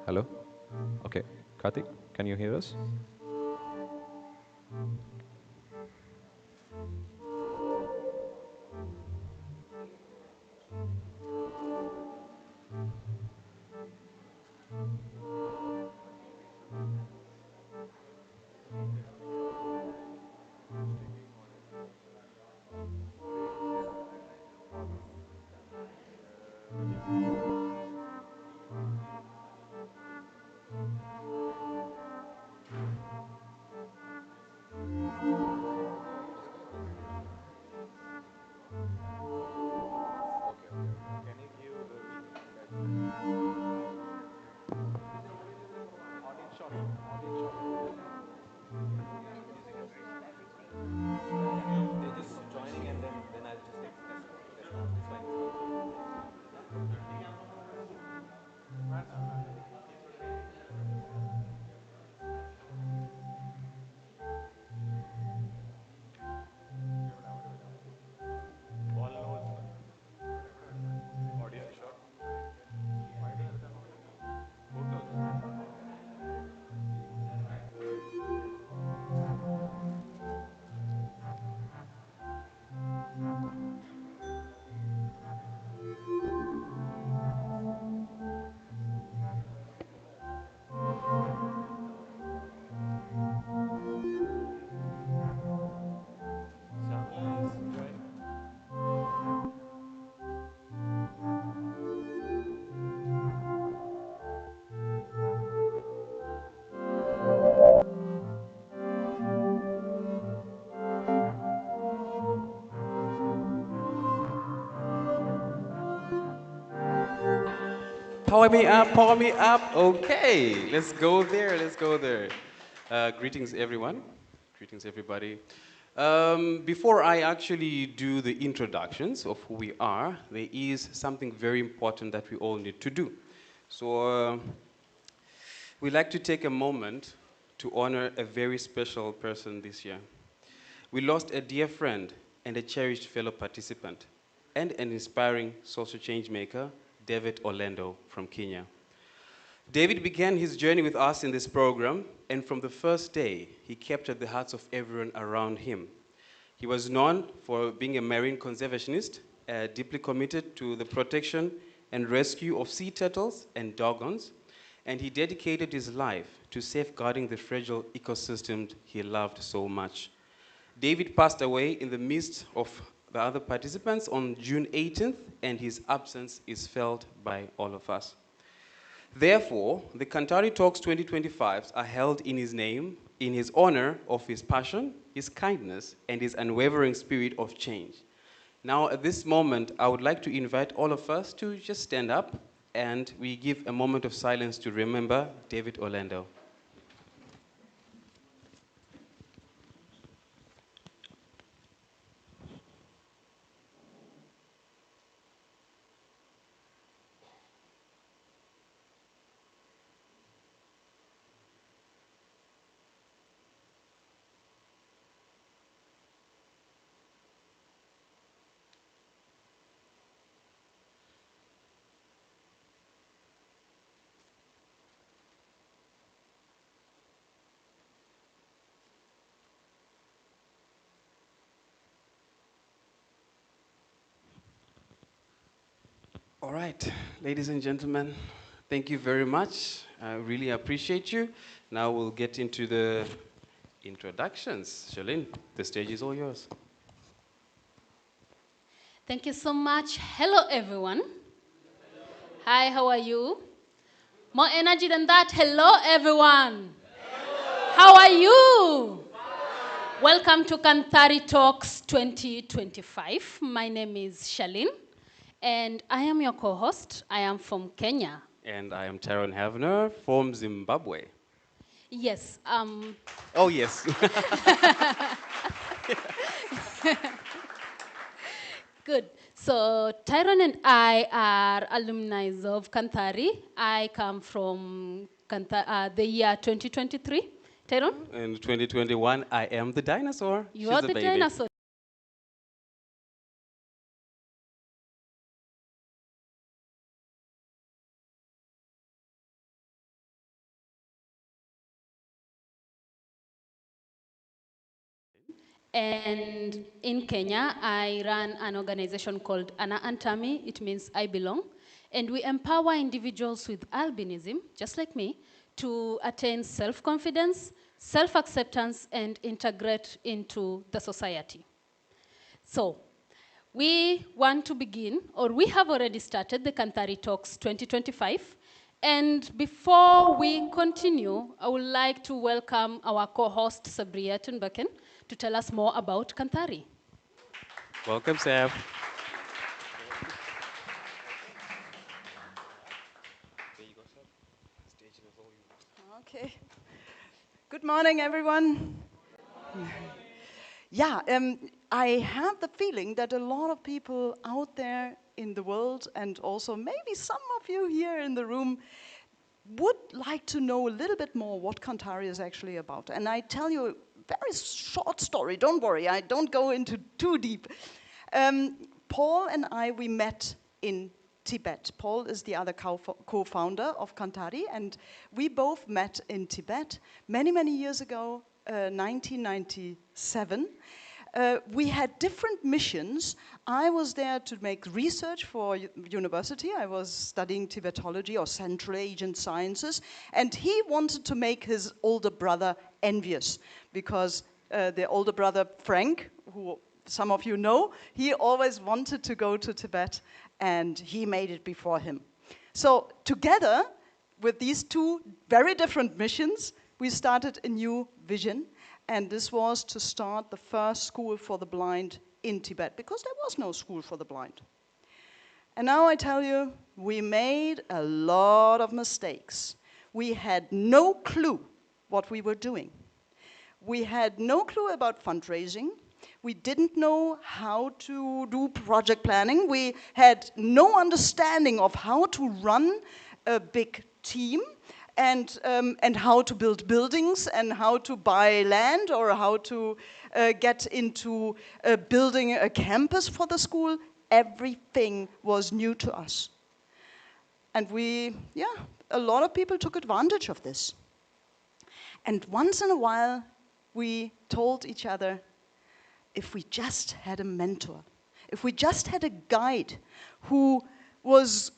Hello? Okay. Karthik, can you hear us? Power me up, power me up. Okay, let's go there, let's go there. Greetings, everyone. Greetings, everybody. Before I actually do the introductions of who we are, there is something very important that we all need to do. So, we'd like to take a moment to honor a very special person this year. We lost a dear friend and a cherished fellow participant, and an inspiring social change maker, David Orlando from Kenya. David began his journey with us in this program, and from the first day, he captured the hearts of everyone around him. He was known for being a marine conservationist, deeply committed to the protection and rescue of sea turtles and dogons, and he dedicated his life to safeguarding the fragile ecosystems he loved so much. David passed away in the midst of the other participants on June 18th, and his absence is felt by all of us. Therefore, the Kanthari Talks 2025 are held in his name, in his honor of his passion, his kindness, and his unwavering spirit of change. Now, at this moment, I would like to invite all of us to just stand up, and we give a moment of silence to remember David Orlando. All right, ladies and gentlemen, thank you very much. I really appreciate you. Now we'll get into the introductions. Shalin, the stage is all yours. Thank you so much. Hello, everyone. Hi, how are you? More energy than that. Hello, everyone. How are you? Welcome to Kanthari Talks 2025. My name is Shalin, and I am your co-host. I am from Kenya. And I am Taron Havner from Zimbabwe. Yes, Oh, yes. good. So Tyron and I are alumni of Kanthari. I come from the year 2023. Tyron? In 2021, I am the dinosaur. You She's are the the baby. dinosaur. And in Kenya, I run an organization called Ana Antami. It means I belong. And we empower individuals with albinism, just like me, to attain self-confidence, self-acceptance, and integrate into the society. So, we want to begin, or we have already started the Kanthari Talks 2025. And before we continue, I would like to welcome our co-host, Sabriya Tunbaken, to tell us more about Kanthari. Welcome, Sab. Okay. Good morning, everyone. Yeah, I have the feeling that a lot of people out there in the world, and also maybe some of you here in the room, would like to know a little bit more what Kanthari is actually about. And I tell you a very short story. Don't worry, I don't go into too deep. Paul and I, we met in Tibet. Paul is the other co-founder of Kanthari, and we both met in Tibet many, many years ago, 1997. We had different missions. I was there to make research for university. I was studying Tibetology or Central Asian sciences, and he wanted to make his older brother envious because the older brother, Frank, who some of you know, he always wanted to go to Tibet, and he made it before him. So together, with these two very different missions, we started a new vision, and this was to start the first school for the blind in Tibet, because there was no school for the blind. And now I tell you, we made a lot of mistakes. We had no clue what we were doing. We had no clue about fundraising. We didn't know how to do project planning. We had no understanding of how to run a big team and how to build buildings and how to buy land or how to get into building a campus for the school. Everything was new to us. And a lot of people took advantage of this. And once in a while, we told each other, if we just had a mentor, if we just had a guide who was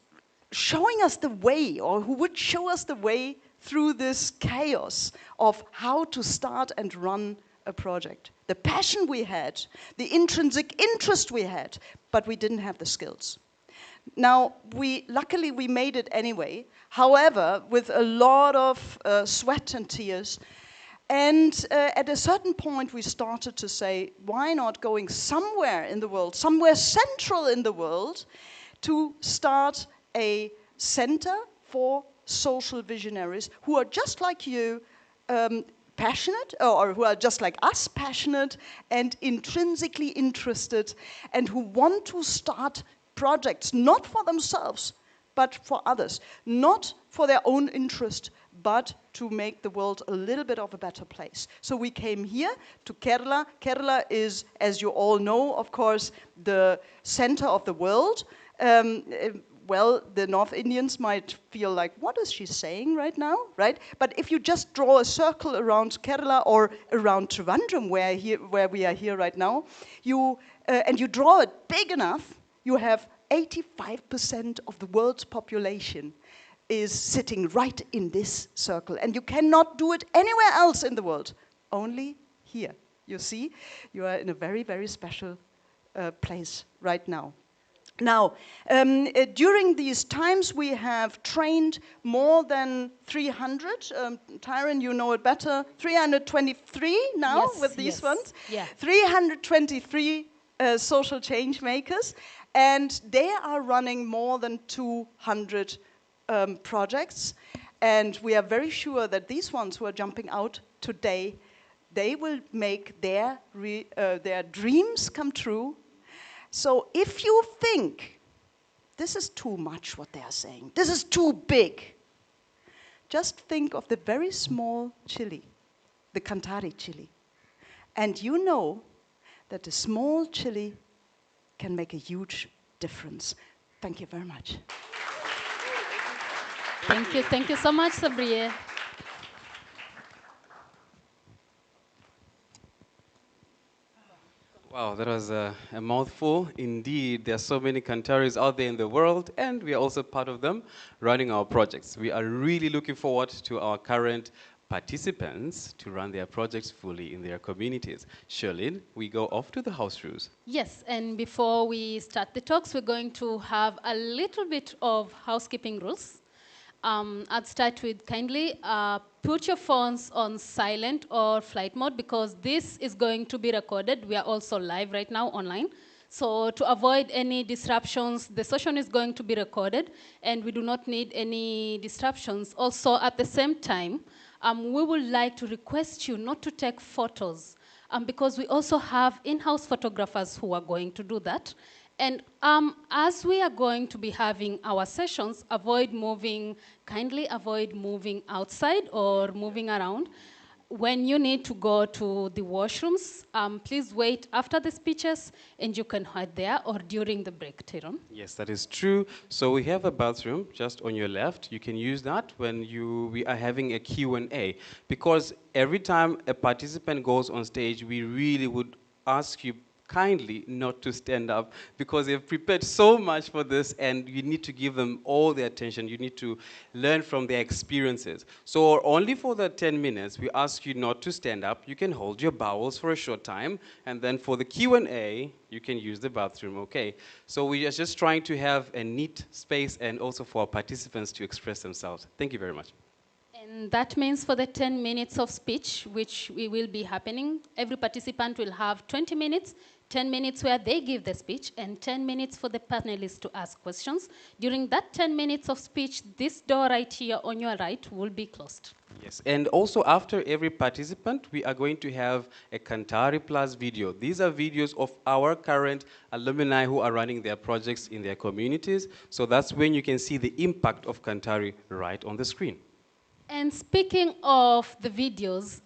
showing us the way, or who would show us the way through this chaos of how to start and run a project. The passion we had, the intrinsic interest we had, but we didn't have the skills. Now, luckily we made it anyway, however, with a lot of sweat and tears. And at a certain point, we started to say, why not going somewhere in the world, somewhere central in the world, to start a center for social visionaries who are just like you, passionate, or who are just like us, passionate and intrinsically interested, and who want to start projects, not for themselves, but for others, not for their own interest, but to make the world a little bit of a better place. So we came here to Kerala. Kerala is, as you all know, of course, the center of the world. Well, the North Indians might feel like, what is she saying right now, right? But if you just draw a circle around Kerala or around Trivandrum, where we are here right now, and you draw it big enough, you have 85% of the world's population is sitting right in this circle. And you cannot do it anywhere else in the world, only here. You see, you are in a very, very special place right now. Now, during these times, we have trained more than 300. Tyron, you know it better. 323 now Yes, with these yes. ones. Yeah. 323 social change makers, and they are running more than 200 projects. And we are very sure that these ones who are jumping out today, they will make their dreams come true. So if you think this is too much what they are saying, this is too big, just think of the very small chili, the Kanthari chili. And you know that a small chili can make a huge difference. Thank you very much. Thank you so much, Sabriya. Wow, that was a mouthful. Indeed, there are so many Kantharis out there in the world, and we are also part of them running our projects. We are really looking forward to our current participants to run their projects fully in their communities. Shirley, we go off to the house rules. Yes, and before we start the talks, we're going to have a little bit of housekeeping rules. I'd start with kindly put your phones on silent or flight mode because this is going to be recorded. We are also live right now online. So to avoid any disruptions, the session is going to be recorded and we do not need any disruptions. Also at the same time, we would like to request you not to take photos because we also have in-house photographers who are going to do that. And as we are going to be having our sessions, kindly avoid moving outside or moving around. When you need to go to the washrooms, please wait after the speeches and you can hide there or during the break, Tyrone. Yes, that is true. So we have a bathroom just on your left. You can use that when we are having a Q&A because every time a participant goes on stage, we really would ask you kindly not to stand up because they've prepared so much for this and you need to give them all the attention. You need to learn from their experiences. So only for the 10 minutes, we ask you not to stand up. You can hold your bowels for a short time and then for the Q&A, you can use the bathroom, okay? So we are just trying to have a neat space and also for our participants to express themselves. Thank you very much. And that means for the 10 minutes of speech, which we will be happening, every participant will have 20 minutes, 10 minutes where they give the speech, and 10 minutes for the panelists to ask questions. During that 10 minutes of speech, this door right here on your right will be closed. Yes, and also after every participant, we are going to have a Kanthari Plus video. These are videos of our current alumni who are running their projects in their communities. So that's when you can see the impact of Kanthari right on the screen. And speaking of the videos,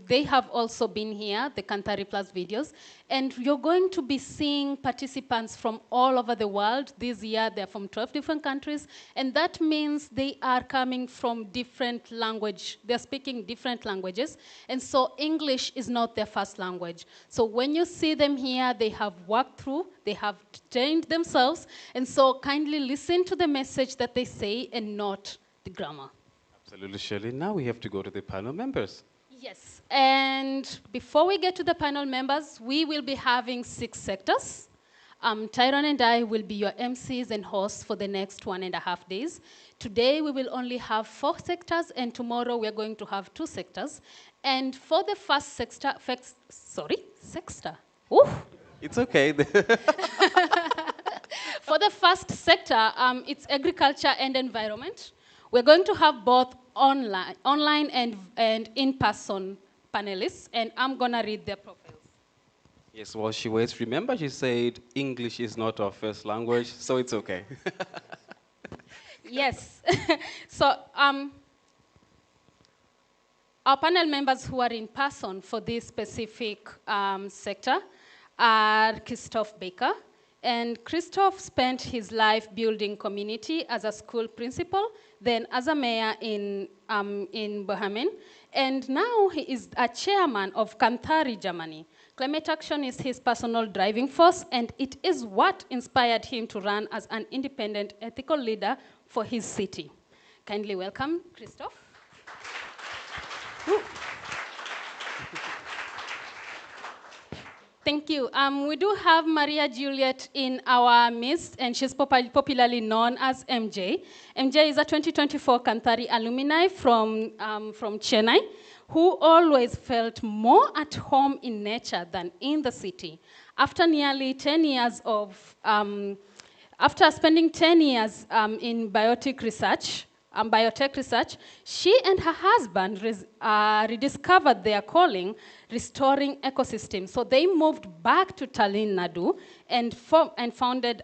they have also been here, the Kanthari Plus videos, and you're going to be seeing participants from all over the world. This year, they're from 12 different countries, and that means they are coming from different language. They're speaking different languages, and so English is not their first language. So when you see them here, they have worked through, they have trained themselves, and so kindly listen to the message that they say and not the grammar. Absolutely, Shirley. Now we have to go to the panel members. Yes, and before we get to the panel members, we will be having 6 sectors. Tyrone and I will be your MCs and hosts for the next 1.5 days. Today, we will only have 4 sectors, and tomorrow we are going to have 2 sectors. And for the first sector, Ooh. It's okay. For the first sector, it's agriculture and environment. We're going to have both online and in-person panelists, and I'm going to read their profiles. Yes, while she waits, remember she said English is not our first language, so it's okay. Yes. So our panel members who are in person for this specific sector are Christoph Baker. And Christoph spent his life building community as a school principal, then as a mayor in Bohemen. And now he is a chairman of Kanthari, Germany. Climate action is his personal driving force, and it is what inspired him to run as an independent ethical leader for his city. Kindly welcome, Christoph. Thank you. We do have Maria Juliet in our midst, and she's popularly known as MJ. MJ is a 2024 Kanthari alumni from Chennai, who always felt more at home in nature than in the city. After nearly 10 years after spending 10 years in biotech research, she and her husband rediscovered their calling, restoring ecosystems. So they moved back to Tamil Nadu and founded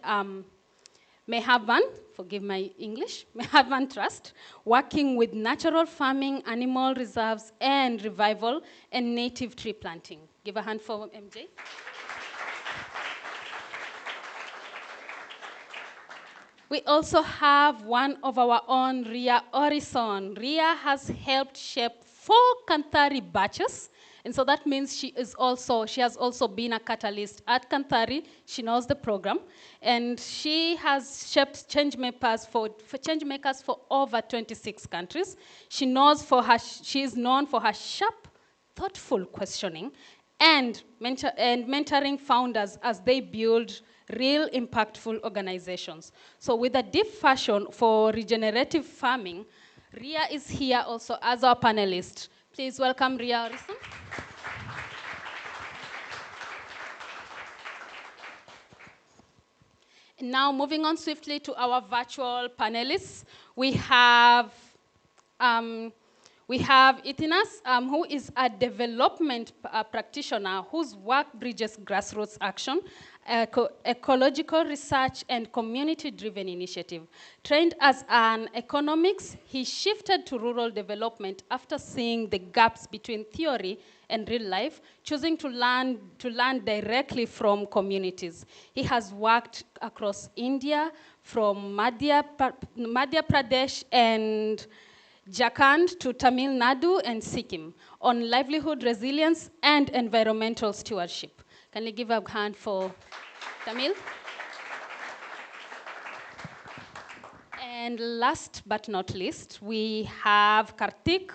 Mehavan, forgive my English, Mehavan Trust, working with natural farming, animal reserves, and revival and native tree planting. Give a hand for MJ. We also have one of our own, Ria Orison. Ria has helped shape 4 Kanthari batches And so that means she has also been a catalyst at Kanthari. She knows the program. And she has shaped change makers for over 26 countries. She is known for her sharp, thoughtful questioning and mentoring founders as they build real impactful organizations. So with a deep passion for regenerative farming, Ria is here also as our panelist. Please welcome Ria Harrison. Now moving on swiftly to our virtual panelists, we have Itinas, who is a development practitioner whose work bridges grassroots action, ecological research, and community-driven initiative. Trained as an economics, he shifted to rural development after seeing the gaps between theory and real life, choosing to learn directly from communities. He has worked across India, from Madhya Pradesh and Jharkhand to Tamil Nadu and Sikkim on livelihood resilience and environmental stewardship. Can you give a hand for Tamil? And last but not least, we have Karthik.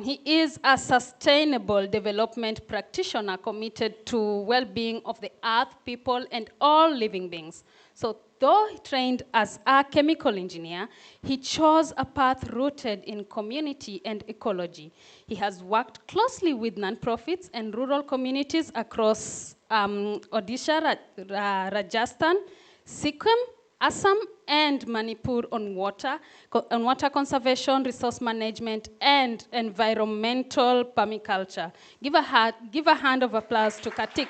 He is a sustainable development practitioner committed to well-being of the earth, people, and all living beings. So though he trained as a chemical engineer, he chose a path rooted in community and ecology. He has worked closely with nonprofits and rural communities across Odisha, Rajasthan, Sikkim, Assam, and Manipur on water conservation, resource management, and environmental permaculture. Give a hand of applause to Karthik.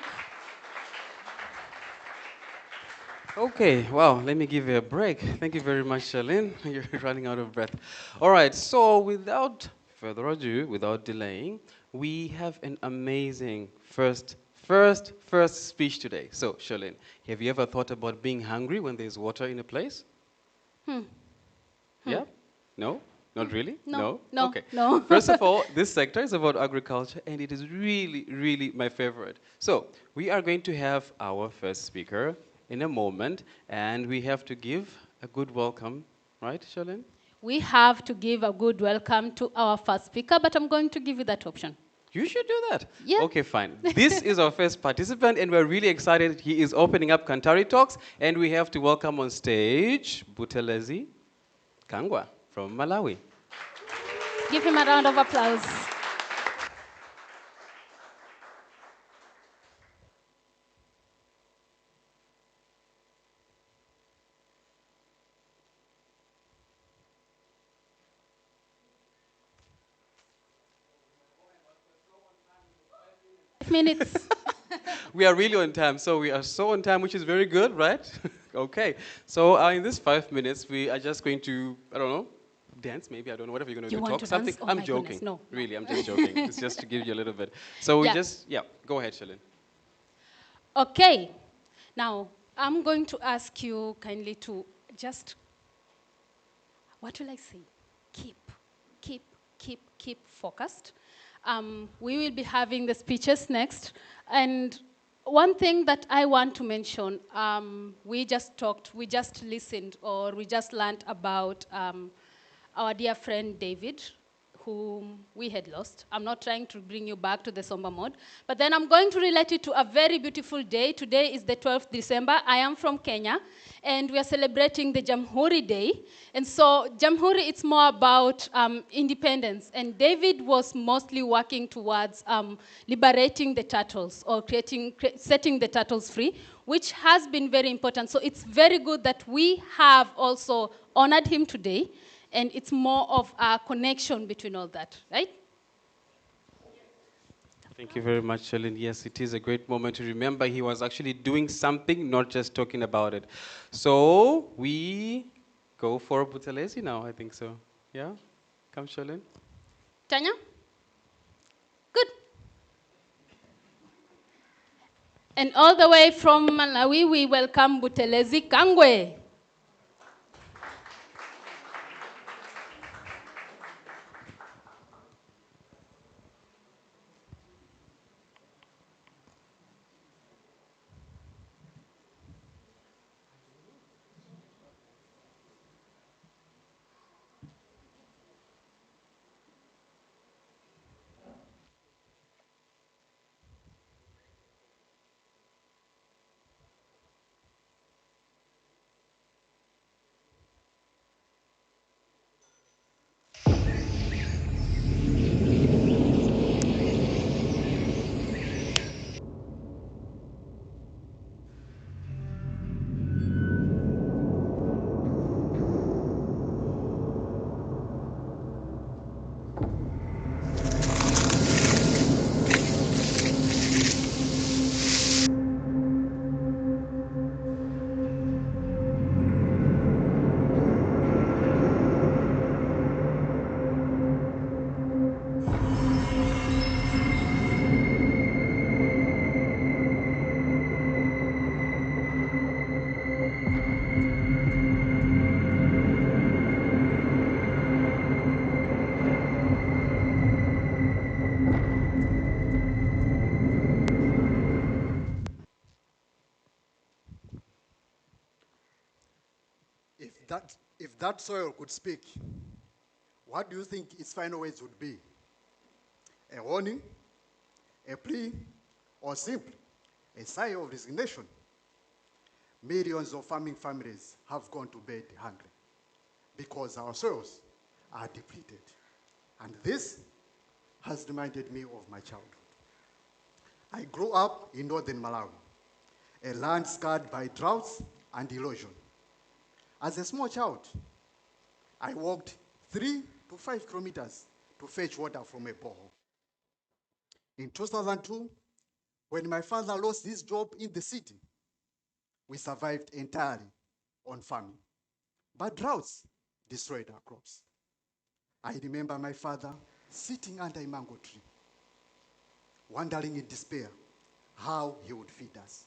Okay, wow, let me give you a break. Thank you very much, Charlene. You're running out of breath. All right, so without further ado, without delaying, we have an amazing first speech today. So, Charlene, have you ever thought about being hungry when there's water in a place? Yeah? No? Not really? No. Okay. No. First of all, this sector is about agriculture, and it is really, really my favorite. So, we are going to have our first speaker in a moment, and we have to give a good welcome, right, Charlene? We have to give a good welcome to our first speaker, but I'm going to give you that option. You should do that. Yeah. Okay, fine. This is our first participant, and we're really excited. He is opening up Kanthari Talks, and we have to welcome on stage Buthelezi Kangwa from Malawi. Give him a round of applause. Minutes. We are really on time, so we are so on time, which is very good, right? Okay, so in this 5 minutes, we are just going to, I don't know, dance maybe, I don't know, whatever you're going to do, talk something. Dance? Oh, I'm my joking. goodness, no. Really, I'm just joking. It's just to give you a little bit. So we go ahead, Charlene. Okay, now I'm going to ask you kindly to just, what will I say? Keep focused. We will be having the speeches next. And one thing that I want to mention, we just listened, or we just learned about our dear friend David, whom we had lost. I'm not trying to bring you back to the somber mode, but then I'm going to relate it to a very beautiful day. Today is the 12th December. I am from Kenya, and we are celebrating the Jamhuri Day. And so Jamhuri, it's more about independence. And David was mostly working towards liberating the turtles, or setting the turtles free, which has been very important. So it's very good that we have also honored him today. And it's more of a connection between all that, right? Thank you very much, Charlene. Yes, it is a great moment to remember he was actually doing something, not just talking about it. So we go for Buthelezi now, I think so. Yeah? Come, Charlene. Tanya? Good. And all the way from Malawi, we welcome Buthelezi Kangwe. if that soil could speak, what do you think its final words would be? A warning, a plea, or simply a sigh of resignation? Millions of farming families have gone to bed hungry because our soils are depleted. And this has reminded me of my childhood. I grew up in northern Malawi, a land scarred by droughts and erosion. As a small child, I walked 3 to 5 kilometers to fetch water from a borehole. In 2002, when my father lost his job in the city, we survived entirely on farming. But droughts destroyed our crops. I remember my father sitting under a mango tree, wondering in despair how he would feed us.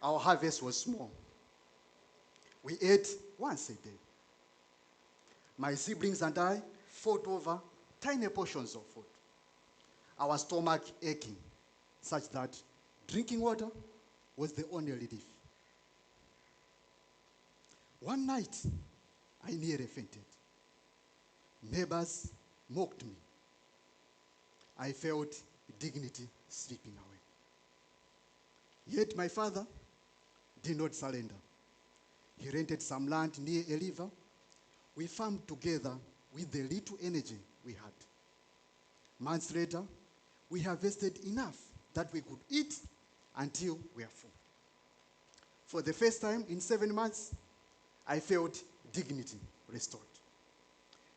Our harvest was small. We ate once a day. My siblings and I fought over tiny portions of food, our stomach aching, such that drinking water was the only relief. One night, I nearly fainted. Neighbors mocked me. I felt dignity slipping away. Yet my father did not surrender. He rented some land near a river. We farmed together with the little energy we had. Months later, we harvested enough that we could eat until we are full. For the first time in 7 months, I felt dignity restored.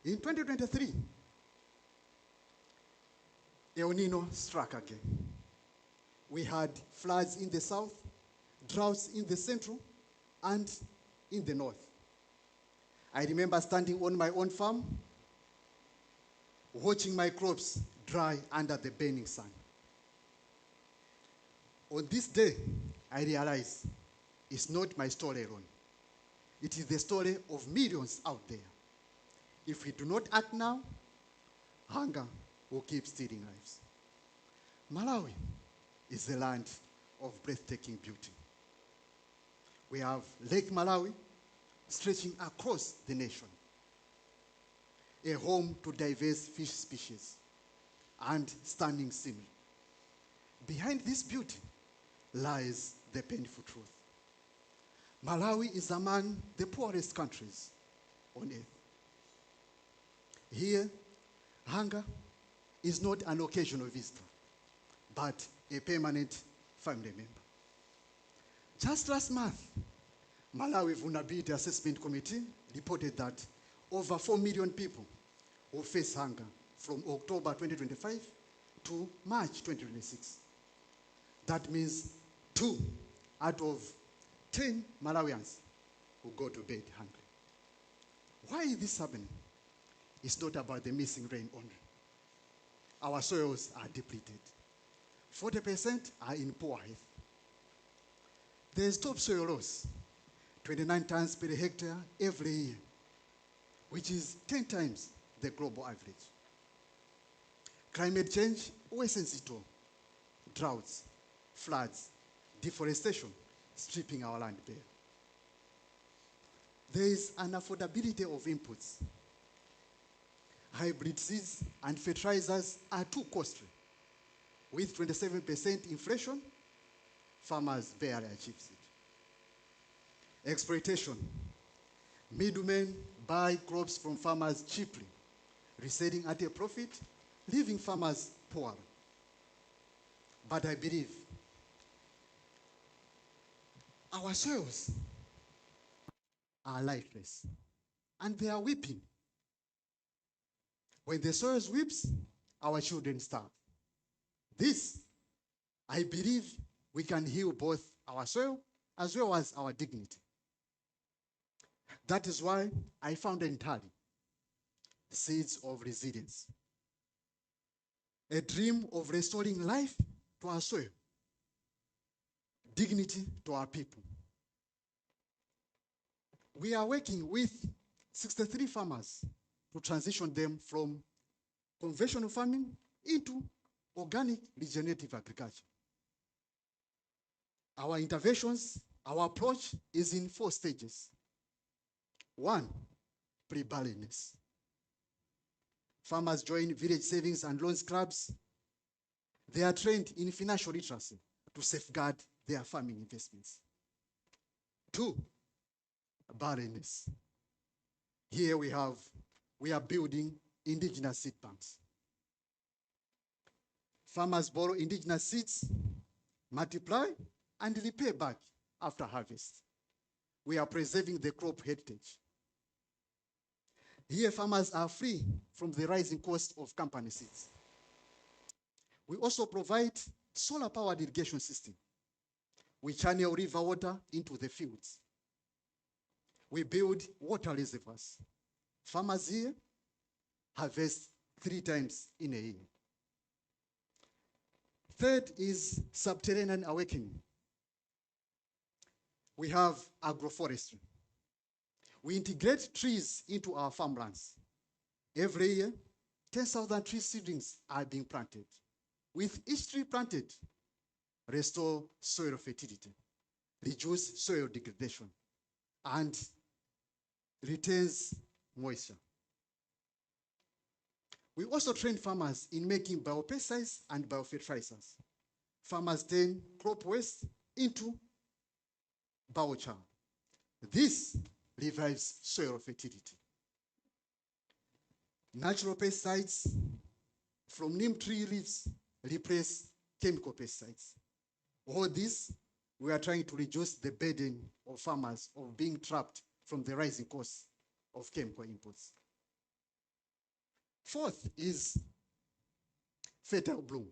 In 2023, El Nino struck again. We had floods in the south, droughts in the central, and in the north. I remember standing on my own farm, watching my crops dry under the burning sun. On this day, I realized it's not my story alone. It is the story of millions out there. If we do not act now, hunger will keep stealing lives. Malawi is the land of breathtaking beauty. We have Lake Malawi stretching across the nation, a home to diverse fish species and stunning scenery. Behind this beauty lies the painful truth. Malawi is among the poorest countries on earth. Here, hunger is not an occasional visitor, but a permanent family member. Just last month, Malawi Vulnerability Assessment Committee reported that over 4 million people will face hunger from October 2025 to March 2026. That means 2 out of 10 Malawians will go to bed hungry. Why is this happening? It's not about the missing rain only. Our soils are depleted. 40% are in poor health. There is topsoil loss, 29 tons per hectare every year, which is 10 times the global average. Climate change worsens it all. Droughts, floods, deforestation, stripping our land bare. There is an affordability of inputs. Hybrid seeds and fertilizers are too costly. With 27% inflation, farmers barely achieve it. Exploitation. Middlemen buy crops from farmers cheaply, reselling at a profit, leaving farmers poor. But I believe our soils are lifeless, and they are weeping. When the soil weeps, our children starve. This, I believe, we can heal both our soil as well as our dignity. That is why I founded entirely Seeds of Resilience, a dream of restoring life to our soil, dignity to our people. We are working with 63 farmers to transition them from conventional farming into organic regenerative agriculture. Our interventions, our approach is in 4 stages. One, pre-barrenness. Farmers join village savings and loans clubs. They are trained in financial literacy to safeguard their farming investments. Two, barrenness. Here we are building indigenous seed banks. Farmers borrow indigenous seeds, multiply, and repay back after harvest. We are preserving the crop heritage. Here, farmers are free from the rising cost of company seeds. We also provide solar-powered irrigation system. We channel river water into the fields. We build water reservoirs. Farmers here harvest 3 times in a year. Third is subterranean awakening. We have agroforestry. We integrate trees into our farmlands. Every year, 10,000 tree seedlings are being planted. With each tree planted, restore soil fertility, reduce soil degradation, and retains moisture. We also train farmers in making biopesticides and biofertilizers. Farmers turn crop waste into biochar. This revives soil fertility. Natural pesticides from neem tree leaves replace chemical pesticides. All this, we are trying to reduce the burden of farmers of being trapped from the rising costs of chemical inputs. Fourth is fertile bloom.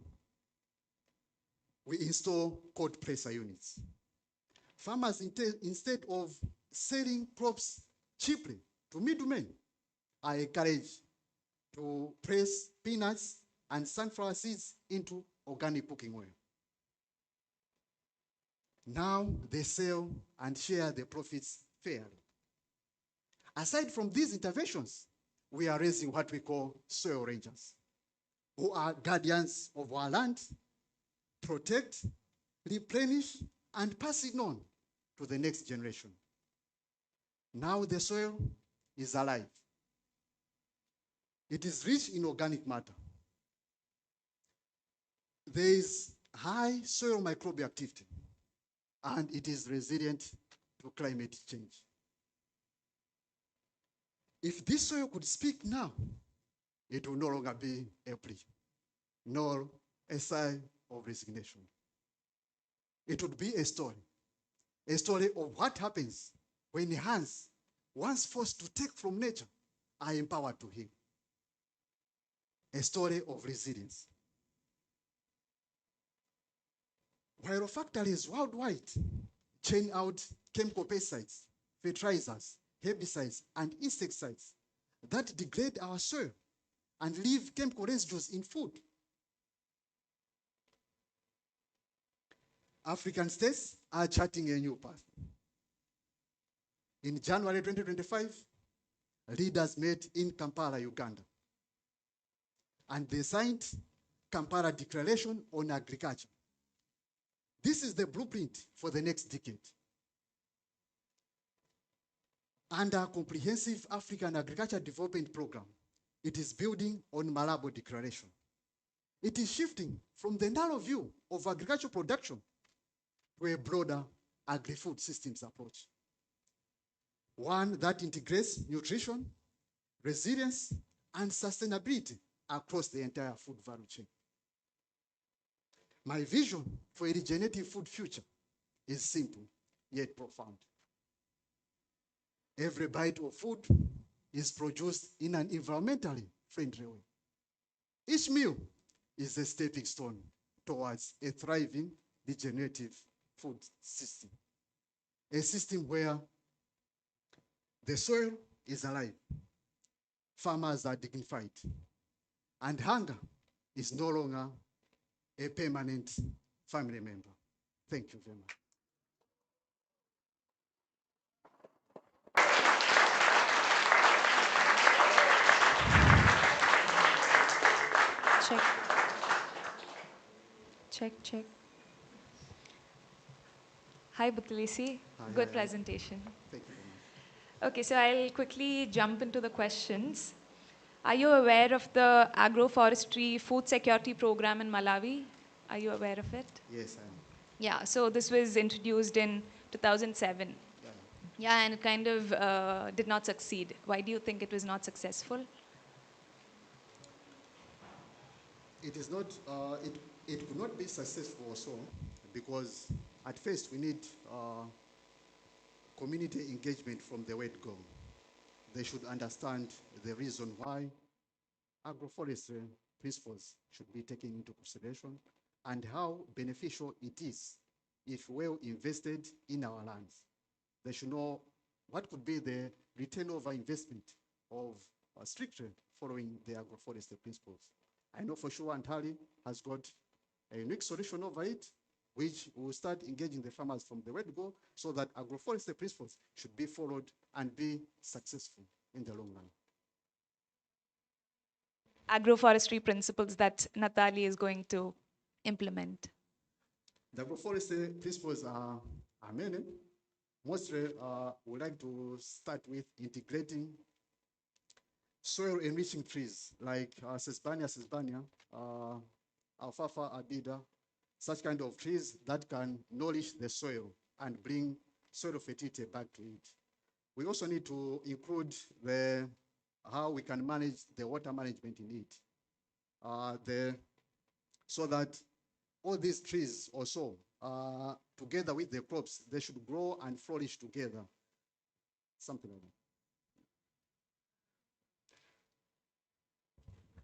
We install cold pressure units. Farmers, instead of selling crops cheaply to middlemen, are encouraged to press peanuts and sunflower seeds into organic cooking oil. Now they sell and share the profits fairly. Aside from these interventions, we are raising what we call soil rangers, who are guardians of our land, protect, replenish, and pass it on to the next generation. Now the soil is alive. It is rich in organic matter. There is high soil microbial activity, and it is resilient to climate change. If this soil could speak now, it will no longer be a plea, nor a sigh of resignation. It would be a story of what happens when hands, once forced to take from nature, are empowered to heal. A story of resilience. While factories worldwide chain out chemical pesticides, fertilizers, herbicides, and insecticides that degrade our soil and leave chemical residues in food, African states are charting a new path. In January 2025, leaders met in Kampala, Uganda, and they signed Kampala Declaration on Agriculture. This is the blueprint for the next decade. Under a comprehensive African Agriculture Development Program, it is building on Malabo Declaration. It is shifting from the narrow view of agricultural production to a broader agri-food systems approach. One that integrates nutrition, resilience, and sustainability across the entire food value chain. My vision for a regenerative food future is simple, yet profound. Every bite of food is produced in an environmentally friendly way. Each meal is a stepping stone towards a thriving regenerative food system. A system where the soil is alive, farmers are dignified, and hunger is no longer a permanent family member. Thank you very much. Check. Check, check. Hi, Blesi. Good presentation. Thank you very Okay, so I'll quickly jump into the questions. Are you aware of the agroforestry food security program in Malawi? Are you aware of it? Yes, I am. Yeah, so this was introduced in 2007. Yeah. Yeah, and it kind of did not succeed. Why do you think it was not successful? It is not, it could not be successful also because at first we need community engagement from the word go. They should understand the reason why agroforestry principles should be taken into consideration and how beneficial it is if well invested in our lands. They should know what could be the return over investment of strictly following the agroforestry principles. I know for sure Kanthari has got a unique solution over it, which will start engaging the farmers from the word go so that agroforestry principles should be followed and be successful in the long run. Agroforestry principles that Natali is going to implement. The agroforestry principles are many. Mostly, we like to start with integrating soil enriching trees like sesbania, alfalfa, albida, such kind of trees that can nourish the soil and bring soil fertility back to it. We also need to include how we can manage the water management in it. So that all these trees also, together with the crops, they should grow and flourish together. Something like that.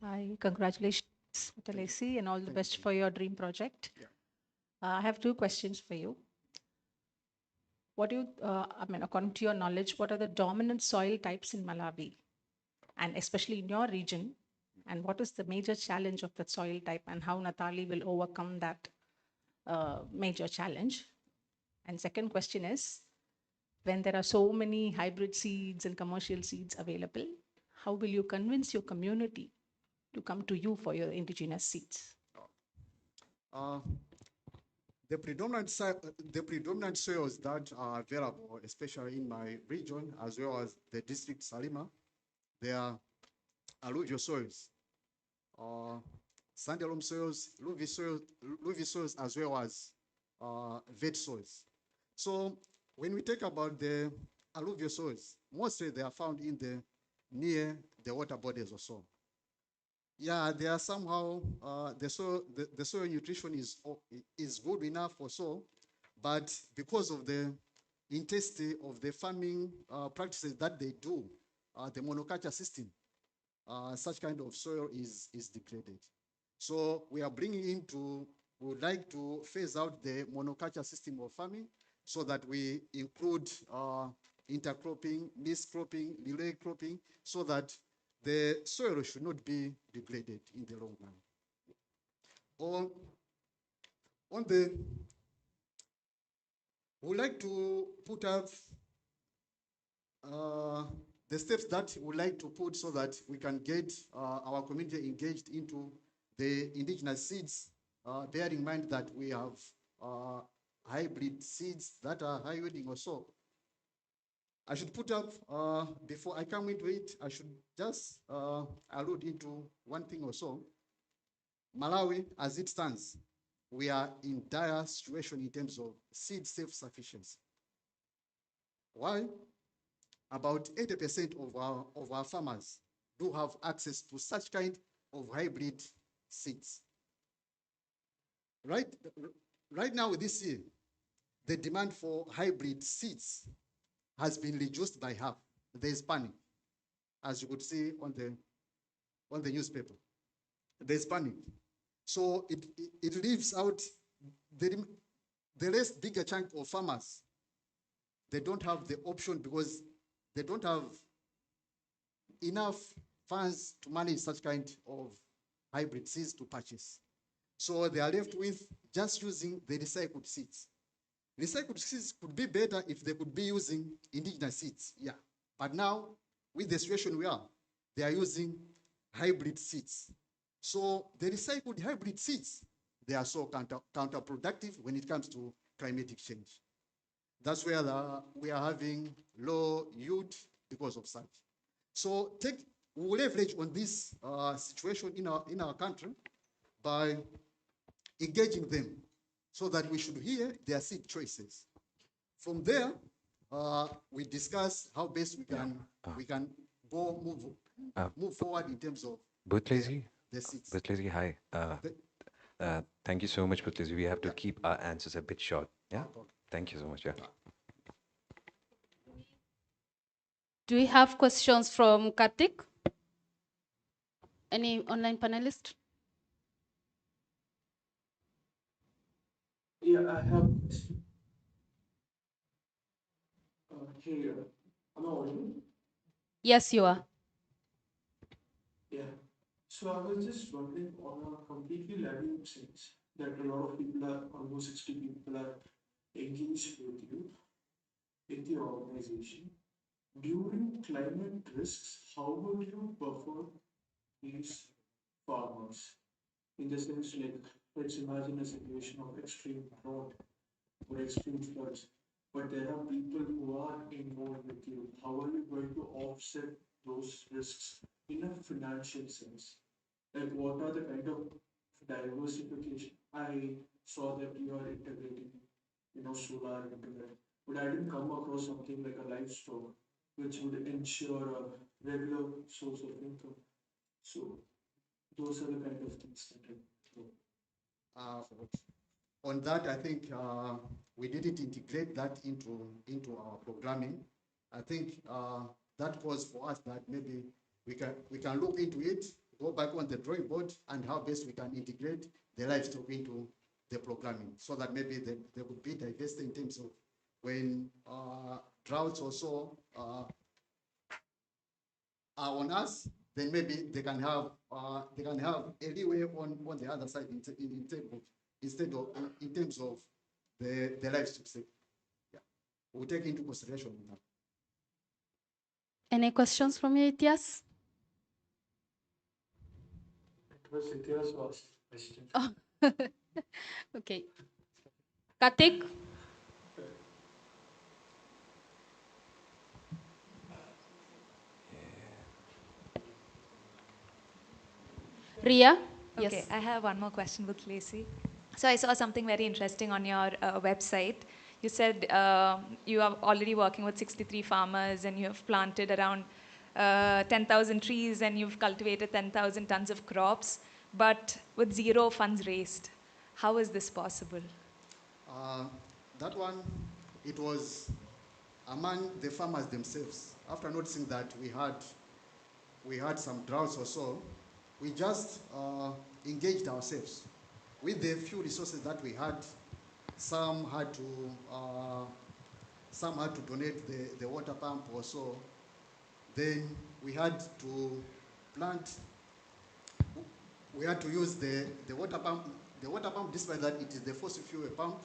Hi, congratulations, Blesi, and all the best for your dream project. Yeah. I have two questions for you. What do you, according to your knowledge, what are the dominant soil types in Malawi, and especially in your region? And what is the major challenge of that soil type, and how Natali will overcome that major challenge? And second question is, when there are so many hybrid seeds and commercial seeds available, how will you convince your community to come to you for your indigenous seeds? The predominant soils that are available, especially in my region, as well as the district Salima, they are alluvial soils, sandy loam soils, alluvial soils, as well as veg soils. So when we talk about the alluvial soils, mostly they are found in near the water bodies or so. Yeah, they are somehow the soil nutrition is good enough or so, but because of the intensity of the farming practices that they do, the monoculture system, such kind of soil is degraded. So we would like to phase out the monoculture system of farming so that we include intercropping, miscropping, relay cropping, so that the soil should not be degraded in the long run. We would like to put up the steps that we would like to put so that we can get our community engaged into the indigenous seeds, bearing in mind that we have hybrid seeds that are high yielding or so. I should put up, before I come into it, I should just allude into one thing or so. Malawi, as it stands, we are in dire situation in terms of seed self-sufficiency. Why? About 80% of our farmers do have access to such kind of hybrid seeds. Right now, this year, the demand for hybrid seeds has been reduced by half. There is panic, as you could see on the newspaper. There is panic. So it leaves out the rest bigger chunk of farmers. They don't have the option because they don't have enough funds to manage such kind of hybrid seeds to purchase. So they are left with just using the recycled seeds. Recycled seeds could be better if they could be using indigenous seeds, yeah. But now, with the situation we are, they are using hybrid seeds. So the recycled hybrid seeds, they are so counterproductive when it comes to climatic change. That's where we are having low yield because of such. So we'll leverage on this situation in our country by engaging them so that we should hear their seed choices. From there, we discuss how best we can move forward in terms of Blesi, the seeds. Blesi, hi. Thank you so much, Blesi. We have to keep our answers a bit short. Yeah. Thank you so much. Yeah. Do we have questions from Karthik? Any online panelist? Yeah, I have a question. Hey, am I audible? Yes, you are. Yeah. So I was just wondering, on a completely lagging sense, that a lot of people are, almost 60 people are engaged with you in the organization. During climate risks, how would you buffer these farmers? In the sense, like, let's imagine a situation of extreme drought or extreme floods, but there are people who are involved with you. How are you going to offset those risks in a financial sense? Like, what are the kind of diversification? I saw that you are integrating, solar into that, but I didn't come across something like a livestock, which would ensure a regular source of income. So those are the kind of things that I do. On that, I think we didn't integrate that into our programming. I think that was for us that maybe we can look into it, go back on the drawing board, and how best we can integrate the livestock into the programming, so that maybe there would be diversity in terms of when droughts also are on us, then maybe they can have a leeway on the other side in terms of the livestock sector. Yeah, we'll take into consideration that. Any questions from you, Itias? It was Itias who asked the question. Oh. Okay. Karthik? Ria? Okay, Yes. I have one more question with Blesi. So I saw something very interesting on your website. You said you are already working with 63 farmers and you have planted around 10,000 trees and you've cultivated 10,000 tons of crops, but with zero funds raised. How is this possible? That one, it was among the farmers themselves. After noticing that we had some droughts or so, we just engaged ourselves with the few resources that we had. Some had to donate the water pump or so. Then we had to plant. We had to use the water pump. The water pump, despite that it is the fossil fuel pump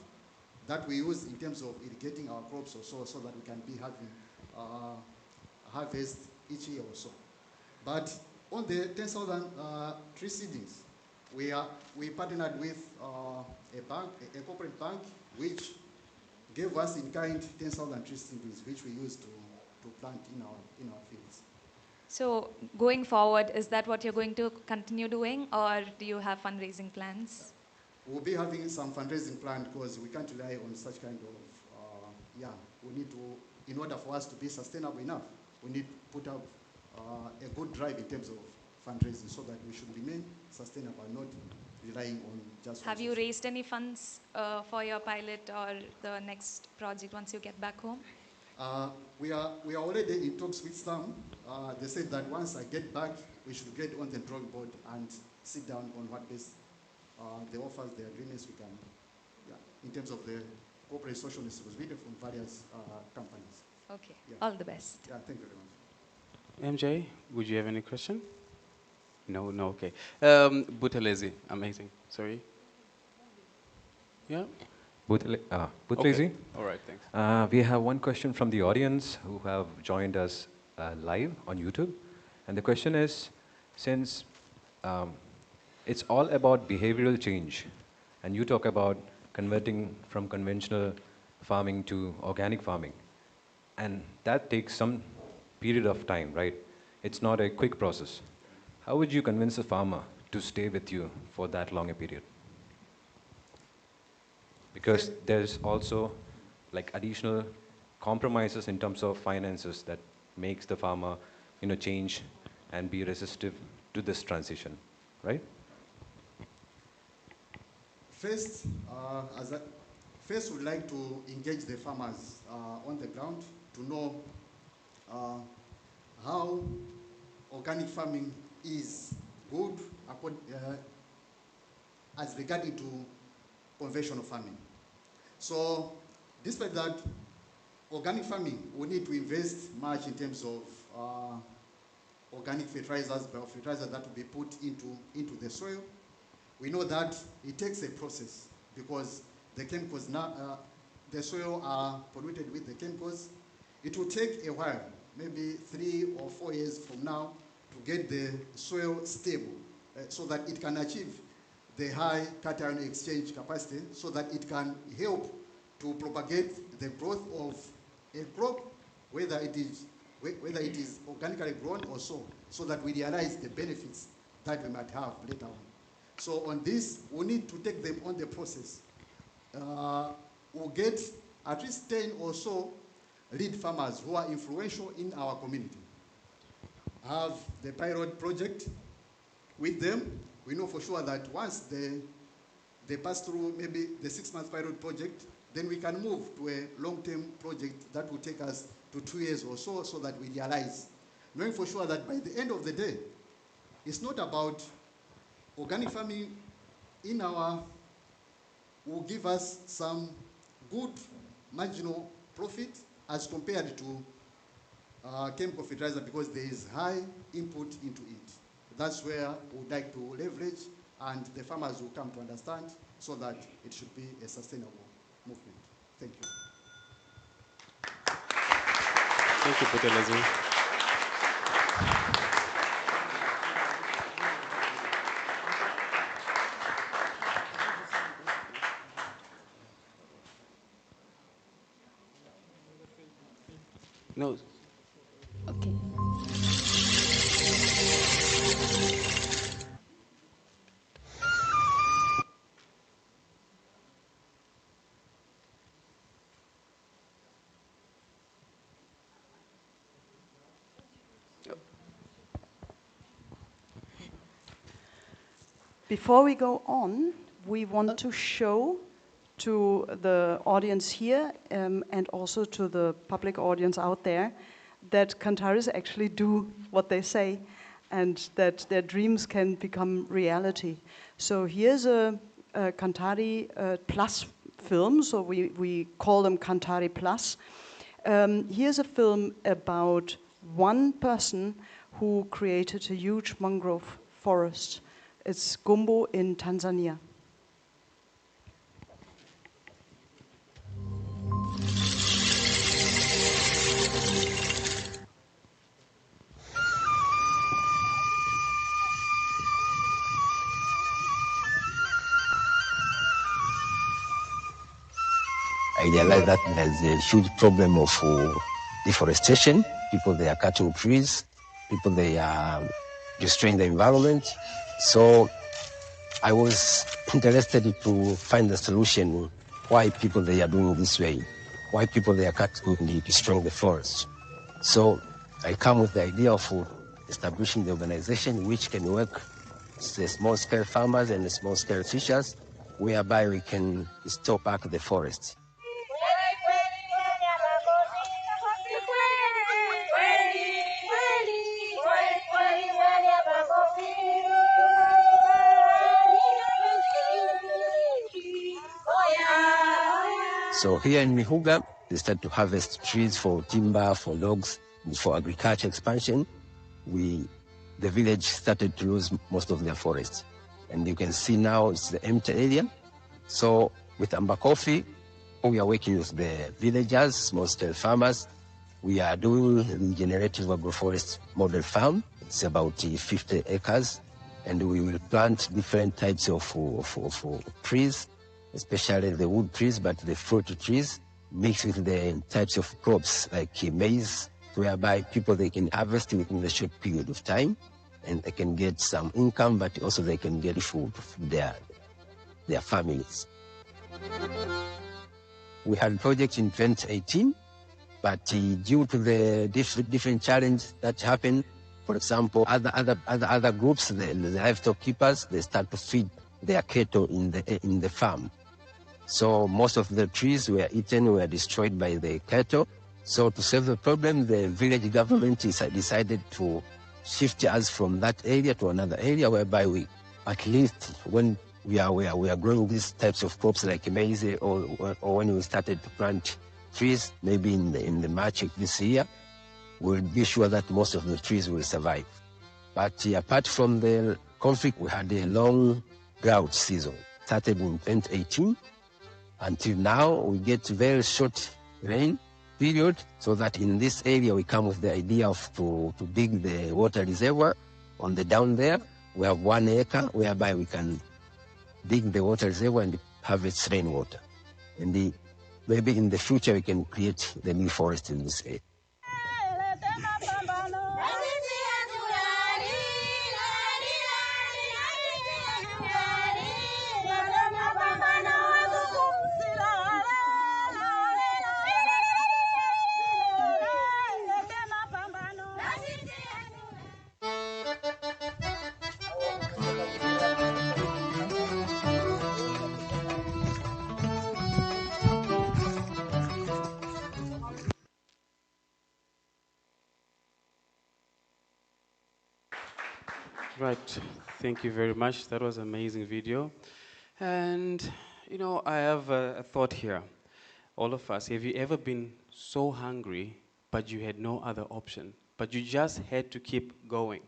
that we use in terms of irrigating our crops or so that we can be having harvest each year or so. But on the 10,000 tree seedings, we partnered with a corporate bank, which gave us in kind 10,000 tree seedings, which we used to plant in our fields. So going forward, is that what you're going to continue doing, or do you have fundraising plans? We'll be having some fundraising plan because we can't rely on such kind of, we need to, in order for us to be sustainable enough, we need to put up a good drive in terms of fundraising so that we should remain sustainable and not relying on just... Have you raised any funds for your pilot or the next project once you get back home? We are already in talks with some. They said that once I get back, we should get on the drawing board and sit down on what best the offers, the agreements we can, in terms of the corporate social responsibility from various companies. Okay, all the best. Yeah, thank you very much. MJ, would you have any question? No, okay. Butalezi, amazing. Sorry. Yeah. Putlezi? Okay. All right, thanks. We have one question from the audience who have joined us live on YouTube. And the question is, since it's all about behavioral change, and you talk about converting from conventional farming to organic farming. And that takes some period of time, right? It's not a quick process. How would you convince a farmer to stay with you for that long a period? Because there's also like additional compromises in terms of finances that makes the farmer, change and be resistive to this transition, right? First, first would like to engage the farmers on the ground to know how organic farming is good as regarding to conventional farming. So, despite that, organic farming, we need to invest much in terms of organic fertilizers, biofertilizers that will be put into the soil. We know that it takes a process because the chemicals now, the soil are polluted with the chemicals. It will take a while, maybe 3 or 4 years from now, to get the soil stable so that it can achieve the high cation exchange capacity so that it can help to propagate the growth of a crop, whether it is organically grown or so that we realize the benefits that we might have later on. So on this, we need to take them on the process. We'll get at least 10 or so lead farmers who are influential in our community. Have the pilot project with them. We know for sure that once they pass through maybe the 6-month pilot project, then we can move to a long-term project that will take us to 2 years or so that we realize, knowing for sure that by the end of the day, it's not about organic farming will give us some good marginal profit as compared to chemical fertilizer because there is high input into it. That's where we would like to leverage and the farmers will come to understand so that it should be a sustainable movement. Thank you. Thank you, Putri. No. Okay. Before we go on, we want to show to the audience here and also to the public audience out there that Kantharis actually do what they say and that their dreams can become reality. So here's a Kanthari Plus film, so we call them Kanthari Plus. Here's a film about one person who created a huge mangrove forest. It's Gumbo in Tanzania. I realized that there's a huge problem of deforestation. People, they are cutting trees. People, they are destroying the environment. So I was interested to find the solution why people, they are doing this way, why people, they are cutting and destroying the forest. So I come with the idea of establishing the organization which can work with the small-scale farmers and the small-scale fishers, whereby we can restore back the forest. So here in Mihuga, they start to harvest trees for timber, for logs, for agriculture expansion. The village started to lose most of their forests. And you can see now it's the empty area. So with Amber Coffee, we are working with the villagers, small-scale farmers. We are doing regenerative agroforest model farm. It's about 50 acres. And we will plant different types of trees, especially the wood trees, but the fruit trees. mixed with the types of crops like maize, whereby people they can harvest within a short period of time and they can get some income, but also they can get food for their families. We had projects in 2018, but due to the different challenges that happen, for example, other groups, the livestock keepers, they start to feed their cattle in the farm. So most of the trees were eaten, were destroyed by the cattle. So to solve the problem, the village government decided to shift us from that area to another area, whereby we, at least when we are growing these types of crops like maize, or when we started to plant trees, maybe in the March of this year, we'll be sure that most of the trees will survive. But apart from the conflict, we had a long drought season. Started in 2018. Until now, we get very short rain period, so that in this area we come with the idea of to dig the water reservoir. On the down there, we have 1 acre whereby we can dig the water reservoir and harvest rainwater. And maybe in the future we can create the new forest in this area. Right, thank you very much. That was an amazing video. And, you know, I have a thought here. All of us, have you ever been so hungry, but you had no other option, but you just had to keep going?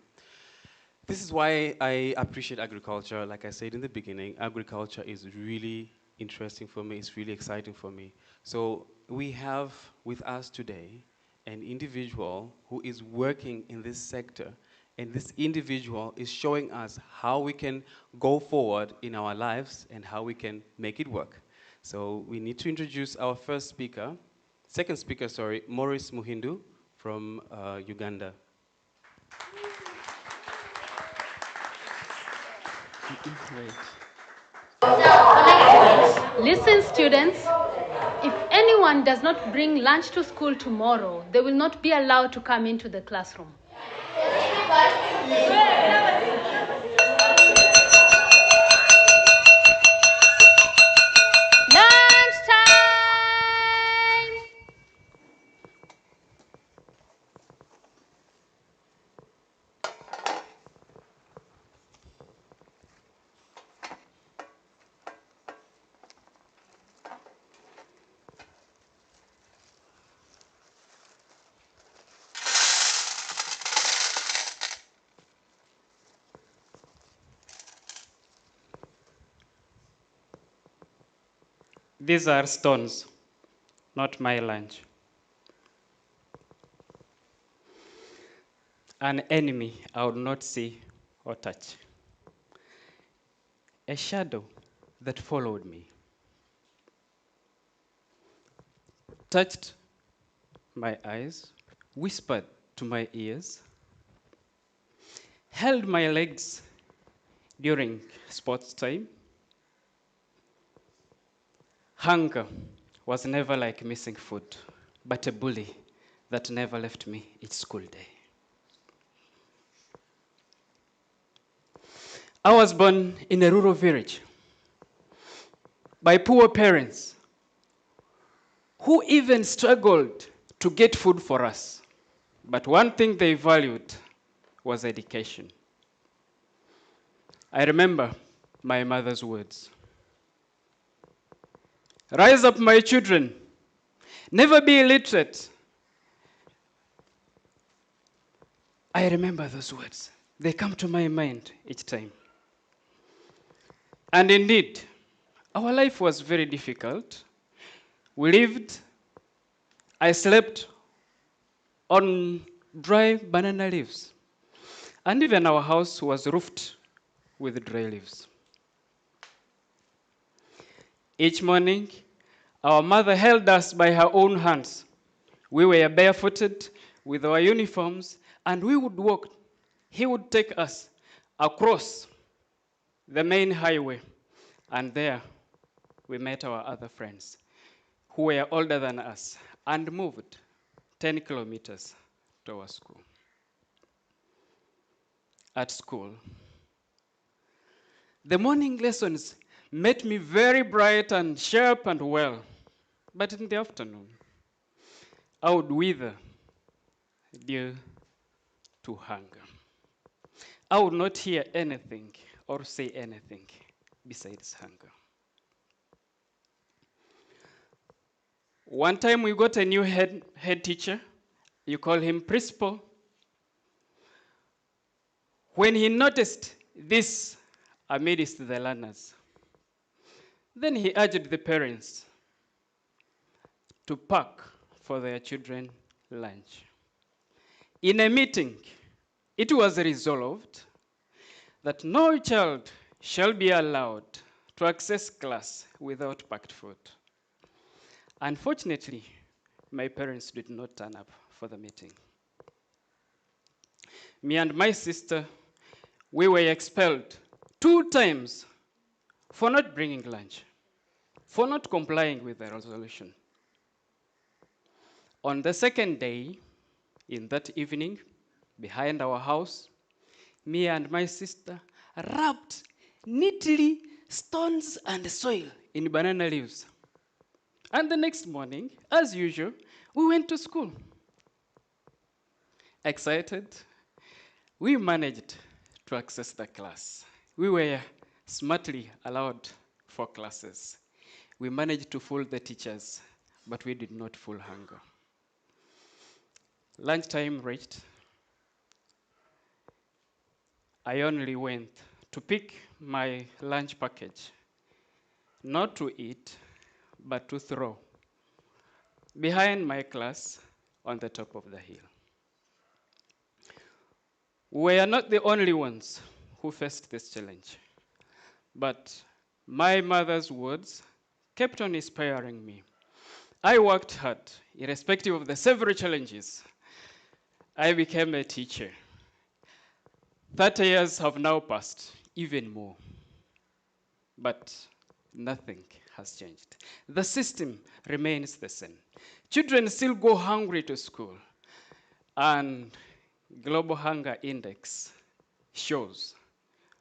This is why I appreciate agriculture. Like I said in the beginning, agriculture is really interesting for me. It's really exciting for me. So we have with us today an individual who is working in this sector, and this individual is showing us how we can go forward in our lives and how we can make it work. So we need to introduce our second speaker, Maurice Muhindu from Uganda. Listen, students, if anyone does not bring lunch to school tomorrow, they will not be allowed to come into the classroom. These are stones, not my lunch. An enemy I would not see or touch. A shadow that followed me. Touched my eyes, whispered to my ears, held my legs during sports time. Hunger was never like missing food, but a bully that never left me each school day. I was born in a rural village by poor parents who even struggled to get food for us. But one thing they valued was education. I remember my mother's words. Rise up, my children. Never be illiterate. I remember those words. They come to my mind each time. And indeed, our life was very difficult. I slept on dry banana leaves. And even our house was roofed with dry leaves. Each morning, Our mother held us by her own hands. We were barefooted with our uniforms, and we would walk. He would take us across the main highway, and there we met our other friends who were older than us and moved 10 kilometers to our school. At school, the morning lessons made me very bright and sharp and well, but in the afternoon, I would wither due to hunger. I would not hear anything or say anything besides hunger. One time we got a new head teacher. You call him principal. When he noticed this amidst the learners, then he urged the parents to pack for their children lunch. In a meeting, it was resolved that no child shall be allowed to access class without packed food. Unfortunately, my parents did not turn up for the meeting. Me and my sister, we were expelled 2 times for not bringing lunch, for not complying with the resolution. On the second day, in that evening, behind our house, me and my sister wrapped neatly stones and soil in banana leaves. And the next morning, as usual, we went to school. Excited, we managed to access the class. We were smartly allowed for classes. We managed to fool the teachers, but we did not fool hunger. Lunchtime reached. I only went to pick my lunch package, not to eat, but to throw behind my class on the top of the hill. We are not the only ones who faced this challenge, but my mother's words kept on inspiring me. I worked hard, irrespective of the several challenges. I became a teacher. 30 years have now passed, even more. But nothing has changed. The system remains the same. Children still go hungry to school, and Global Hunger Index shows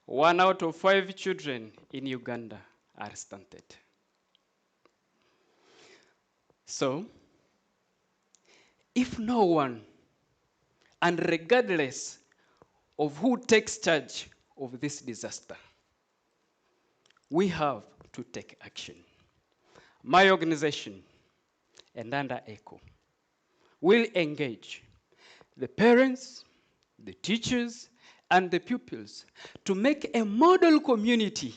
1 out of 5 children in Uganda are stunted. So, if no one, and regardless of who takes charge of this disaster, we have to take action. My organization, and under ECHO, will engage the parents, the teachers, and the pupils to make a model community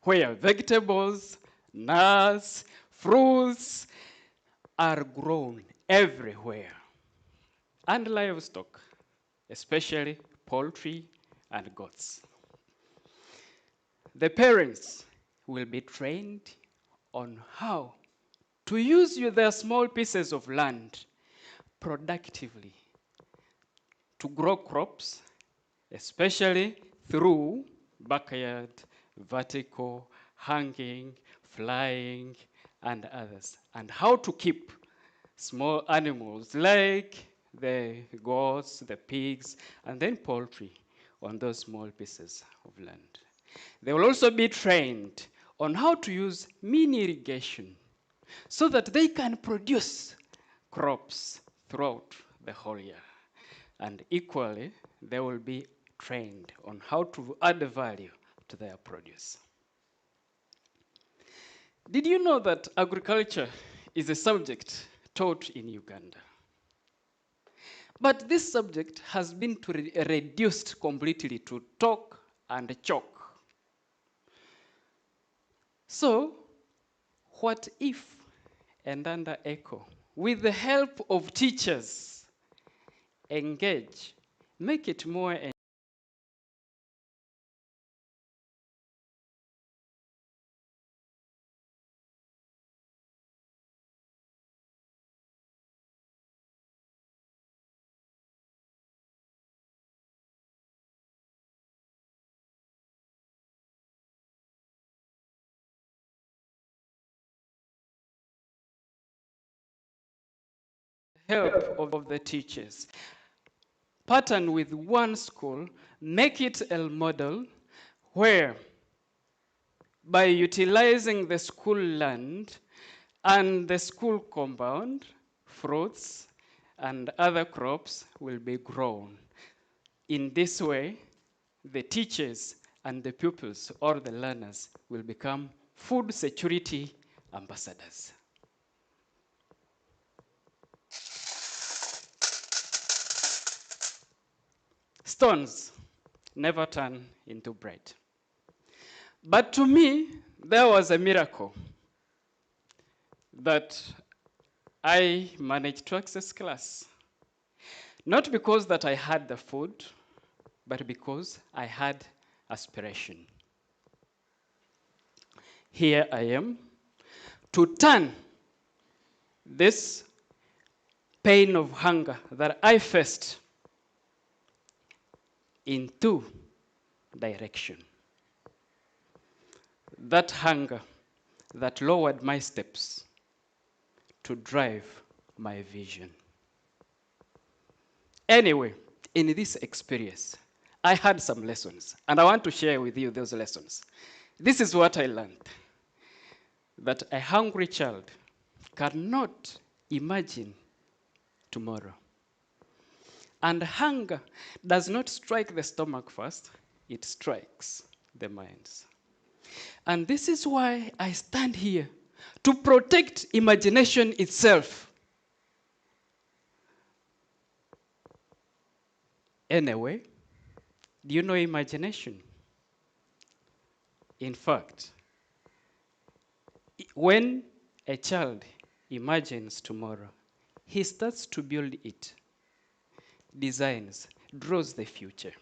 where vegetables, nuts, fruits are grown everywhere, and livestock, especially poultry and goats. The parents will be trained on how to use their small pieces of land productively to grow crops, especially through backyard, vertical, hanging, flying, and others, and how to keep small animals like the goats, the pigs, and then poultry on those small pieces of land. They will also be trained on how to use mini irrigation so that they can produce crops throughout the whole year. And equally, they will be trained on how to add value to their produce. Did you know that agriculture is a subject taught in Uganda? But this subject has been reduced completely to talk and chalk. So, what if, and under ECHO, with the help of teachers, engage, make it more help of the teachers. Pattern with one school, make it a model where by utilizing the school land and the school compound, fruits and other crops will be grown. In this way, the teachers and the pupils or the learners will become food security ambassadors. Stones never turn into bread. But to me, there was a miracle that I managed to access class. Not because that I had the food, but because I had aspiration. Here I am to turn this pain of hunger that I faced into direction. That hunger that lowered my steps to drive my vision. Anyway, in this experience, I had some lessons, and I want to share with you those lessons. This is what I learned, that a hungry child cannot imagine tomorrow. And hunger does not strike the stomach first, it strikes the minds. And this is why I stand here, to protect imagination itself. Anyway, do you know imagination? In fact, when a child imagines tomorrow, he starts to build it, designs, draws the future.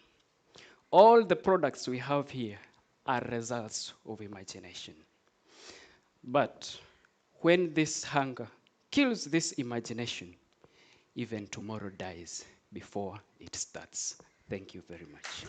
All the products we have here are results of imagination. But when this hunger kills this imagination, even tomorrow dies before it starts. Thank you very much.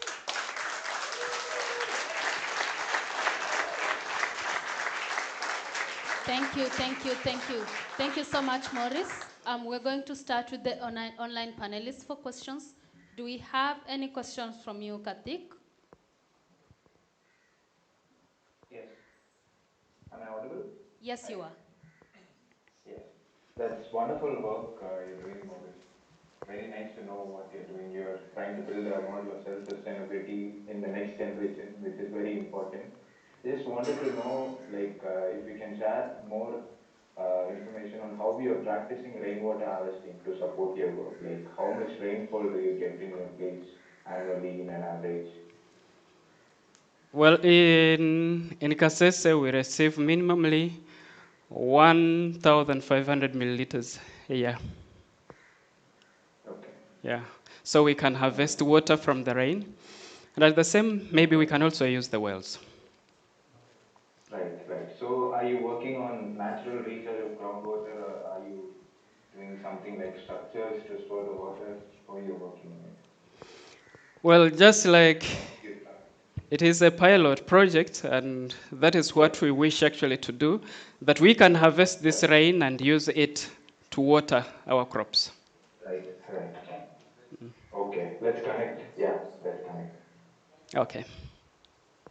Thank you, thank you, thank you. Thank you so much, Maurice. We're going to start with the online panelists for questions. Do we have any questions from you, Karthik? Yes. Am I audible? Yes, you are. Yes. That's wonderful work you're doing, Maurice. Very nice to know what you're doing. You're trying to build a model of self-sustainability in the next generation, which is very important. Just wanted to know, like, if you can share more information on how you are practicing rainwater harvesting to support your work. Like, how much rainfall do you get in your place annually in an average? Well, in Kasese, we receive minimally 1,500 milliliters a year. Okay. Yeah. So we can harvest water from the rain. And at the same, maybe we can also use the wells. Right, right. So are you working on natural recharge of groundwater, or are you doing something like structures to store the water? How are you working on it? Well, just like it is a pilot project, and that is what we wish actually to do, that we can harvest this rain and use it to water our crops. Right, right. Okay, let's connect. Yeah, let's connect. Okay.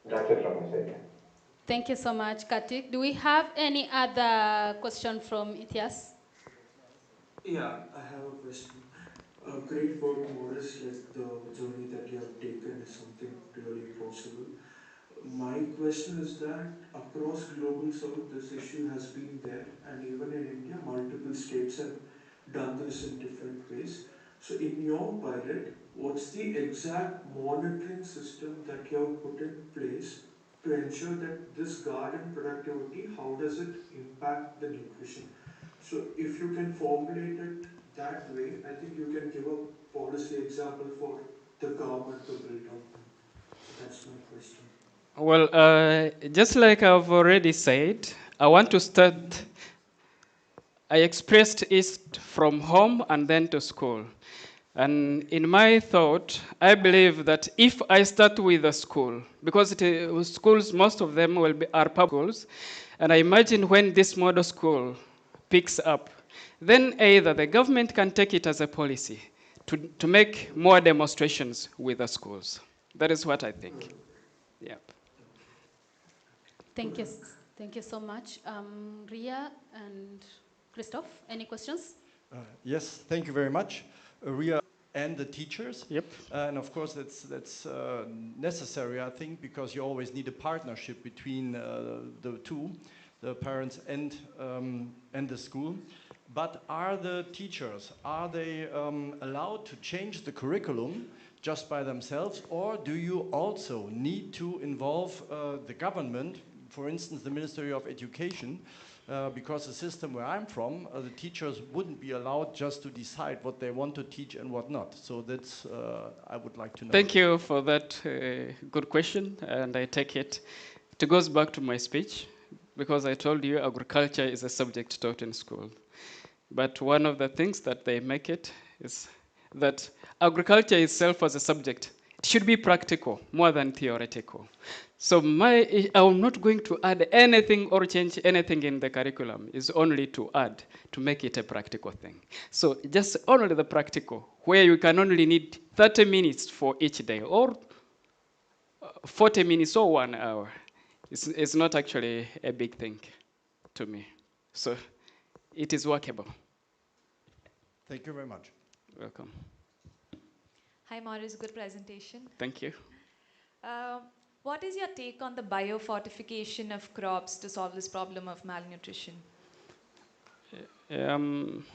That's it from my side. Yeah. Thank you so much, Karthik. Do we have any other question from Ithias? Yeah, I have a question. Great work, Maurice. Like the journey that you have taken is something really possible. My question is that across global south, this issue has been there, and even in India, multiple states have done this in different ways. So, in your pilot, what's the exact monitoring system that you have put in place to ensure that this garden productivity, how does it impact the nutrition? So, if you can formulate it that way, I think you can give a policy example for the government to build on. So, that's my question. Well, just like I've already said, I want to start. I expressed it from home and then to school. And in my thought, I believe that if I start with a school, because schools, most of them are public schools, and I imagine when this model school picks up, then either the government can take it as a policy to make more demonstrations with the schools. That is what I think. Yep. Thank you. Thank you so much. Ria and Christoph, any questions? Yes, thank you very much. Ria and the teachers. Yep. And of course, that's necessary, I think, because you always need a partnership between the two, the parents and the school. But are the teachers, are they allowed to change the curriculum just by themselves, or do you also need to involve the government, for instance, the Ministry of Education, because the system where I'm from, the teachers wouldn't be allowed just to decide what they want to teach and what not. So that's, I would like to know. Thank you for that good question, and I take it. It goes back to my speech, because I told you agriculture is a subject taught in school. But one of the things that they make it is that agriculture itself as a subject, it should be practical more than theoretical. So I'm not going to add anything or change anything in the curriculum. It's only to add, to make it a practical thing. So just only the practical, where you can only need 30 minutes for each day, or 40 minutes or 1 hour. It's not actually a big thing to me. So it is workable. Thank you very much. Welcome. Hi, Maurice. Good presentation. Thank you. What is your take on the biofortification of crops to solve this problem of malnutrition?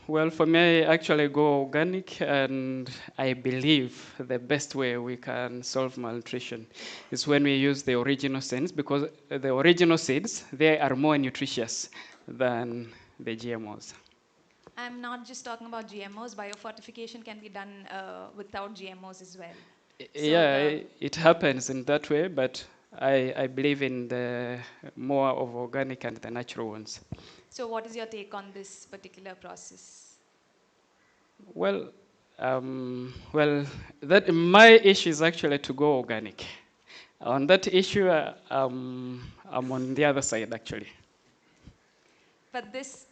Well, for me, I actually go organic, and I believe the best way we can solve malnutrition is when we use the original seeds, because the original seeds, they are more nutritious than the GMOs. I'm not just talking about GMOs. Biofortification can be done without GMOs as well. Yeah, it happens in that way, but I believe in the more of organic and the natural ones. So what is your take on this particular process? Well, that my issue is actually to go organic. On that issue, I'm on the other side, actually. But this,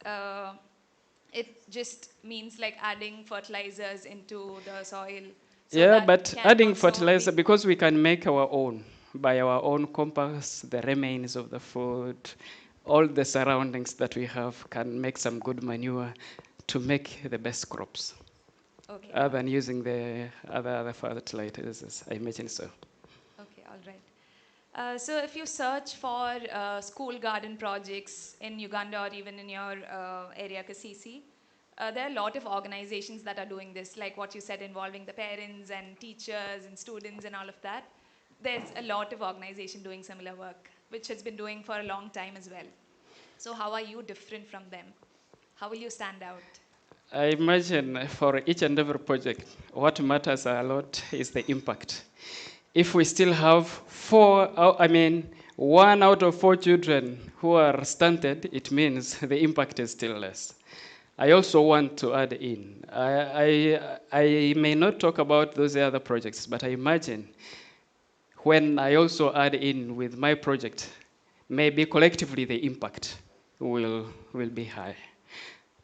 it just means like adding fertilizers into the soil. So yeah, but adding fertilizer, because we can make our own, by our own compost, the remains of the food, all the surroundings that we have can make some good manure to make the best crops. Okay. Other than using the other fertilizers, I imagine so. Okay, all right. So if you search for school garden projects in Uganda or even in your area, Kasisi, there are a lot of organizations that are doing this, like what you said, involving the parents and teachers and students and all of that. There's a lot of organizations doing similar work, which has been doing for a long time as well. So how are you different from them? How will you stand out? I imagine for each and every project, what matters a lot is the impact. If we still have 1 out of 4 children who are stunted, it means the impact is still less. I also want to add in, I may not talk about those other projects, but I imagine when I also add in with my project, maybe collectively the impact will be high.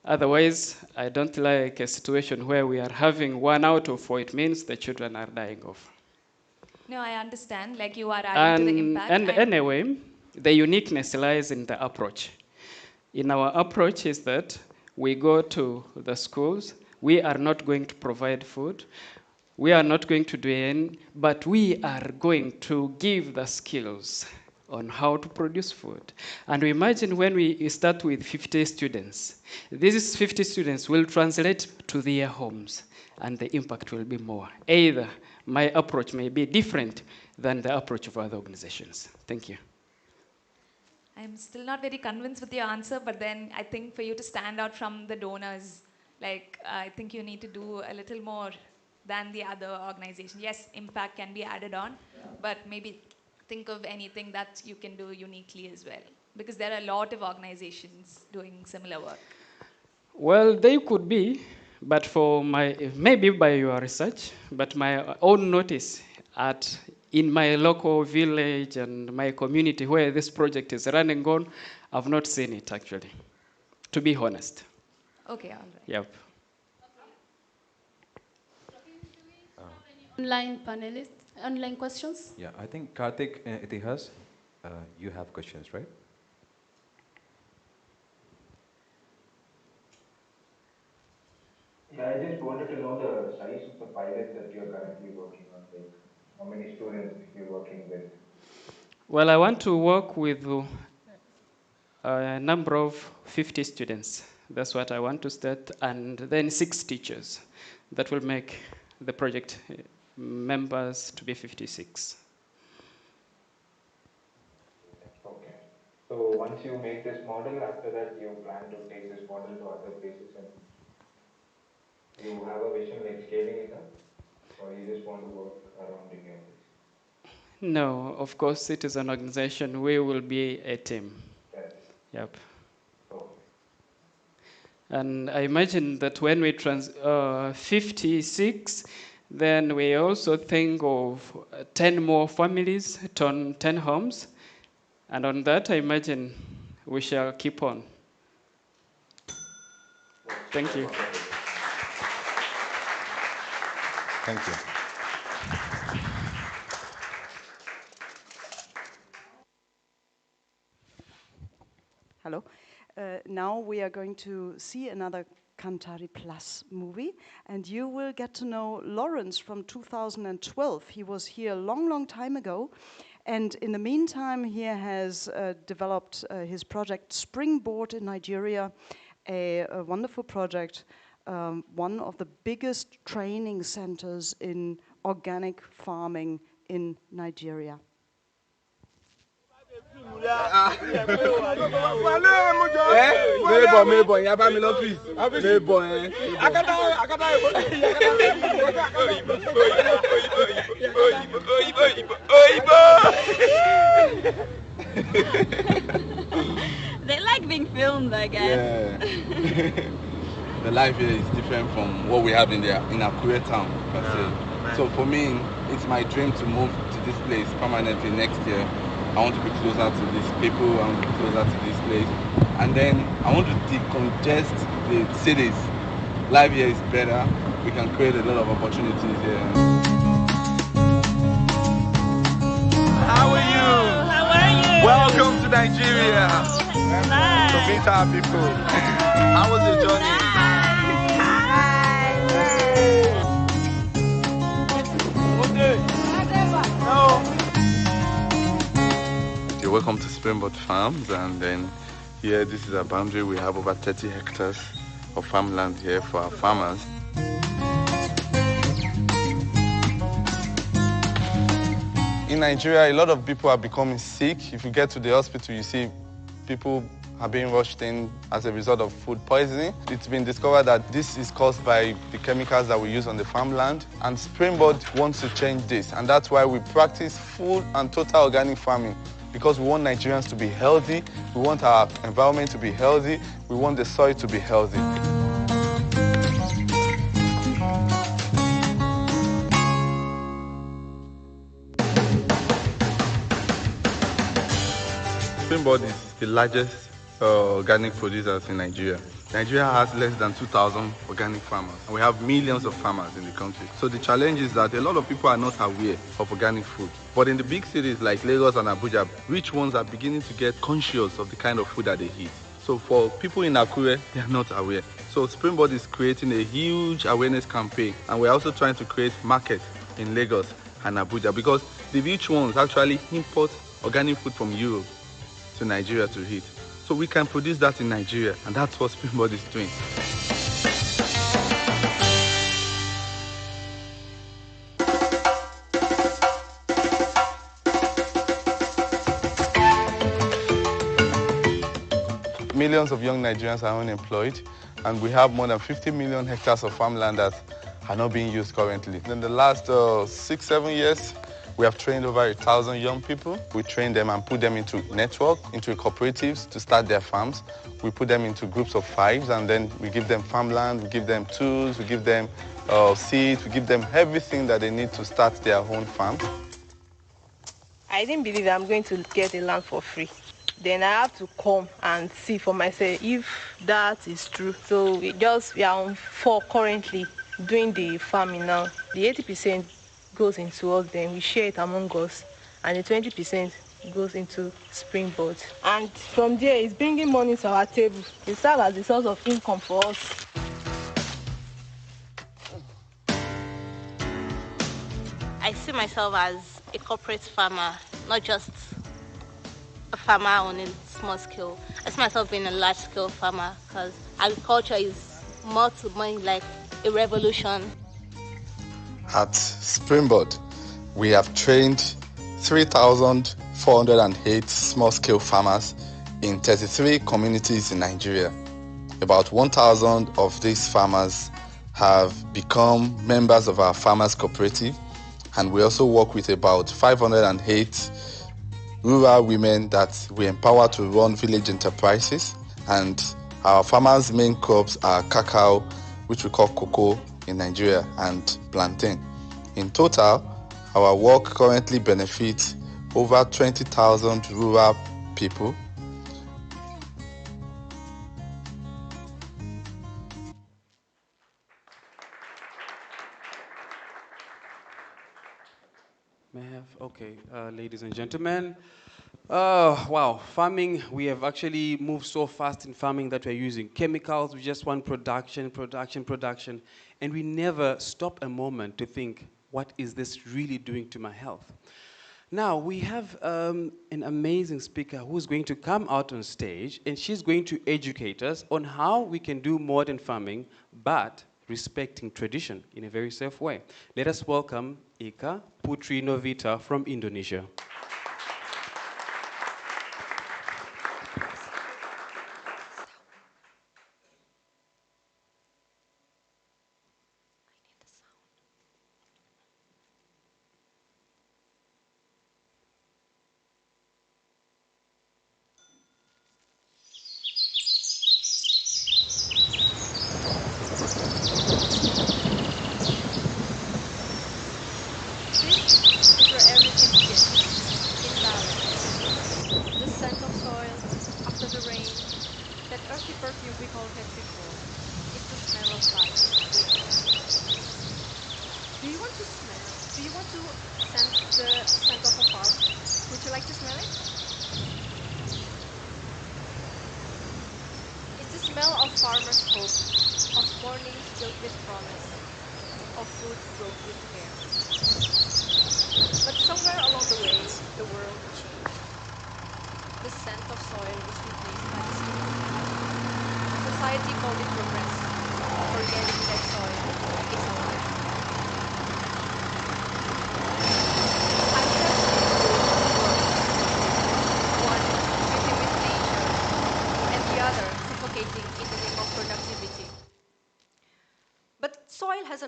Otherwise, I don't like a situation where we are having 1 out of 4, it means the children are dying off. No, I understand, like you are adding to the impact. And anyway, the uniqueness lies in the approach. In our approach is that we go to the schools, we are not going to provide food, we are not going to do any, but we are going to give the skills on how to produce food. And we imagine when we start with 50 students, these 50 students will translate to their homes, and the impact will be more. Either my approach may be different than the approach of other organizations. Thank you. I'm still not very convinced with your answer, but then I think for you to stand out from the donors, like I think you need to do a little more than the other organization. Yes, impact can be added on, but maybe think of anything that you can do uniquely as well, because there are a lot of organizations doing similar work. Well, they could be, but for maybe by your research, but my own notice in my local village and my community where this project is running on, I've not seen it actually, to be honest. Okay, all right. Yep. Online panelists, online questions? Yeah, I think Karthik, Itihas, you have questions, right? Yeah, I just wanted to know the size of the pilot that you're currently working on, like how many students you're working with. Well, I want to work with a number of 50 students. That's what I want to start, and then 6 teachers. That will make the project members to be 56. Okay. So once you make this model, after that you plan to take this model to other places and you have a vision like scaling it up, or you just want to work around in your place? No, of course, it is an organization. We will be a team. Yes. Yep. Okay. And I imagine that when we 56, then we also think of 10 more families, 10 homes. And on that, I imagine we shall keep on. Thank you. Thank you. Hello. Now we are going to see another Kanthari Plus movie, and you will get to know Lawrence from 2012. He was here a long, long time ago, and in the meantime, he has developed his project Springboard in Nigeria, a wonderful project, one of the biggest training centers in organic farming in Nigeria. Mébọ̀ yẹn bá mi lọ́fíìsì. Mébọ̀ yẹn. They like being filmed, I guess. Yeah. The life here is different from what we have in Akure town, per se. So for me, it's my dream to move to this place permanently next year. I want to be closer to these people, I want to be closer to this place. And then I want to decongest the cities. Life here is better. We can create a lot of opportunities here. How are you? How are you? Welcome to Nigeria. Nice. To meet our people. How was your journey? You're welcome to Springboard Farms, and then here, this is our boundary. We have over 30 hectares of farmland here for our farmers. In Nigeria, a lot of people are becoming sick. If you get to the hospital, you see people are being rushed in as a result of food poisoning. It's been discovered that this is caused by the chemicals that we use on the farmland, and Springboard wants to change this, and that's why we practice full and total organic farming, because we want Nigerians to be healthy, we want our environment to be healthy, we want the soil to be healthy. Springboard is the largest organic producers in Nigeria. Nigeria has less than 2,000 organic farmers, and we have millions of farmers in the country. So the challenge is that a lot of people are not aware of organic food. But in the big cities like Lagos and Abuja, rich ones are beginning to get conscious of the kind of food that they eat. So for people in Akure, they are not aware. So Springboard is creating a huge awareness campaign, and we're also trying to create markets in Lagos and Abuja, because the rich ones actually import organic food from Europe to Nigeria to eat. So we can produce that in Nigeria, and that's what Springboard is doing. Millions of young Nigerians are unemployed, and we have more than 50 million hectares of farmland that are not being used currently. In the last 6-7 years, we have trained over 1,000 young people. We train them and put them into network, into cooperatives to start their farms. We put them into groups of 5, and then we give them farmland, we give them tools, we give them seeds, we give them everything that they need to start their own farm. I didn't believe I'm going to get the land for free. then I have to come and see for myself if that is true. So we are on 4 currently doing the farming now. The 80% goes into us, then we share it among us, and the 20% goes into Springboard. And from there, it's bringing money to our table. It serves as a source of income for us. I see myself as a corporate farmer, not just a farmer on a small scale. I see myself being a large scale farmer because agriculture is more to me like a revolution. At Springboard, we have trained 3,408 small-scale farmers in 33 communities in Nigeria. About 1,000 of these farmers have become members of our farmers cooperative, and we also work with about 508 rural women that we empower to run village enterprises. And our farmers' main crops are cacao, which we call cocoa in Nigeria, and plantain. In total, our work currently benefits over 20,000 rural people. May I have? Okay, ladies and gentlemen. Wow, farming, we have actually moved so fast in farming that we're using chemicals. We just want production, and we never stop a moment to think, what is this really doing to my health? Now, we have an amazing speaker who's going to come out on stage, and she's going to educate us on how we can do modern farming, but respecting tradition in a very safe way. Let us welcome Ika Putri Novita from Indonesia.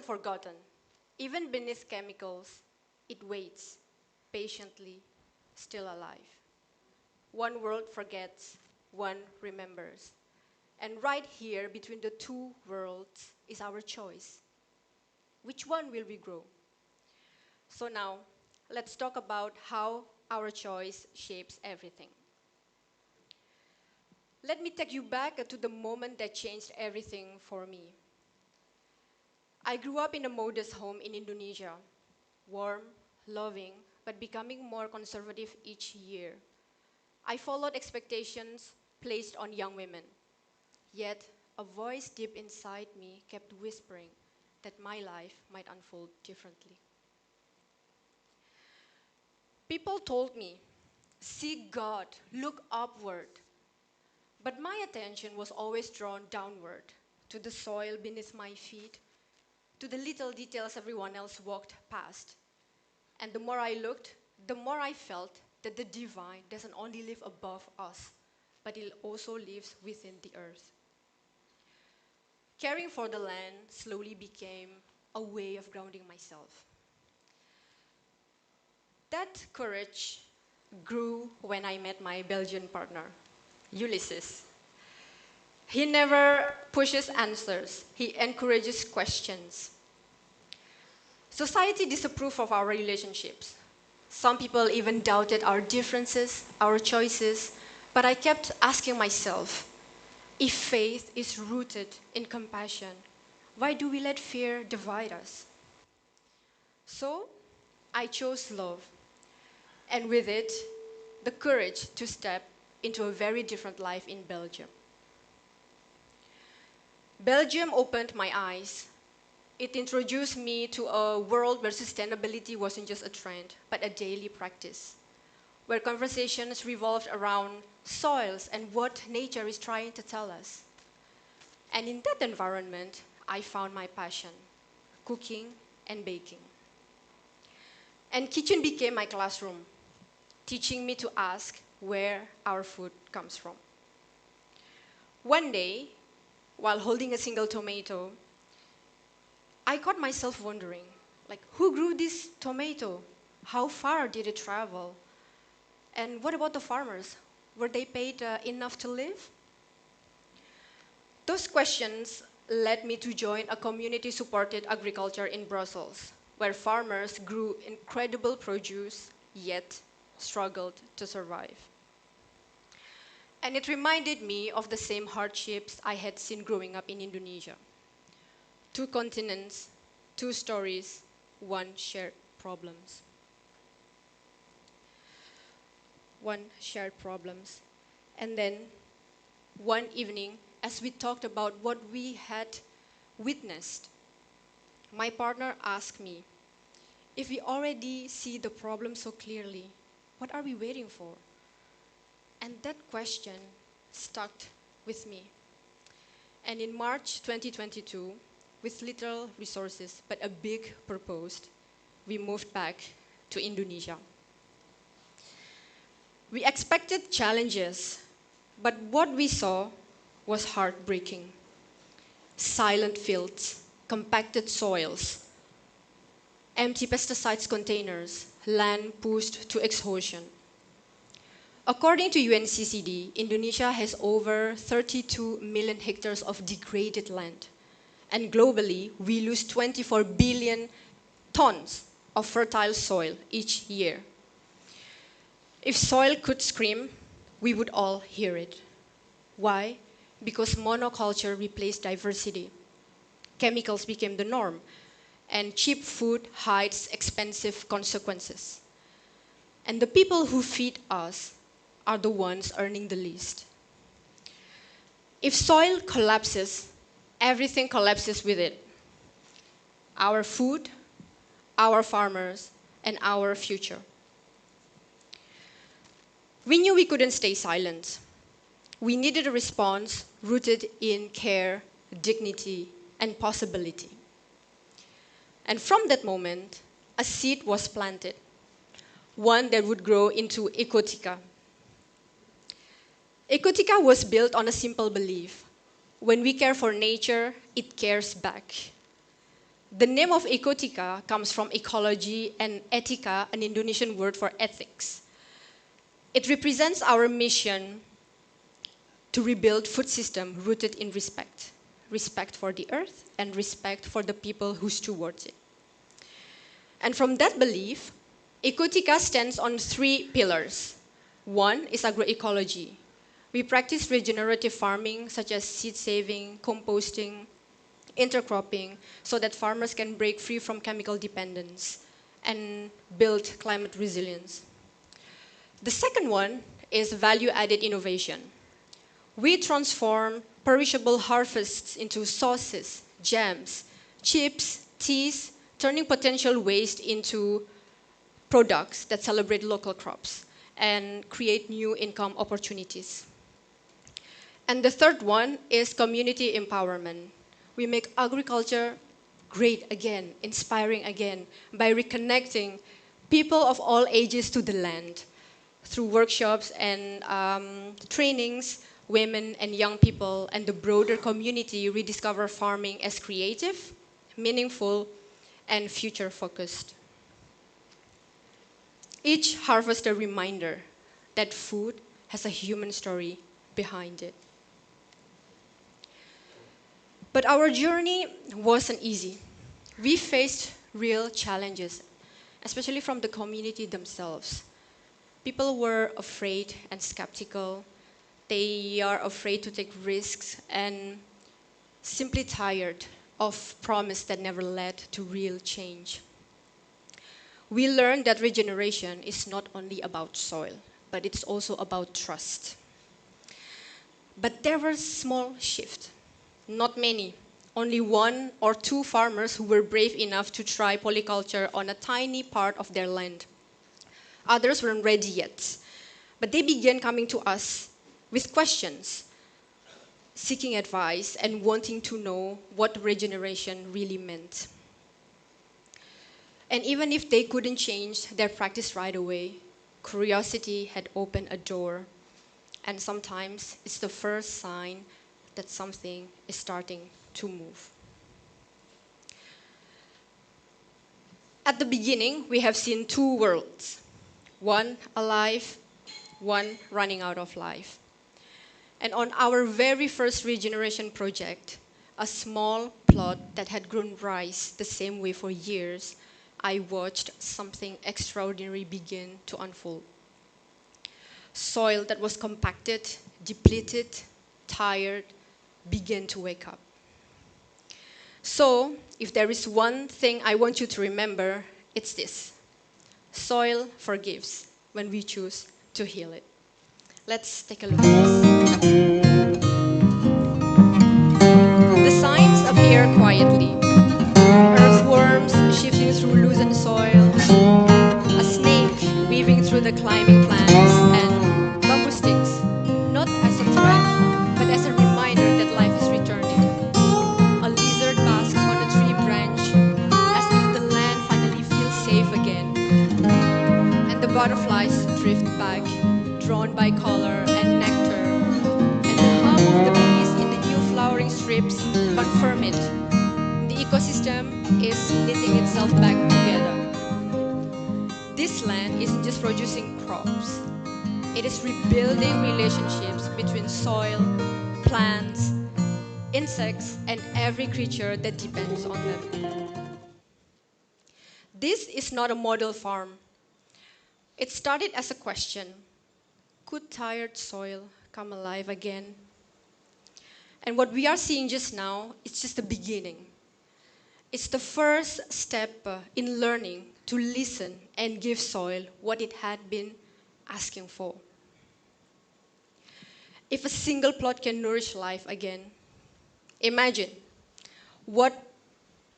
Forgotten. Even beneath chemicals, it waits, patiently, still alive. One world forgets, one remembers. And right here, between the two worlds, is our choice. Which one will we grow? So now, let's talk about how our choice shapes everything. Let me take you back to the moment that changed everything for me. I grew up in a modest home in Indonesia, warm, loving, but becoming more conservative each year. I followed expectations placed on young women. Yet, a voice deep inside me kept whispering that my life might unfold differently. People told me, seek God, look upward. But my attention was always drawn downward, to the soil beneath my feet, to the little details everyone else walked past. And the more I looked, the more I felt that the divine doesn't only live above us, but it also lives within the earth. Caring for the land slowly became a way of grounding myself. That courage grew when I met my Belgian partner, Ulysses. He never pushes answers, he encourages questions. Society disapproved of our relationships. Some people even doubted our differences, our choices, But I kept asking myself, if faith is rooted in compassion, why do we let fear divide us? So I chose love, and with it, the courage to step into a very different life in Belgium. Belgium opened my eyes. It introduced me to a world where sustainability wasn't just a trend, but a daily practice, where conversations revolved around soils and what nature is trying to tell us. And in that environment, I found my passion, cooking and baking. And kitchen became my classroom, teaching me to ask where our food comes from. One day, while holding a single tomato, I caught myself wondering, like, who grew this tomato? How far did it travel? And what about the farmers? Were they paid enough to live? Those questions led me to join a community-supported agriculture in Brussels, where farmers grew incredible produce, yet struggled to survive. And it reminded me of the same hardships I had seen growing up in Indonesia. 2 continents, 2 stories, 1 shared problems. 1 shared problems. And then, one evening, as we talked about what we had witnessed, my partner asked me, if we already see the problem so clearly, what are we waiting for? And that question stuck with me. And in March 2022, with little resources but a big purpose, we moved back to Indonesia. We expected challenges, but what we saw was heartbreaking. Silent fields, compacted soils, empty pesticides containers, land pushed to exhaustion. According to UNCCD, Indonesia has over 32 million hectares of degraded land. And globally, we lose 24 billion tons of fertile soil each year. If soil could scream, we would all hear it. Why? Because monoculture replaced diversity. Chemicals became the norm, and cheap food hides expensive consequences. And the people who feed us are the ones earning the least. If soil collapses, everything collapses with it. Our food, our farmers, and our future. We knew we couldn't stay silent. We needed a response rooted in care, dignity, and possibility. And from that moment, a seed was planted, one that would grow into Ecotica. Ecotica was built on a simple belief. When we care for nature, it cares back. The name of Ecotica comes from ecology and etika, an Indonesian word for ethics. It represents our mission to rebuild food system rooted in respect. Respect for the earth and respect for the people who steward it. And from that belief, Ecotica stands on 3 pillars. 1 is agroecology. We practice regenerative farming, such as seed saving, composting, intercropping, so that farmers can break free from chemical dependence and build climate resilience. The second one is value-added innovation. We transform perishable harvests into sauces, jams, chips, teas, turning potential waste into products that celebrate local crops and create new income opportunities. And the third one is community empowerment. We make agriculture great again, inspiring again, by reconnecting people of all ages to the land through workshops and trainings. Women and young people and the broader community rediscover farming as creative, meaningful, and future-focused. Each harvest a reminder that food has a human story behind it. But our journey wasn't easy. We faced real challenges, especially from the community themselves. People were afraid and skeptical. They are afraid to take risks and simply tired of promise that never led to real change. We learned that regeneration is not only about soil, but it's also about trust. But there were small shifts, not many. Only 1 or 2 farmers who were brave enough to try polyculture on a tiny part of their land. Others weren't ready yet, but they began coming to us with questions, seeking advice and wanting to know what regeneration really meant. And even if they couldn't change their practice right away, curiosity had opened a door. And sometimes it's the first sign that something is starting to move. At the beginning, we have seen 2 worlds, one alive, one running out of life. And on our very first regeneration project, a small plot that had grown rice the same way for years, I watched something extraordinary begin to unfold. Soil that was compacted, depleted, tired, began to wake up. So, if there is one thing I want you to remember, it's this. Soil forgives when we choose to heal it. Let's take a look at this. The signs appear quietly. Earthworms shifting through loosened soil, a snake weaving through the climbing plants, and bamboo sticks, not as a threat, but as a reminder that life is returning. A lizard basks on a tree branch, as if the land finally feels safe again. And the butterflies drift back, drawn by color and nectar. And the hum of the bees in the new flowering strips confirm it. The ecosystem is knitting itself back together. This land isn't just producing crops. It is rebuilding relationships between soil, plants, insects, and every creature that depends on them. This is not a model farm. It started as a question. Could tired soil come alive again? And what we are seeing just now, it's just the beginning. It's the first step in learning to listen and give soil what it had been asking for. If a single plot can nourish life again, imagine what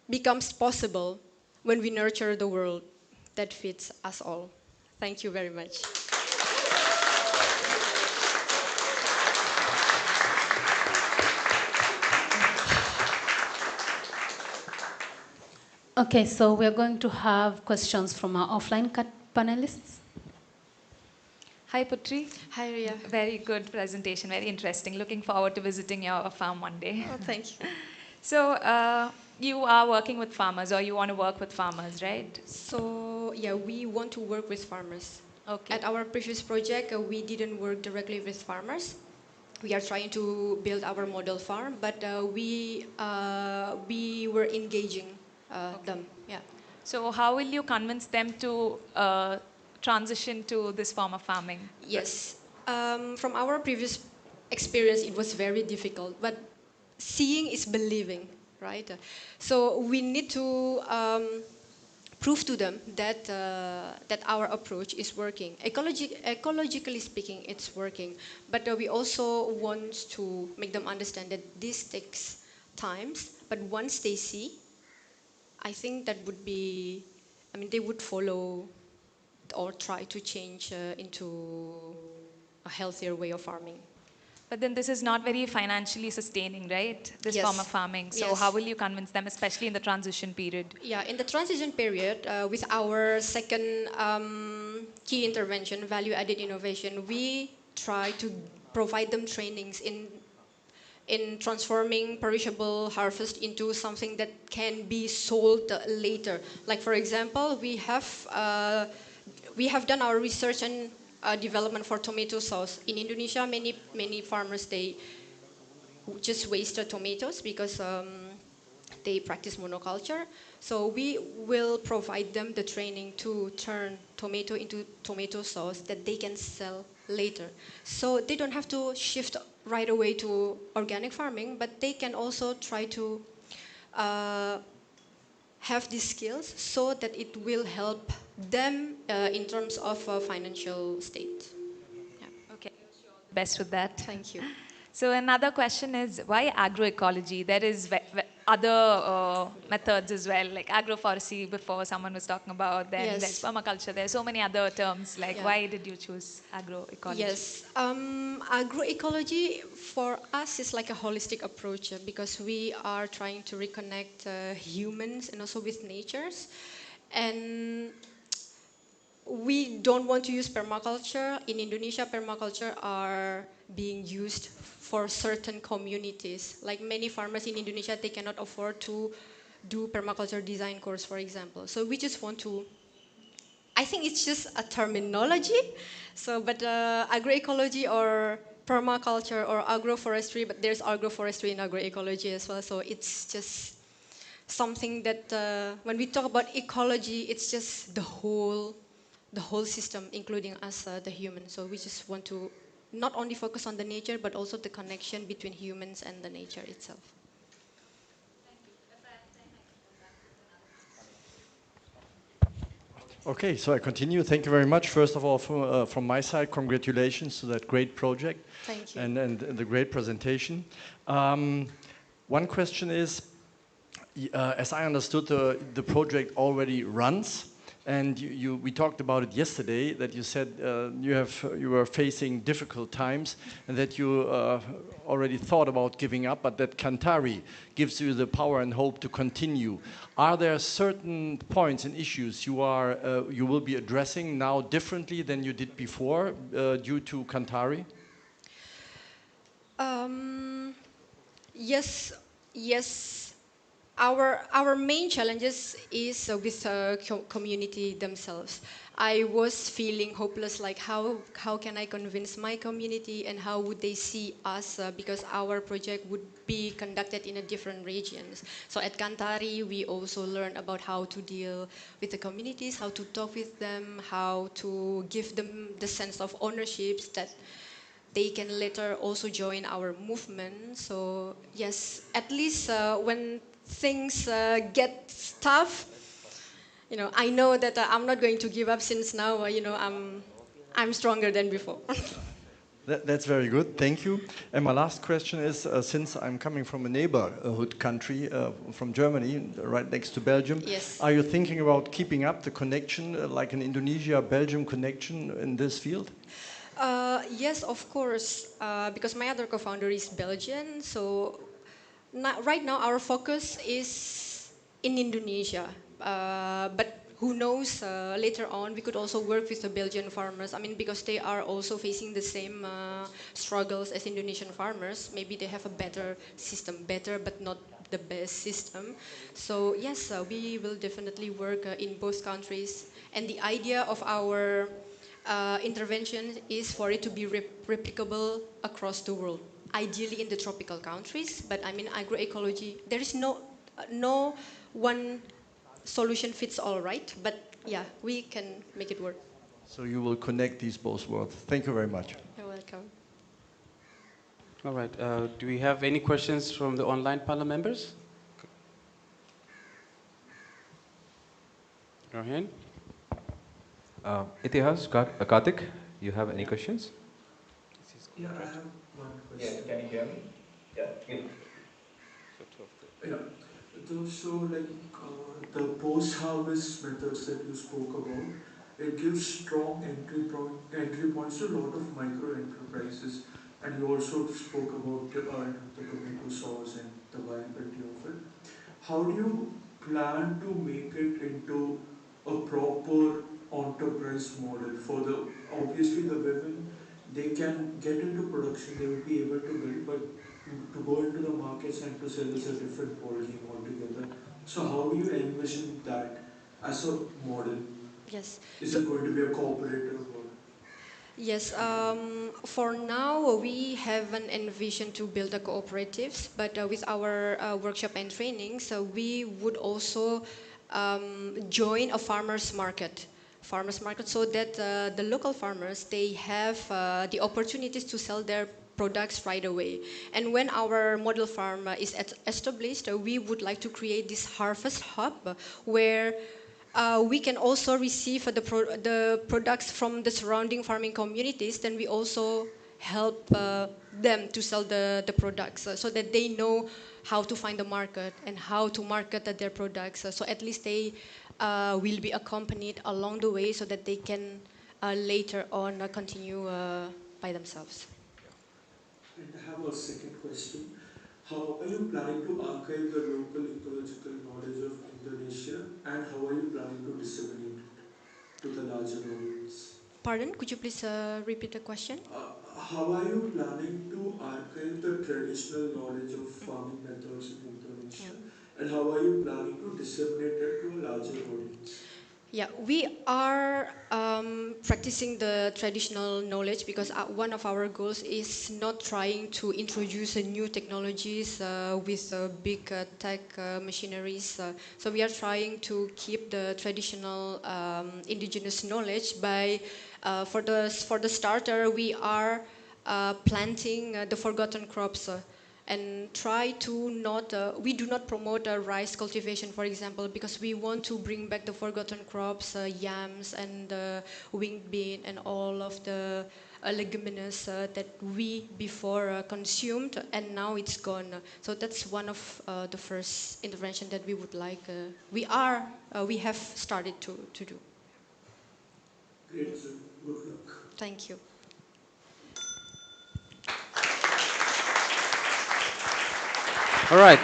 becomes possible when we nurture the world that fits us all. Thank you very much. Okay, so we're going to have questions from our offline panelists. Hi, Putri. Hi, Rita. Very good presentation, very interesting. Looking forward to visiting your farm one day. Oh, thank you. So, you are working with farmers, or you want to work with farmers, right? So, yeah, we want to work with farmers. Okay. At our previous project, we didn't work directly with farmers. We are trying to build our model farm, but we were engaging them. Yeah. So how will you convince them to transition to this form of farming? Yes. From our previous experience, it was very difficult, but seeing is believing, right? So we need to prove to them that that our approach is working. Ecologically speaking, it's working. But we also want to make them understand that this takes time. But once they see, I think that would be, I mean, they would follow or try to change into a healthier way of farming. But then this is not very financially sustaining, right? This Yes. form of farming. So Yes. how will you convince them, especially in the transition period? Yeah, in the transition period, with our second key intervention, value-added innovation, we try to provide them trainings in transforming perishable harvest into something that can be sold later. Like, for example, we have done our research and development for tomato sauce. In Indonesia, many farmers, they just waste the tomatoes because they practice monoculture. So we will provide them the training to turn tomato into tomato sauce that they can sell later. So they don't have to shift right away to organic farming, but they can also try to have these skills so that it will help them in terms of financial state. Okay. Best with that. Thank you. So another question is, why agroecology? There is other methods as well, like agroforestry before someone was talking about, then Yes. there's permaculture, there's so many other terms. Like, Yeah. why did you choose agroecology? Yes, agroecology for us is like a holistic approach because we are trying to reconnect humans and also with natures. And we don't want to use permaculture. In Indonesia, permaculture are being used for certain communities. Like many farmers in Indonesia, they cannot afford to do permaculture design course, for example. So we just want to, I think it's just a terminology. So, but agroecology or permaculture or agroforestry, but there's agroforestry in agroecology as well. So it's just something that when we talk about ecology, it's just the whole system, including us, the human. So we just want to not only focus on the nature, but also the connection between humans and the nature itself. Okay, so I continue. Thank you very much. First of all, from my side, congratulations to that great project. Thank you. And the great presentation. One question is, as I understood, the project already runs. And we talked about it yesterday, that you said you were facing difficult times and that you already thought about giving up, but that Kanthari gives you the power and hope to continue. Are there certain points and issues you will be addressing now differently than you did before due to Kanthari? Yes. Our main challenges is with community themselves. I was feeling hopeless, like how can I convince my community and how would they see us because our project would be conducted in a different regions. So at Kanthari, we also learn about how to deal with the communities, how to talk with them, how to give them the sense of ownership that they can later also join our movement. So yes, at least when things get tough, I know that I'm not going to give up since now, I'm stronger than before. That's very good, thank you. And my last question is, since I'm coming from a neighborhood country, from Germany, right next to Belgium, Yes. Are you thinking about keeping up the connection, like an Indonesia-Belgium connection in this field? Yes, of course, because my other co-founder is Belgian, so right now our focus is in Indonesia, but who knows, later on we could also work with the Belgian farmers. I mean, because they are also facing the same struggles as Indonesian farmers. Maybe they have a better system, but not the best system. So yes, we will definitely work in both countries. And the idea of our intervention is for it to be replicable across the world, ideally in the tropical countries. But I mean, agroecology, there is no one solution fits all, right? But yeah, we can make it work. So you will connect these both worlds. Thank you very much. You're welcome. All right. Do we have any questions from the online panel members? Rohan? Itihas, Karthik, you have any questions? Yeah, I have one question. Yes, can you hear me? Yeah, please. Yeah. So like the post-harvest methods that you spoke about, it gives strong entry points to a lot of micro enterprises, and you also spoke about the tomato sauce and the viability of it. How do you plan to make it into a proper enterprise model for the, obviously the women, they can get into production, they will be able to build, but to go into the markets and to sell is a different ball game altogether. So how do you envision that as a model? Yes. Is it going to be a cooperative or? Yes, for now we haven't envisioned to build a cooperatives, but with our workshop and training, so we would also join a farmers market, so that the local farmers, they have the opportunities to sell their products right away. And when our model farm is established, we would like to create this harvest hub where we can also receive the products from the surrounding farming communities. Then we also help them to sell the products so that they know how to find the market and how to market their products. So at least they will be accompanied along the way so that they can later on continue by themselves. And I have a second question. How are you planning to archive the local ecological knowledge of Indonesia, and how are you planning to disseminate it to the larger audience? Pardon, could you please repeat the question? How are you planning to archive the traditional knowledge of farming methods in Indonesia, and how are you planning to disseminate it to a larger audience? Yeah, we are practicing the traditional knowledge because one of our goals is not trying to introduce new technologies with big tech machineries. So we are trying to keep the traditional indigenous knowledge by, for the starter, we are planting the forgotten crops. And try to not, we do not promote rice cultivation, for example, because we want to bring back the forgotten crops, yams and winged bean and all of the leguminous that we before consumed, and now it's gone. So that's one of the first intervention that we would like, we have started to do. Great, so good luck. Thank you. All right,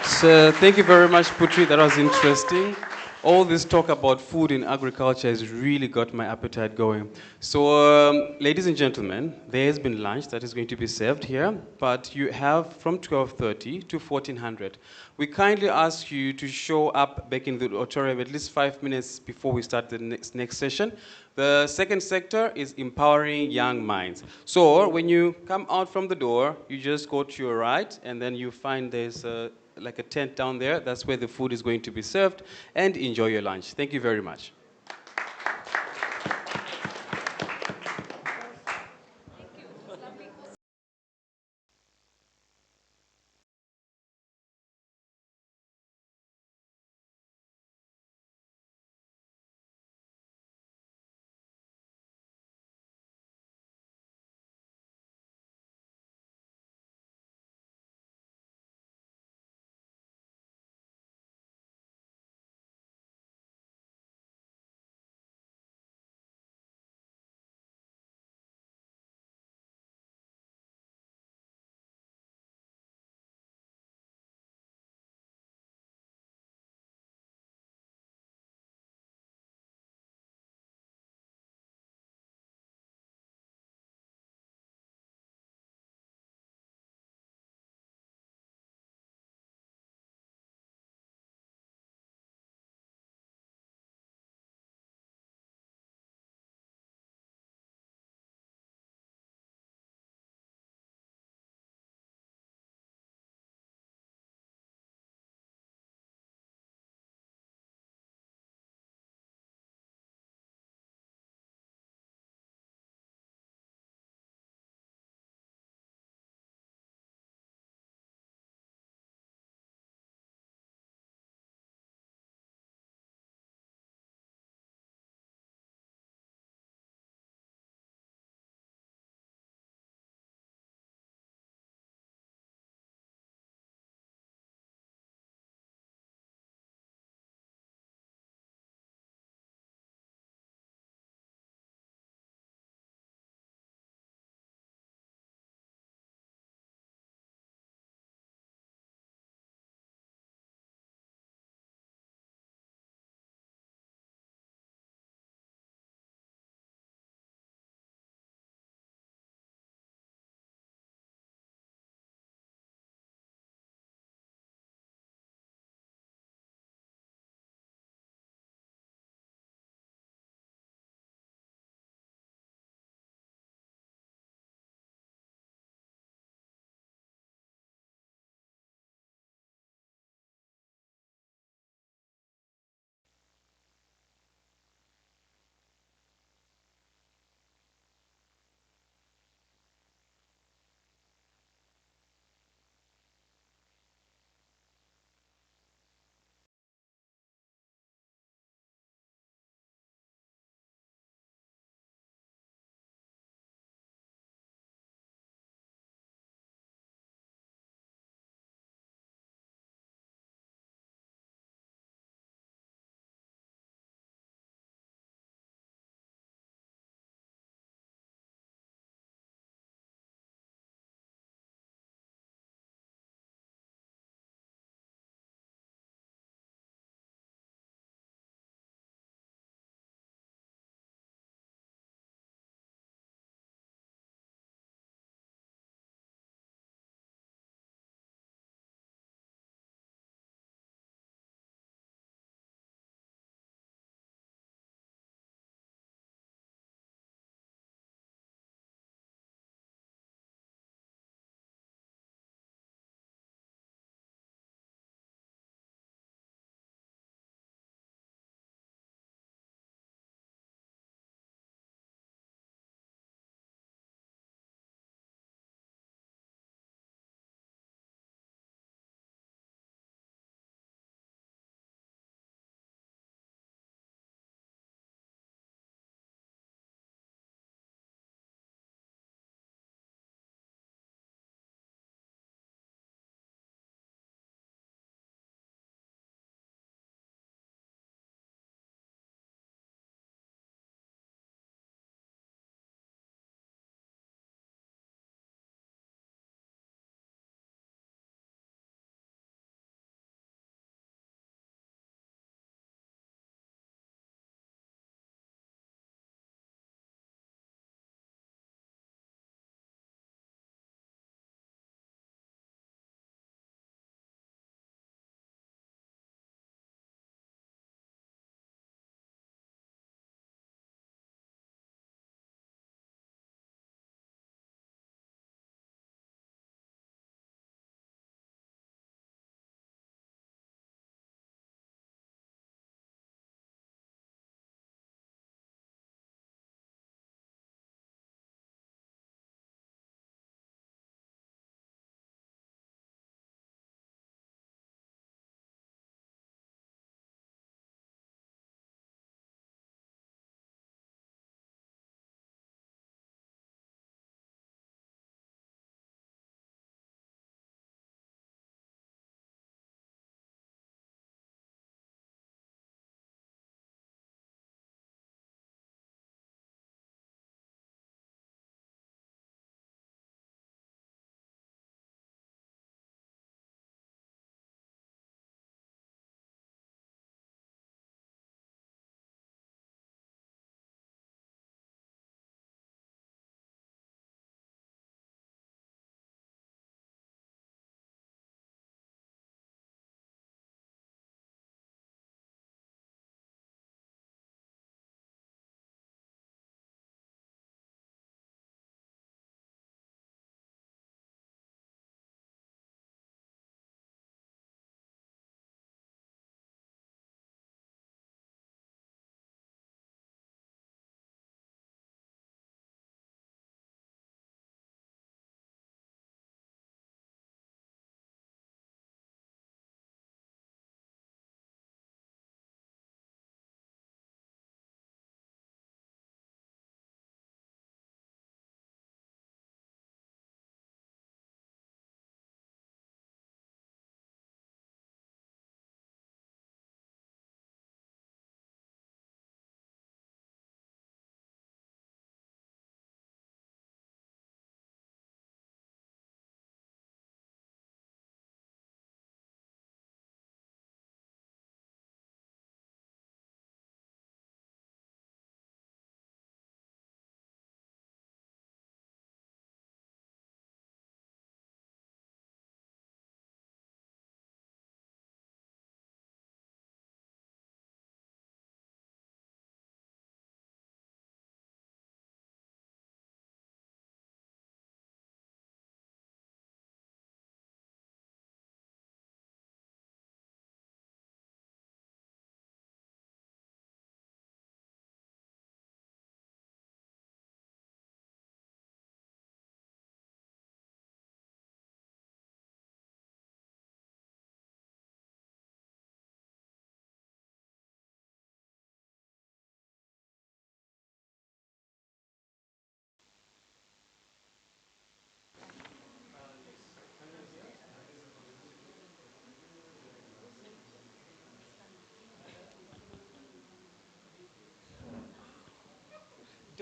thank you very much, Putri. That was interesting. All this talk about food in agriculture has really got my appetite going. So, ladies and gentlemen, there has been lunch that is going to be served here, but you have from 12:30 to 1400. We kindly ask you to show up back in the auditorium at least 5 minutes before we start the next session. The second sector is empowering young minds. So when you come out from the door, you just go to your right, and then you find there's like a tent down there. That's where the food is going to be served, and enjoy your lunch. Thank you very much.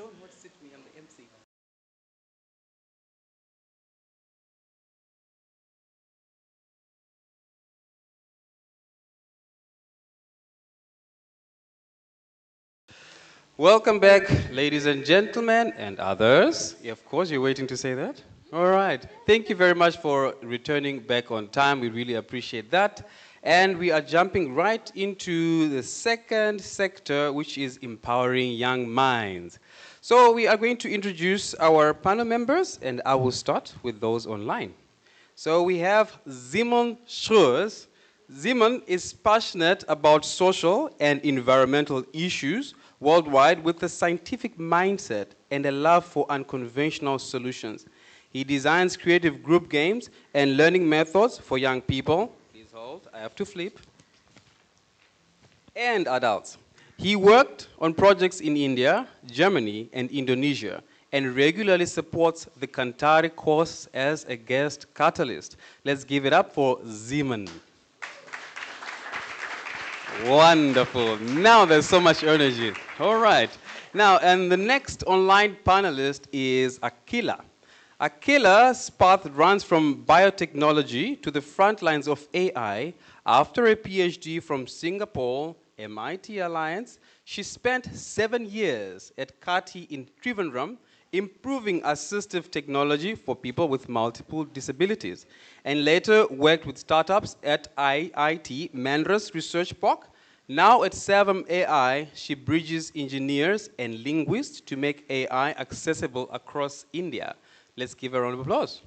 don't want to sit me, I'm the MC. Welcome back, ladies and gentlemen, and others. Yeah, of course, you're waiting to say that. All right. Thank you very much for returning back on time. We really appreciate that. And we are jumping right into the second sector, which is empowering young minds. So we are going to introduce our panel members, and I will start with those online. So we have Simon Schroers. Simon is passionate about social and environmental issues worldwide with a scientific mindset and a love for unconventional solutions. He designs creative group games and learning methods for young people. Please hold, I have to flip. And adults. He worked on projects in India, Germany, and Indonesia, and regularly supports the Kanthari course as a guest catalyst. Let's give it up for Simon. Wonderful. Now there's so much energy. All right. Now, and the next online panelist is Akila. Akila's path runs from biotechnology to the front lines of AI. After a PhD from Singapore MIT Alliance, she spent 7 years at Kati in Trivandrum, improving assistive technology for people with multiple disabilities, and later worked with startups at IIT Madras Research Park. Now at Savam AI, she bridges engineers and linguists to make AI accessible across India. Let's give her a round of applause.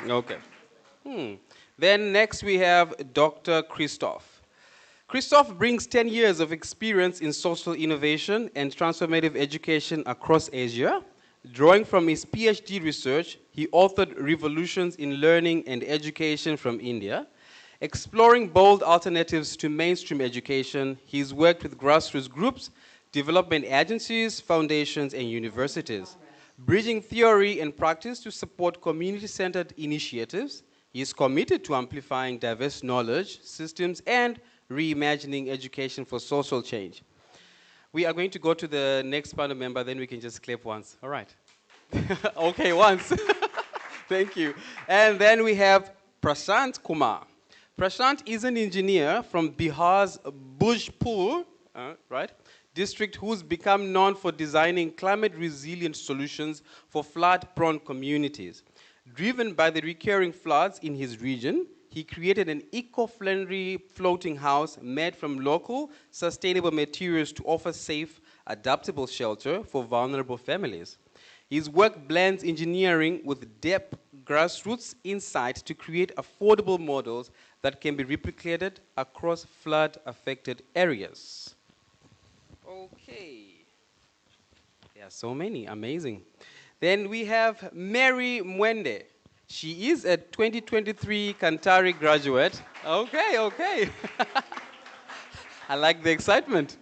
Okay. Then next we have Dr. Christoph. Christoph brings 10 years of experience in social innovation and transformative education across Asia. Drawing from his PhD research, he authored Revolutions in Learning and Education from India. Exploring bold alternatives to mainstream education, he's worked with grassroots groups, development agencies, foundations, and universities. Bridging theory and practice to support community-centered initiatives, he is committed to amplifying diverse knowledge, systems, and reimagining education for social change. We are going to go to the next panel member, then we can just clap once. All right. Okay, once. Thank you. And then we have Prashant Kumar. Prashant is an engineer from Bihar's Bhojpur, right, district, who's become known for designing climate-resilient solutions for flood-prone communities. Driven by the recurring floods in his region, he created an eco-friendly floating house made from local, sustainable materials to offer safe, adaptable shelter for vulnerable families. His work blends engineering with depth grassroots insight to create affordable models that can be replicated across flood-affected areas. Okay. There are so many, amazing. Then we have Mary Mwende. She is a 2023 Kanthari graduate. Okay, okay. I like the excitement.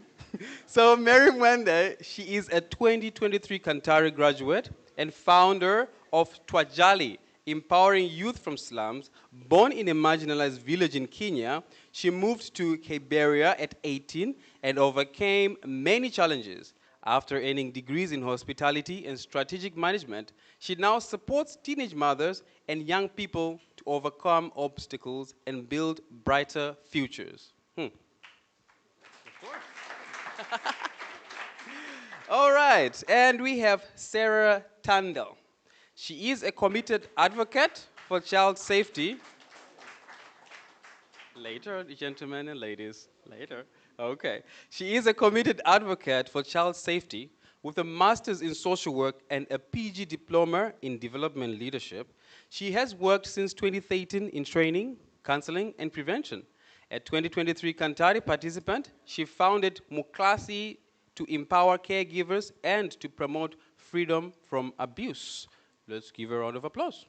So Mary Mwende, she is a 2023 Kanthari graduate and founder of Twajali, empowering youth from slums. Born in a marginalized village in Kenya, she moved to Liberia at 18 and overcame many challenges. After earning degrees in hospitality and strategic management, she now supports teenage mothers and young people to overcome obstacles and build brighter futures. All right, and we have Sarah Tandel. She is a committed advocate for child safety. Later, gentlemen and ladies, later. Okay. She is a committed advocate for child safety with a master's in social work and a PG diploma in development leadership. She has worked since 2013 in training, counseling, and prevention. A 2023 Kanthari participant, she founded Muklasi to empower caregivers and to promote freedom from abuse. Let's give her a round of applause.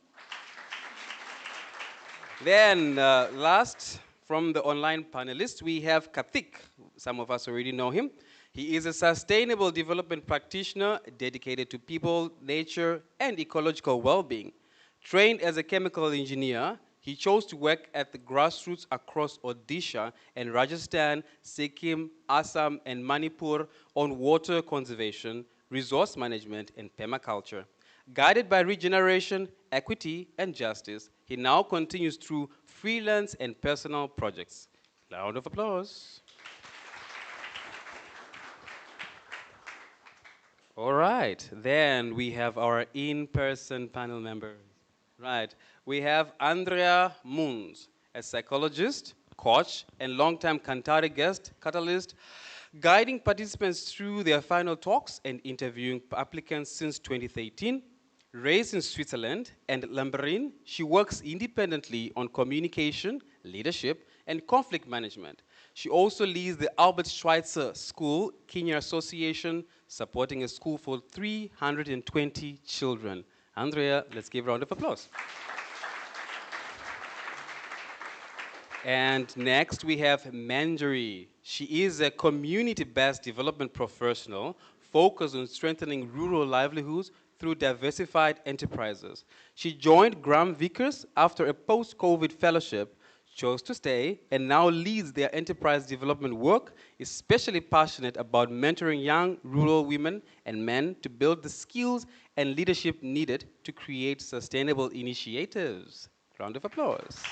Then, last from the online panelists, we have Karthik. Some of us already know him. He is a sustainable development practitioner dedicated to people, nature, and ecological well-being. Trained as a chemical engineer, He chose to work at the grassroots across Odisha and Rajasthan, Sikkim, Assam, and Manipur on water conservation, resource management, and permaculture. Guided by regeneration, equity, and justice, he now continues through freelance and personal projects. Round of applause. All right, then we have our in-person panel members. Right, we have Andrea Moons, a psychologist, coach, and longtime Kanthari guest, catalyst, guiding participants through their final talks and interviewing applicants since 2013. Raised in Switzerland and Lambarin, she works independently on communication, leadership, and conflict management. She also leads the Albert Schweitzer School Kenya Association, supporting a school for 320 children. Andrea, let's give a round of applause. And next we have Manjari. She is a community-based development professional focused on strengthening rural livelihoods through diversified enterprises. She joined Graham Vickers after a post-COVID fellowship, chose to stay, and now leads their enterprise development work, especially passionate about mentoring young rural women and men to build the skills and leadership needed to create sustainable initiatives. Round of applause.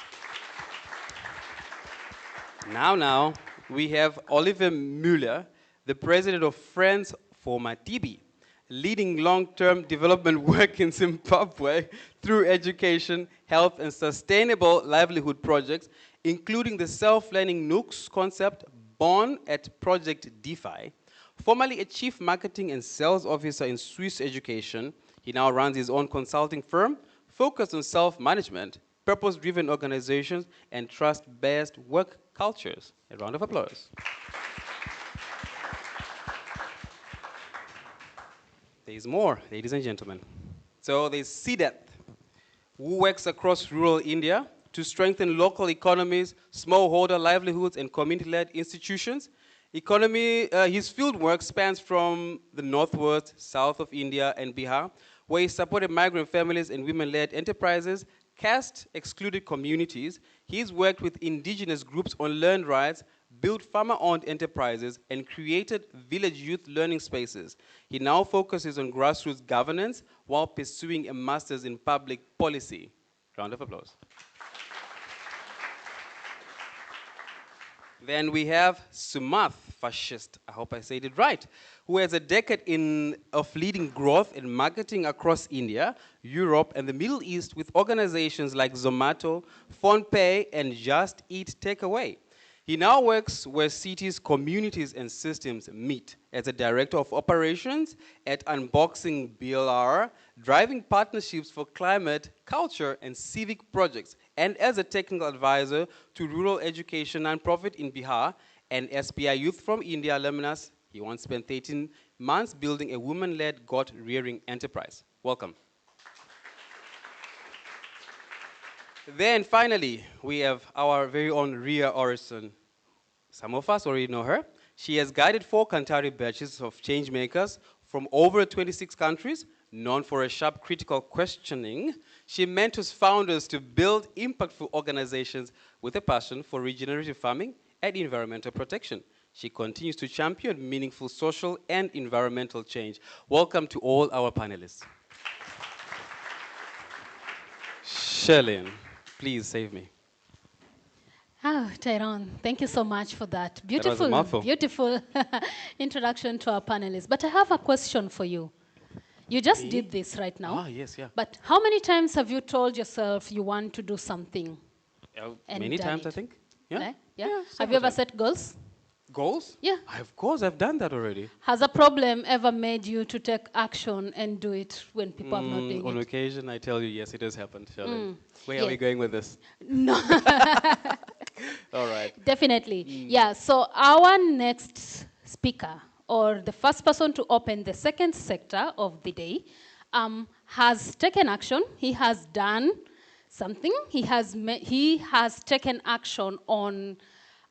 Now, we have Oliver Müller, the president of Friends for Matibi, leading long-term development work in Zimbabwe through education, health, and sustainable livelihood projects, including the self-learning nooks concept born at Project DeFi. Formerly a chief marketing and sales officer in Swiss education, he now runs his own consulting firm focused on self-management, purpose-driven organizations, and trust-based work cultures. A round of applause. There's more, ladies and gentlemen. So there's Siddharth, who works across rural India to strengthen local economies, smallholder livelihoods, and community-led institutions. His field work spans from the northwest, south of India, and Bihar, where he supported migrant families and women-led enterprises, caste-excluded communities. He's worked with indigenous groups on land rights, built farmer-owned enterprises, and created village youth learning spaces. He now focuses on grassroots governance while pursuing a master's in public policy. Round of applause. Then we have Sumath Fascist, I hope I said it right, who has a decade of leading growth in marketing across India, Europe, and the Middle East with organizations like Zomato, PhonePe, and Just Eat Takeaway. He now works where cities, communities, and systems meet as a director of operations at Unboxing BLR, driving partnerships for climate, culture, and civic projects, and as a technical advisor to rural education nonprofit in Bihar and SPI Youth from India alumnus. He once spent 13 months building a women-led goat rearing enterprise. Welcome. Then finally, we have our very own Ria Orison. Some of us already know her. She has guided 4 Kanthari batches of change makers from over 26 countries, known for a sharp critical questioning. She mentors founders to build impactful organizations with a passion for regenerative farming and environmental protection. She continues to champion meaningful social and environmental change. Welcome to all our panelists. Sherlyn, please save me. Oh, Tyrone, thank you so much for that beautiful, beautiful introduction to our panelists. But I have a question for you. You just did this right now. Ah, yes, yeah. But how many times have you told yourself you want to do something? Many times, I think. Yeah. Yeah. Have you ever set goals? Goals? Yeah. Of course, I've done that already. Has a problem ever made you to take action and do it when people are not doing on it? occasion, I tell you, yes, it has happened, Sherlyn. Where are we going with this? No. All right. Definitely. Yeah, so our next speaker, or the first person to open the second sector of the day, has taken action. He has done something. He has taken action on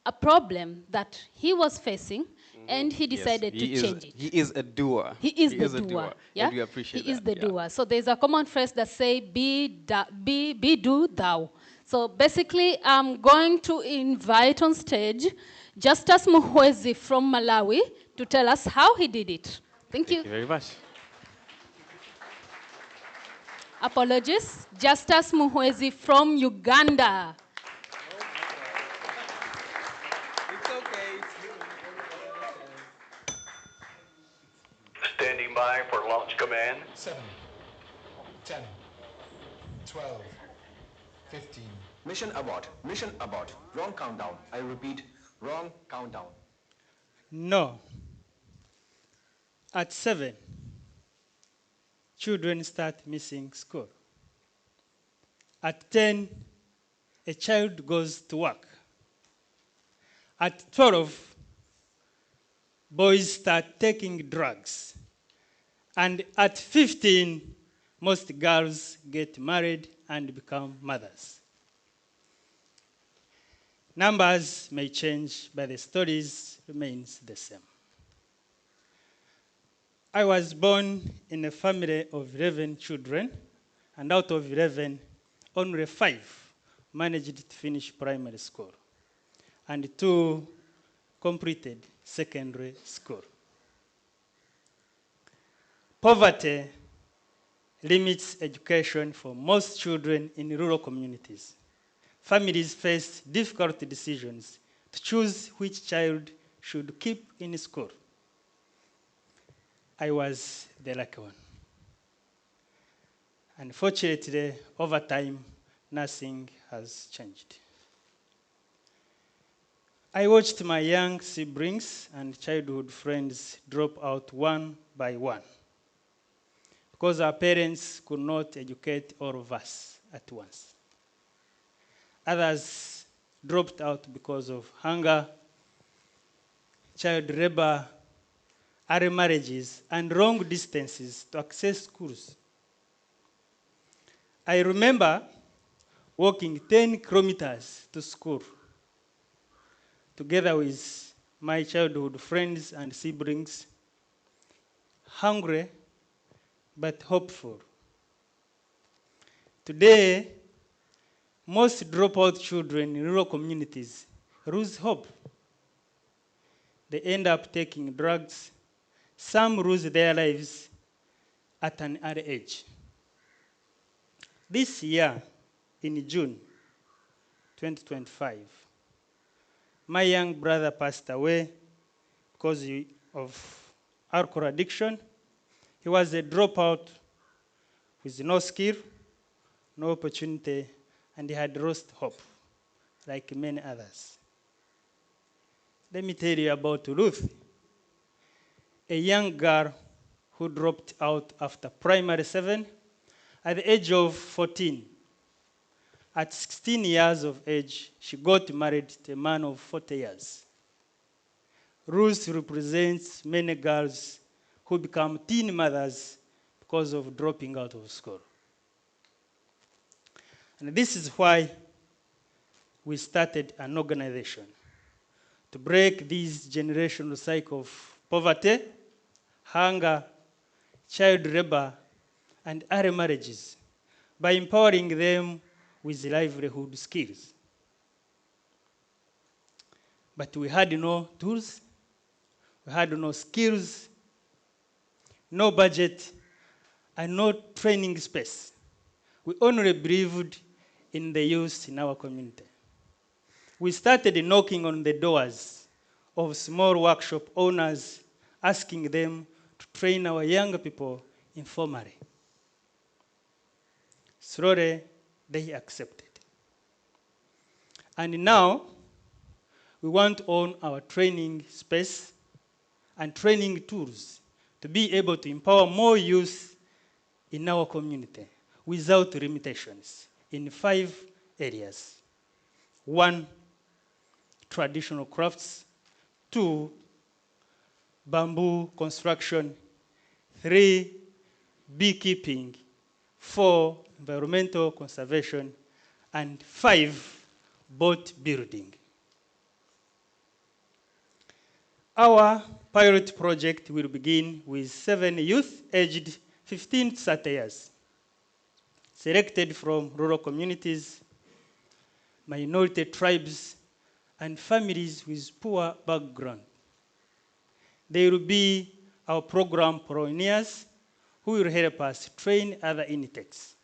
a problem that he was facing, and he decided to change it. He is a doer. He is the doer. Yeah? And we appreciate he is that, the doer. So there's a common phrase that says, be, do, thou. So basically, I'm going to invite on stage Justus Muhwezi from Malawi to tell us how he did it. Thank you. Thank you very much. Apologies. Justus Muhwezi from Uganda. It's okay. Standing by for launch command. 7, 10, 12, 15. Mission abort. Mission abort. Wrong countdown. I repeat, wrong countdown. No. At 7, children start missing school. At 10, a child goes to work. At 12, boys start taking drugs. And at 15, most girls get married and become mothers. Numbers may change, but the stories remains the same. I was born in a family of 11 children, and out of 11, only 5 managed to finish primary school, and 2 completed secondary school. Poverty limits education for most children in rural communities. Families face difficult decisions to choose which child should keep in school. I was the lucky one. Unfortunately, over time, nothing has changed. I watched my young siblings and childhood friends drop out one by one because our parents could not educate all of us at once. Others dropped out because of hunger, child labor, early marriages, and long distances to access schools. I remember walking 10 kilometers to school together with my childhood friends and siblings, hungry but hopeful. Today, most dropout children in rural communities lose hope. They end up taking drugs. Some lose their lives at an early age. This year, in June 2025, my young brother passed away because of alcohol addiction. He was a dropout with no skill, no opportunity, and he had lost hope, like many others. Let me tell you about Ruth, a young girl who dropped out after primary 7 at the age of 14. At 16 years of age, she got married to a man of 40 years. Ruth represents many girls who become teen mothers because of dropping out of school. And this is why we started an organization to break this generational cycle of poverty, hunger, child labor, and early marriages by empowering them with livelihood skills. But we had no tools, we had no skills, no budget, and no training space. We only believed in the youth in our community. We started knocking on the doors of small workshop owners, asking them to train our young people informally. Slowly, they accepted. And now, we want to own our training space and training tools to be able to empower more youth in our community without limitations in 5 areas. 1, traditional crafts. 2, bamboo construction. 3, beekeeping. 4, environmental conservation. And 5, boat building. Our pilot project will begin with 7 youth aged 15 to 30 years, selected from rural communities minority tribes, and families with poor background. They will be our program pioneers who will help us train other intakes.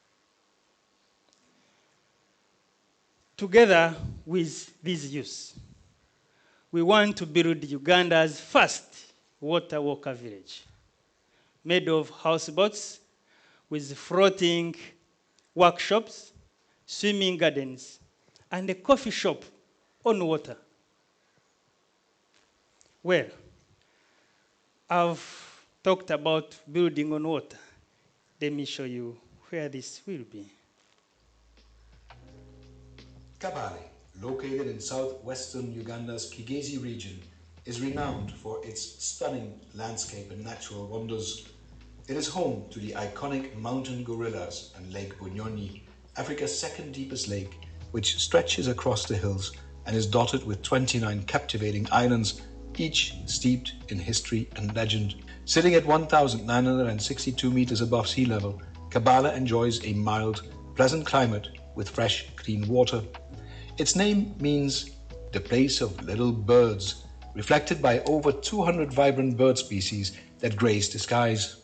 Together with these youth, we want to build Uganda's first water walker village, made of houseboats with floating workshops, swimming gardens, and a coffee shop on water. Well, I've talked about building on water. Let me show you where this will be. Kabale, located in southwestern Uganda's Kigezi region, is renowned for its stunning landscape and natural wonders. It is home to the iconic mountain gorillas and Lake Bunyonyi, Africa's second deepest lake, which stretches across the hills and is dotted with 29 captivating islands, each steeped in history and legend. Sitting at 1,962 meters above sea level, Kabale enjoys a mild, pleasant climate with fresh, clean water. Its name means the place of little birds, reflected by over 200 vibrant bird species that grace the skies.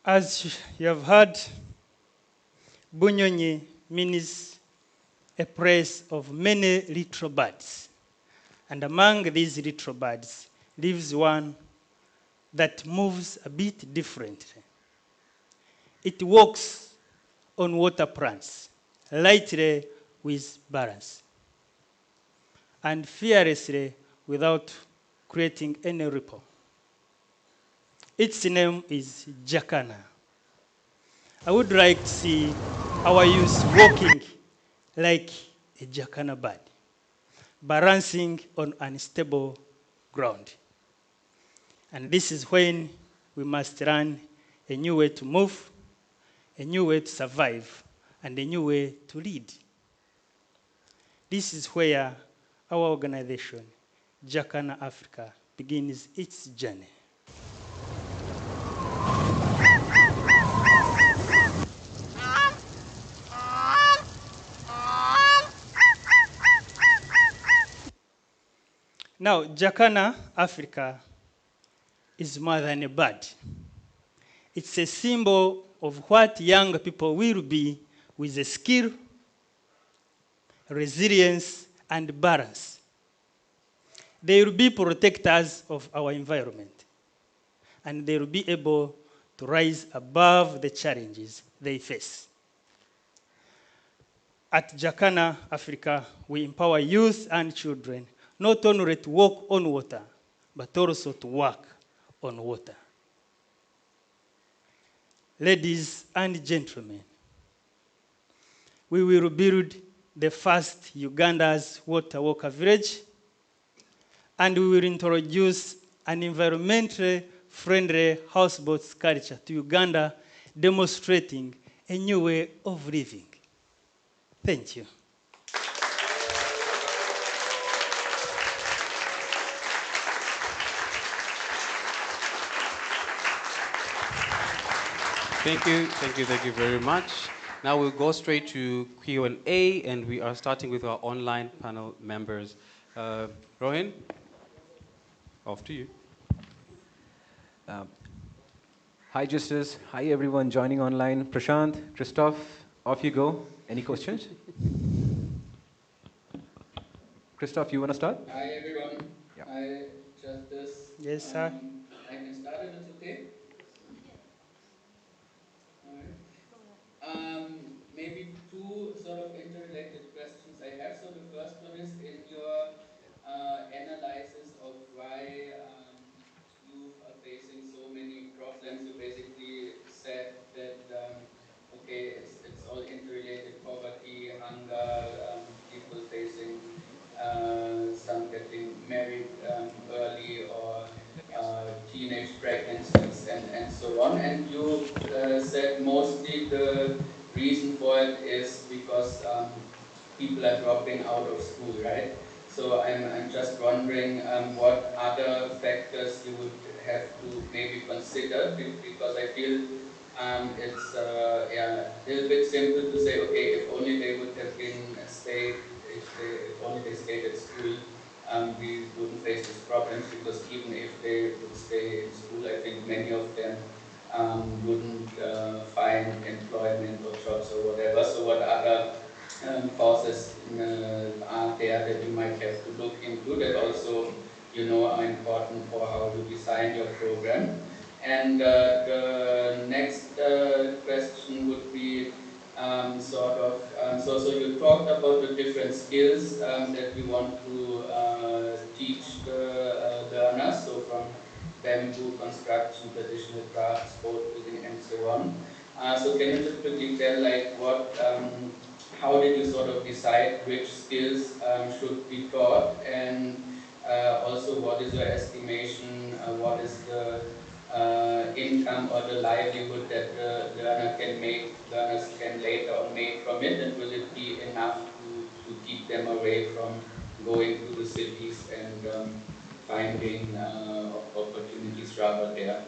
As you have heard, Bunyonyi means a place of many little birds. And among these little birds lives one that moves a bit differently. It walks on water plants, lightly with balance, and fearlessly without creating any ripple. Its name is Jacana. I would like to see our youth walking like a Jacana bird, balancing on unstable ground. And this is when we must learn a new way to move, a new way to survive, and a new way to lead. This is where our organization, Jacana Africa, begins its journey. Now, Jacana Africa is more than a bird. It's a symbol of what young people will be with a skill, resilience, and balance. They will be protectors of our environment, and they will be able to rise above the challenges they face. At Jacana Africa, we empower youth and children not only to walk on water, but also to work on water. Ladies and gentlemen, we will build the first Uganda's water walker village, and we will introduce an environmentally friendly houseboats culture to Uganda, demonstrating a new way of living. Thank you. Thank you very much. Now we'll go straight to Q&A, and we are starting with our online panel members. Rohin, off to you. Hi, Justice. Hi, everyone joining online. Prashant, Christoph, off you go. Any questions? Christoph, you want to start? Hi, everyone. Yeah. Hi, Justice. Yes, sir. I can start if it's okay. Maybe two sort of interrelated questions I have. So the first one is in your analysis of why youth are facing so many problems. You basically said that okay, it's all interrelated: poverty, hunger, people facing some getting married early, or teenage pregnancies, and so on. And you said mostly the reason for it is because people are dropping out of school, right? So I'm just wondering what other factors you would have to maybe consider, because I feel It's yeah, a little bit simple to say, okay, if only they would have been stayed, if only they stayed at school, we wouldn't face these problems, because even if they would stay in school, I think many of them wouldn't find employment or jobs or whatever. So what other causes are there that you might have to look into that also, you know, are important for how you design your program. And the next question would be so you talked about the different skills that we want to teach the learners, so from bamboo construction, traditional crafts, boat building, and so on. So can you just quickly tell, like, how did you sort of decide which skills should be taught, and also what is your estimation, what is the income or the livelihood that the learners can later on make from it, and will it be enough to keep them away from going to the cities and finding opportunities rather there.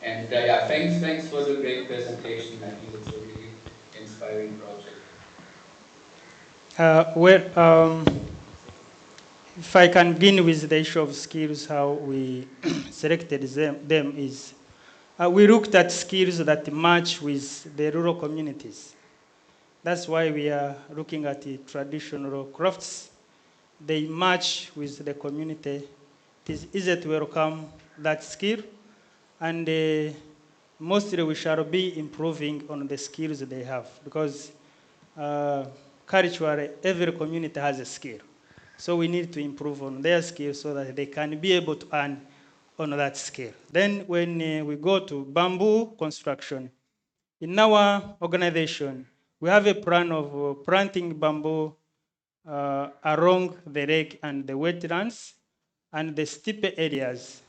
And yeah, thanks for the great presentation. I think it's a really inspiring project. If I can begin with the issue of skills, how we selected them is we looked at skills that match with the rural communities. That's why we are looking at the traditional crafts. They match with the community. It is easy to welcome that skill, and mostly we shall be improving on the skills they have, because culturally every community has a skill. So we need to improve on their skills so that they can be able to earn on that skill. Then when we go to bamboo construction, in our organization, we have a plan of planting bamboo along the lake and the wetlands and the steep areas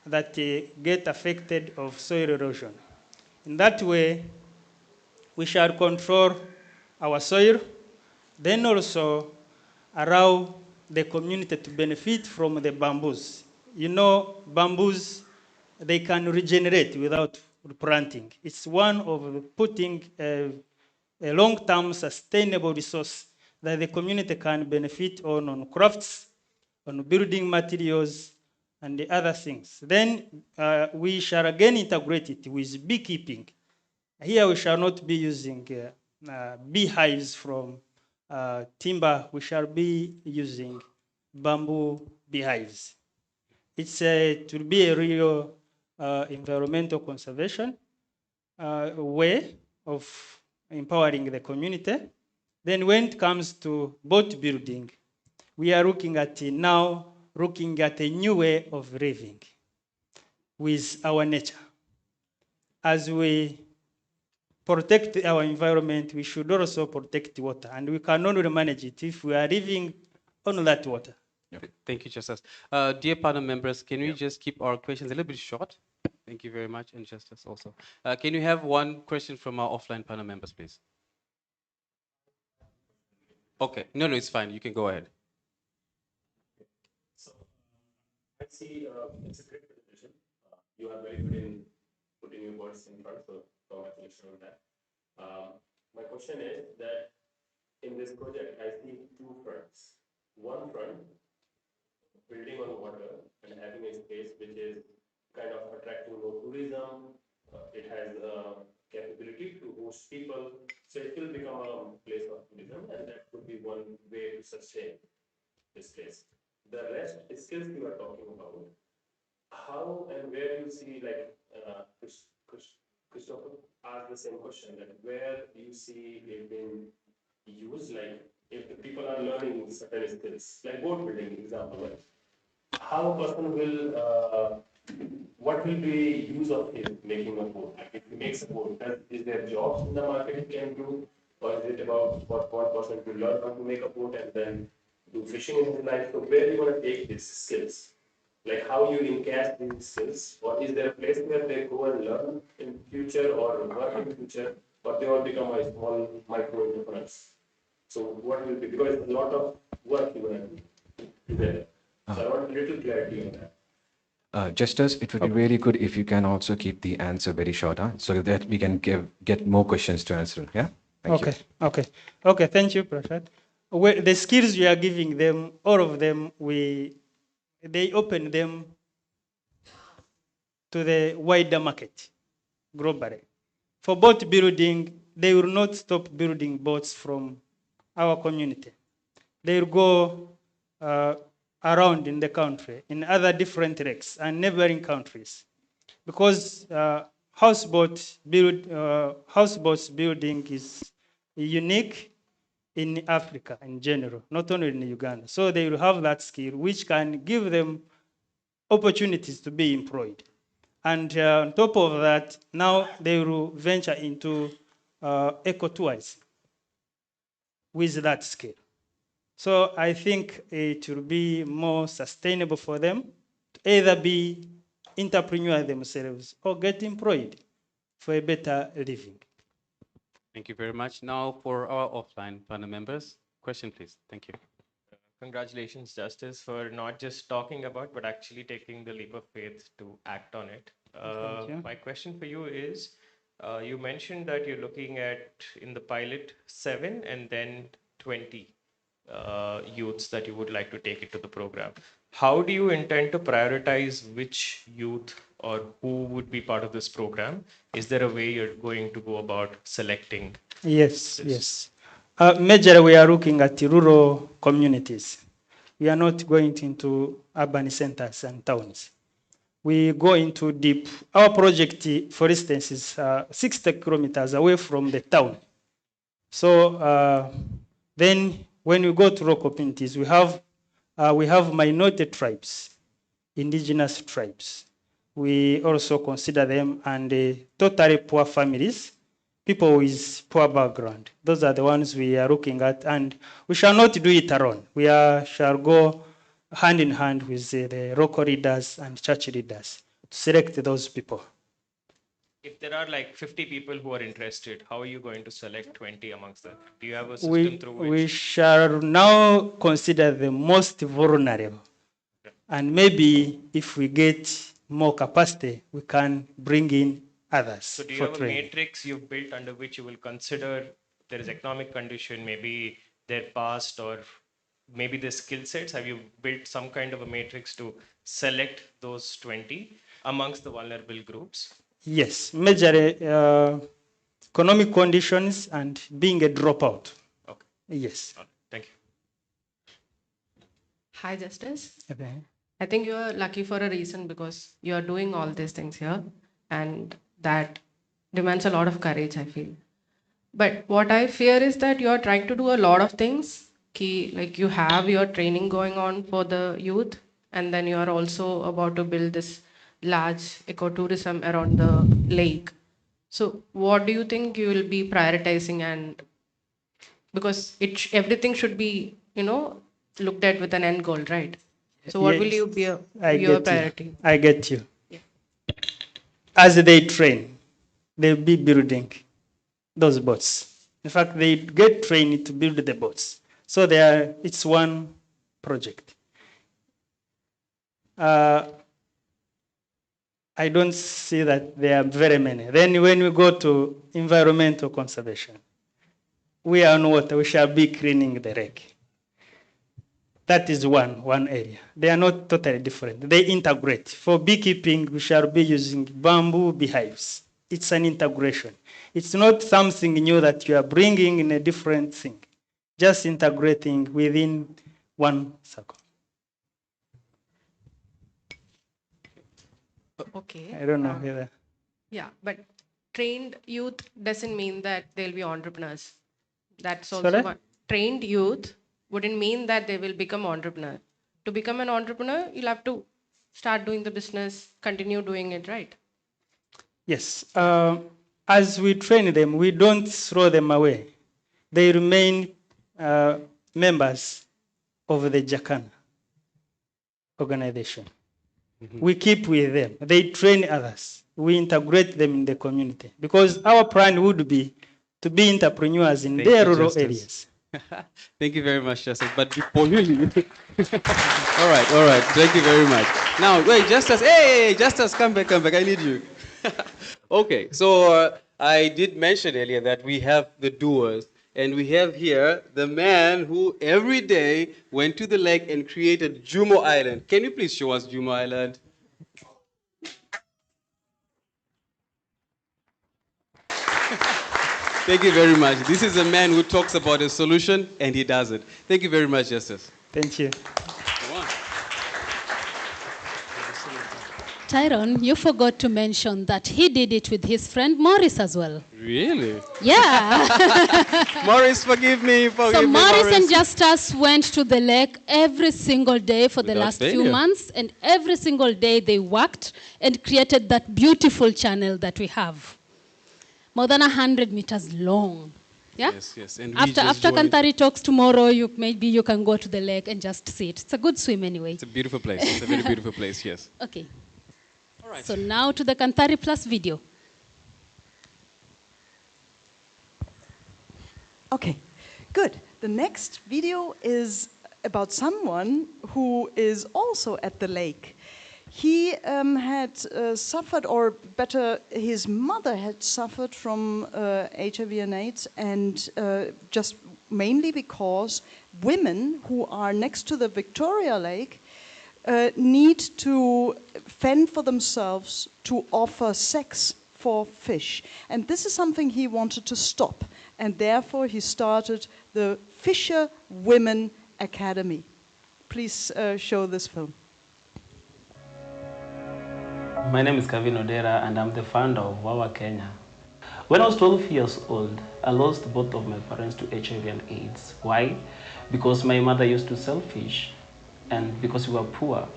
that get affected of soil erosion. In that way, we shall control our soil, then also allow the community to benefit from the bamboos. You know, bamboos, they can regenerate without planting. It's one of putting a long-term sustainable resource that the community can benefit on crafts, on building materials, and the other things. Then we shall again integrate it with beekeeping. Here we shall not be using beehives from timber. We shall be using bamboo beehives. It's to be a real environmental conservation way of empowering the community. Then when it comes to boat building, we are looking at a new way of living with our nature. As we protect our environment, we should also protect water, and we can only manage it if we are living on that water. Thank you, Justice. Dear panel members, can we just keep our questions a little bit short? Thank you very much, and Justice also. Can you have one question from our offline panel members, please? Okay, no, it's fine. You can go ahead. So, I see it's a great presentation. You are very good in putting your words in front, so congratulations on that. My question is that in this project, I see two fronts. One front, building on water and having a space which is kind of attracting more tourism. It has capability to host people, so it will become a place of tourism, and that could be one way to sustain this place. The rest skills you are talking about, how and where you see, like Christopher asked the same question, that where you see it being used, like if the people are learning certain skills, like boat building example, right? How a person will, what will be use of his making a boat? Like if he makes a boat, is there jobs in the market he can do? Or is it about what one person to learn how to make a boat and then do fishing in his life? So where do you want to take these skills? Like how you encast these skills? Or is there a place where they go and learn in future or work in future? Or they all become a small micro entrepreneurs? So what will be, because it's a lot of work you want to do there. So I want a little clarity on that. Justice, it would be really good if you can also keep the answer very short, so that we can get more questions to answer. Yeah? Thank you. Okay, thank you, Prashad. Well, the skills we are giving them, all of them, they open them to the wider market globally. For boat building, they will not stop building boats from our community. They will go around in the country, in other different lakes and neighboring countries. Because houseboats building is unique in Africa in general, not only in Uganda. So they will have that skill, which can give them opportunities to be employed. And on top of that, now they will venture into ecotourism with that skill. So I think it will be more sustainable for them to either be entrepreneurs themselves or get employed for a better living. Thank you very much. Now for our offline panel members, question please. Thank you. Congratulations, Justice, for not just talking about, but actually taking the leap of faith to act on it. Thank you. My question for you is, you mentioned that you're looking at, in the pilot, 7 and then 20 youths that you would like to take into the program. How do you intend to prioritize which youth or who would be part of this program? Is there a way you're going to go about selecting? Yes, yes. Majorly, we are looking at rural communities. We are not going into urban centers and towns. We go into deep. Our project, for instance, is 60 kilometers away from the town. So then when we go to rural communities, we have minority tribes, indigenous tribes. We also consider them and totally poor families, people with poor background. Those are the ones we are looking at, and we shall not do it alone. We shall go hand in hand with the local leaders and church leaders to select those people. If there are like 50 people who are interested, how are you going to select 20 amongst them? Do you have a system through which? We shall now consider the most vulnerable. And maybe if we get more capacity, we can bring in others. So do you have a matrix you've built under which you will consider there is economic condition, maybe their past or maybe their skill sets? Have you built some kind of a matrix to select those 20 amongst the vulnerable groups? Yes, majorly economic conditions and being a dropout. Okay. Yes. Thank you. Hi, Justice. Okay. I think you're lucky for a reason because you're doing all these things here, and that demands a lot of courage, I feel. But what I fear is that you're trying to do a lot of things. Like you have your training going on for the youth, and then you are also about to build this large ecotourism around the lake. So what do you think you will be prioritizing? And because everything should be, looked at with an end goal, right? So what will you be your priority? I get you. Yeah. As they train, they'll be building those boats. In fact, they get trained to build the boats. So it's one project. I don't see that there are very many. Then when we go to environmental conservation, we are on water, we shall be cleaning the lake. That is one area. They are not totally different. They integrate. For beekeeping, we shall be using bamboo beehives. It's an integration. It's not something new that you are bringing in a different thing. Just integrating within one circle. Okay. I don't know whether. Yeah, but trained youth doesn't mean that they'll be entrepreneurs. That's also Sorry? one. Trained youth wouldn't mean that they will become entrepreneur. To become an entrepreneur, you'll have to start doing the business, continue doing it, right? Yes. As we train them, we don't throw them away. They remain members of the Jacana organization. Mm-hmm. We keep with them. They train others. We integrate them in the community. Because our plan would be to be entrepreneurs in their rural areas. Thank you very much, Justice. But before you leave, all right. Thank you very much. Now, wait, Justice. Hey, Justice, come back. I need you. Okay, so I did mention earlier that we have the doers, and we have here the man who every day went to the lake and created Jumo Island. Can you please show us Jumo Island? Thank you very much. This is a man who talks about a solution and he does it. Thank you very much, Justice. Thank you. Come on. Tyrone, you forgot to mention that he did it with his friend Maurice as well. Really? Yeah. Maurice, forgive me. So Maurice and Justus went to the lake every single day for the Without last few failure. months, and every single day they worked and created that beautiful channel that we have. More than 100 meters long. Yeah? Yes. And we After just joined. Kanthari talks tomorrow, maybe you can go to the lake and just see it. It's a good swim anyway. It's a beautiful place. It's a very beautiful place, yes. Okay. All right. So now to the Kanthari Plus video. Okay, good. The next video is about someone who is also at the lake. He had suffered, or better, his mother had suffered from HIV and AIDS, and just mainly because women who are next to the Victoria Lake need to fend for themselves to offer sex for fish. And this is something he wanted to stop, and therefore he started the Fisher Women Academy. Please show this film. My name is Kevin Odera and I'm the founder of Wawa Kenya. When I was 12 years old, I lost both of my parents to HIV and AIDS. Why? Because my mother used to sell fish, and because we were poor,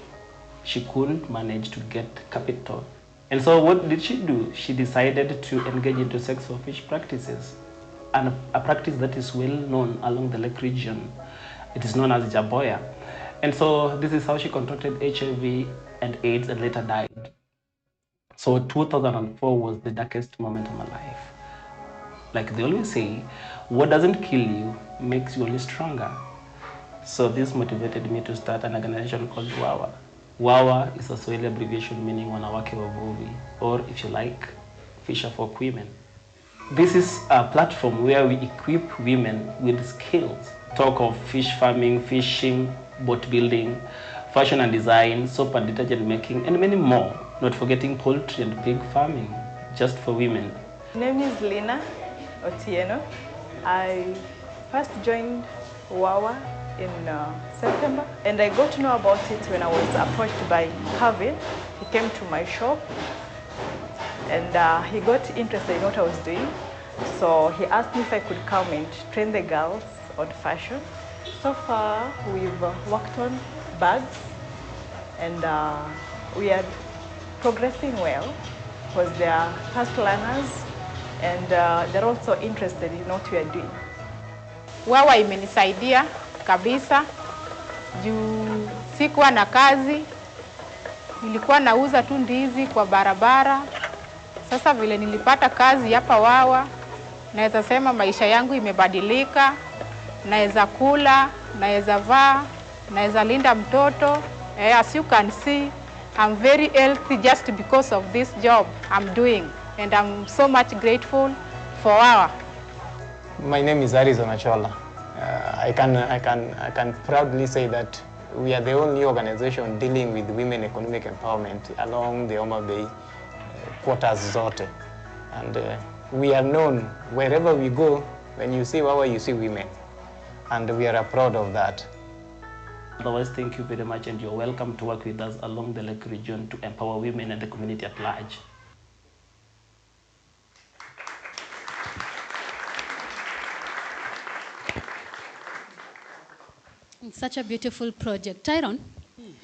she couldn't manage to get capital. And so what did she do? She decided to engage into sex for fish practices, and a practice that is well known along the lake region. It is known as Jaboya. And so this is how she contracted HIV and AIDS and later died. So 2004 was the darkest moment of my life. Like they always say, what doesn't kill you makes you only stronger. So this motivated me to start an organization called Wawa. Wawa is a Swahili abbreviation meaning wanawake wavuvi, or if you like, fisher folk women. This is a platform where we equip women with skills. Talk of fish farming, fishing, boat building, fashion and design, soap and detergent making, and many more. Not forgetting poultry and pig farming, just for women. My name is Lina Otieno. I first joined Wawa in September, and I got to know about it when I was approached by Kevin. He came to my shop, and he got interested in what I was doing. So he asked me if I could come and train the girls on fashion. So far, we've worked on bags, and we are progressing well because they are fast learners, and they're also interested in what we are doing. Wawa imenisaidia kabisa juu sikuwa na kazi, nilikuwa nauza tu ndizi kwa barabara. Sasa vile nilipata kazi hapa Wawa, naweza sema maisha yangu imebadilika, naweza kula, naweza vaa, naweza linda mtoto. As you can see, I'm very healthy just because of this job I'm doing, and I'm so much grateful for Wawa. My name is Arizona Chola. I can proudly say that we are the only organization dealing with women economic empowerment along the Homa Bay quarters zote. And we are known wherever we go. When you see Wawa, you see women, and we are proud of that. Otherwise, thank you very much, and you're welcome to work with us along the lake region to empower women and the community at large. It's such a beautiful project. Tyrone?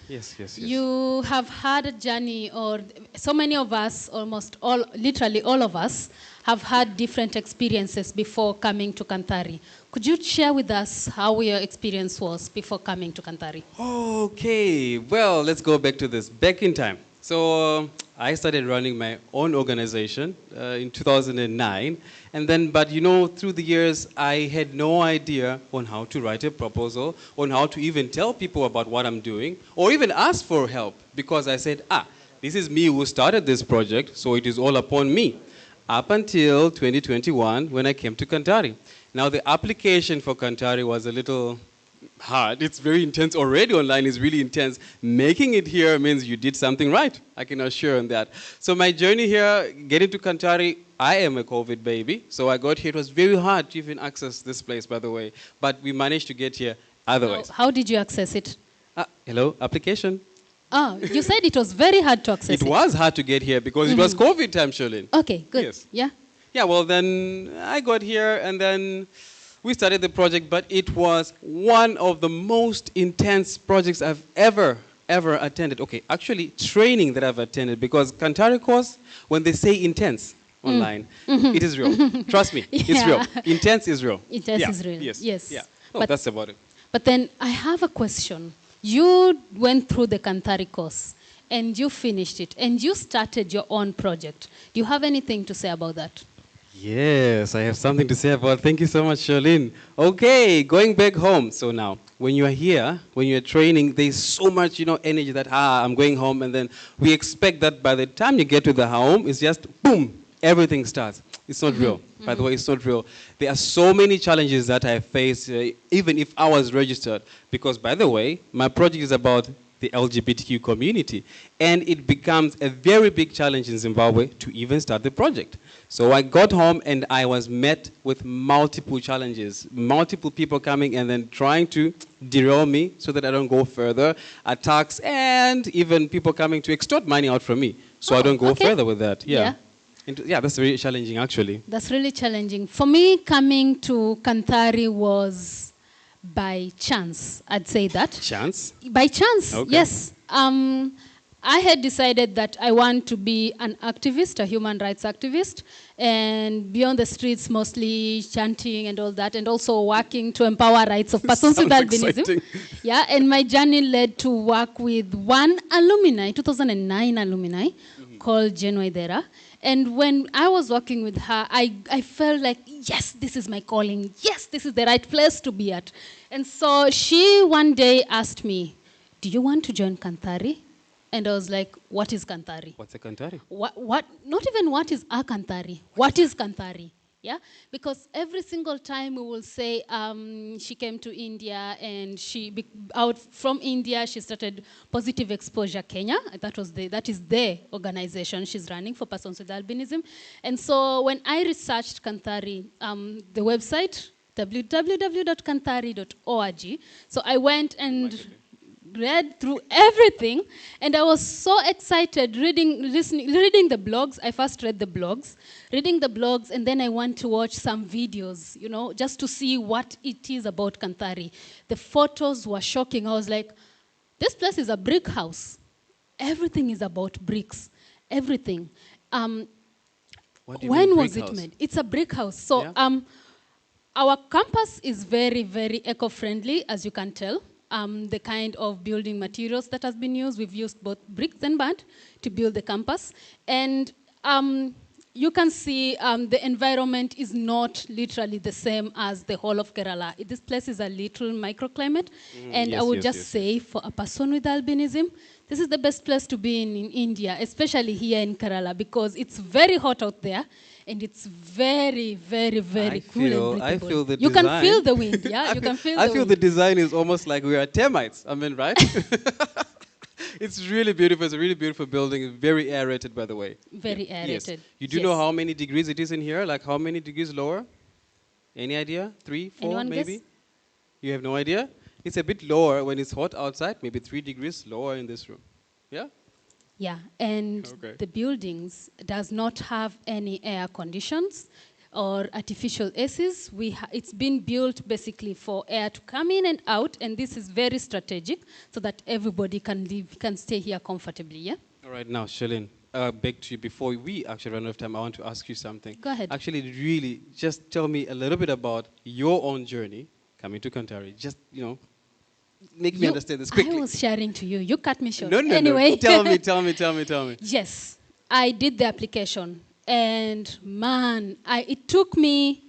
Yes. You have had a journey, or so many of us, almost all, literally all of us, have had different experiences before coming to Kanthari. Could you share with us how your experience was before coming to Kanthari? Okay, well, let's go back to this. Back in time. So I started running my own organization in 2009. And then, but you know, through the years, I had no idea on how to write a proposal, on how to even tell people about what I'm doing, or even ask for help, because I said, this is me who started this project, so it is all upon me. Up until 2021, when I came to Kanthari. Now, the application for Kanthari was a little hard. It's very intense. Already online is really intense. Making it here means you did something right. I can assure you that. So my journey here, getting to Kanthari, I am a COVID baby. So I got here. It was very hard to even access this place, by the way. But we managed to get here otherwise. How did you access it? Hello, application. You said it was very hard to access it. It was hard to get here because it was COVID time, Charlene. Okay, good. Yes. Yeah. Yeah, well, then I got here and then we started the project, but it was one of the most intense projects I've ever attended. Okay, actually, training that I've attended, because Kanthari course, when they say intense online, it is real. Trust me, it's real. Intense is real. Intense is real. Yes. Yeah. No, that's about it. But then I have a question. You went through the Kanthari course, and you finished it, and you started your own project. Do you have anything to say about that? Yes, I have something to say about. Thank you so much, Charlene. Okay, going back home. So now, when you are here, when you are training, there's so much, energy that, I'm going home, and then we expect that by the time you get to the home, it's just, boom, everything starts. It's not real. By the way, it's not real. There are so many challenges that I face, even if I was registered. Because, by the way, my project is about the LGBTQ community. And it becomes a very big challenge in Zimbabwe to even start the project. So I got home and I was met with multiple challenges. Multiple people coming and then trying to derail me so that I don't go further. Attacks and even people coming to extort money out from me. So I don't go further with that. Yeah. Yeah, that's really challenging, actually. That's really challenging. For me, coming to Kanthari was by chance, I'd say that. Chance? By chance, Okay. yes. I had decided that I want to be an activist, a human rights activist, and be on the streets mostly chanting and all that, and also working to empower rights of persons with albinism. Exciting. Yeah, and my journey led to work with one alumni, 2009 alumni, called Jen Waithera. And when I was working with her, I felt like, yes, this is my calling. Yes, this is the right place to be at. And so she one day asked me, do you want to join Kanthari? And I was like, what is Kanthari? What's a Kanthari? What? Not even what is a Kanthari. What is Kanthari? Yeah, because every single time we will say she came to India and out from India she started Positive Exposure Kenya. That is the organization she's running for persons with albinism. And so when I researched Kanthari, the website www.kanthari.org. So I went and read through everything, and I was so excited reading the blogs. I first read the blogs, and then I went to watch some videos, just to see what it is about Kanthari. The photos were shocking. I was like, this place is a brick house. Everything is about bricks. Everything. When was it made? It's a brick house. So our campus is very, very eco-friendly, as you can tell. The kind of building materials that has been used. We've used both bricks and mud to build the campus. And you can see the environment is not literally the same as the whole of Kerala. This place is a little microclimate. And yes, I would yes, just say for a person with albinism, this is the best place to be in India, especially here in Kerala, because it's very hot out there. And it's very, very, very cool and I breathable. feel the You design. can feel the wind, yeah? You can feel the I feel wind. the design is almost like we are termites. I mean, right? It's really beautiful. It's a really beautiful building. It's very aerated, by the way. Very Yes. aerated. You do know how many degrees it is in here? Like how many degrees lower? Any idea? 3, 4, Anyone maybe? guess? You have no idea? It's a bit lower when it's hot outside, maybe 3 degrees lower in this room. Yeah? Yeah, and Okay. the buildings does not have any air conditions or artificial ACs. It's been built basically for air to come in and out, and this is very strategic so that everybody can stay here comfortably, yeah? All right, now, Shalin, back to you. Before we actually run out of time, I want to ask you something. Go ahead. Actually, really, just tell me a little bit about your own journey coming to Kanthari. Just, make me understand this quickly. I was sharing to you. You cut me short. No. Anyway. Tell me. Yes. I did the application. And man, it took me,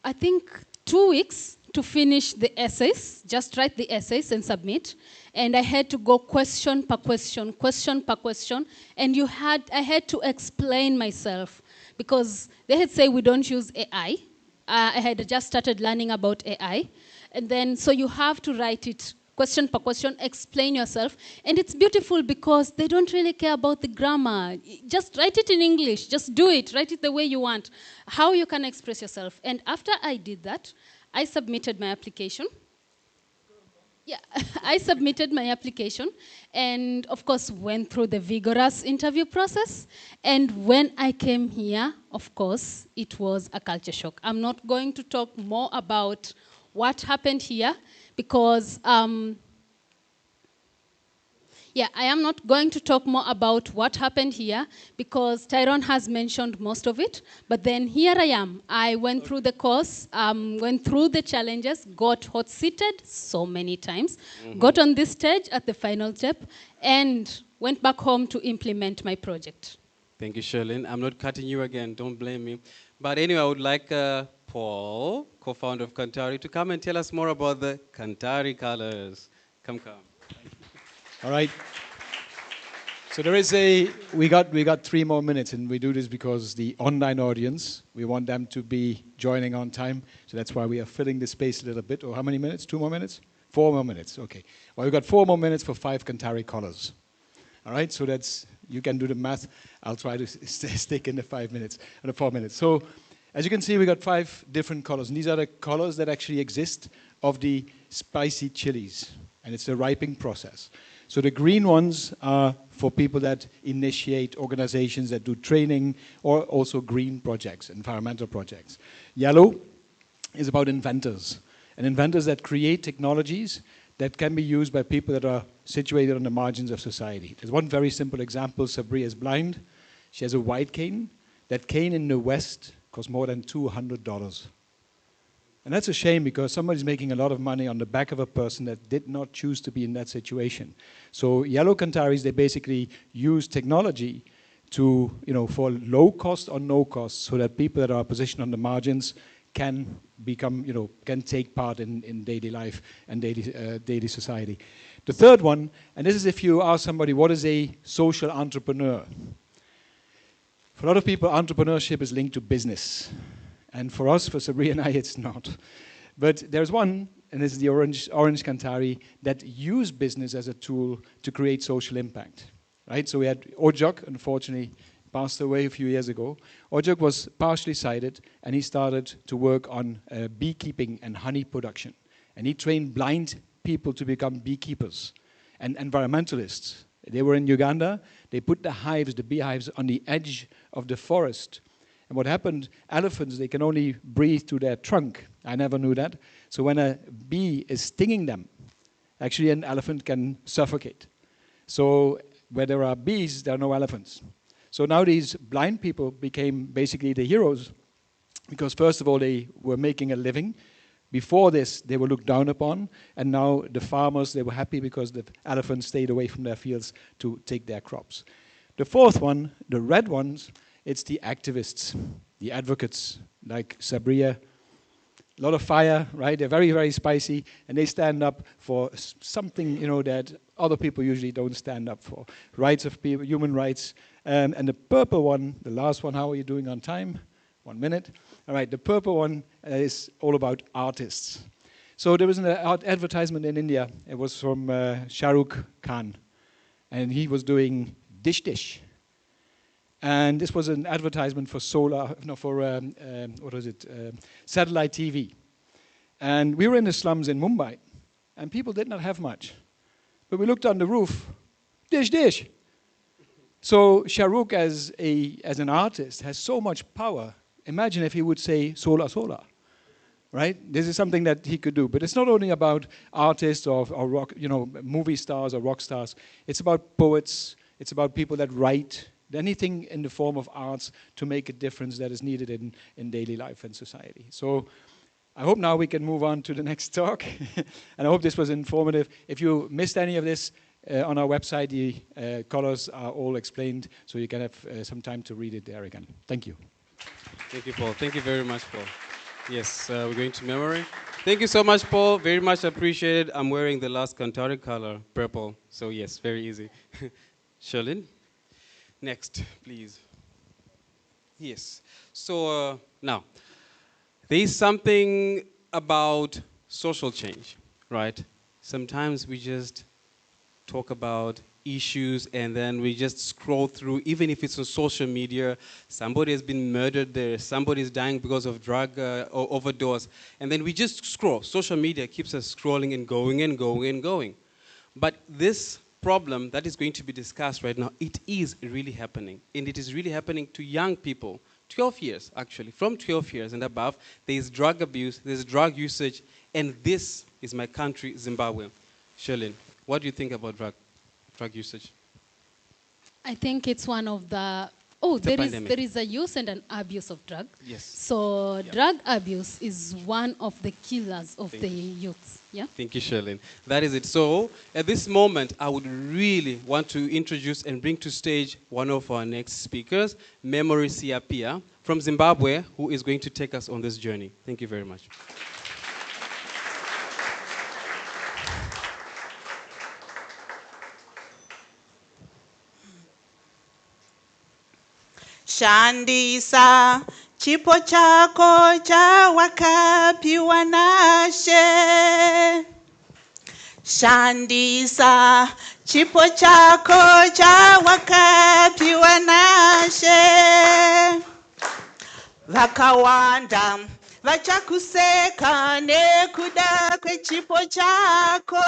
I think, 2 weeks to finish the essays, just write the essays and submit. And I had to go question per question, and I had to explain myself because they had said we don't use AI. I had just started learning about AI. And then, so you have to write it question per question, explain yourself. And it's beautiful because they don't really care about the grammar. Just write it in English, just do it, write it the way you want, how you can express yourself. And after I did that, I submitted my application. Yeah, I submitted my application and of course went through the vigorous interview process. And when I came here, of course, it was a culture shock. I'm not going to talk more about what happened here because I am not going to talk more about what happened here because Tyrone has mentioned most of it. But then here I am. I went through the course, went through the challenges, got hot-seated so many times, got on this stage at the final step, and went back home to implement my project. Thank you, Sherlyn. I'm not cutting you again. Don't blame me. But anyway, I would like Paul, co-founder of Kanthari, to come and tell us more about the Kanthari colors. Come. All right. So we got 3 more minutes, and we do this because the online audience, we want them to be joining on time. So that's why we are filling the space a little bit. Or how many minutes? 2 more minutes? 4 more minutes. Okay. Well, we've got 4 more minutes for 5 Kanthari colors. All right. So you can do the math. I'll try to stick in the 5 minutes, or the 4 minutes. So as you can see, we got 5 different colors, and these are the colors that actually exist of the spicy chilies, and it's a ripening process. So the green ones are for people that initiate organizations that do training or also green projects, environmental projects. Yellow is about inventors, and inventors that create technologies that can be used by people that are situated on the margins of society. There's one very simple example. Sabri is blind. She has a white cane. That cane in the West costs more than $200. And that's a shame because somebody's making a lot of money on the back of a person that did not choose to be in that situation. So yellow Kantharis, they basically use technology to, for low cost or no cost, so that people that are positioned on the margins can become, can take part in daily life and daily society. The third one, and this is if you ask somebody, what is a social entrepreneur? For a lot of people, entrepreneurship is linked to business. And for us, for Sabri and I, it's not. But there's one, and this is the orange Kanthari, that use business as a tool to create social impact. Right? So we had Ojok, unfortunately, passed away a few years ago. Ojok was partially sighted, and he started to work on beekeeping and honey production. And he trained blind people to become beekeepers and environmentalists. They were in Uganda. They put the beehives, on the edge of the forest. And what happened, elephants, they can only breathe through their trunk. I never knew that. So when a bee is stinging them, actually an elephant can suffocate. So where there are bees, there are no elephants. So now these blind people became basically the heroes because first of all, they were making a living. Before this, they were looked down upon. And now the farmers, they were happy because the elephants stayed away from their fields to take their crops. The fourth one, the red ones, it's the activists, the advocates, like Sabria. A lot of fire, right? They're very, very spicy, and they stand up for something, that other people usually don't stand up for. Rights of people, human rights. And the purple one, the last one, how are you doing on time? 1 minute. All right, the purple one is all about artists. So there was an advertisement in India. It was from Shah Rukh Khan, and he was doing Dish Dish. And this was an advertisement for satellite TV. And we were in the slums in Mumbai, and people did not have much. But we looked on the roof, dish, dish. So Shah Rukh, as an artist, has so much power. Imagine if he would say solar, solar, right? This is something that he could do. But it's not only about artists or rock, movie stars or rock stars. It's about poets. It's about people that write. Anything in the form of arts to make a difference that is needed in daily life and society. So I hope now we can move on to the next talk. And I hope this was informative. If you missed any of this, On our website, the colors are all explained, so you can have some time to read it there again. Thank you. Thank you, Paul. Thank you very much, Paul. Yes, we're going to memory. Thank you so much, Paul. Very much appreciated. I'm wearing the last Kanthari color, purple. So yes, very easy. Sherlyn, next, please. Yes. So now, there is something about social change, right? Sometimes we just talk about issues and then we just scroll through, even if it's on social media, somebody has been murdered there, somebody is dying because of drug overdose, and then we just scroll. Social media keeps us scrolling and going and going and going. But this problem that is going to be discussed right now, it is really happening, and it is really happening to young people, 12 years actually, from 12 years and above. There is drug abuse, there's drug usage, and this is my country, Zimbabwe. Sherlyn, what do you think about drug usage? I think it's one of the there is a use and an abuse of drugs. Yes. So drug abuse is one of the killers of the youth. Yeah. Thank you, Sherlyn. That is it. So at this moment, I would really want to introduce and bring to stage one of our next speakers, Maurice from Zimbabwe, who is going to take us on this journey. Thank you very much. Shandisa chipo chako chawakapiwa nashe. Shandisa chipo chako chawakapiwa nashe. Vakawanda vachakuseka nekuda kwechipo chako.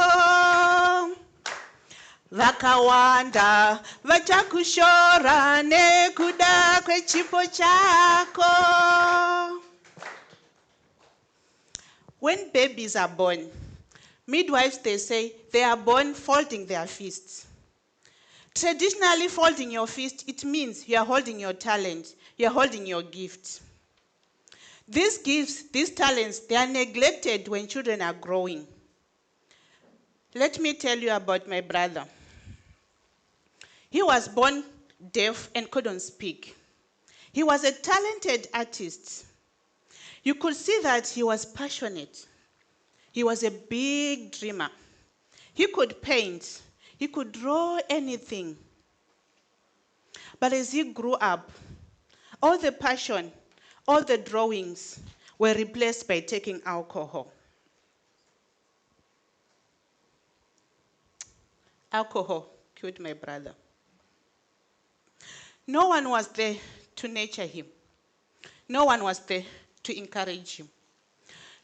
Vakawanda vachakushora nekuda kwechipo chako. When babies are born, midwives, they say they are born folding their fists. Traditionally, folding your fist, it means you are holding your talent, you are holding your gift. These gifts, these talents, they are neglected when children are growing. Let me tell you about my brother. He was born deaf and couldn't speak. He was a talented artist. You could see that he was passionate. He was a big dreamer. He could paint. He could draw anything. But as he grew up, all the passion, all the drawings were replaced by taking alcohol. Alcohol killed my brother. No one was there to nurture him. No one was there to encourage him.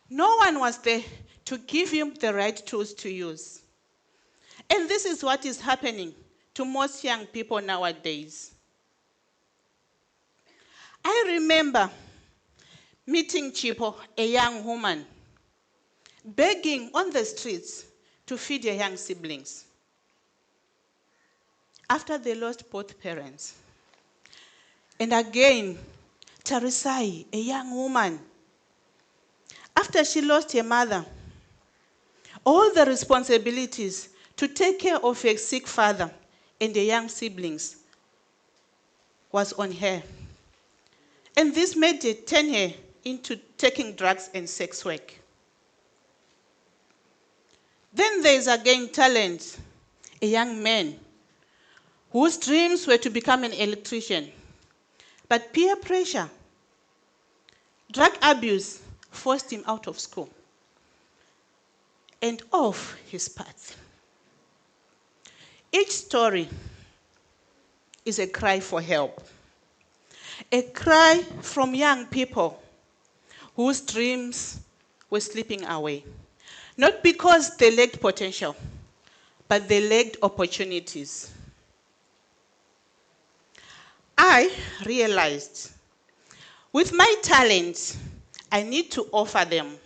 No one was there to give him the right tools to use. And this is what is happening to most young people nowadays. I remember meeting Chipo, a young woman, begging on the streets to feed her young siblings after they lost both parents. And again, Tarisai, a young woman, after she lost her mother, all the responsibilities to take care of her sick father and the young siblings was on her. And this made her turn her into taking drugs and sex work. Then there is again Talent, a young man whose dreams were to become an electrician. But peer pressure, drug abuse forced him out of school and off his path. Each story is a cry for help, a cry from young people whose dreams were slipping away, not because they lacked potential, but they lacked opportunities. I realized with my talents, I need to offer them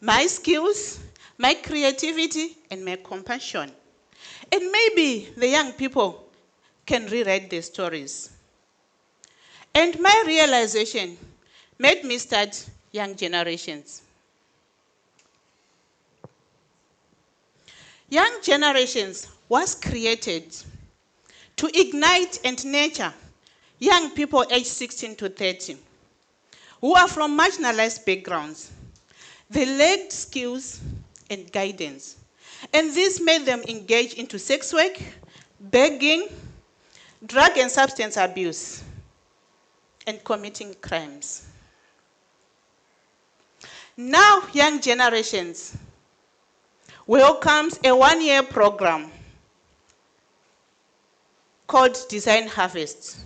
my skills, my creativity, and my compassion. And maybe the young people can rewrite their stories. And my realization made me start Young Generations. Young Generations was created to ignite and nurture young people aged 16 to 30 who are from marginalized backgrounds. They lacked skills and guidance, and this made them engage into sex work, begging, drug and substance abuse, and committing crimes. Now, Young Generations welcomes a one-year program called Design Harvest.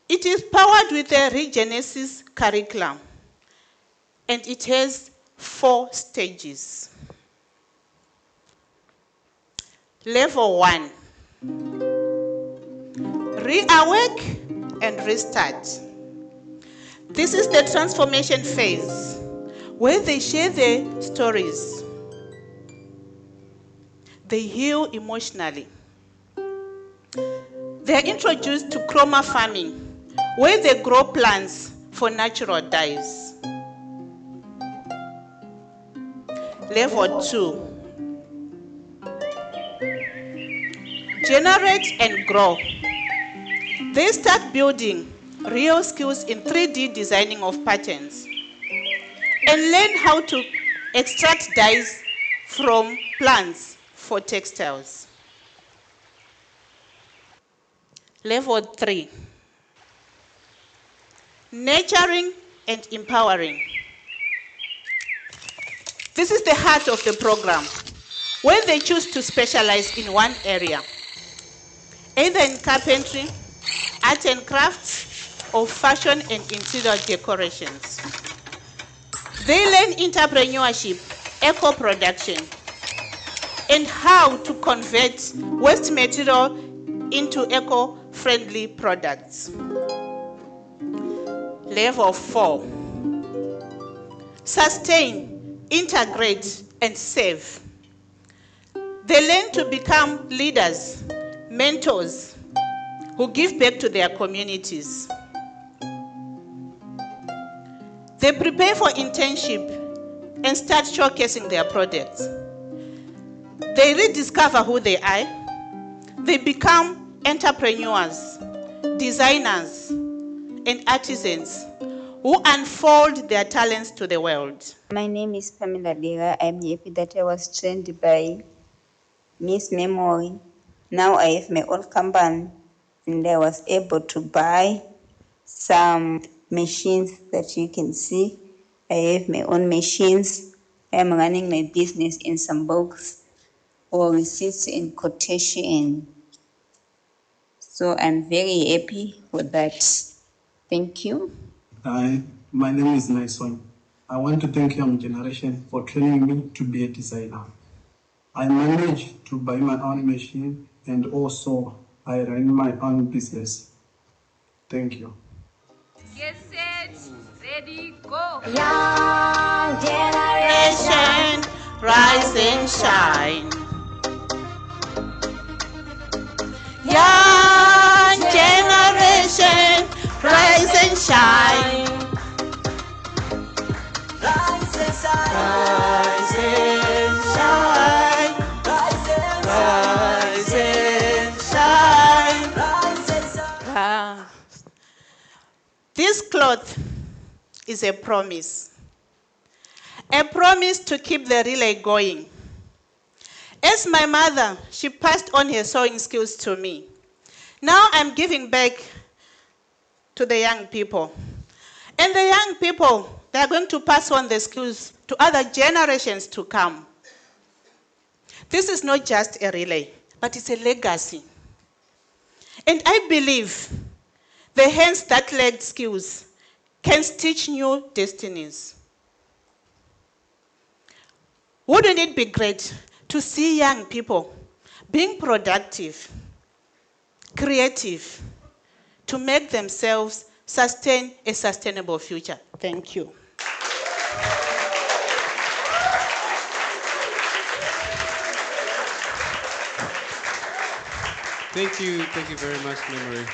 It is powered with a Regenesis curriculum, and it has 4 stages. Level 1, reawake and restart. This is the transformation phase, where they share their stories. They heal emotionally. They are introduced to chroma farming, where they grow plants for natural dyes. Level 2, generate and grow. They start building real skills in 3D designing of patterns and learn how to extract dyes from plants for textiles. Level 3, nurturing and empowering. This is the heart of the program, where they choose to specialize in one area, either in carpentry, art and crafts, or fashion and interior decorations. They learn entrepreneurship, eco-production, and how to convert waste material into eco-friendly products. Level 4, sustain, integrate, and save. They learn to become leaders, mentors, who give back to their communities. They prepare for internship and start showcasing their products. They rediscover who they are. They become entrepreneurs, designers, and artisans who unfold their talents to the world. My name is Pamela. I'm happy that I was trained by Miss Memory. Now I have my own company, and I was able to buy some machines that you can see. I have my own machines. I'm running my business in some books or receipts and quotation. So I'm very happy with that. Thank you. Hi, my name is Nyson. I want to thank Young Generation for training me to be a designer. I managed to buy my own machine and also I run my own business. Thank you. Get set, ready, go. Young generation, rise and shine. Young generation, rise and shine. Rise and shine. Rise and shine. Rise and shine. Rise and shine. This cloth is a promise to keep the relay going. As my mother, she passed on her sewing skills to me. Now I'm giving back to the young people. And the young people, they are going to pass on the skills to other generations to come. This is not just a relay, but it's a legacy. And I believe the hands that lacked skills can stitch new destinies. Wouldn't it be great to see young people being productive, creative, to make themselves sustain a sustainable future? Thank you. Thank you very much, Memory.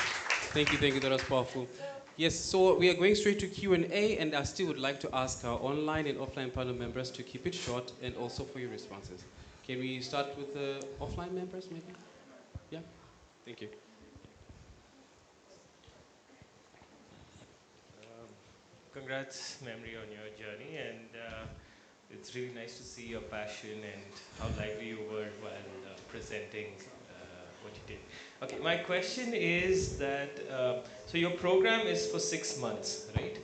Thank you, that was powerful. Yes, so we are going straight to Q&A, and I still would like to ask our online and offline panel members to keep it short and also for your responses. Can we start with the offline members, maybe? Yeah, thank you. Congrats, Memory, on your journey, and it's really nice to see your passion and how lively you were while presenting what you did. Okay, my question is that, so your program is for 6 months, right?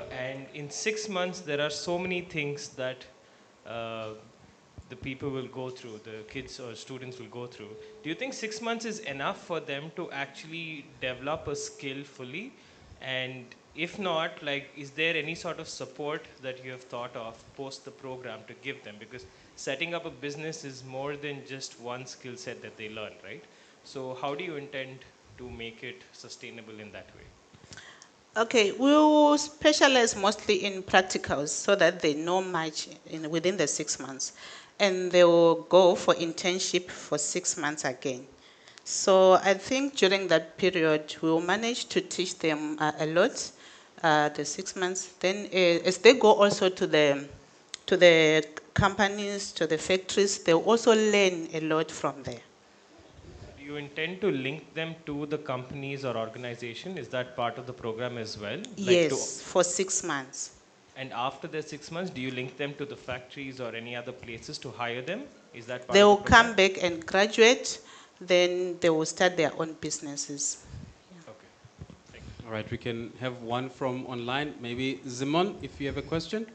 And in 6 months, there are so many things that the people will go through, the kids or students will go through. Do you think 6 months is enough for them to actually develop a skill fully? And if not, like, is there any sort of support that you have thought of post the program to give them? Because setting up a business is more than just one skill set that they learn, right? So how do you intend to make it sustainable in that way? Okay, we will specialize mostly in practicals so that they know much within the 6 months. And they will go for internship for 6 months again. So I think during that period, we will manage to teach them a lot, the 6 months. Then as they go also to the companies, to the factories, they will also learn a lot from there. Do you intend to link them to the companies or organization? Is that part of the program as well? Yes, for 6 months. And after the 6 months, do you link them to the factories or any other places to hire them? Is that part They of will the program? come back and graduate, then they will start their own businesses. All right, we can have one from online. Maybe Zimon, if you have a question.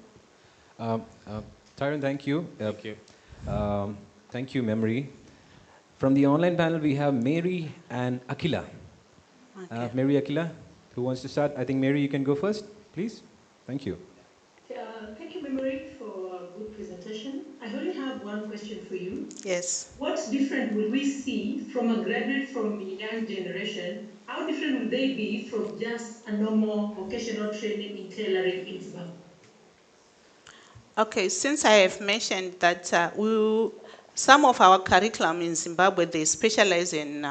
Tyron, thank you. Thank you. Thank you, Memory. From the online panel, we have Mary and Akila. Okay. Mary, Akila, who wants to start? I think, Mary, you can go first, please. Thank you. Thank you, Memory, for a good presentation. I only have one question for you. Yes. What different will we see from a graduate from the young generation? How different will they be from just a normal vocational training in tailoring in Zimbabwe? Okay, since I have mentioned that some of our curriculum in Zimbabwe, they specialize in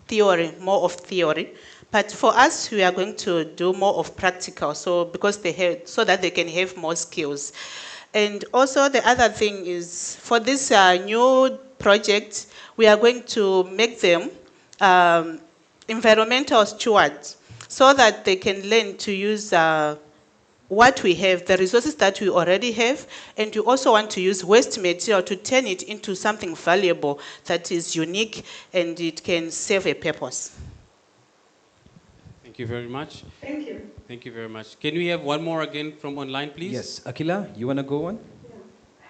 theory, more of theory. But for us, we are going to do more of practical, so that they can have more skills. And also the other thing is, for this new project, we are going to make them environmental stewards, so that they can learn to use what we have, the resources that we already have, and you also want to use waste material to turn it into something valuable that is unique and it can serve a purpose. Thank you very much. Thank you. Thank you very much. Can we have one more again from online, please? Yes. Akila, you want to go on?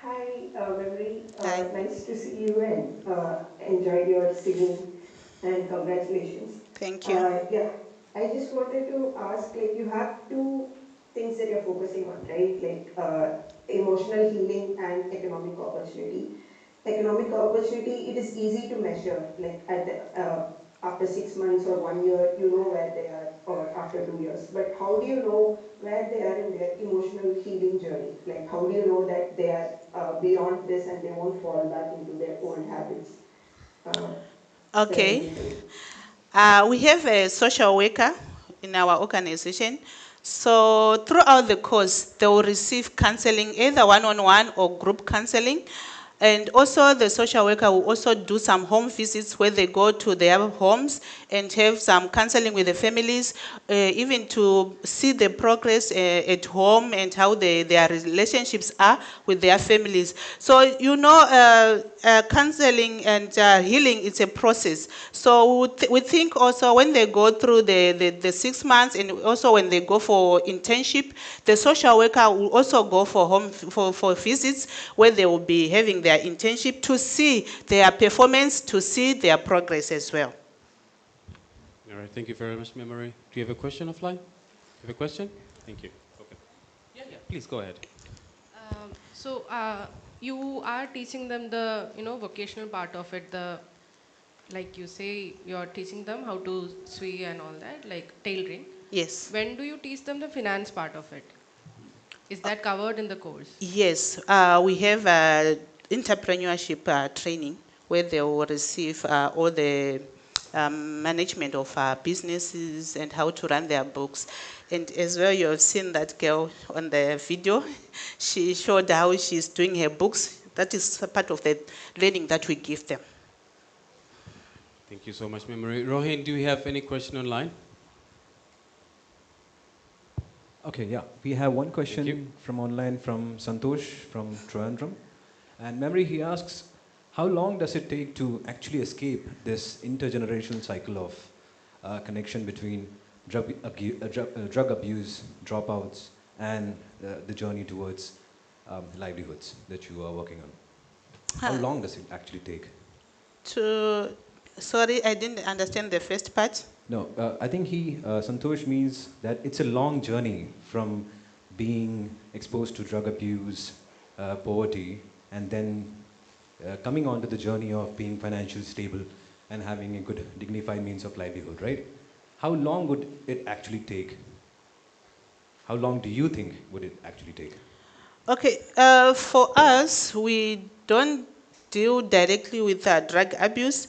Hi, Memory. Nice to see you and enjoyed your singing and congratulations. Thank you. Yeah, I just wanted to ask, like, you have two things that you're focusing on, right? Like emotional healing and economic opportunity. Economic opportunity, it is easy to measure, like at the, after 6 months or 1 year, you know where they are, or after 2 years. But how do you know where they are in their emotional healing journey? Like, how do you know that they are beyond this and they won't fall back into their old habits? Okay. We have a social worker in our organization. So throughout the course, they will receive counseling, either one-on-one or group counseling. And also the social worker will also do some home visits where they go to their homes and have some counseling with the families, even to see the progress at home and how their relationships are with their families. So, you know, counseling and healing, it's a process. So we think also when they go through the 6 months and also when they go for internship, the social worker will also go for visits where they will be having their internship to see their performance, to see their progress as well. All right, thank you very much, Memory. Do you have a question offline? You have a question? Thank you. Okay. Yeah, please go ahead. So you are teaching them the vocational part of it, the like you say you're teaching them how to sew and all that, like tailoring. Yes. When do you teach them the finance part of it? Is that covered in the course? Yes, we have entrepreneurship training where they will receive all the management of businesses and how to run their books. And as well, you have seen that girl on the video. She showed how she's doing her books That is a part of the learning that we give them. Thank you so much, Memory. Rohin, do you have any question online? Okay, yeah. We have one question from online from Santosh from Trivandrum. And Memory, he asks, how long does it take to actually escape this intergenerational cycle of connection between drug abuse, dropouts, and the journey towards livelihoods that you are working on? How long does it actually take? Sorry, I didn't understand the first part. No, I think Santosh means that it's a long journey from being exposed to drug abuse, poverty, and then coming on to the journey of being financially stable and having a good, dignified means of livelihood, right? How long would it actually take? How long do you think would it actually take? Okay, for us, we don't deal directly with drug abuse.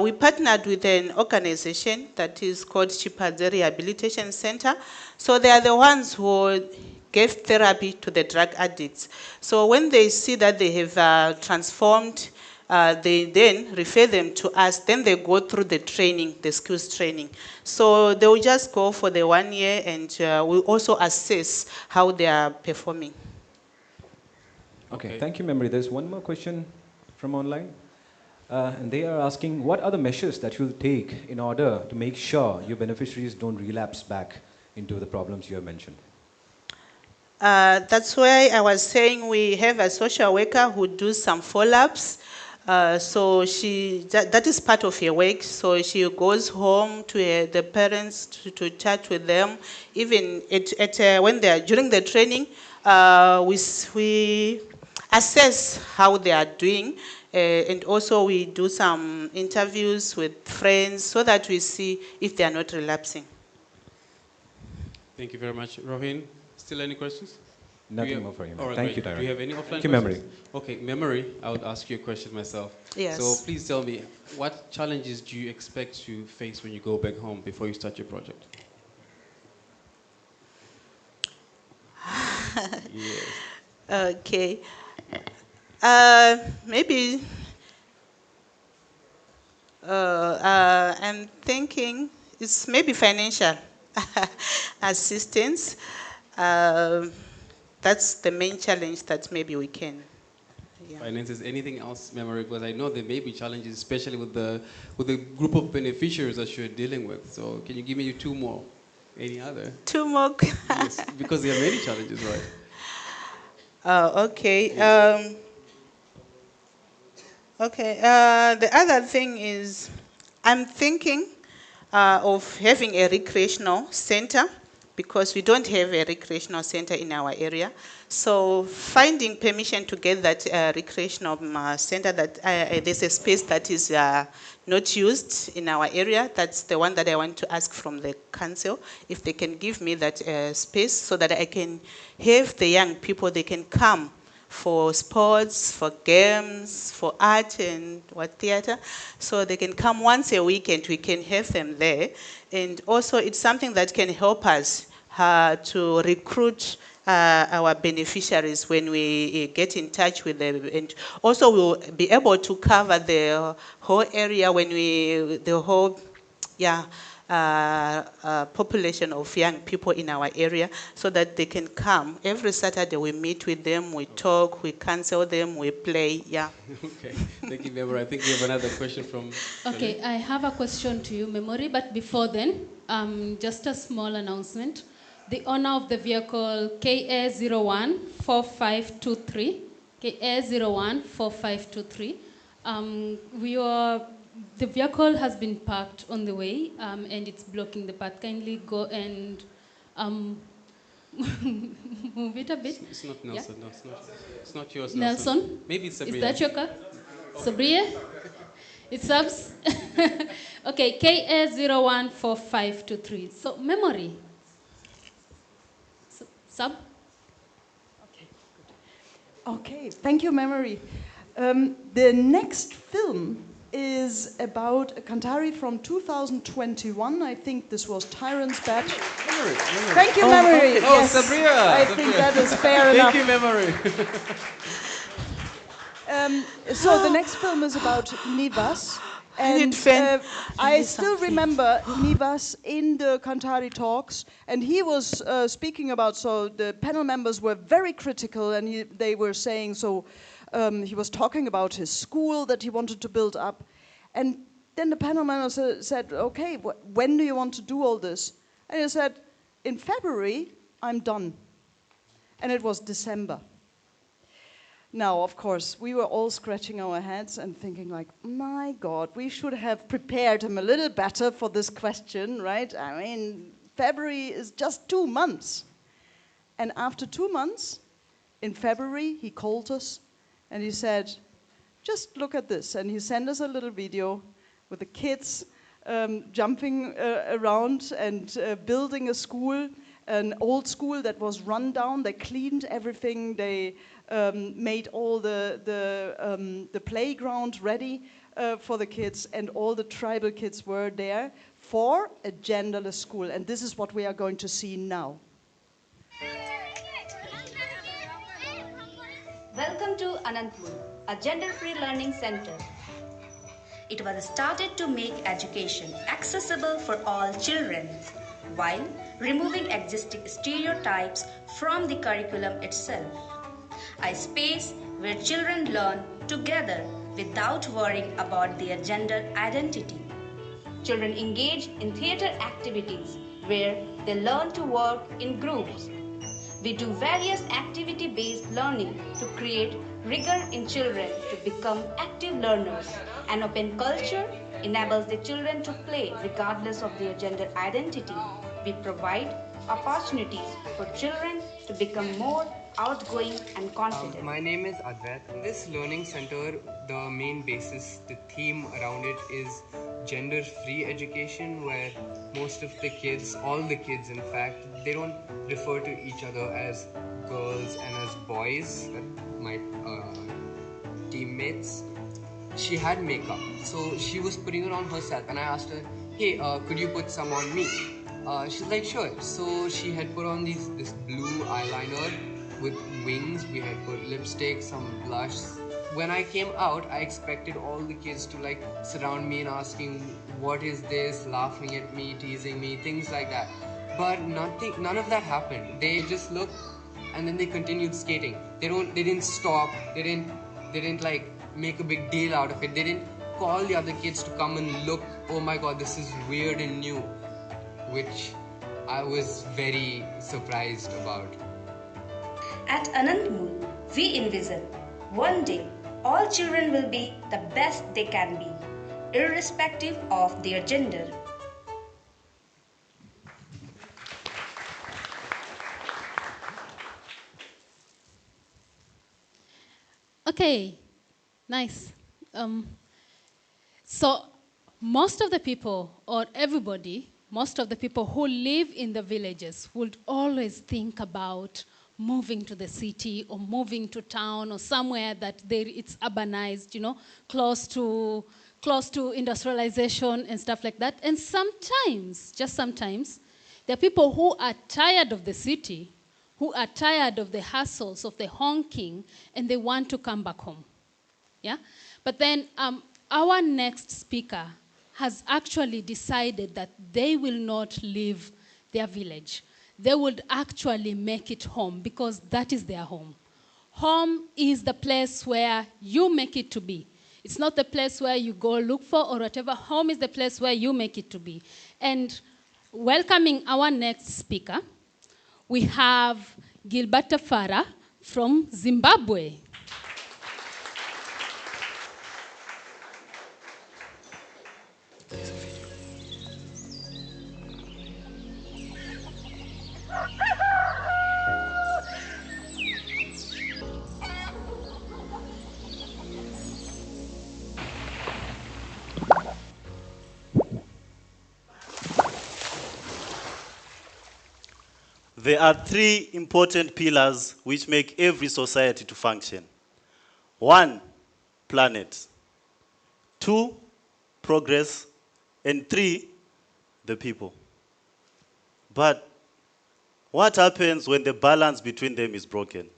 We partnered with an organization that is called Chipadze Rehabilitation Center. So they are the ones who gave therapy to the drug addicts. So when they see that they have transformed, they then refer them to us. Then they go through the training, the skills training. So they will just go for the 1 year, and we also assess how they are performing. Okay, thank you, Memory. There's one more question from online. And they are asking, what are the measures that you'll take in order to make sure your beneficiaries don't relapse back into the problems you have mentioned? That's why I was saying we have a social worker who does some follow-ups. So that is part of her work. So she goes home to the parents to chat with them. Even when they are during the training, we assess how they are doing. And also we do some interviews with friends so that we see if they are not relapsing. Thank you very much. Rohin, still any questions? Nothing more for you. All right, Thank great. you, Tyron. Do you have any offline Thank you, questions? Memory. Okay, Memory, I would ask you a question myself. Yes. So please tell me, what challenges do you expect to face when you go back home before you start your project? Yes. Okay. Maybe I'm thinking it's maybe financial assistance. That's the main challenge that maybe we can. Yeah. Finances, anything else, Memory? Because I know there may be challenges, especially with the group of beneficiaries that you're dealing with. So can you give me 2 more? Any other? 2 more? Yes, because there are many challenges, right? Okay. Yes. Okay. The other thing is, I'm thinking of having a recreational center, because we don't have a recreational center in our area. So finding permission to get that recreational center, that there's a space that is not used in our area. That's the one that I want to ask from the council, if they can give me that space so that I can have the young people, they can come for sports, for games, for art and theater. So they can come once a week and we can have them there. And also it's something that can help us to recruit our beneficiaries when we get in touch with them. And also we'll be able to cover the whole area when the whole population of young people in our area, so that they can come. Every Saturday we meet with them, we talk, we counsel them, we play, yeah. Okay, thank you, Memory. I think we have another question from... Okay, I have a question to you, Memory, but before then, just a small announcement. The owner of the vehicle KA014523, KA014523, the vehicle has been parked on the way, and it's blocking the path. Kindly go and move it a bit. It's not Nelson, no, it's not yours, Nelson? Maybe it's Sabria. Is that your car? Sabria? It's subs? Okay, KA014523. So, Memory. Sub? Okay, thank you, Memory. The next film is about Kanthari from 2021. I think this was Tyron's batch. Memory. Thank you, Memory. Oh, Yes, Sabria. I think that is fair enough. Thank you, Memory. So the next film is about Nivas. I need And fan. I still remember Nivas in the Kanthari talks, and he was speaking about, so the panel members were very critical, and they were saying, so he was talking about his school that he wanted to build up. And then the panel members said, okay, when do you want to do all this? And he said, in February, I'm done. And it was December. Now, of course, we were all scratching our heads and thinking like, my God, we should have prepared him a little better for this question, right? I mean, February is just 2 months. And after 2 months, in February, he called us and he said, just look at this. And he sent us a little video with the kids jumping around and building a school, an old school that was run down. They cleaned everything. They made all the playground ready for the kids, and all the tribal kids were there for a genderless school. And this is what we are going to see now. Welcome to Anantapur, a gender-free learning center. It was started to make education accessible for all children, while removing existing stereotypes from the curriculum itself. A space where children learn together without worrying about their gender identity. Children engage in theater activities where they learn to work in groups. We do various activity-based learning to create rigor in children to become active learners. An open culture enables the children to play regardless of their gender identity. We provide opportunities for children to become more outgoing and confident. My name is Advait. In this learning center, the main basis, the theme around it is gender-free education, where most of the kids, all the kids in fact, they don't refer to each other as girls and as boys, my teammates. She had makeup, so she was putting it on herself, and I asked her, hey, could you put some on me? She's like, sure. So she had put on this blue eyeliner with wings. We had put lipstick, some blush. When I came out, I expected all the kids to like surround me and asking, what is this, laughing at me, teasing me, things like that. But none of that happened. They just looked and then they continued skating. They didn't stop. They didn't like make a big deal out of it. They didn't call the other kids to come and look, oh my God, this is weird and new, which I was very surprised about. At Anantapur, we envision one day all children will be the best they can be, irrespective of their gender. Okay, nice. So most of the people, or everybody, most of the people who live in the villages would always think about moving to the city or moving to town or somewhere that it's urbanized, close to industrialization and stuff like that. And sometimes, just sometimes, there are people who are tired of the city, who are tired of the hassles, of the honking, and they want to come back home. Yeah? But then our next speaker has actually decided that they will not leave their village. They would actually make it home because that is their home. Home is the place where you make it to be. It's not the place where you go look for or whatever. Home is the place where you make it to be. And welcoming our next speaker, we have Gilbert from Zimbabwe. There are three important pillars which make every society to function. 1, planet. 2, progress. And 3, the people. But what happens when the balance between them is broken?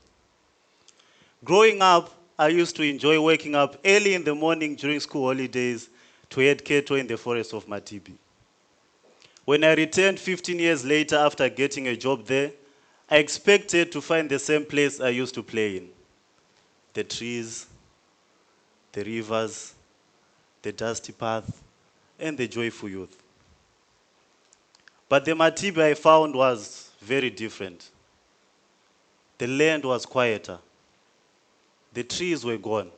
Growing up, I used to enjoy waking up early in the morning during school holidays to herd cattle in the forest of Matibi. When I returned 15 years later after getting a job there, I expected to find the same place I used to play in. The trees, the rivers, the dusty path, and the joyful youth. But the Matibi I found was very different. The land was quieter. The trees were gone.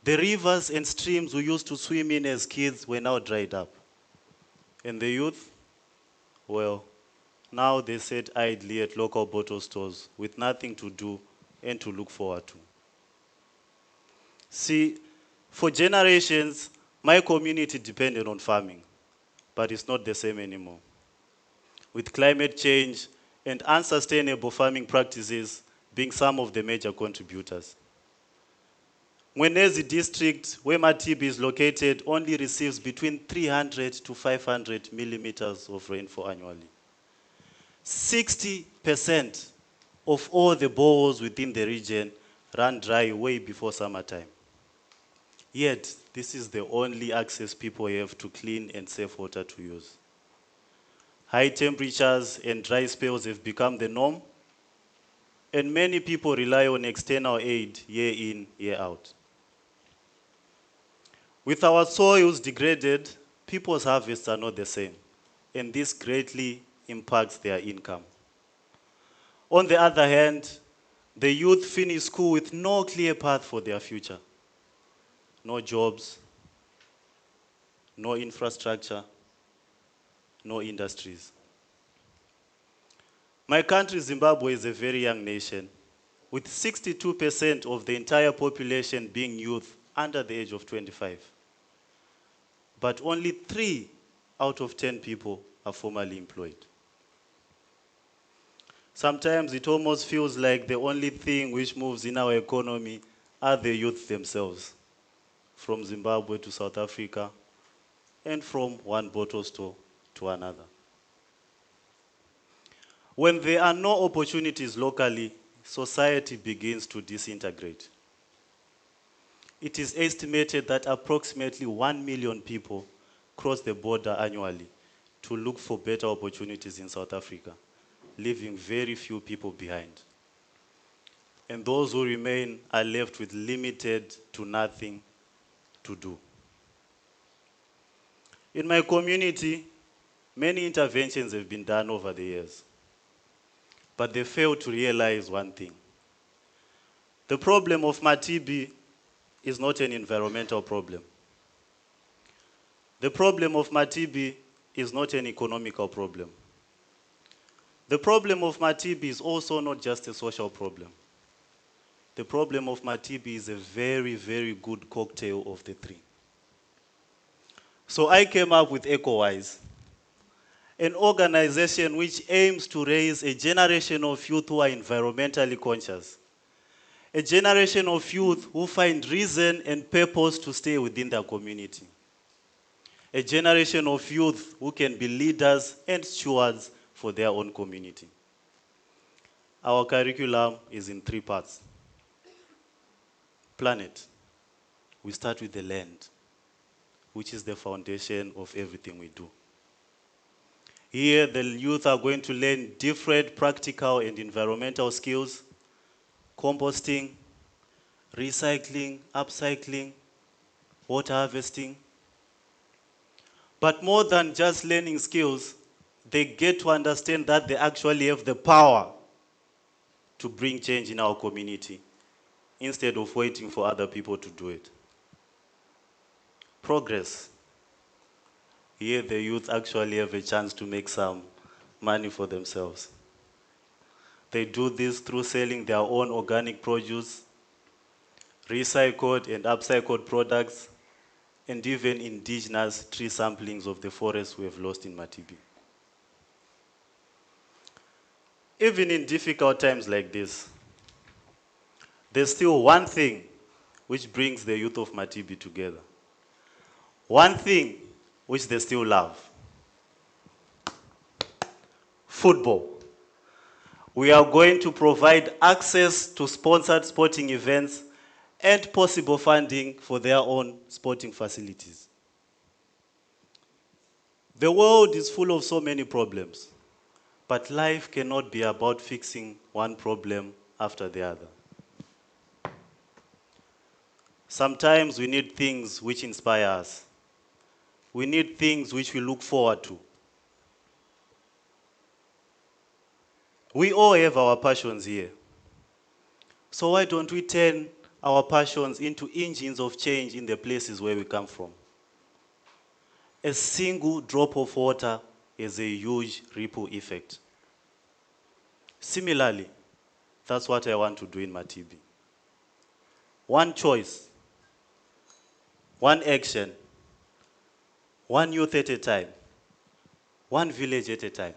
The rivers and streams we used to swim in as kids were now dried up. And the youth, well, now they sat idly at local bottle stores with nothing to do and to look forward to. See, for generations, my community depended on farming, but it's not the same anymore. With climate change and unsustainable farming practices being some of the major contributors. Mwenezi district, where Matibi is located, only receives between 300 to 500 millimeters of rainfall annually. 60% of all the boreholes within the region run dry way before summertime. Yet, this is the only access people have to clean and safe water to use. High temperatures and dry spells have become the norm, and many people rely on external aid year in, year out. With our soils degraded, people's harvests are not the same, and this greatly impacts their income. On the other hand, the youth finish school with no clear path for their future. No jobs, no infrastructure, no industries. My country, Zimbabwe, is a very young nation, with 62% of the entire population being youth under the age of 25. But only 3 out of 10 people are formally employed. Sometimes it almost feels like the only thing which moves in our economy are the youth themselves, from Zimbabwe to South Africa, and from one bottle store to another. When there are no opportunities locally, society begins to disintegrate. It is estimated that approximately 1 million people cross the border annually to look for better opportunities in South Africa, leaving very few people behind. And those who remain are left with limited to nothing to do. In my community, many interventions have been done over the years, but they fail to realize one thing. The problem of Matibi is not an environmental problem. The problem of Matibi is not an economical problem. The problem of Matibi is also not just a social problem. The problem of Matibi is a very, very good cocktail of the three. So I came up with EcoWise, an organization which aims to raise a generation of youth who are environmentally conscious. A generation of youth who find reason and purpose to stay within their community. A generation of youth who can be leaders and stewards for their own community. Our curriculum is in 3 parts. Planet. We start with the land, which is the foundation of everything we do. Here, the youth are going to learn different practical and environmental skills, composting, recycling, upcycling, water harvesting. But more than just learning skills, they get to understand that they actually have the power to bring change in our community instead of waiting for other people to do it. Progress. Here the youth actually have a chance to make some money for themselves. They do this through selling their own organic produce, recycled and upcycled products, and even indigenous tree samplings of the forests we have lost in Matibi. Even in difficult times like this, there's still one thing which brings the youth of Matibi together. One thing which they still love. Football. We are going to provide access to sponsored sporting events and possible funding for their own sporting facilities. The world is full of so many problems, but life cannot be about fixing one problem after the other. Sometimes we need things which inspire us. We need things which we look forward to. We all have our passions here. So why don't we turn our passions into engines of change in the places where we come from? A single drop of water has a huge ripple effect. Similarly, that's what I want to do in Matibi. One choice, one action, one youth at a time, one village at a time,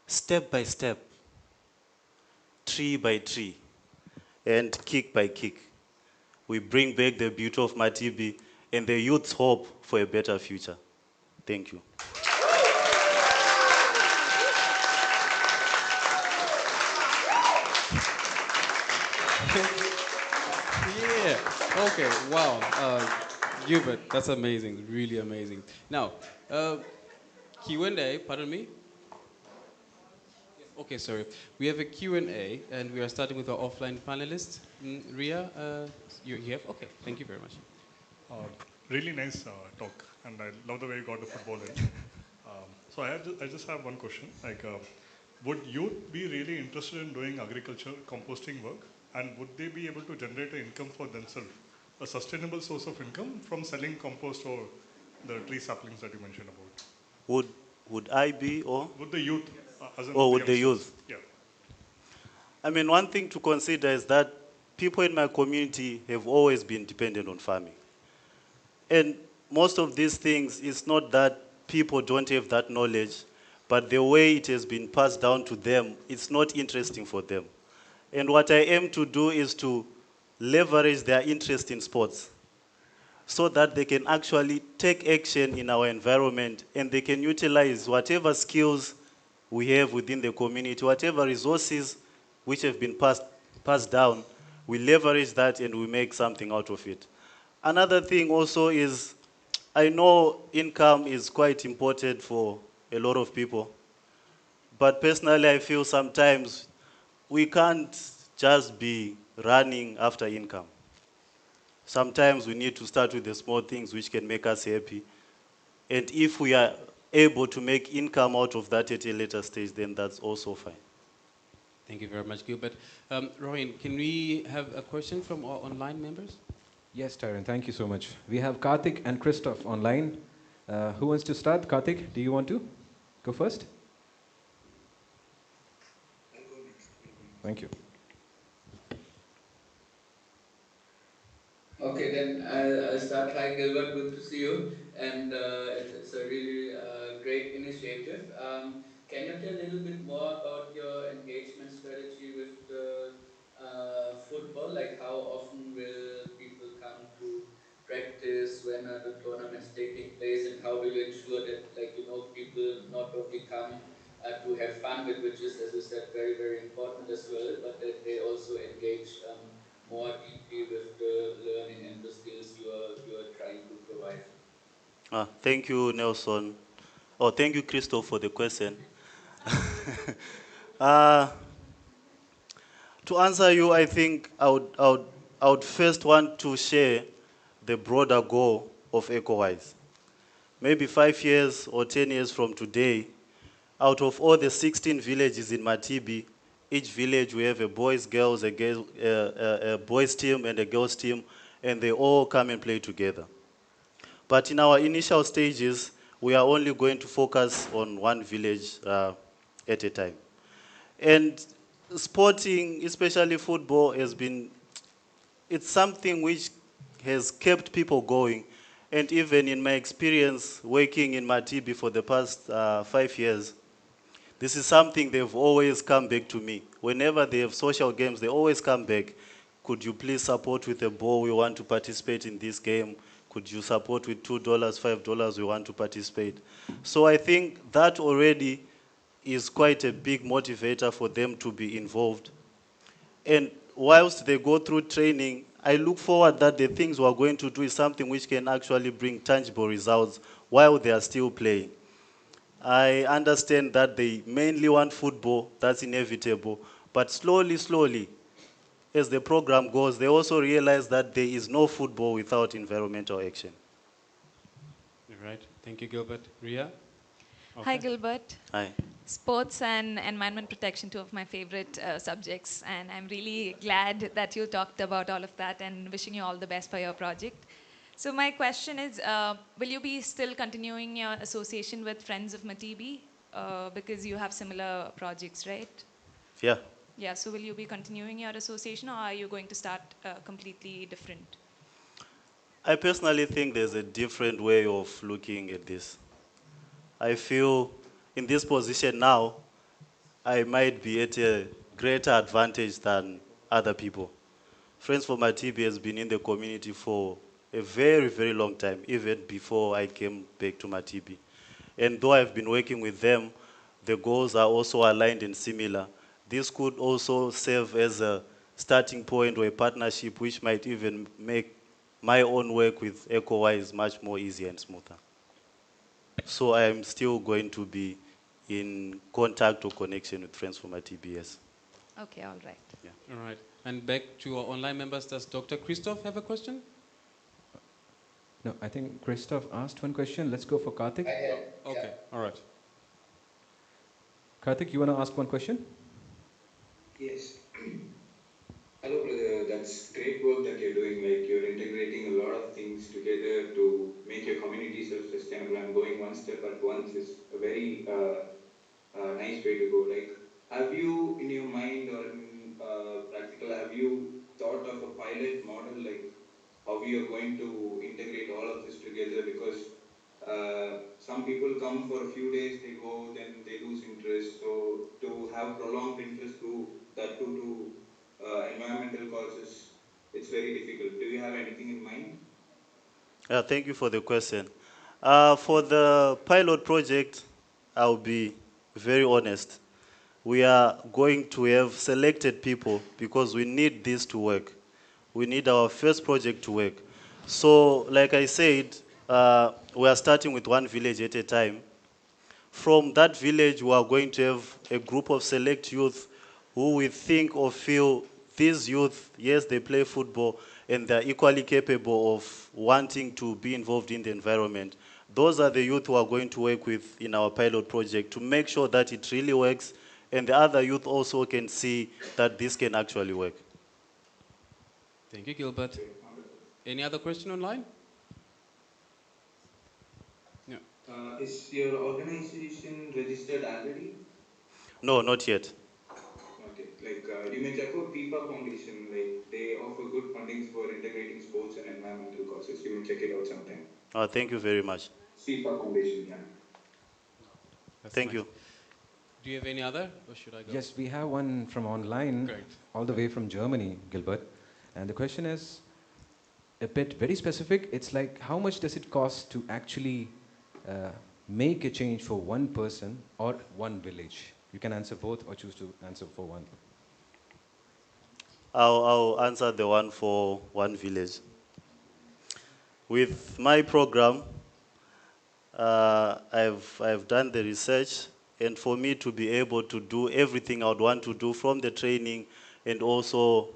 step by step, tree by tree, and kick by kick. We bring back the beauty of Matibi and the youth's hope for a better future. Thank you. Yeah. Okay. Wow. Gilbert, that's amazing. Really amazing. Now, Q&A. Pardon me. Okay, sorry. We have a Q&A, and we are starting with our offline panelists. Ria, you have? Okay. Thank you very much. Really nice talk, and I love the way you got the football in. So I just have one question. Like, would youth be really interested in doing agriculture, composting work, and would they be able to generate an income for themselves, a sustainable source of income from selling compost or the tree saplings that you mentioned about? Would I be, or? Would the youth, would the youth? Yeah. I mean, one thing to consider is that people in my community have always been dependent on farming. And most of these things, it's not that people don't have that knowledge, but the way it has been passed down to them, it's not interesting for them. And what I aim to do is to leverage their interest in sports so that they can actually take action in our environment and they can utilize whatever skills we have within the community, whatever resources which have been passed down, we leverage that and we make something out of it. Another thing also is, I know income is quite important for a lot of people, but personally I feel sometimes we can't just be running after income. Sometimes we need to start with the small things which can make us happy. And if we are able to make income out of that at a later stage, then that's also fine. Thank you very much, Gilbert. Rohin, can we have a question from our online members? Yes, Tyron, thank you so much. We have Karthik and Christoph online. Who wants to start? Karthik, do you want to go first? Thank you. Okay, then I'll start. Hi, Gilbert, good to see you. And it's a really great initiative. Can you tell a little bit more about your engagement strategy with the football? Like, how often will people come to practice? When are the tournaments taking place? And how do you ensure that, like, people not only come to have fun with, which is, as you said, very, very important as well, but that they also engage more deeply with the learning and the skills you are trying to provide? Thank you, Nelson. Oh, thank you, Christoph, for the question. To answer you, I think I would first want to share the broader goal of EcoWise. Maybe 5 years or 10 years from today, out of all the 16 villages in Matibi, each village we have a boys, girls, a boys team and a girls team, and they all come and play together. But in our initial stages, we are only going to focus on one village at a time. And sporting, especially football, it's something which has kept people going. And even in my experience working in Matibi for the past 5 years, this is something they've always come back to me. Whenever they have social games, they always come back. Could you please support with a ball? We want to participate in this game. Could you support with $2, $5? We want to participate. So I think that already is quite a big motivator for them to be involved. And whilst they go through training, I look forward that the things we're going to do is something which can actually bring tangible results while they are still playing. I understand that they mainly want football, that's inevitable, but slowly, as the program goes, they also realize that there is no football without environmental action. All right. Thank you, Gilbert. Ria? Hi, Gilbert. Hi. Sports and environment protection, two of my favorite subjects, and I'm really glad that you talked about all of that and wishing you all the best for your project. So my question is, will you be still continuing your association with Friends of Matibi? Because you have similar projects, right? Yeah. Yeah, so will you be continuing your association or are you going to start completely different? I personally think there's a different way of looking at this. I feel in this position now, I might be at a greater advantage than other people. Friends for Matibi has been in the community for a very long time, even before I came back to Matibi. And though I've been working with them, the goals are also aligned and similar. This could also serve as a starting point or a partnership which might even make my own work with EcoWise much more easier and smoother. So I am still going to be in contact or connection with Friends for Matibi. Okay, all right. Yeah. All right. And back to our online members, does Dr. Christoph have a question? No, I think Christoph asked one question. Let's go for Karthik. Okay, all right. Karthik, you want to ask one question? Yes. Hello, brother. That's great work that you're doing. Like, you're integrating a lot of things together to make your community self-sustainable, and going one step at once is a very nice way to go. Like, have you in your mind or in practical, have you thought of a pilot model, like how we are going to integrate all of this together? Because some people come for a few days, they go, then they lose interest. So to have prolonged interest to that to environmental causes, it's very difficult. Do you have anything in mind? Yeah, thank you for the question. For the pilot project, I'll be very honest. We are going to have selected people because we need this to work. We need our first project to work. So, like I said, we are starting with one village at a time. From that village, we are going to have a group of select youth who we think or feel these youth, yes, they play football and they're equally capable of wanting to be involved in the environment. Those are the youth who are going to work with in our pilot project to make sure that it really works, and the other youth also can see that this can actually work. Thank you, Gilbert. Any other question online? Yeah. Is your organization registered already? No, not yet. Not yet. Like, you may check out FIFA Foundation. Like, they offer good fundings for integrating sports and environmental causes. You may check it out sometime. Thank you very much. FIFA Foundation, yeah. Thank you. Do you have any other, or should I go? Yes, we have one from online, Great. all the way from Germany, Gilbert. And the question is a bit very specific. It's like, how much does it cost to actually make a change for one person or one village? You can answer both or choose to answer for one. I'll answer the one for one village. With my program, I've done the research, and for me to be able to do everything I would want to do, from the training and also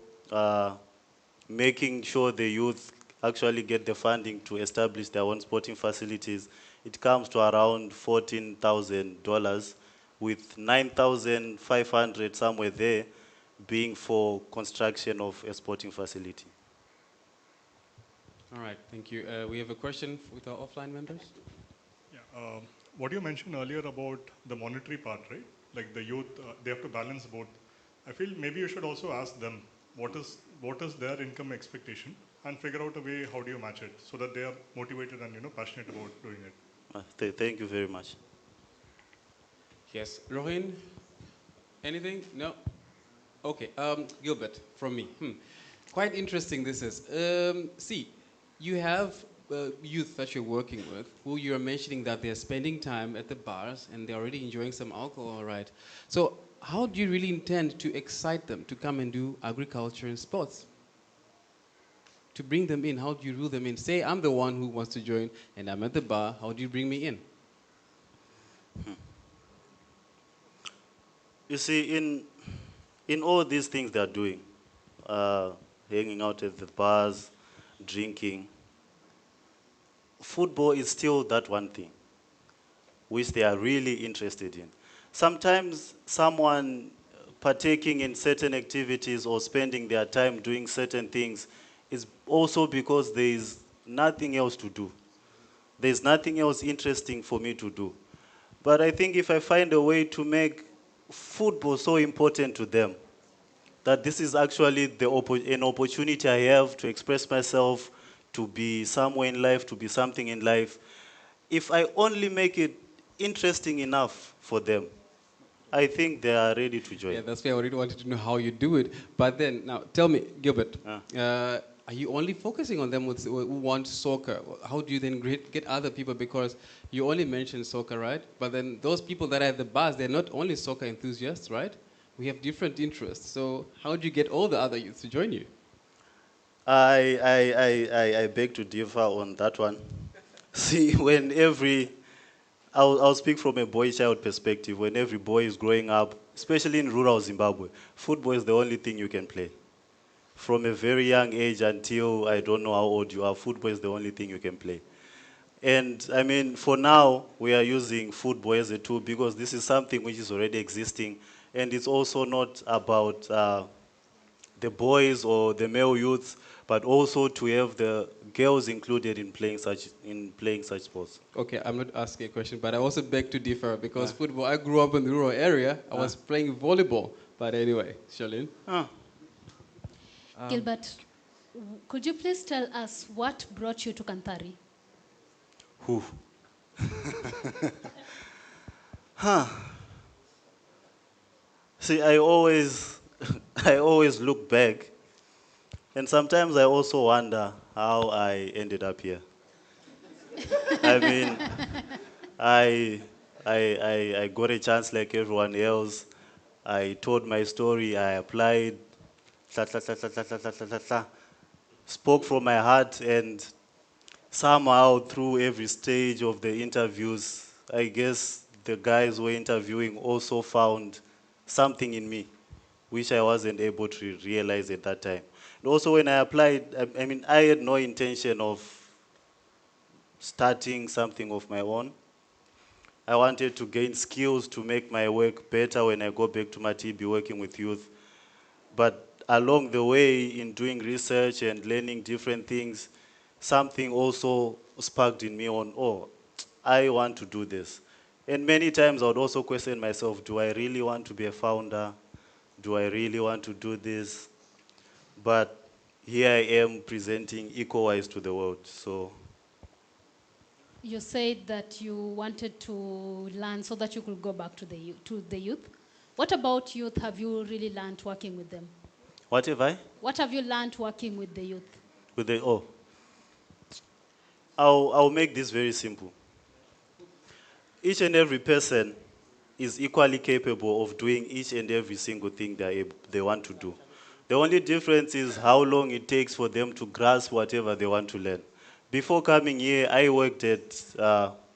making sure the youth actually get the funding to establish their own sporting facilities, it comes to around $14,000, with $9,500 somewhere there being for construction of a sporting facility. All right, thank you. We have a question with our offline members. Yeah, what you mentioned earlier about the monetary part, right? Like the youth, they have to balance both. I feel maybe you should also ask them what is their income expectation, and figure out a way how do you match it so that they are motivated and passionate about doing it. Thank you very much. Yes, Rohin, anything? No? Okay, Gilbert, from me. Quite interesting this is. See, you have youth that you're working with who you're mentioning that they're spending time at the bars and they're already enjoying some alcohol, right? So how do you really intend to excite them to come and do agriculture and sports? to bring them in? How do you rule them in? Say I'm the one who wants to join and I'm at the bar. How do you bring me in? You see, in all these things they're doing, hanging out at the bars, drinking, football is still that one thing which they are really interested in. Sometimes someone partaking in certain activities or spending their time doing certain things is also because there is nothing else to do. There's nothing else interesting for me to do. But I think if I find a way to make football so important to them, that this is actually an opportunity I have to express myself, to be somewhere in life, to be something in life. If I only make it interesting enough for them, I think they are ready to join. Yeah, that's why I already wanted to know how you do it. But then, now, tell me, Gilbert, are you only focusing on them who want soccer? How do you then get other people? Because you only mentioned soccer, right? But then those people that are at the bars, they're not only soccer enthusiasts, right? We have different interests. So how do you get all the other youth to join you? I beg to differ on that one. See, I'll speak from a boy-child perspective. When every boy is growing up, especially in rural Zimbabwe, football is the only thing you can play. From a very young age until I don't know how old you are, football is the only thing you can play. And I mean, for now, we are using football as a tool because this is something which is already existing. And it's also not about the boys or the male youths, but also to have the girls included in playing such sports. Okay, I'm not asking a question, but I also beg to differ because football, I grew up in the rural area. I was playing volleyball. But anyway, Charlene? Gilbert, could you please tell us what brought you to Kanthari? Who? See, I always look back, and sometimes I also wonder how I ended up here. I mean, I got a chance like everyone else. I told my story, I applied, spoke from my heart, and somehow through every stage of the interviews, I guess the guys who were interviewing also found something in me, which I wasn't able to realize at that time. And also when I applied, I mean, I had no intention of starting something of my own. I wanted to gain skills to make my work better when I go back to Matibi working with youth. But along the way, in doing research and learning different things, something also sparked in me on, oh, I want to do this. And many times I would also question myself, do I really want to be a founder? Do I really want to do this? But here I am presenting EcoWise to the world. So You said that you wanted to learn so that you could go back to the youth. What about youth have you really learned working with them? what have I? What have you learned working with the youth? I'll make this very simple. Each and every person is equally capable of doing each and every single thing they want to do. The only difference is how long it takes for them to grasp whatever they want to learn. Before coming here, I worked at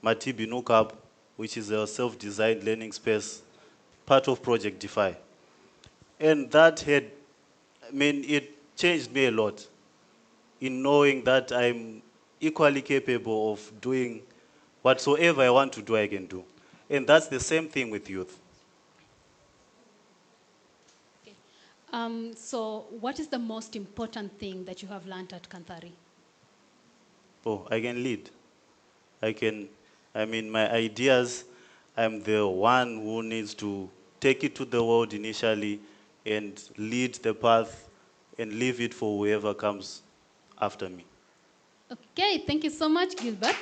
Matibi Nukab, which is a self-designed learning space, part of Project Redefine. And it changed me a lot in knowing that I'm equally capable of doing whatsoever I want to do, I can do. And that's the same thing with youth. So what is the most important thing that you have learned at Kanthari? Oh, I can lead. My ideas, I'm the one who needs to take it to the world initially and lead the path and leave it for whoever comes after me. Okay, thank you so much, Gilbert.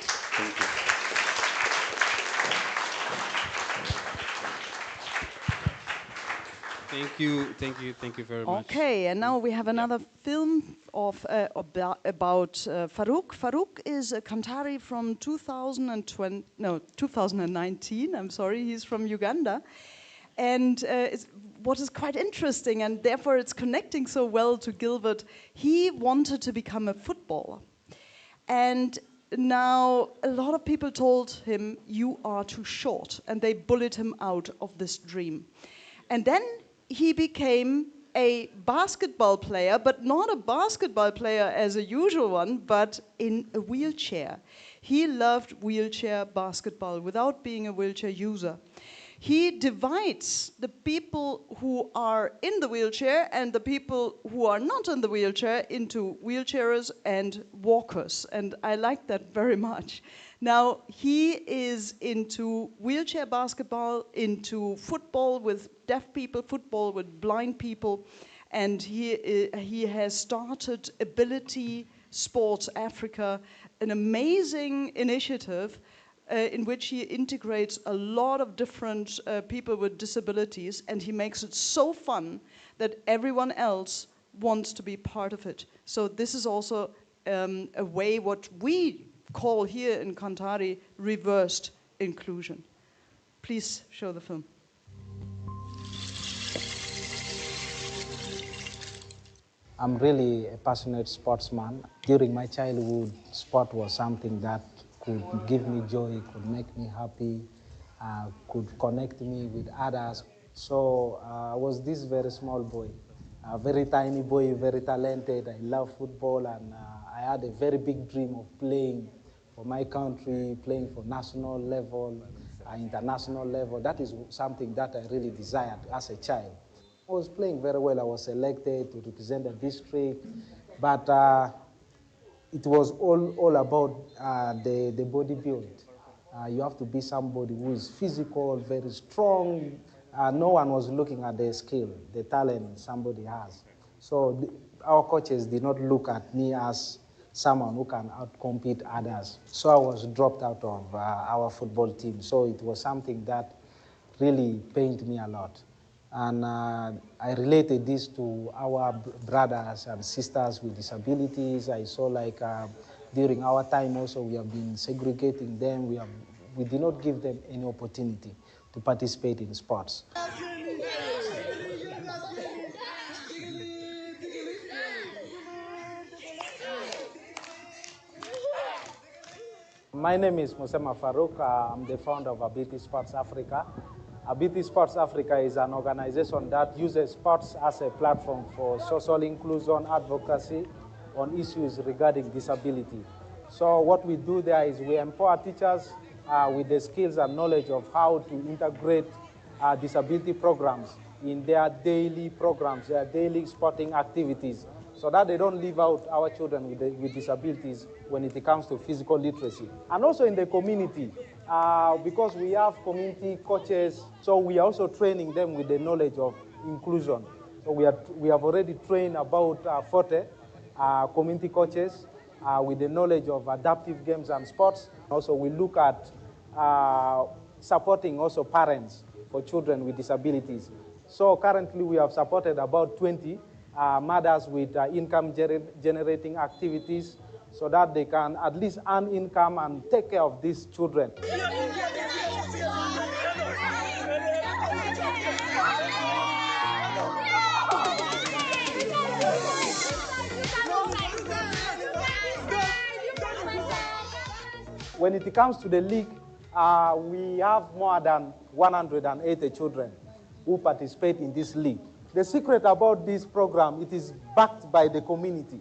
Thank you. Thank you very much. Okay, and now we have another film about Farouk. Farouk is a Kanthari from 2019. I'm sorry, he's from Uganda. And what is quite interesting, and therefore it's connecting so well to Gilbert, he wanted to become a footballer. And now a lot of people told him, you are too short, and they bullied him out of this dream. And then he became a basketball player, but not a basketball player as a usual one, but in a wheelchair. He loved wheelchair basketball without being a wheelchair user. He divides the people who are in the wheelchair and the people who are not in the wheelchair into wheelchairers and walkers. And I like that very much. Now, he is into wheelchair basketball, into football with deaf people, football with blind people, and he has started Ability Sports Africa, an amazing initiative in which he integrates a lot of different people with disabilities, and he makes it so fun that everyone else wants to be part of it. So this is also a way what we call here in Kanthari reversed inclusion. Please show the film. I'm really a passionate sportsman. During my childhood, sport was something that could give me joy, could make me happy, could connect me with others. So I was this very small boy, a very tiny boy, very talented. I love football, and I had a very big dream of playing for my country, playing for national level, international level. That is something that I really desired as a child. I was playing very well. I was selected to represent the district, but it was all about the body build. You have to be somebody who is physical, very strong. No one was looking at the skill, the talent somebody has. So our coaches did not look at me as someone who can outcompete others. So I was dropped out of our football team. So it was something that really pained me a lot. And I related this to our brothers and sisters with disabilities. I saw like during our time also we have been segregating them. We did not give them any opportunity to participate in sports. My name is Musema Farouk. I'm the founder of Ability Sports Africa. Ability Sports Africa is an organization that uses sports as a platform for social inclusion, advocacy on issues regarding disability. So what we do there is we empower teachers with the skills and knowledge of how to integrate disability programs in their daily programs, their daily sporting activities, so that they don't leave out our children with disabilities when it comes to physical literacy. And also in the community, because we have community coaches, so we are also training them with the knowledge of inclusion. So we have already trained about 40 community coaches with the knowledge of adaptive games and sports. Also we look at supporting also parents for children with disabilities. So currently we have supported about 20 mothers with income-generating activities so that they can at least earn income and take care of these children. When it comes to the league, we have more than 180 children who participate in this league. The secret about this program, it is backed by the community.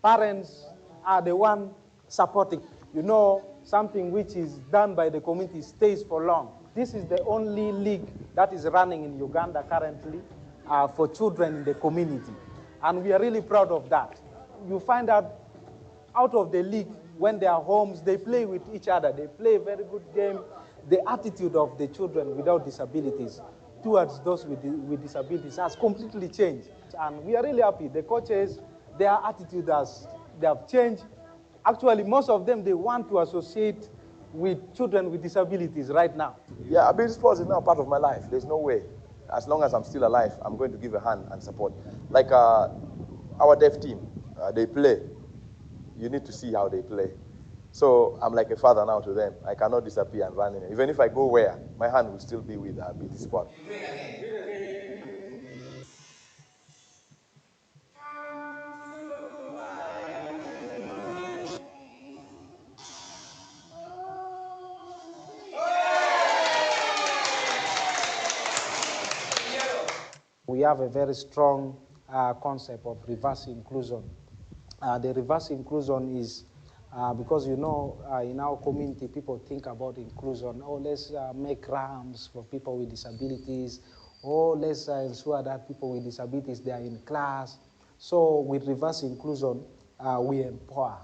Parents are the one supporting. You know, something which is done by the community stays for long. This is the only league that is running in Uganda currently for children in the community. And we are really proud of that. You find out of the league, when they are homes, they play with each other. They play a very good game. The attitude of the children without disabilities towards those with disabilities has completely changed. And we are really happy. The coaches, their attitude they have changed. Actually, most of them, they want to associate with children with disabilities right now. Yeah, ability sports is now part of my life. There's no way. As long as I'm still alive, I'm going to give a hand and support. Like our deaf team, they play. You need to see how they play. So I'm like a father now to them. I cannot disappear and run in. Even if I go where, my hand will still be with BT Sport. We have a very strong concept of reverse inclusion. The reverse inclusion is because, you know, in our community, people think about inclusion. Oh, let's make ramps for people with disabilities. Oh, let's ensure that people with disabilities, they are in class. So with reverse inclusion, we empower.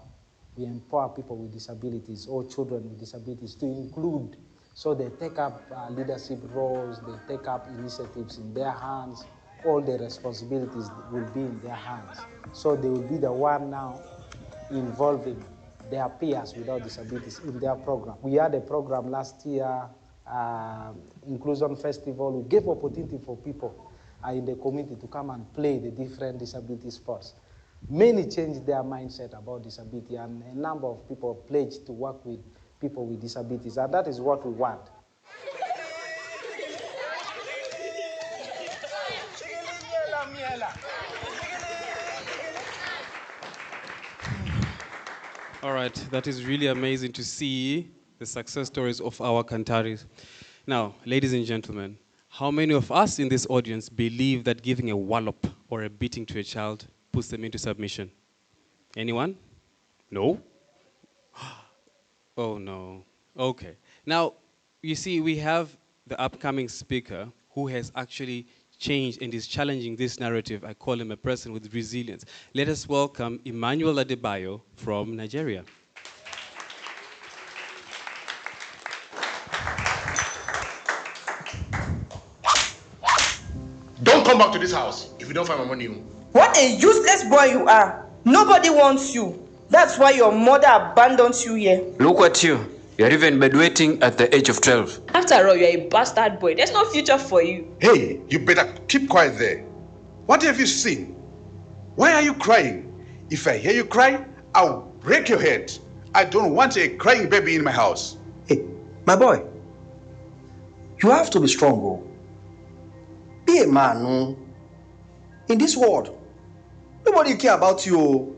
We empower people with disabilities or children with disabilities to include. So they take up leadership roles, they take up initiatives in their hands. All the responsibilities will be in their hands. So they will be the one now involving their peers without disabilities in their program. We had a program last year, Inclusion Festival. We gave opportunity for people in the community to come and play the different disability sports. Many changed their mindset about disability, and a number of people pledged to work with people with disabilities, and that is what we want. All right, that is really amazing to see the success stories of our Kantharis. Now, ladies and gentlemen, how many of us in this audience believe that giving a wallop or a beating to a child puts them into submission? Anyone? No? Oh, no. Okay. Now, you see, we have the upcoming speaker who has actually changed and is challenging this narrative. I call him a person with resilience. Let us welcome Emmanuel Adebayo from Nigeria. Don't come back to this house if you don't find my money. What a useless boy you are. Nobody wants you. That's why your mother abandons you here. Look at you. You're even bedwetting at the age of 12. After all, you're a bastard boy. There's no future for you. Hey, you better keep quiet there. What have you seen? Why are you crying? If I hear you cry, I'll break your head. I don't want a crying baby in my house. Hey, my boy, you have to be strong, oh. Be a man, oh. In this world, nobody care about you, oh.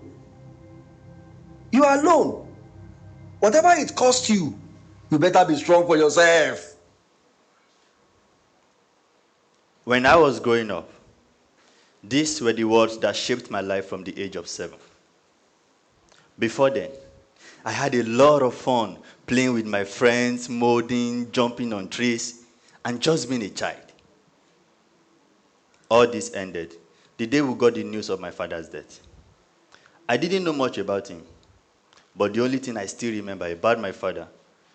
You are alone. Whatever it costs you, you better be strong for yourself. When I was growing up, these were the words that shaped my life from the age of 7. Before then, I had a lot of fun playing with my friends, molding, jumping on trees, and just being a child. All this ended the day we got the news of my father's death. I didn't know much about him, but the only thing I still remember about my father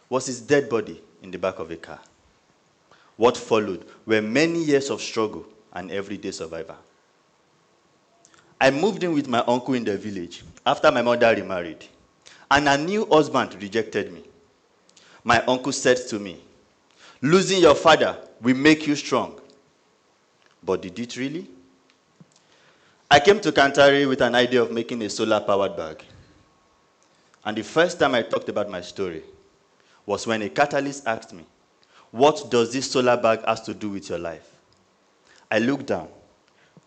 was his dead body in the back of a car. What followed were many years of struggle and everyday survival. I moved in with my uncle in the village after my mother remarried, and a new husband rejected me. My uncle said to me, "Losing your father will make you strong." But did it really? I came to Kanthari with an idea of making a solar-powered bag. And the first time I talked about my story was when a catalyst asked me, "What does this solar bag have to do with your life?" I looked down,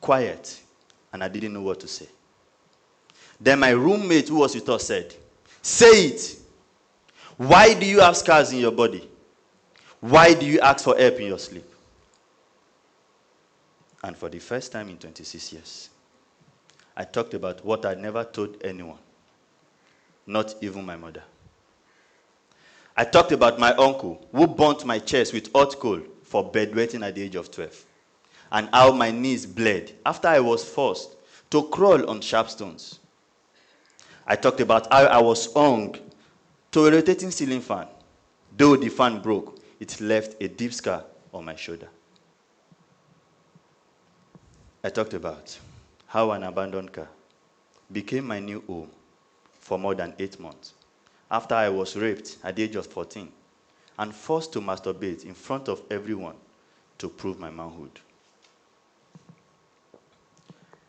quiet, and I didn't know what to say. Then my roommate who was with us said, "Say it. Why do you have scars in your body? Why do you ask for help in your sleep?" And for the first time in 26 years, I talked about what I never told anyone, not even my mother. I talked about my uncle who burnt my chest with hot coal for bedwetting at the age of 12, and how my knees bled after I was forced to crawl on sharp stones. I talked about how I was hung to a rotating ceiling fan. Though the fan broke, it left a deep scar on my shoulder. I talked about how an abandoned car became my new home for more than 8 months after I was raped at the age of 14 and forced to masturbate in front of everyone to prove my manhood.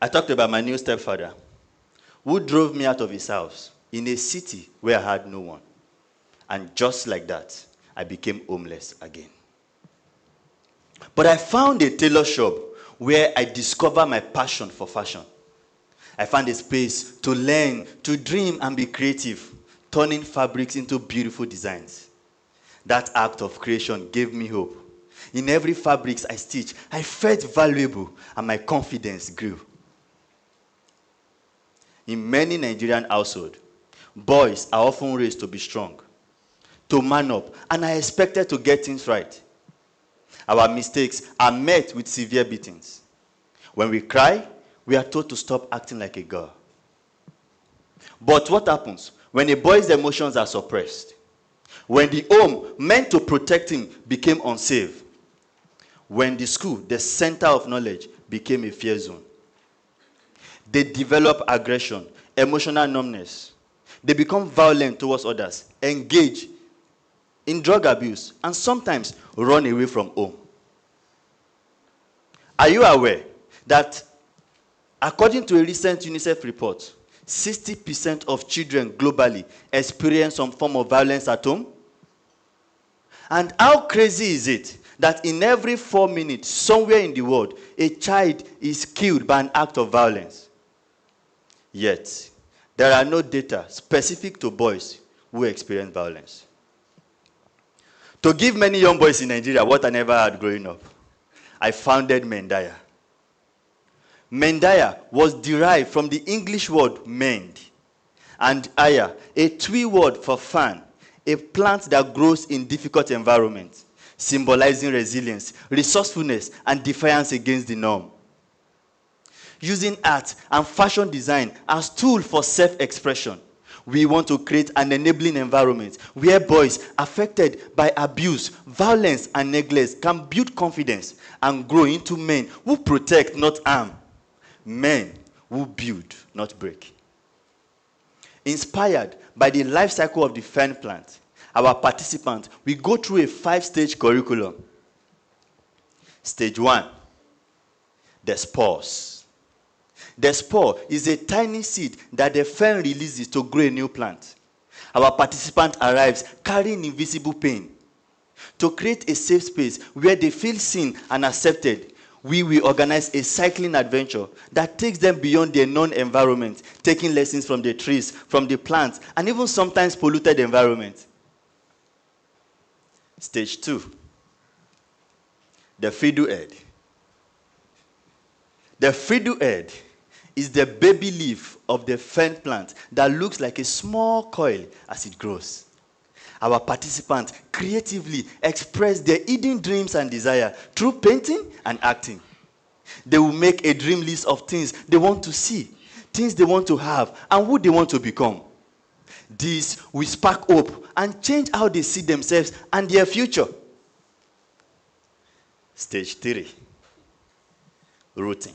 I talked about my new stepfather who drove me out of his house in a city where I had no one. And just like that, I became homeless again. But I found a tailor shop where I discovered my passion for fashion. I found a space to learn, to dream, and be creative, turning fabrics into beautiful designs. That act of creation gave me hope. In every fabric I stitched, I felt valuable, and my confidence grew. In many Nigerian households, boys are often raised to be strong, to man up, and are expected to get things right. Our mistakes are met with severe beatings. When we cry, we are told to stop acting like a girl. But what happens when a boy's emotions are suppressed? When the home meant to protect him became unsafe? When the school, the center of knowledge, became a fear zone? They develop aggression, emotional numbness. They become violent towards others, engage in drug abuse, and sometimes run away from home. Are you aware that, according to a recent UNICEF report, 60% of children globally experience some form of violence at home? And how crazy is it that in every 4 minutes, somewhere in the world, a child is killed by an act of violence? Yet, there are no data specific to boys who experience violence. To give many young boys in Nigeria what I never had growing up, I founded Mendaya. Mendaya was derived from the English word mend, and aya, a Twi word for fan, a plant that grows in difficult environments, symbolizing resilience, resourcefulness, and defiance against the norm. Using art and fashion design as tools for self-expression, we want to create an enabling environment where boys affected by abuse, violence, and neglect can build confidence and grow into men who protect, not harm. Men who build, not break. Inspired by the life cycle of the fern plant, our participants will go through a 5-stage curriculum. Stage 1, the spores. The spore is a tiny seed that the fern releases to grow a new plant. Our participant arrives carrying invisible pain. To create a safe space where they feel seen and accepted, we will organize a cycling adventure that takes them beyond their known environment, taking lessons from the trees, from the plants, and even sometimes polluted environment. Stage 2, the fiddle head. The fiddle head is the baby leaf of the fern plant that looks like a small coil as it grows. Our participants creatively express their hidden dreams and desire through painting and acting. They will make a dream list of things they want to see, things they want to have, and who they want to become. This will spark hope and change how they see themselves and their future. Stage 3, rooting.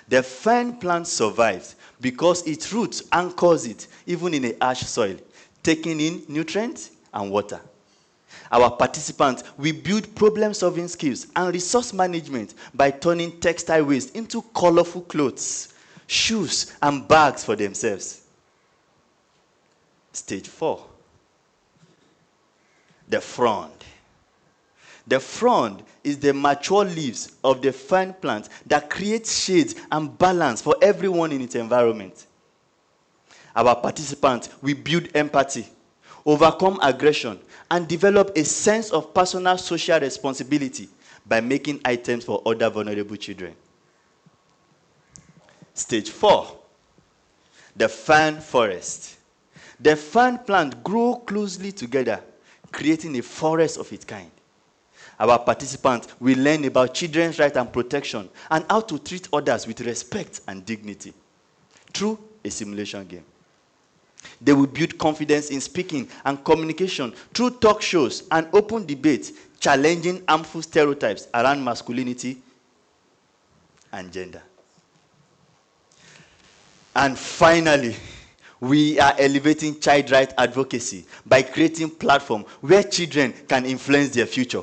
The fern plant survives because its roots anchors it even in a harsh soil, taking in nutrients and water. Our participants will build problem-solving skills and resource management by turning textile waste into colorful clothes, shoes, and bags for themselves. Stage 4, the frond. The frond is the mature leaves of the fern plant that creates shades and balance for everyone in its environment. Our participants will build empathy, overcome aggression, and develop a sense of personal social responsibility by making items for other vulnerable children. Stage 4, the fern forest. The fern plant grows closely together, creating a forest of its kind. Our participants will learn about children's rights and protection and how to treat others with respect and dignity through a simulation game. They will build confidence in speaking and communication through talk shows and open debates, challenging harmful stereotypes around masculinity and gender. And finally, we are elevating child rights advocacy by creating platforms where children can influence their future.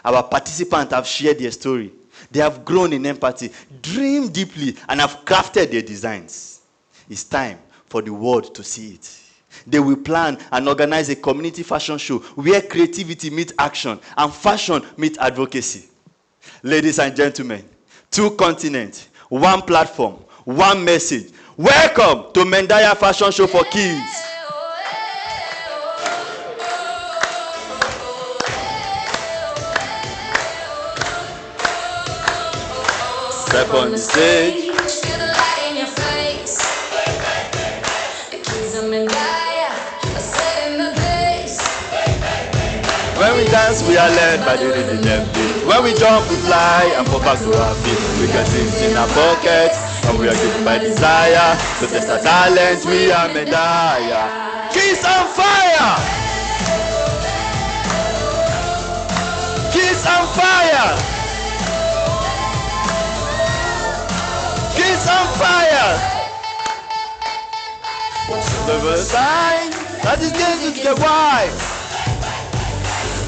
Our participants have shared their story. They have grown in empathy, dreamed deeply, and have crafted their designs. It's time for the world to see it. They will plan and organize a community fashion show where creativity meets action and fashion meets advocacy. Ladies and gentlemen, 2 continents, 1 platform, 1 message. Welcome to Mendaya Fashion Show for Kids. Step on the stage. Feel the light in your face. The kids of Mendaya are setting the pace. When we dance, we are led by the rhythm beat. When we jump, we fly and fall back to our feet. We got things in our pockets, and we are given by desire. To test our talent, we are Mendaya. Kids on fire! Kids on fire! Kids on fire! The first sign that is getting to the wide.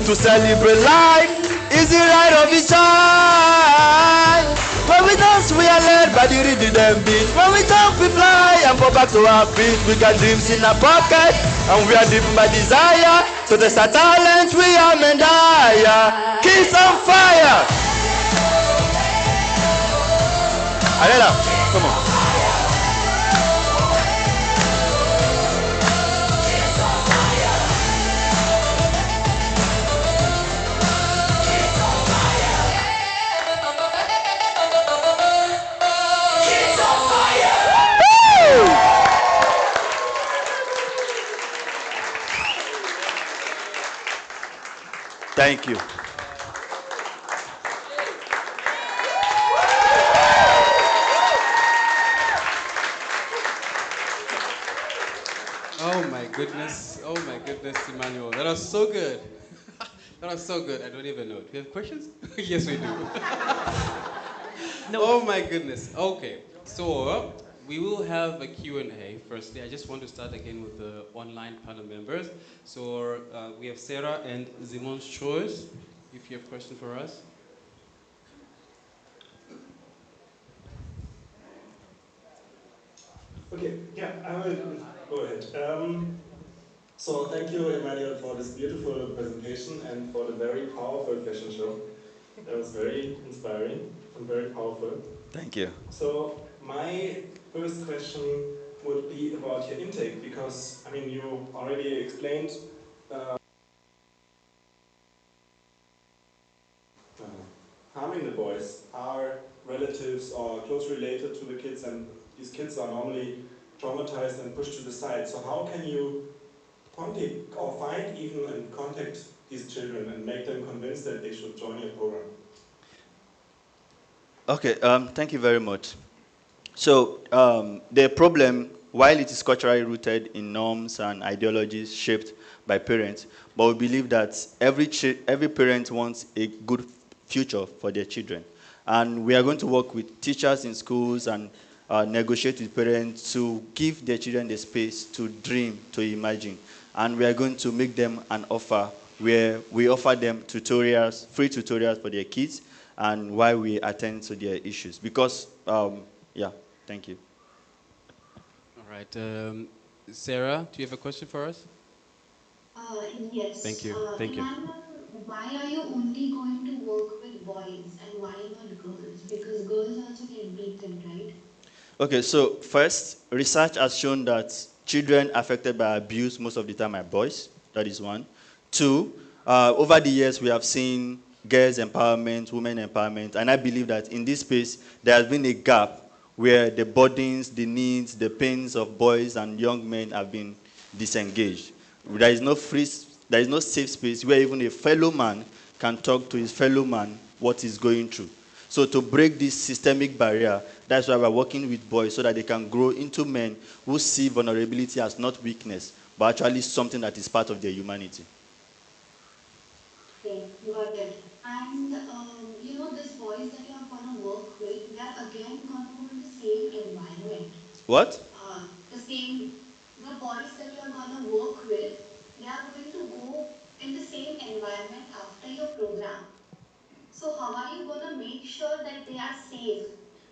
To celebrate life is the right of each child. When we dance, we are led by the rhythm beat. When we jump, we fly and fall back to our feet. We got dreams in our pocket, and we are driven by desire. To test our talent, we are Mendaya. Kids on fire! Arela, come on. Thank you. Oh my goodness, Emmanuel. That was so good. That was so good. I don't even know. Do you have questions? Yes, we do. No. Oh my goodness. Okay. So we will have a Q&A. Firstly, I just want to start again with the online panel members. So we have Sarah and Simon's choice. If you have questions for us. Okay, yeah, I will go ahead. So thank you, Emmanuel, for this beautiful presentation and for the very powerful fashion show. That was very inspiring and very powerful. Thank you. So my first question would be about your intake, because, I mean, you already explained harming the boys are relatives or close related to the kids, and these kids are normally traumatized and pushed to the side. So how can you contact or find even and contact these children and make them convinced that they should join your program? Okay, thank you very much. So the problem, while it is culturally rooted in norms and ideologies shaped by parents, but we believe that every parent wants a good future for their children. And we are going to work with teachers in schools and negotiate with parents to give their children the space to dream, to imagine. And we are going to make them an offer where we offer them tutorials, free tutorials for their kids, and while we attend to their issues. Because, yeah, thank you. All right. Sarah, do you have a question for us? Yes. Thank you. Thank you. Emmanuel, why are you only going to work with boys and why not girls? Because girls also get beaten, right? Okay, so first, research has shown that children affected by abuse most of the time are boys. That is one. Two, over the years, we have seen girls' empowerment, women empowerment, and I believe that in this space, there has been a gap where the burdens, the needs, the pains of boys and young men have been disengaged. There is no safe space where even a fellow man can talk to his fellow man what he's going through. So to break this systemic barrier, that's why we're working with boys so that they can grow into men who see vulnerability as not weakness, but actually something that is part of their humanity. Okay, got it. And you know, these boys that you are gonna work with, they are again gonna go in the same environment. What? The boys that you are gonna work with, they are going to go in the same environment after your program. So how are you gonna make sure that they are safe?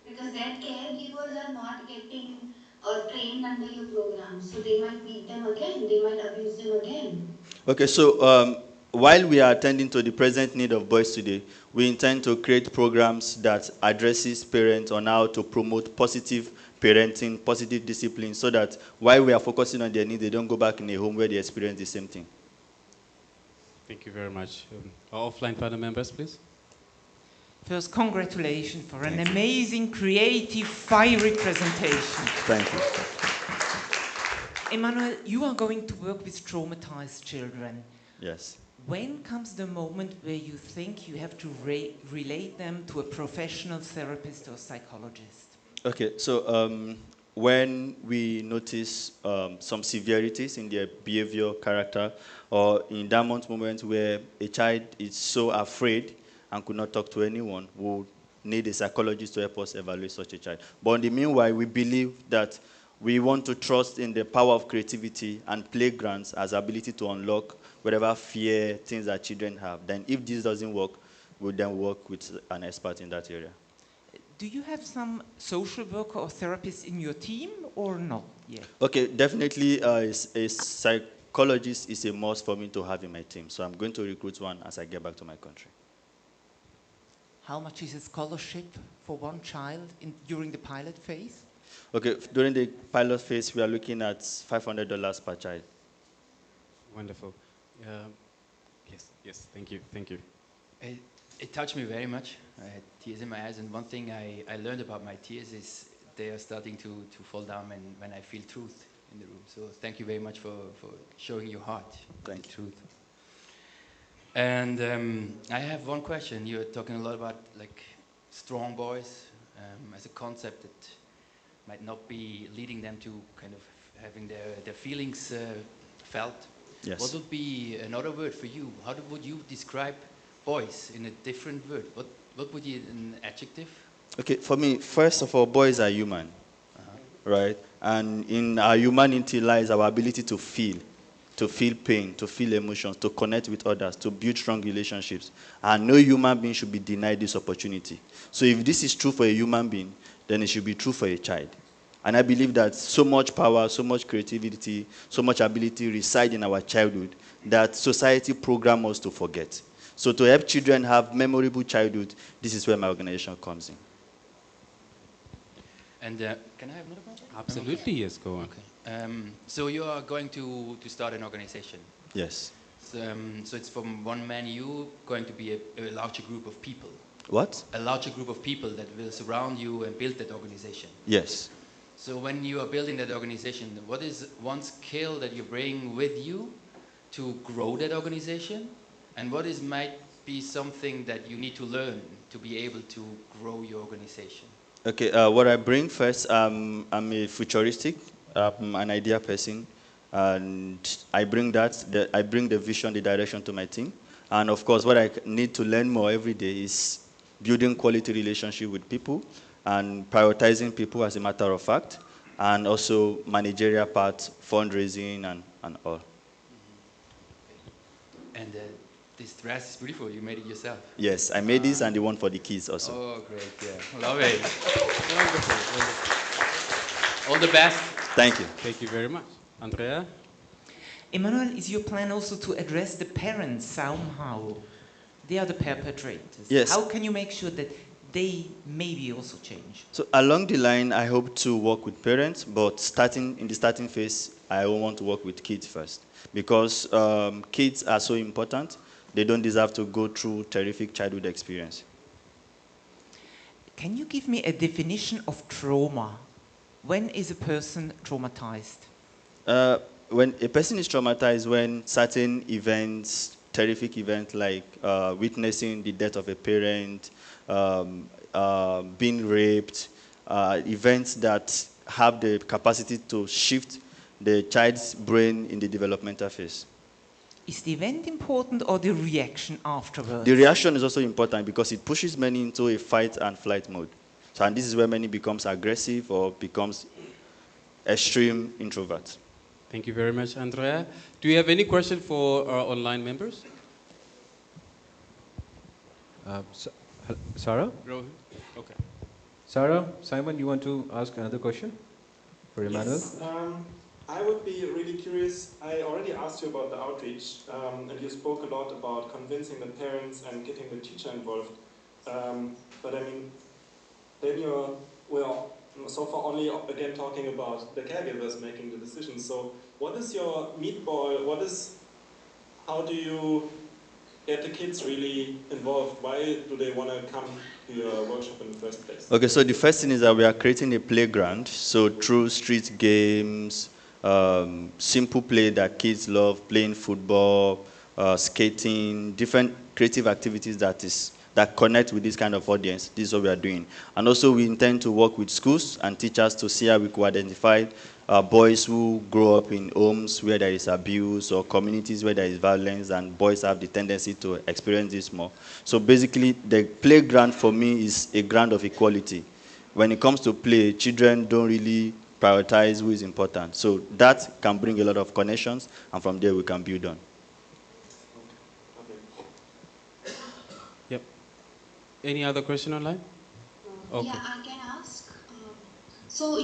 Because their caregivers are not getting or trained under your program. So they might beat them again, they might abuse them again. Okay, so while we are attending to the present need of boys today, we intend to create programs that addresses parents on how to promote positive parenting, positive discipline, so that while we are focusing on their needs, they don't go back in a home where they experience the same thing. Thank you very much. Our offline panel members, please. First, congratulations for an amazing, creative, fiery presentation. Thank you. Emmanuel, you are going to work with traumatized children. Yes. When comes the moment where you think you have to relate them to a professional therapist or psychologist? Okay, so when we notice some severities in their behavior, character, or in that moment where a child is so afraid and could not talk to anyone, we'll need a psychologist to help us evaluate such a child. But in the meanwhile, we believe that we want to trust in the power of creativity and playgrounds as ability to unlock whatever fear, things that children have. Then if this doesn't work, we'll then work with an expert in that area. Do you have some social worker or therapist in your team or not yet? Okay, definitely a psychologist is a must for me to have in my team. So I'm going to recruit one as I get back to my country. How much is a scholarship for one child during the pilot phase? Okay, during the pilot phase, we are looking at $500 per child. Wonderful. Yes, thank you. It touched me very much. I had tears in my eyes, and one thing I learned about my tears is they are starting to fall down when I feel truth in the room. So thank you very much for showing your heart. Thank you. Truth. And I have one question. You're talking a lot about like strong boys as a concept that might not be leading them to kind of having their feelings felt. Yes. What would be another word for you? How would you describe boys in a different word? What would be an adjective? Okay, for me, first of all, boys are human, right? And in our humanity lies our ability to feel pain, to feel emotions, to connect with others, to build strong relationships. And no human being should be denied this opportunity. So if this is true for a human being, then it should be true for a child. And I believe that so much power, so much creativity, so much ability reside in our childhood that society programs us to forget. So to help children have memorable childhood, this is where my organization comes in. And can I have another question? Absolutely, yes, go on. Okay. So you are going to start an organization. Yes. So it's from one man, you going to be a larger group of people. What? A larger group of people that will surround you and build that organization. Yes. So when you are building that organization, what is one skill that you bring with you to grow that organization? And what might be something that you need to learn to be able to grow your organization? Okay, what I bring first, I'm a futuristic, an idea person, and I bring I bring the vision, the direction to my team. And of course, what I need to learn more every day is building quality relationship with people and prioritizing people as a matter of fact, and also managerial part, fundraising and all. And this dress is beautiful. You made it yourself. Yes, I made this and the one for the kids also. Oh, great, yeah. Love it. Wonderful. All the best. Thank you. Thank you very much. Andrea? Emmanuel, is your plan also to address the parents somehow? They are the perpetrators. Yes. How can you make sure that they maybe also change? So along the line, I hope to work with parents, but in the starting phase, I want to work with kids first. Because kids are so important, they don't deserve to go through terrific childhood experience. Can you give me a definition of trauma? When is a person traumatized? When a person is traumatized, when certain events, terrific events like witnessing the death of a parent, being raped, events that have the capacity to shift the child's brain in the developmental phase. Is the event important or the reaction afterwards? The reaction is also important because it pushes many into a fight and flight mode. So, and this is where many becomes aggressive or becomes extreme introverts. Thank you very much, Andrea. Do you have any question for our online members? Sarah? Rohan? Okay. Sarah, Simon, you want to ask another question? for Emmanuel? Yes, I would be really curious. I already asked you about the outreach, and you spoke a lot about convincing the parents and getting the teacher involved. But I mean, then we're so far only again talking about the caregivers making the decisions. So what is your meatball? How do you get the kids really involved? Why do they want to come to your workshop in the first place? Okay, so the first thing is that we are creating a playground. So through street games, simple play that kids love, playing football, skating, different creative activities that connect with this kind of audience. This is what we are doing. And also we intend to work with schools and teachers to see how we could identify boys who grow up in homes where there is abuse or communities where there is violence, and boys have the tendency to experience this more. So basically, the playground for me is a ground of equality. When it comes to play, children don't really prioritize who is important. So that can bring a lot of connections, and from there we can build on. Yep. Any other question online? Okay. Yeah, I can ask. So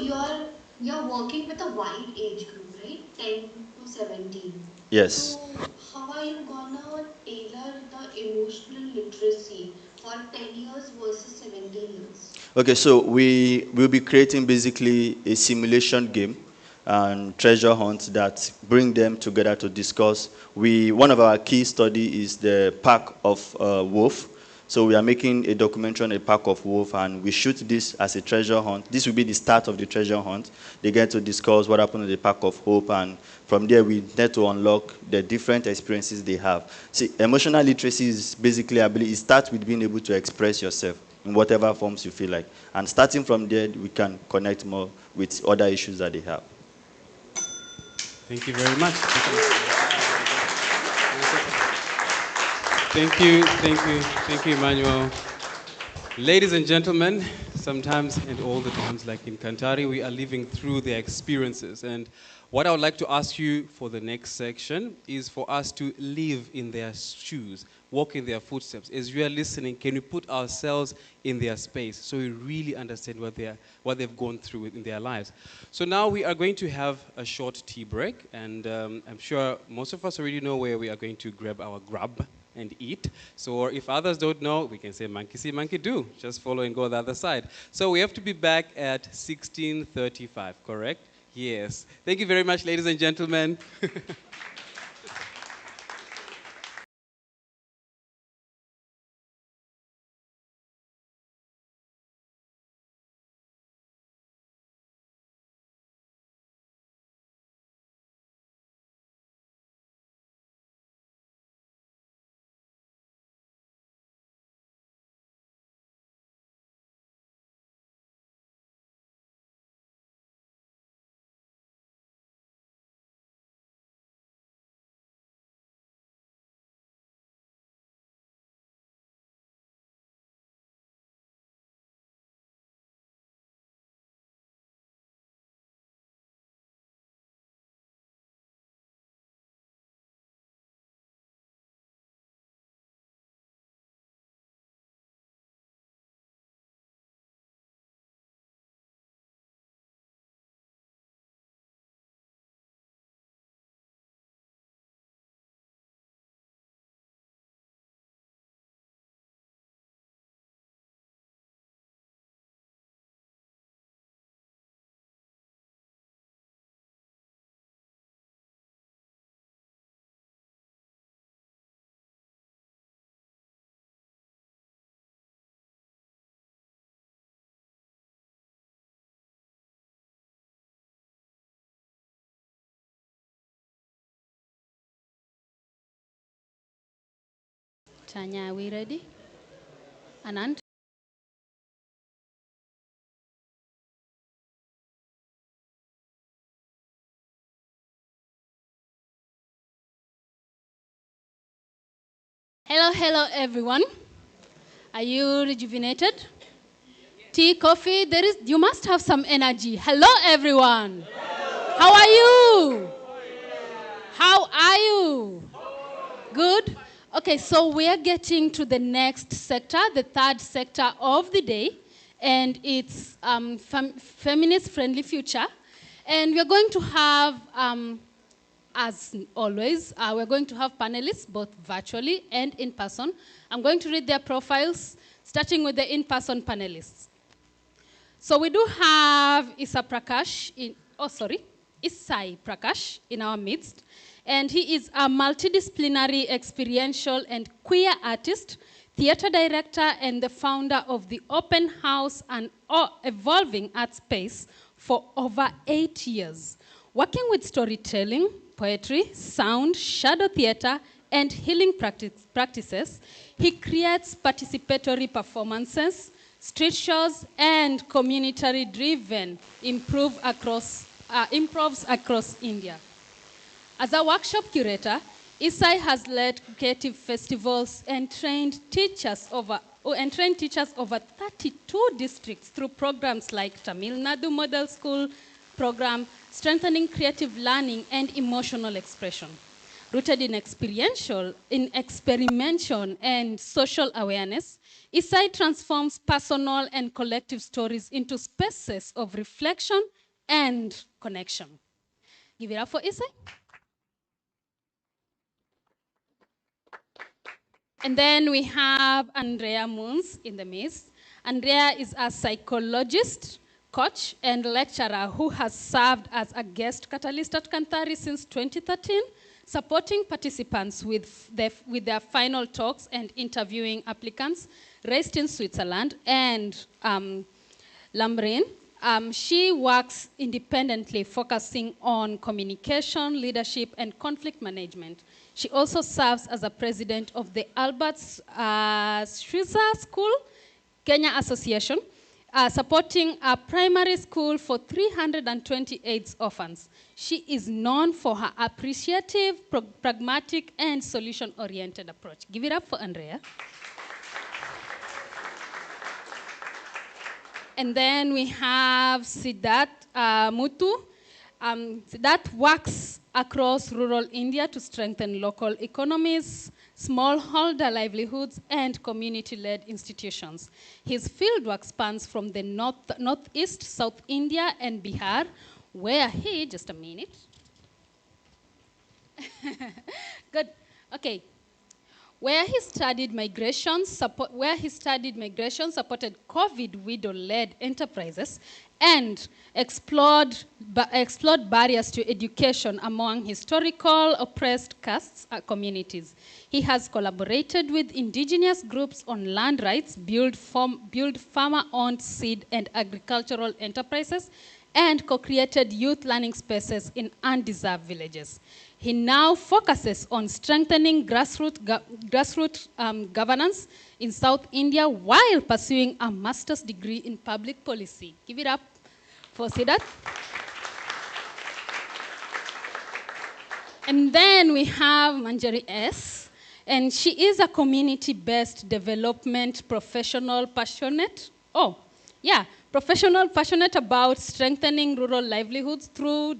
you're working with a wide age group, right? 10 to 17. Yes. So how are you gonna tailor the emotional literacy for 10 years versus 17 years? Okay, so we will be creating basically a simulation game and treasure hunt that bring them together to discuss. One of our key study is the pack of wolf. So we are making a documentary on a pack of wolf, and we shoot this as a treasure hunt. This will be the start of the treasure hunt. They get to discuss what happened to the pack of hope, and from there we need to unlock the different experiences they have. See, emotional literacy is basically ability. It starts with being able to express yourself in whatever forms you feel like. And starting from there, we can connect more with other issues that they have. Thank you very much. Thank you, Emmanuel. Ladies and gentlemen, sometimes and all the times, like in Kanthari, we are living through their experiences. And what I would like to ask you for the next section is for us to live in their shoes, walk in their footsteps. As we are listening, can we put ourselves in their space so we really understand what they've gone through in their lives? So now we are going to have a short tea break, and I'm sure most of us already know where we are going to grab our grub and eat. So if others don't know, we can say monkey see, monkey do. Just follow and go the other side. So we have to be back at 16:35, correct? Yes. Thank you very much, ladies and gentlemen. Tanya, are we ready? Anand? Hello, everyone. Are you rejuvenated? Tea, coffee, you must have some energy. Hello, everyone. How are you? How are you? Good? Okay, so we're getting to the next sector, the third sector of the day, and it's feminist-friendly future. And we're going to have, as always, we're going to have panelists, both virtually and in person. I'm going to read their profiles, starting with the in-person panelists. So we do have Isai Prakash in our midst. And he is a multidisciplinary, experiential, and queer artist, theater director, and the founder of the Open House and Evolving Art Space for over 8 years. Working with storytelling, poetry, sound, shadow theater, and healing practices, he creates participatory performances, street shows, and community-driven improvs across India. As a workshop curator, Isai has led creative festivals and trained teachers over 32 districts through programs like Tamil Nadu Model School program, strengthening creative learning and emotional expression. Rooted in experimentation and social awareness, Isai transforms personal and collective stories into spaces of reflection and connection. Give it up for Isai. And then we have Andrea Moons in the midst. Andrea is a psychologist, coach, and lecturer who has served as a guest catalyst at Kanthari since 2013, supporting participants with their final talks and interviewing applicants, raised in Switzerland and Lambrine. She works independently, focusing on communication, leadership, and conflict management. She also serves as a president of the Albert Schweitzer School, Kenya Association, supporting a primary school for 328 orphans. She is known for her appreciative, pragmatic, and solution-oriented approach. Give it up for Andrea. And then we have Siddharth Muthu. Siddharth works across rural India to strengthen local economies, smallholder livelihoods, and community-led institutions. His fieldwork spans from the northeast, South India, and Bihar, where he, just a minute. Good, okay. Where he studied migration, supported COVID widow-led enterprises, and explored barriers to education among historical oppressed castes communities. He has collaborated with indigenous groups on land rights, build farmer-owned seed and agricultural enterprises, and co-created youth learning spaces in undeserved villages. He now focuses on strengthening grassroots governance in South India while pursuing a master's degree in public policy. Give it up for Siddharth. And then we have Manjari S. And she is a community-based development professional passionate about strengthening rural livelihoods through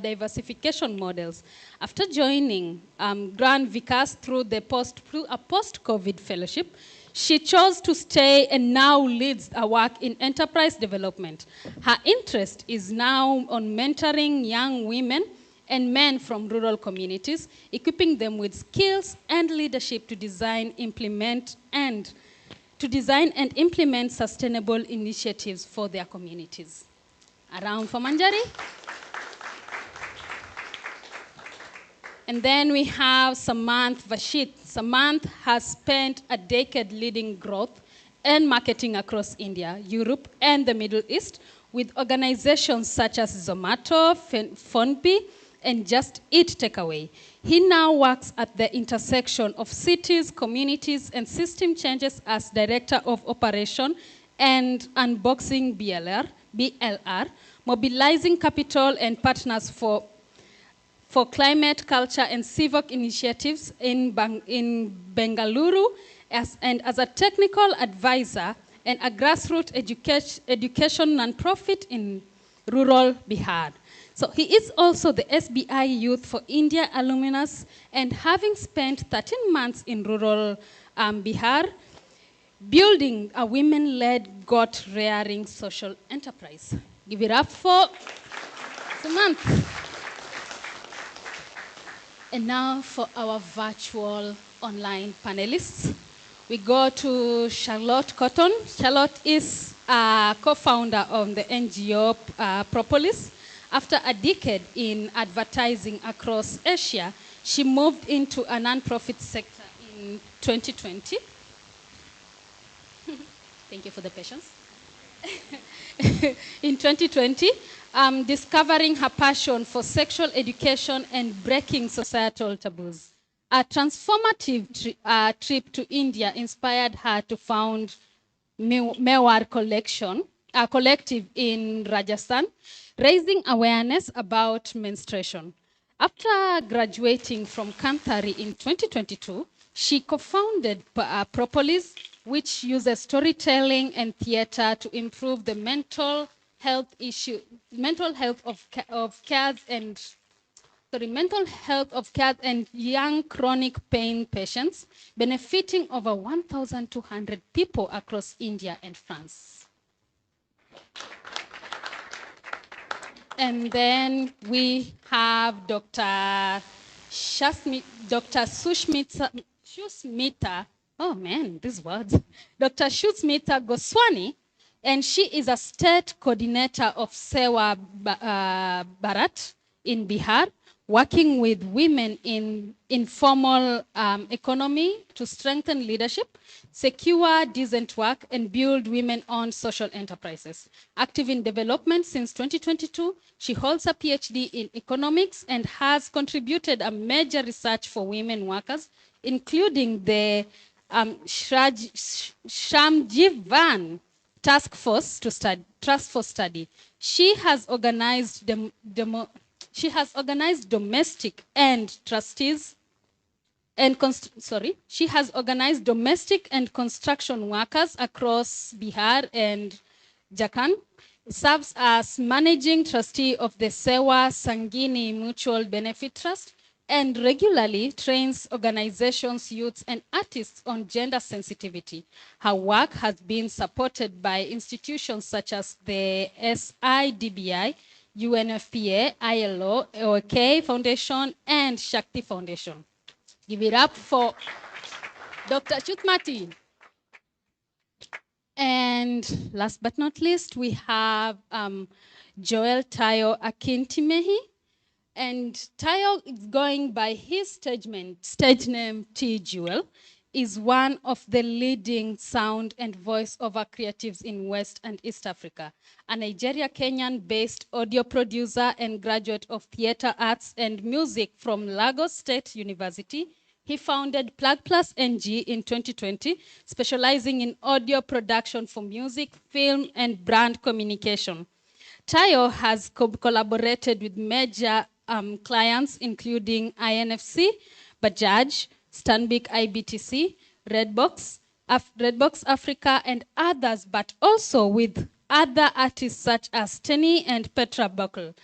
diversification models. After joining Grand Vikas through a post-COVID fellowship, she chose to stay and now leads her work in enterprise development. Her interest is now on mentoring young women and men from rural communities, equipping them with skills and leadership to design, implement sustainable initiatives for their communities. A round for Manjari. And then we have Samanth Vashit. Samanth has spent a decade leading growth and marketing across India, Europe, and the Middle East with organizations such as Zomato, Fonbi, and Just Eat Takeaway. He now works at the intersection of cities, communities, and system changes as Director of Operation and Unboxing BLR, mobilizing capital and partners for climate, culture, and civic initiatives in Bengaluru, and as a technical advisor and a grassroots education nonprofit in rural Bihar. So he is also the SBI Youth for India alumnus, and having spent 13 months in rural Bihar, building a women-led goat rearing social enterprise. Give it up for a month. And now for our virtual online panelists. We go to Charlotte Cotton. Charlotte is a co-founder of the NGO Propolis. After a decade in advertising across Asia, she moved into a non-profit sector in 2020. Thank you for the patience. In 2020, discovering her passion for sexual education and breaking societal taboos. A transformative trip to India inspired her to found Mewar Collection, a collective in Rajasthan, raising awareness about menstruation. After graduating from Kanthari in 2022, she co-founded Propolis, which uses storytelling and theater to improve the mental health of cats and young chronic pain patients, benefiting over 1,200 people across India and France. And then we have Dr. Sushmita, oh man, these words. Dr. Sushmita Goswami, and she is a state coordinator of Sewa Bharat in Bihar, working with women in informal economy to strengthen leadership, secure decent work, and build women-owned social enterprises. Active in development since 2022, she holds a PhD in economics and has contributed a major research for women workers, including the Shramjivan Task Force Study. She has organized domestic and trustees and she has organized domestic and construction workers across Bihar and Jharkhand. Serves as managing trustee of the Sewa Sangini Mutual Benefit Trust and regularly trains organizations, youths, and artists on gender sensitivity. Her work has been supported by institutions such as the SIDBI, UNFPA, ILO, OK Foundation, and Shakti Foundation. Give it up for Dr. Chutmati. And last but not least, we have Joel Tayo Akintimehi. And Tayo is going by his stage name T. Jewel, is one of the leading sound and voice-over creatives in West and East Africa. A Nigeria-Kenyan-based audio producer and graduate of theater arts and music from Lagos State University, he founded Plug Plus NG in 2020, specializing in audio production for music, film, and brand communication. Tayo has collaborated with major clients including INFC, Bajaj, Stanbic IBTC, Redbox Africa, and others, but also with other artists such as Tenny and Petra Buckle.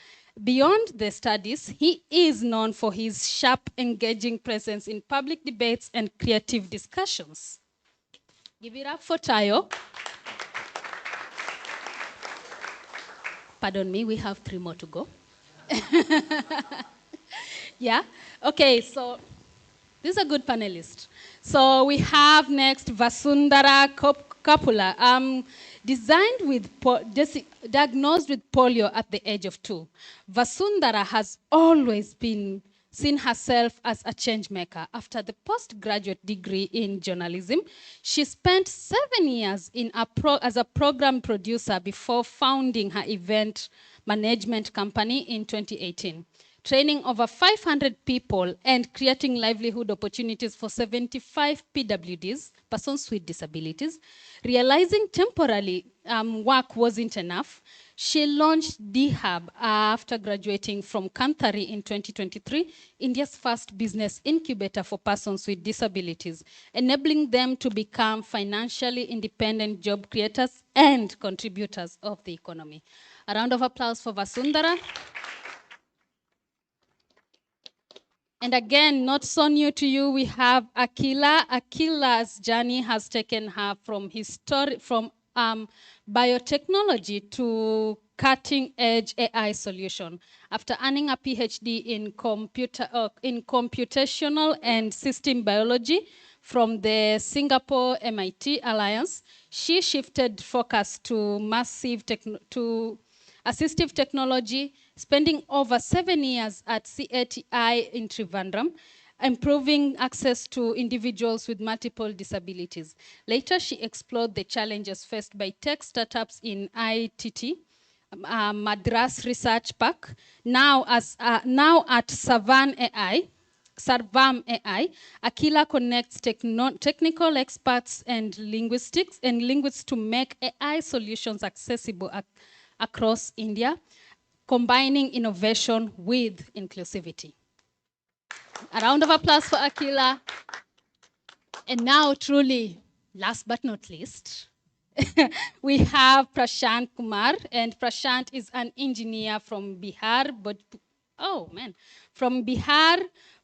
Beyond the studies, he is known for his sharp, engaging presence in public debates and creative discussions. Give it up for Tayo. Pardon me, we have 3 more to go. Yeah, okay, so this is a good panelist. So we have next Vasundhara Kapula, diagnosed with polio at the age of 2. Vasundhara has always seen herself as a change maker. After the postgraduate degree in journalism, she spent 7 years as a program producer before founding her event management company in 2018. Training over 500 people and creating livelihood opportunities for 75 PWDs, persons with disabilities. Realizing temporary work wasn't enough, she launched DHub after graduating from Kanthari in 2023, India's first business incubator for persons with disabilities, enabling them to become financially independent job creators and contributors of the economy. A round of applause for Vasundhara. And again, not so new to you, we have Akila. Akila's journey has taken her from biotechnology to cutting-edge AI solution. After earning a PhD in computational and system biology from the Singapore MIT Alliance, she shifted focus to assistive technology, spending over 7 years at CATI in Trivandrum, improving access to individuals with multiple disabilities. Later, she explored the challenges faced by tech startups in ITT, Madras Research Park, now at Sarvam AI, Akila connects technical experts and linguists to make AI solutions accessible across India, combining innovation with inclusivity. A round of applause for Akila. And now, truly, last but not least, we have Prashant Kumar, and Prashant is an engineer from Bihar,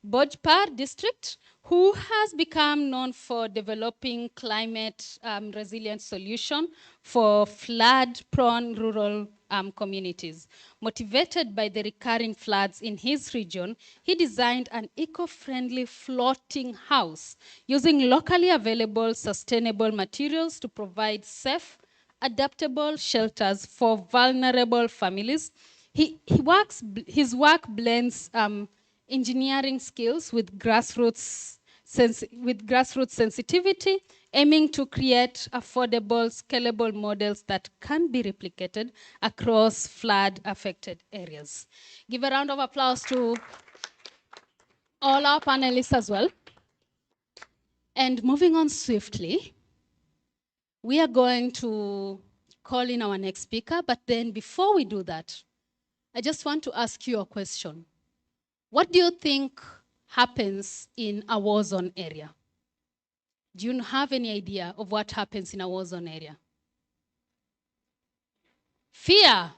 Bhojpur district, who has become known for developing climate resilient solution for flood-prone rural communities. Motivated by the recurring floods in his region, he designed an eco-friendly floating house using locally available sustainable materials to provide safe, adaptable shelters for vulnerable families. His work blends engineering skills with grassroots sensitivity, aiming to create affordable, scalable models that can be replicated across flood-affected areas. Give a round of applause to all our panelists as well. And moving on swiftly, we are going to call in our next speaker, but then before we do that, I just want to ask you a question. What do you think happens in a war zone area? Do you have any idea of what happens in a war zone area? Fear.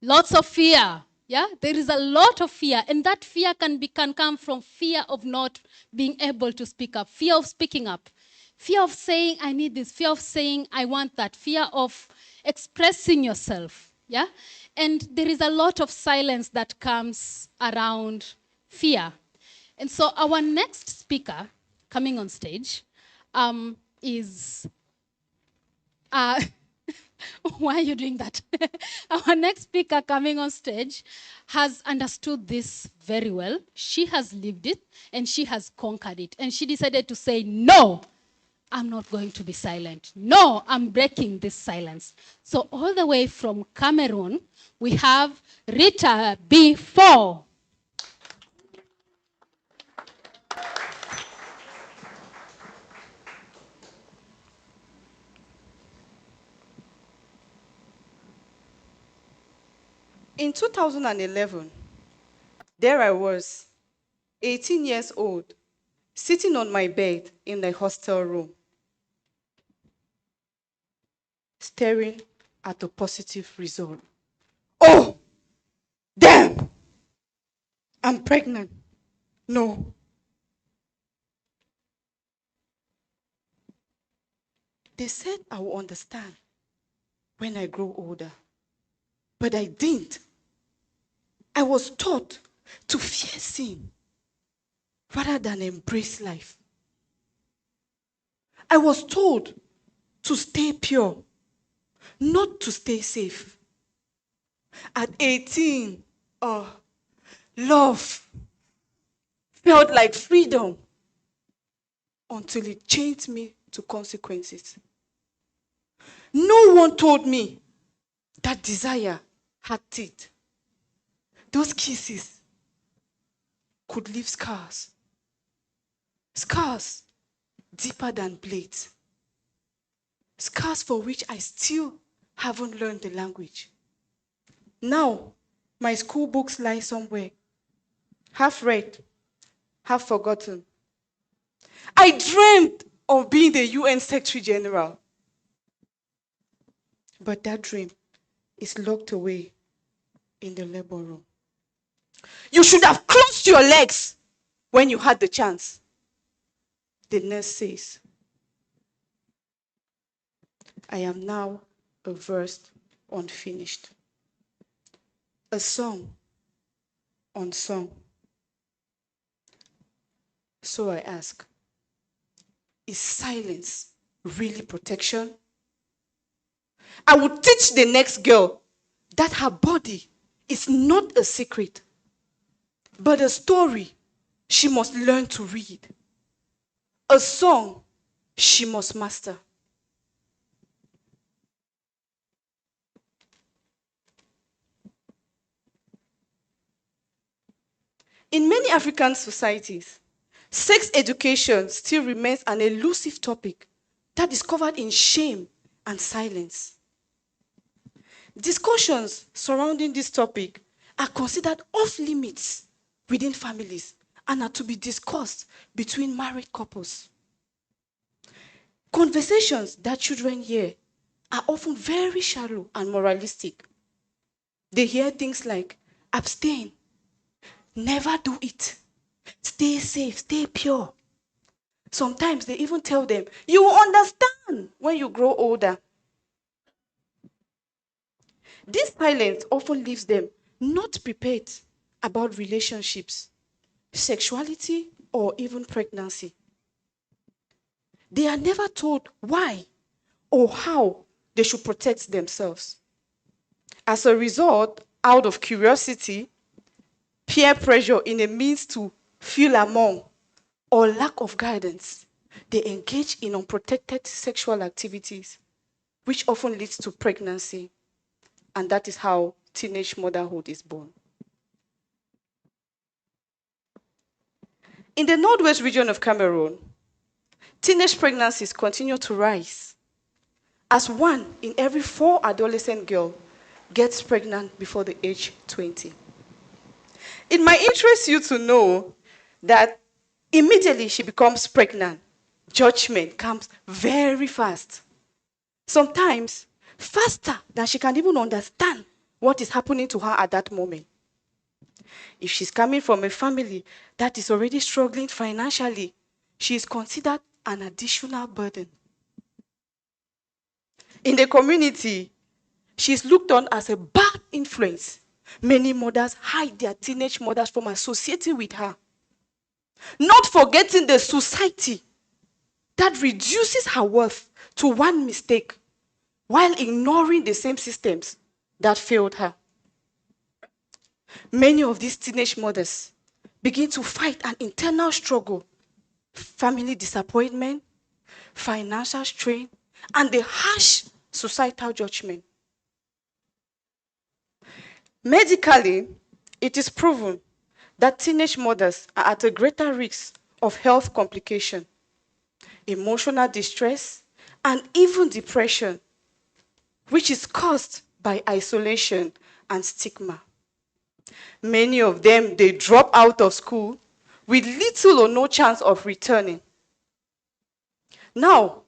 Lots of fear. Yeah, there is a lot of fear, and that fear can come from fear of not being able to speak up, fear of speaking up, fear of saying, I need this, fear of saying, I want that, fear of expressing yourself. Yeah, and there is a lot of silence that comes around fear. And so our next speaker coming on stage is, why are you doing that? Our next speaker coming on stage has understood this very well. She has lived it and she has conquered it. And she decided to say, no, I'm not going to be silent. No, I'm breaking this silence. So all the way from Cameroon, we have Rita B4. In 2011, there I was, 18 years old, sitting on my bed in the hostel room, staring at a positive result. Oh, damn! I'm pregnant. No. They said I will understand when I grow older, but I didn't. I was taught to fear sin rather than embrace life. I was told to stay pure, not to stay safe. At 18, love felt like freedom until it changed me to consequences. No one told me that desire had teeth. Those kisses could leave scars. Scars deeper than blades. Scars for which I still haven't learned the language. Now, my school books lie somewhere, half read, half forgotten. I dreamed of being the UN Secretary General. But that dream is locked away in the labor room. You should have closed your legs when you had the chance, the nurse says. I am now a verse unfinished. A song unsung. So I ask, is silence really protection? I would teach the next girl that her body is not a secret, but a story she must learn to read. A song she must master. In many African societies, sex education still remains an elusive topic that is covered in shame and silence. Discussions surrounding this topic are considered off limits within families and are to be discussed between married couples. Conversations that children hear are often very shallow and moralistic. They hear things like, abstain, never do it, stay safe, stay pure. Sometimes they even tell them, you will understand when you grow older. This silence often leaves them not prepared about relationships, sexuality, or even pregnancy. They are never told why or how they should protect themselves. As a result, out of curiosity, peer pressure in a means to feel among, or lack of guidance, they engage in unprotected sexual activities, which often leads to pregnancy. And that is how teenage motherhood is born. In the northwest region of Cameroon, teenage pregnancies continue to rise, as 1 in every 4 adolescent girls gets pregnant before the age 20. It might interest you to know that immediately she becomes pregnant, judgment comes very fast. Sometimes faster than she can even understand what is happening to her at that moment. If she's coming from a family that is already struggling financially, she is considered an additional burden. In the community, she is looked on as a bad influence. Many mothers hide their teenage mothers from associating with her, not forgetting the society that reduces her worth to one mistake while ignoring the same systems that failed her. Many of these teenage mothers begin to fight an internal struggle, family disappointment, financial strain, and the harsh societal judgment. Medically, it is proven that teenage mothers are at a greater risk of health complication, emotional distress, and even depression, which is caused by isolation and stigma. Many of them, they drop out of school with little or no chance of returning. Now,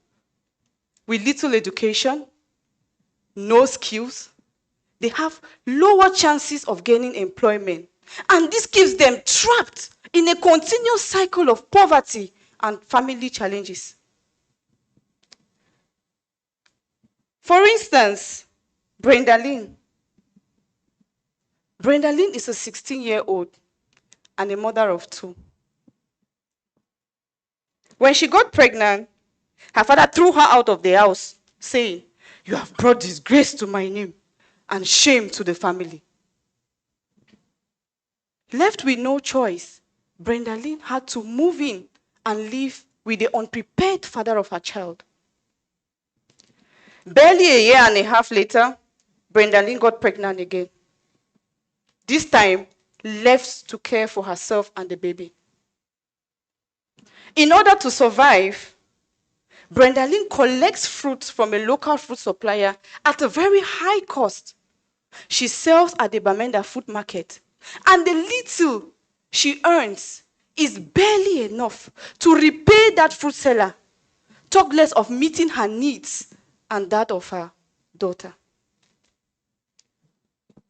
with little education, no skills, they have lower chances of gaining employment. And this keeps them trapped in a continuous cycle of poverty and family challenges. For instance, Brenda Lynn. Brenda Lynn is a 16-year-old and a mother of 2. When she got pregnant, her father threw her out of the house, saying, "You have brought disgrace to my name and shame to the family." Left with no choice, Brenda Lynn had to move in and live with the unprepared father of her child. Barely a year and a half later, Brenda Lynn got pregnant again. This time, left to care for herself and the baby. In order to survive, Brenda Lynn collects fruits from a local fruit supplier at a very high cost. She sells at the Bamenda food market, and the little she earns is barely enough to repay that fruit seller, talk less of meeting her needs and that of her daughter.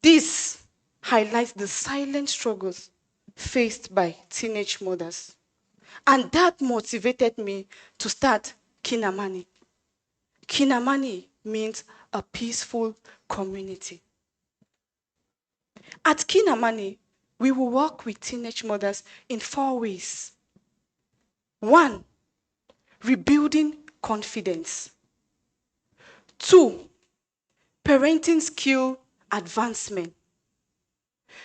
This highlights the silent struggles faced by teenage mothers. And that motivated me to start Kinamani. Kinamani means a peaceful community. At Kinamani, we will work with teenage mothers in 4 ways. 1, rebuilding confidence. 2, parenting skill advancement.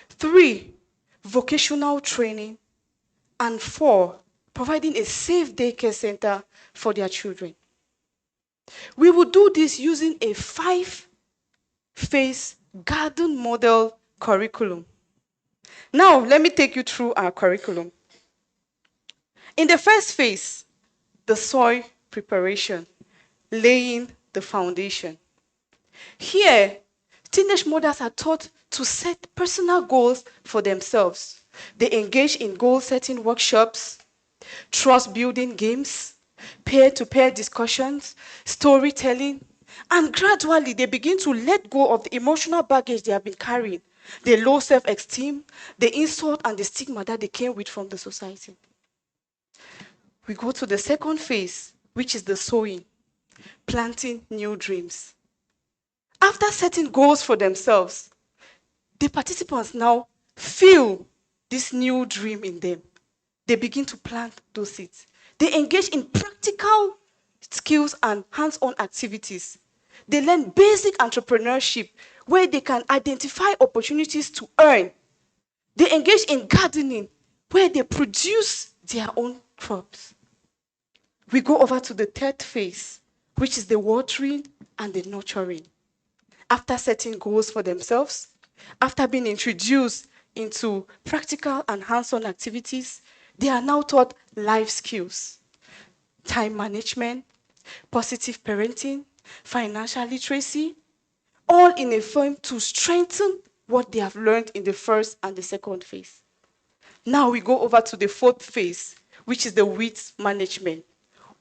3, vocational training. And 4, providing a safe daycare center for their children. We will do this using a 5-phase garden model curriculum. Now, let me take you through our curriculum. In the first phase, the soil preparation, laying the foundation. Here, teenage mothers are taught to set personal goals for themselves. They engage in goal-setting workshops, trust-building games, peer-to-peer discussions, storytelling, and gradually they begin to let go of the emotional baggage they have been carrying, the low self-esteem, the insult and the stigma that they came with from the society. We go to the second phase, which is the sowing, planting new dreams. After setting goals for themselves, the participants now feel this new dream in them. They begin to plant those seeds. They engage in practical skills and hands-on activities. They learn basic entrepreneurship where they can identify opportunities to earn. They engage in gardening where they produce their own crops. We go over to the third phase, which is the watering and the nurturing. After setting goals for themselves, after being introduced into practical and hands-on activities, they are now taught life skills, time management, positive parenting, financial literacy, all in a firm to strengthen what they have learned in the first and the second phase. Now we go over to the fourth phase, which is the weeds management,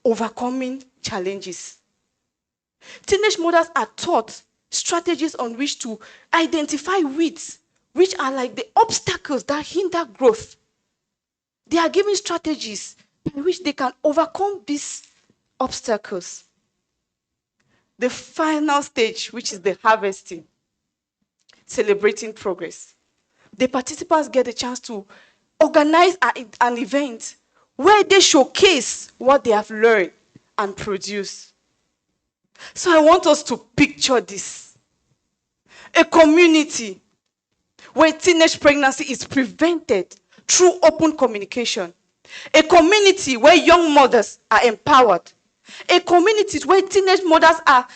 overcoming challenges. Teenage mothers are taught strategies on which to identify weeds, which are like the obstacles that hinder growth. They are given strategies by which they can overcome these obstacles. The final stage, which is the harvesting, celebrating progress. The participants get a chance to organize an event where they showcase what they have learned and produce. So I want us to picture this. A community where teenage pregnancy is prevented through open communication. A community where young mothers are empowered. A community where teenage mothers are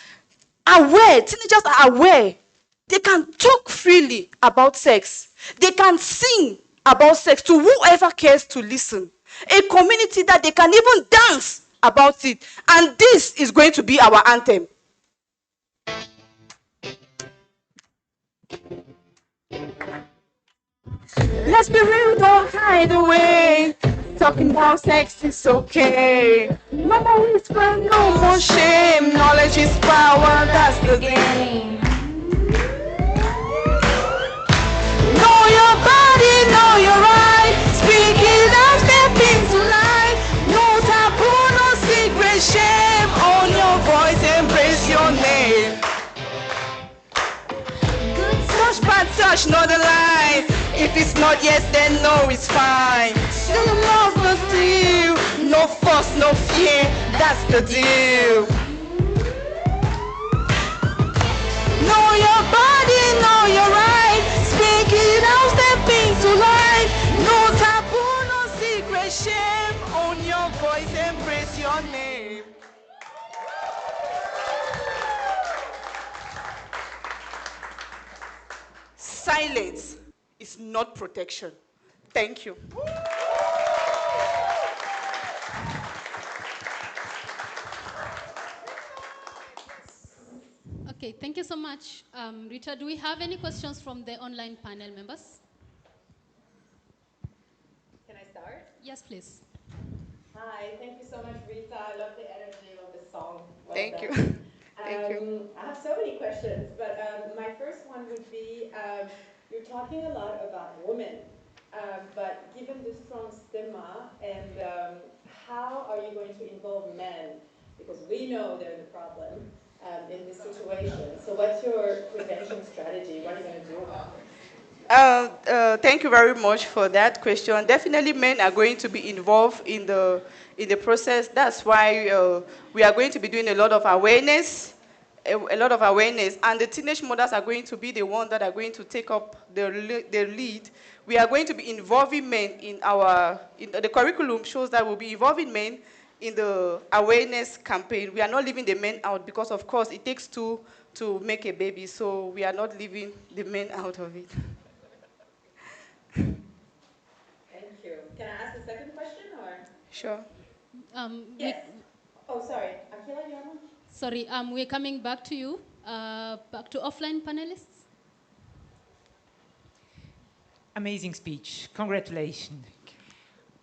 aware, teenagers are aware. They can talk freely about sex. They can sing about sex to whoever cares to listen. A community that they can even dance about it. And this is going to be our anthem. Let's be real, don't hide away. Talking about sex is okay. Mama whisper, no more shame. Knowledge is power, that's the game. Know your body, know your right. Speak it out, step into light. No taboo, no secret shame. Own your voice, embrace your name. Touch by touch, not a lie. If it's not yes, then no, it's fine. Still love us to you. No fuss, no fear, that's the deal. Know your body, know your right. Speak it out, step into light. No taboo, no secret shame. Own your voice, embrace your name. Silence is not protection. Thank you. Okay, thank you so much. Rita, do we have any questions from the online panel members? Can I start? Yes, please. Hi, thank you so much, Rita. I love the energy of the song. Well Thank done. you. Thank you. I have so many questions, but my first one would be, you're talking a lot about women, but given the strong stigma, and how are you going to involve men? Because we know they're the problem. in this situation. So what's your prevention strategy? What are you going to do about it? Thank you very much for that question. Definitely, men are going to be involved in the process. That's why we are going to be doing a lot of awareness, a lot of awareness, and the teenage mothers are going to be the ones that are going to take up the lead. We are going to be involving men in the curriculum shows that we'll be involving men in the awareness campaign. We are not leaving the men out because, of course, it takes two to make a baby, so we are not leaving the men out of it. Thank you. Can I ask a second question or? Sure. Yes. Oh, sorry. Akila, you have one? Sorry, we're coming back to you, back to offline panelists. Amazing speech. Congratulations.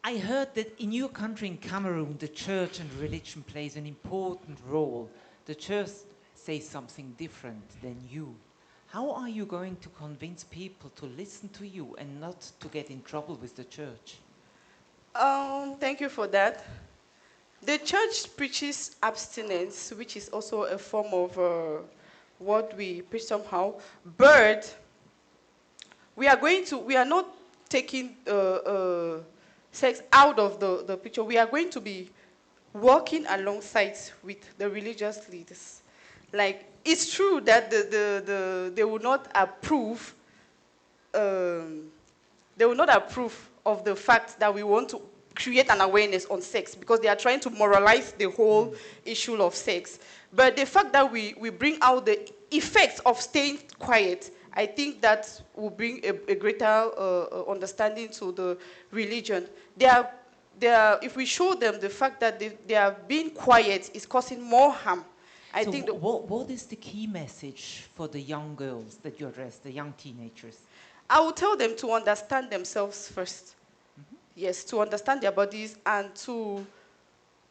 I heard that in your country, in Cameroon, the church and religion plays an important role. The church says something different than you. How are you going to convince people to listen to you and not to get in trouble with the church? Thank you for that. The church preaches abstinence, which is also a form of what we preach somehow. But we are not taking sex out of the picture. We are going to be working alongside with the religious leaders. Like, it's true that they will not approve of the fact that we want to create an awareness on sex because they are trying to moralize the whole issue of sex. But the fact that we bring out the effects of staying quiet, I think that will bring a greater understanding to the religion. If we show them the fact that they are being quiet is causing more harm. I think what is the key message for the young girls that you address, the young teenagers? I will tell them to understand themselves first. Mm-hmm. Yes, to understand their bodies and to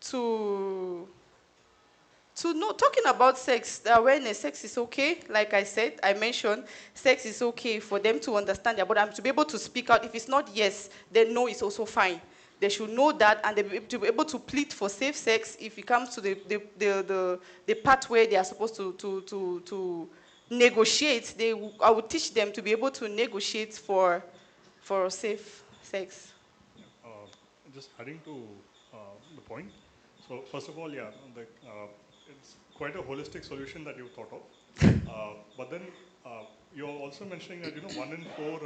know, talking about sex, the awareness, sex is okay. Like I said, I mentioned, sex is okay for them to understand their body and to be able to speak out. If it's not yes, then no is also fine. They should know that and they to be able to plead for safe sex if it comes to the part where they are supposed to negotiate. I would teach them to be able to negotiate for safe sex. Just adding to the point. So first of all, yeah, it's quite a holistic solution that you've thought of. But then you're also mentioning that 1 in 4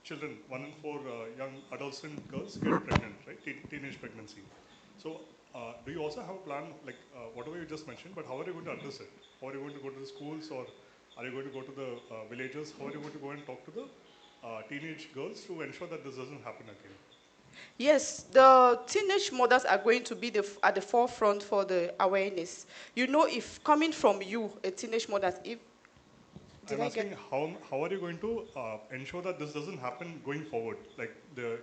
children, 1 in 4 young adolescent girls get pregnant, right? Teenage pregnancy. So do you also have a plan, like whatever you just mentioned, but how are you going to address it? How are you going to go to the schools, or are you going to go to the villages? How are you going to go and talk to the teenage girls to ensure that this doesn't happen again? Yes, the teenage mothers are going to be at the forefront for the awareness. If coming from you, a teenage mother, I'm asking how are you going to ensure that this doesn't happen going forward? Like the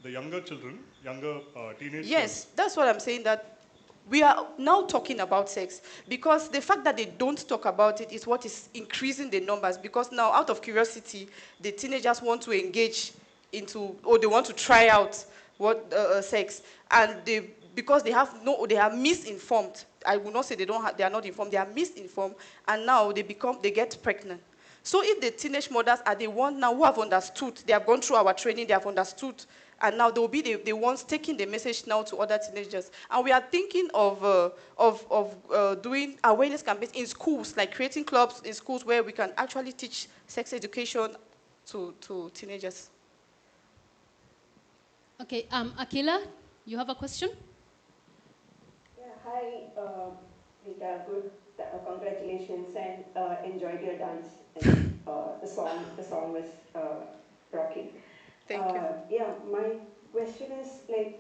younger children, younger teenage Yes, that's what I'm saying, that we are now talking about sex because the fact that they don't talk about it is what is increasing the numbers, because now out of curiosity, the teenagers want to engage into, or they want to try out what sex, and because they are misinformed. I will not say they are not informed, they are misinformed, and now they get pregnant. So if the teenage mothers are the ones now who have understood, they have gone through our training, they have understood, and now they will be the ones taking the message now to other teenagers. And we are thinking of doing awareness campaigns in schools, like creating clubs in schools where we can actually teach sex education to teenagers. Okay, Akila, you have a question? Yeah, hi, Rita. Good. Congratulations, and enjoyed your dance. And, the song was rocking. Thank you. Yeah, my question is like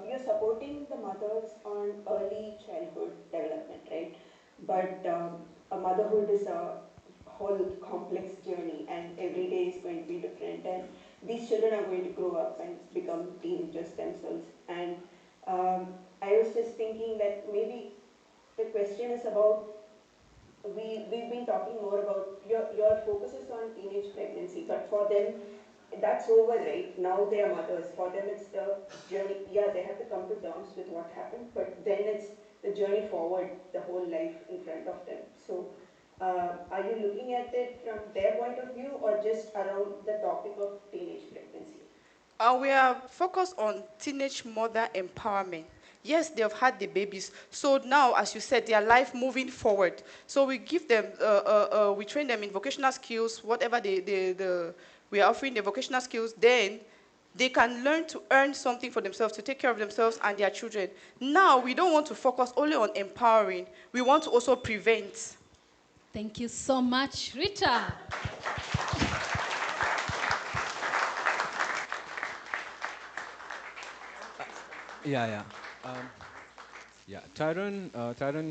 you're supporting the mothers on early childhood development, right? But a motherhood is a whole complex journey, and every day is going to be different, and these children are going to grow up and become teenagers themselves. And I was just thinking that maybe the question is about, we've been talking more about your focus is on teenage pregnancy, but for them that's over, right? Now they are mothers. For them it's the journey. Yeah, they have to come to terms with what happened, but then it's the journey forward, the whole life in front of them. So are you looking at it from their point of view or just around the topic of teenage pregnancy? We are focused on teenage mother empowerment. Yes, they have had the babies. So now, as you said, their life moving forward. So we give them, we train them in vocational skills, whatever we are offering the vocational skills, then they can learn to earn something for themselves, to take care of themselves and their children. Now, we don't want to focus only on empowering. We want to also prevent. Thank you so much, Rita. Tyrone,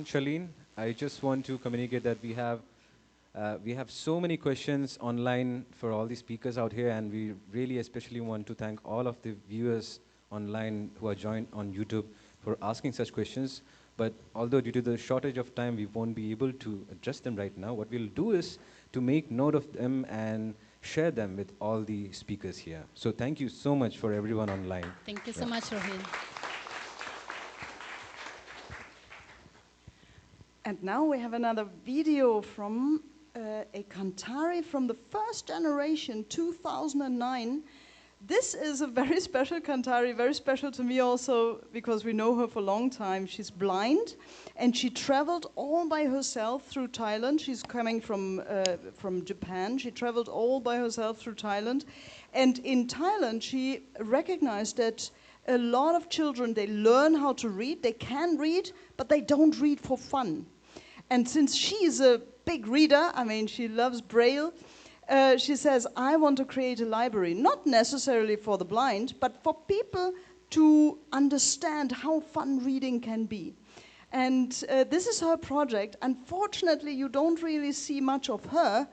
Shalene, I just want to communicate that we have so many questions online for all the speakers out here, and we really especially want to thank all of the viewers online who are joined on YouTube for asking such questions. But although due to the shortage of time, we won't be able to address them right now, what we'll do is to make note of them and share them with all the speakers here. So thank you so much for everyone online. Thank you so much, Rohin. And now we have another video from a Kanthari from the first generation, 2009. This is a very special Kanthari, very special to me also because we know her for a long time. She's blind and she traveled all by herself through Thailand. She's coming from Japan. She traveled all by herself through Thailand. And in Thailand, she recognized that a lot of children, they learn how to read, they can read, but they don't read for fun. And since she's a big reader, I mean, she loves Braille, she says, I want to create a library, not necessarily for the blind, but for people to understand how fun reading can be. And this is her project. Unfortunately, you don't really see much of her,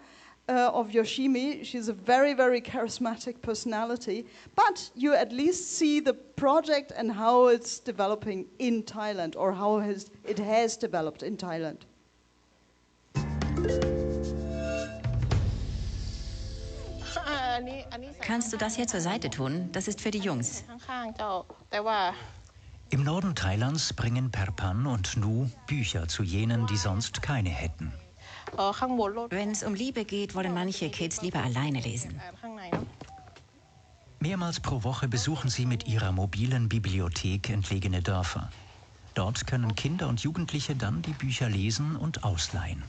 of Yoshimi. She's a very, very charismatic personality, but you at least see the project and how it's developing in Thailand, or how it has developed in Thailand. Kannst du das hier zur Seite tun? Das ist für die Jungs. Im Norden Thailands bringen Perpan und Nu Bücher zu jenen, die sonst keine hätten. Wenn es um Liebe geht, wollen manche Kids lieber alleine lesen. Mehrmals pro Woche besuchen sie mit ihrer mobilen Bibliothek entlegene Dörfer. Dort können Kinder und Jugendliche dann die Bücher lesen und ausleihen.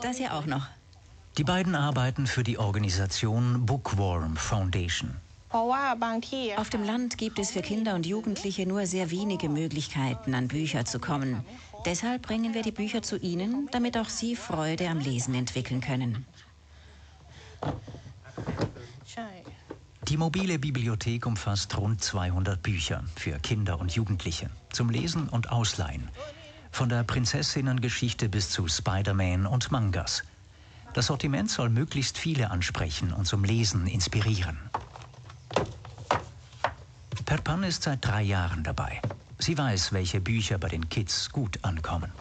Das hier auch noch. Die beiden arbeiten für die Organisation Bookworm Foundation. Auf dem Land gibt es für Kinder und Jugendliche nur sehr wenige Möglichkeiten, an Bücher zu kommen. Deshalb bringen wir die Bücher zu ihnen, damit auch sie Freude am Lesen entwickeln können. Die mobile Bibliothek umfasst rund 200 Bücher für Kinder und Jugendliche zum Lesen und Ausleihen. Von der Prinzessinnengeschichte bis zu Spider-Man und Mangas. Das Sortiment soll möglichst viele ansprechen und zum Lesen inspirieren. Perpan ist seit 3 Jahren dabei. Sie weiß, welche Bücher bei den Kids gut ankommen.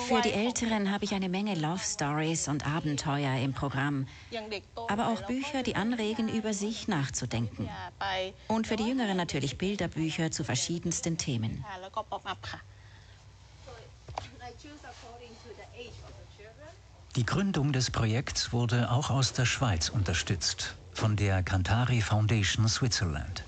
Für die Älteren habe ich eine Menge Love Stories und Abenteuer im Programm, aber auch Bücher, die anregen, über sich nachzudenken. Und für die Jüngeren natürlich Bilderbücher zu verschiedensten Themen. Die Gründung des Projekts wurde auch aus der Schweiz unterstützt, von der Kanthari Foundation Switzerland.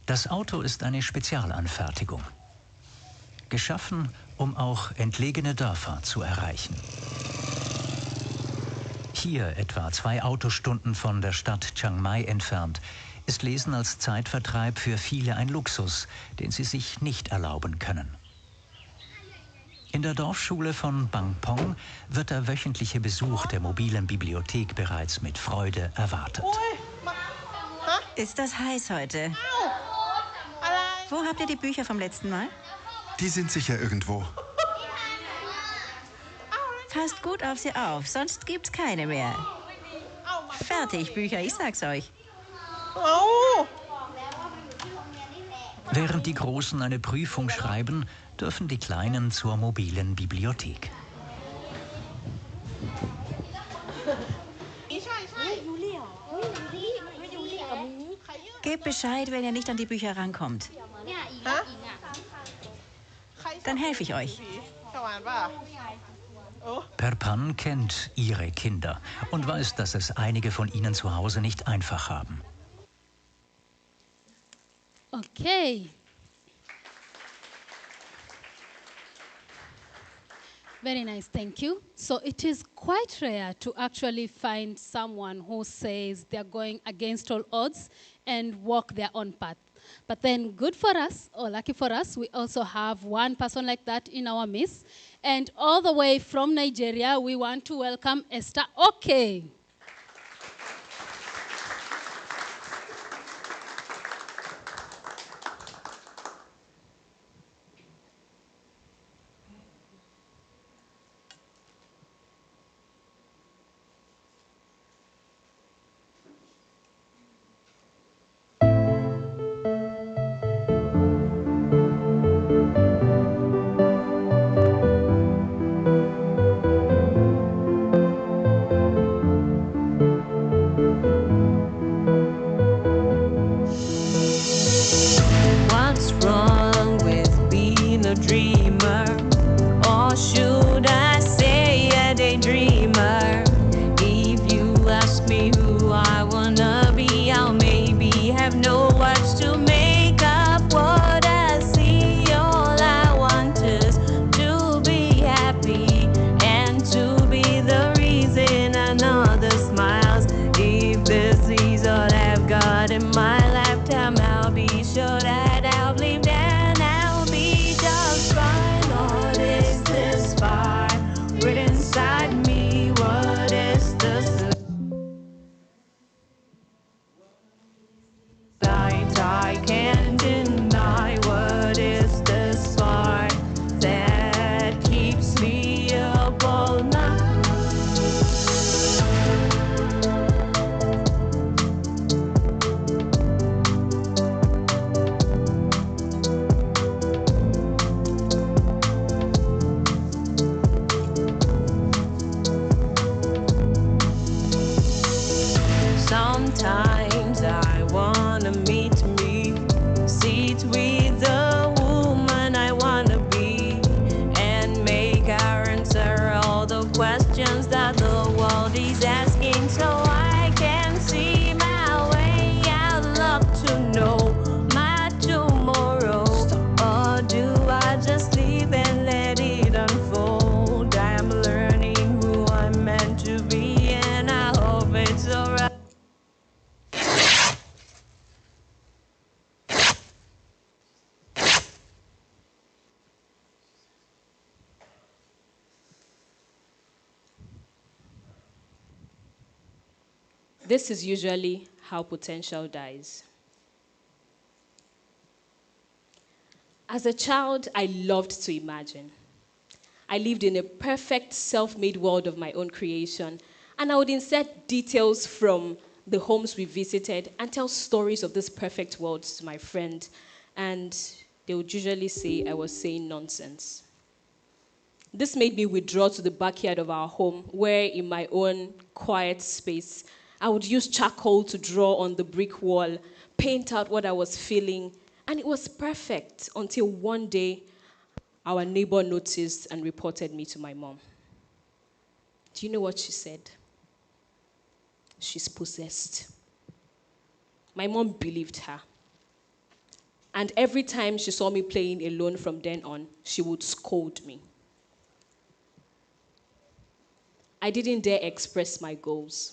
Das Auto ist eine Spezialanfertigung. Geschaffen, um auch entlegene Dörfer zu erreichen. Hier, etwa 2 Autostunden von der Stadt Chiang Mai entfernt, ist Lesen als Zeitvertreib für viele ein Luxus, den sie sich nicht erlauben können. In der Dorfschule von Bang Pong wird der wöchentliche Besuch der mobilen Bibliothek bereits mit Freude erwartet. Ist das heiß heute? Wo habt ihr die Bücher vom letzten Mal? Die sind sicher irgendwo. Passt gut auf sie auf, sonst gibt's keine mehr. Fertig, Bücher, ich sag's euch. Während die Großen eine Prüfung schreiben, dürfen die Kleinen zur mobilen Bibliothek. Gebt Bescheid, wenn ihr nicht an die Bücher rankommt. Dann helfe ich euch. Perpan kennt ihre Kinder und weiß, dass es einige von ihnen zu Hause nicht einfach haben. Okay. Very nice, thank you. So it is quite rare to actually find someone who says they're going against all odds and walk their own path. But then good for us, or lucky for us, we also have one person like that in our midst. And all the way from Nigeria, we want to welcome Esther. Okay. What's wrong with being a dreamer? Or should I say a daydreamer? If you ask me who I wanna be, I'll maybe have no words to make up what I see. All I want is to be happy and to be the reason another smiles. If this is all I've got in my lifetime, I'll be sure that I'll believe that I'll be just fine. What is this fire written inside me? What is this light I can't deny? What is this fire that keeps me up all night? Sometimes I wanna meet me, sit with the woman I wanna be, and make her answer all the questions that the world is asking, so I can see my way. I'd love to know my tomorrow, or do I just live and let it unfold? I'm learning who I'm meant to be, and I hope it's alright. This is usually how potential dies. As a child, I loved to imagine. I lived in a perfect self-made world of my own creation, and I would insert details from the homes we visited and tell stories of this perfect world to my friend, and they would usually say I was saying nonsense. This made me withdraw to the backyard of our home, where in my own quiet space, I would use charcoal to draw on the brick wall, paint out what I was feeling, and it was perfect until one day, our neighbor noticed and reported me to my mom. Do you know what she said? She's possessed. My mom believed her. And every time she saw me playing alone from then on, she would scold me. I didn't dare express my goals.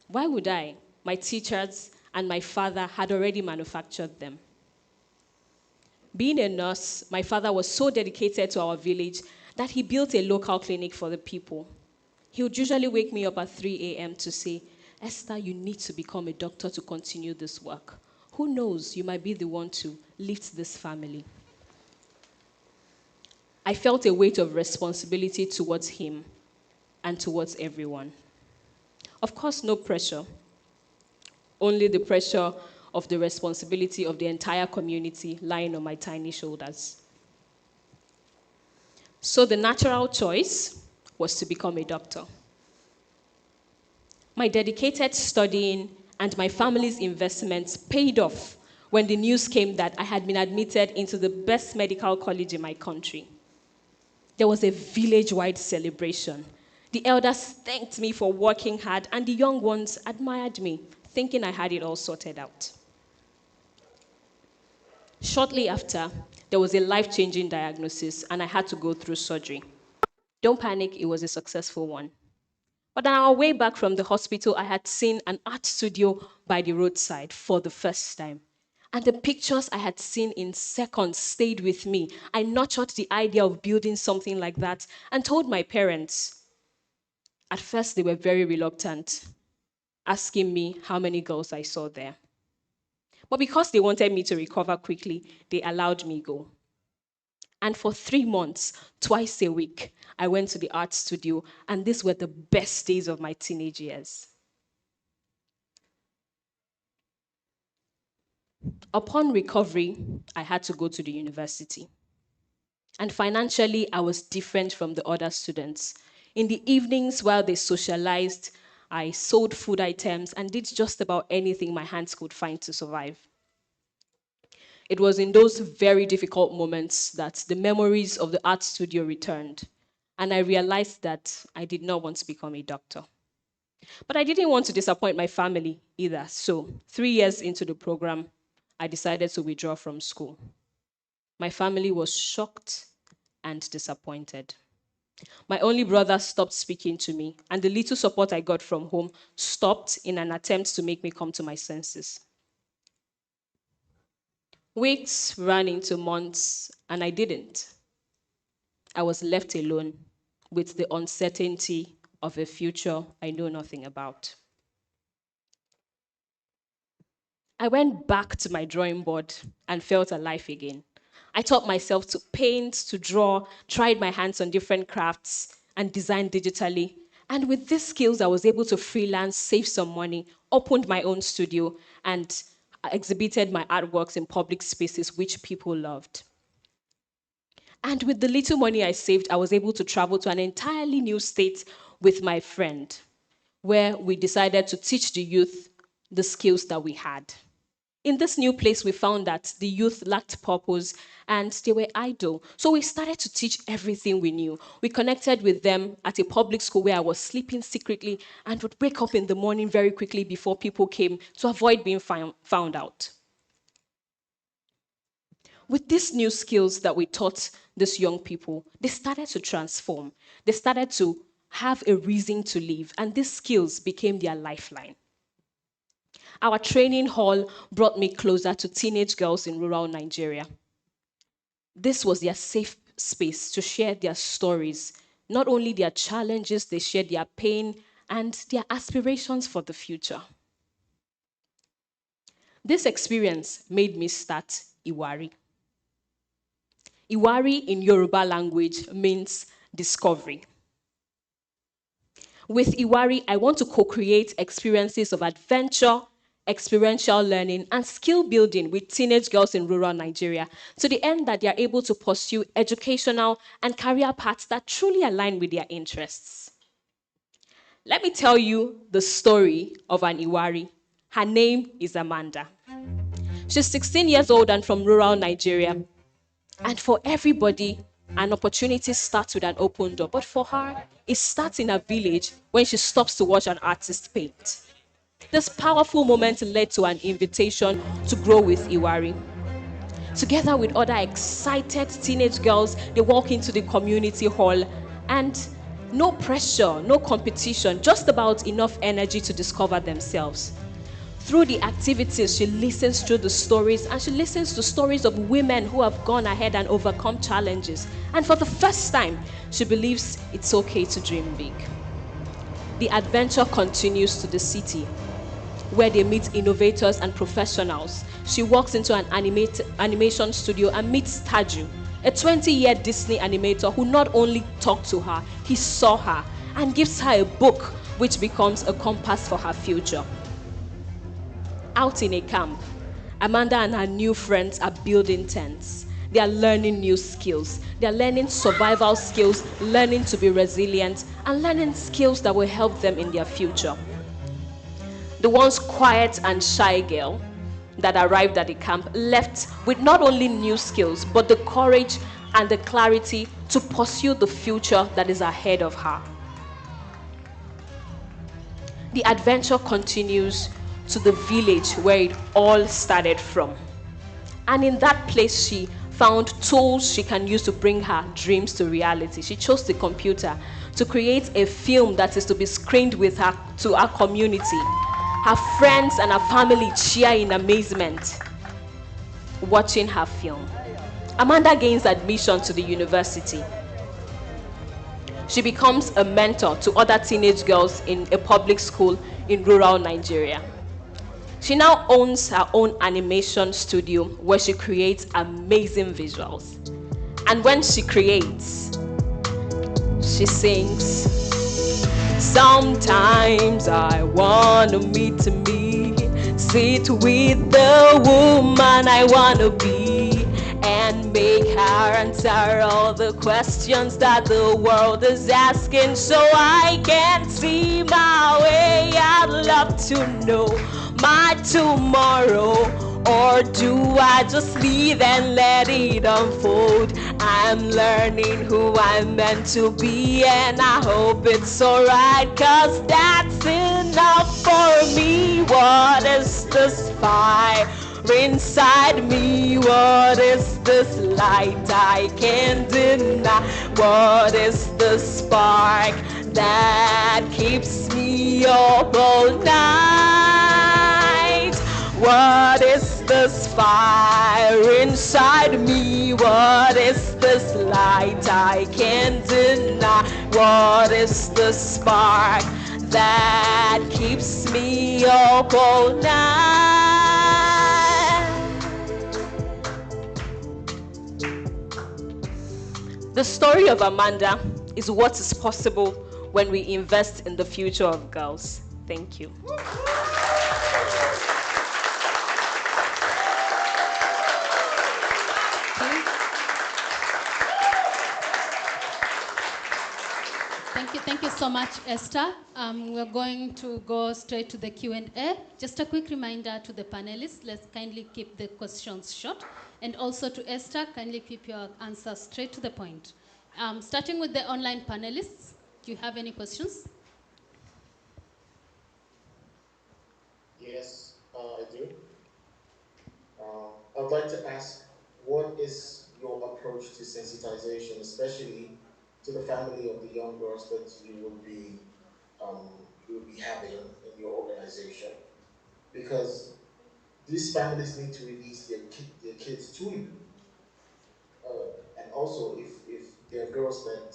Why would I? My teachers and my father had already manufactured them. Being a nurse, my father was so dedicated to our village that he built a local clinic for the people. He would usually wake me up at 3 a.m. to say, Esther, you need to become a doctor to continue this work. Who knows, you might be the one to lift this family. I felt a weight of responsibility towards him and towards everyone. Of course, no pressure, only the pressure of the responsibility of the entire community lying on my tiny shoulders. So the natural choice was to become a doctor. My dedicated studying And my family's investments paid off when the news came that I had been admitted into the best medical college in my country. There was a village-wide celebration. The elders thanked me for working hard, and the young ones admired me, thinking I had it all sorted out. Shortly after, there was a life-changing diagnosis, and I had to go through surgery. Don't panic, it was a successful one. But on our way back from the hospital, I had seen an art studio by the roadside for the first time. And the pictures I had seen in seconds stayed with me. I nurtured the idea of building something like that and told my parents. At first, they were very reluctant, asking me how many girls I saw there. But because they wanted me to recover quickly, they allowed me go. And for 3 months, twice a week, I went to the art studio, and these were the best days of my teenage years. Upon recovery, I had to go to the university. And financially, I was different from the other students. In the evenings, while they socialized, I sold food items and did just about anything my hands could find to survive. It was in those very difficult moments that the memories of the art studio returned, and I realized that I did not want to become a doctor. But I didn't want to disappoint my family either, so 3 years into the program, I decided to withdraw from school. My family was shocked and disappointed. My only brother stopped speaking to me, and the little support I got from home stopped in an attempt to make me come to my senses. Weeks ran into months, and I didn't. I was left alone with the uncertainty of a future I know nothing about. I went back to my drawing board and felt alive again. I taught myself to paint, to draw, tried my hands on different crafts, and designed digitally. And with these skills, I was able to freelance, save some money, opened my own studio, and exhibited my artworks in public spaces, which people loved. And with the little money I saved, I was able to travel to an entirely new state with my friend, where we decided to teach the youth the skills that we had. In this new place, we found that the youth lacked purpose and they were idle. So we started to teach everything we knew. We connected with them at a public school where I was sleeping secretly and would wake up in the morning very quickly before people came to avoid being found out. With these new skills that we taught these young people, they started to transform. They started to have a reason to live, and these skills became their lifeline. Our training hall brought me closer to teenage girls in rural Nigeria. This was their safe space to share their stories, not only their challenges, they shared their pain and their aspirations for the future. This experience made me start Iwari. Iwari in Yoruba language means discovery. With Iwari, I want to co-create experiences of adventure, experiential learning, and skill building with teenage girls in rural Nigeria to the end that they are able to pursue educational and career paths that truly align with their interests. Let me tell you the story of an Iwari. Her name is Amanda. She's 16 years old and from rural Nigeria. And for everybody, an opportunity starts with an open door. But for her, it starts in a village when she stops to watch an artist paint. This powerful moment led to an invitation to grow with Iwari. Together with other excited teenage girls, they walk into the community hall and no pressure, no competition, just about enough energy to discover themselves. Through the activities, she listens to the stories, and she listens to stories of women who have gone ahead and overcome challenges. And for the first time, she believes it's okay to dream big. The adventure continues to the city, where they meet innovators and professionals. She walks into an animation studio and meets Taju, a 20-year Disney animator who not only talked to her, he saw her and gives her a book which becomes a compass for her future. Out in a camp, Amanda and her new friends are building tents. They are learning new skills. They are learning survival skills, learning to be resilient, and learning skills that will help them in their future. The once quiet and shy girl that arrived at the camp left with not only new skills, but the courage and the clarity to pursue the future that is ahead of her. The adventure continues to the village where it all started from. And in that place, she found tools she can use to bring her dreams to reality. She chose the computer to create a film that is to be screened with her to her community. Her friends and her family cheer in amazement watching her film. Amanda gains admission to the university. She becomes a mentor to other teenage girls in a public school in rural Nigeria. She now owns her own animation studio where she creates amazing visuals. And when she creates, she sings, "Sometimes I wanna meet me, sit with the woman I wanna be, and make her answer all the questions that the world is asking, so I can see my way. I'd love to know my tomorrow, or do I just leave and let it unfold? I'm learning who I'm meant to be, and I hope it's alright, 'cause that's enough for me. What is this fire inside me? What is this light I can't deny? What is the spark that keeps me up all night? What is this fire inside me? What is this light I can't deny? What is the spark that keeps me up all night? The story of Amanda is what is possible when we invest in the future of girls. Thank you. Thank you so much, Esther. We're going to go straight to the Q&A. Just a quick reminder to the panelists, let's kindly keep the questions short. And also to Esther, kindly keep your answers straight to the point. Starting with the online panelists, do you have any questions? Yes, I do. I'd like to ask, what is your approach to sensitization, especially to the family of the young girls that you will be having in your organization? Because these families need to release their kids to you. And also, if there are girls that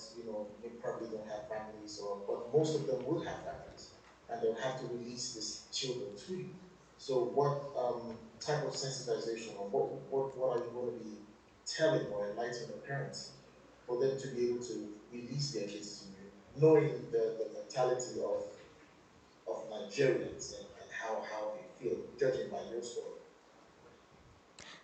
they probably don't have families, but most of them will have families, and they'll have to release these children to you. So, what type of sensitization, or what are you going to be telling or enlightening the parents for them to be able to release their kids to you, knowing the mentality of Nigerians and how they feel, judging by your story?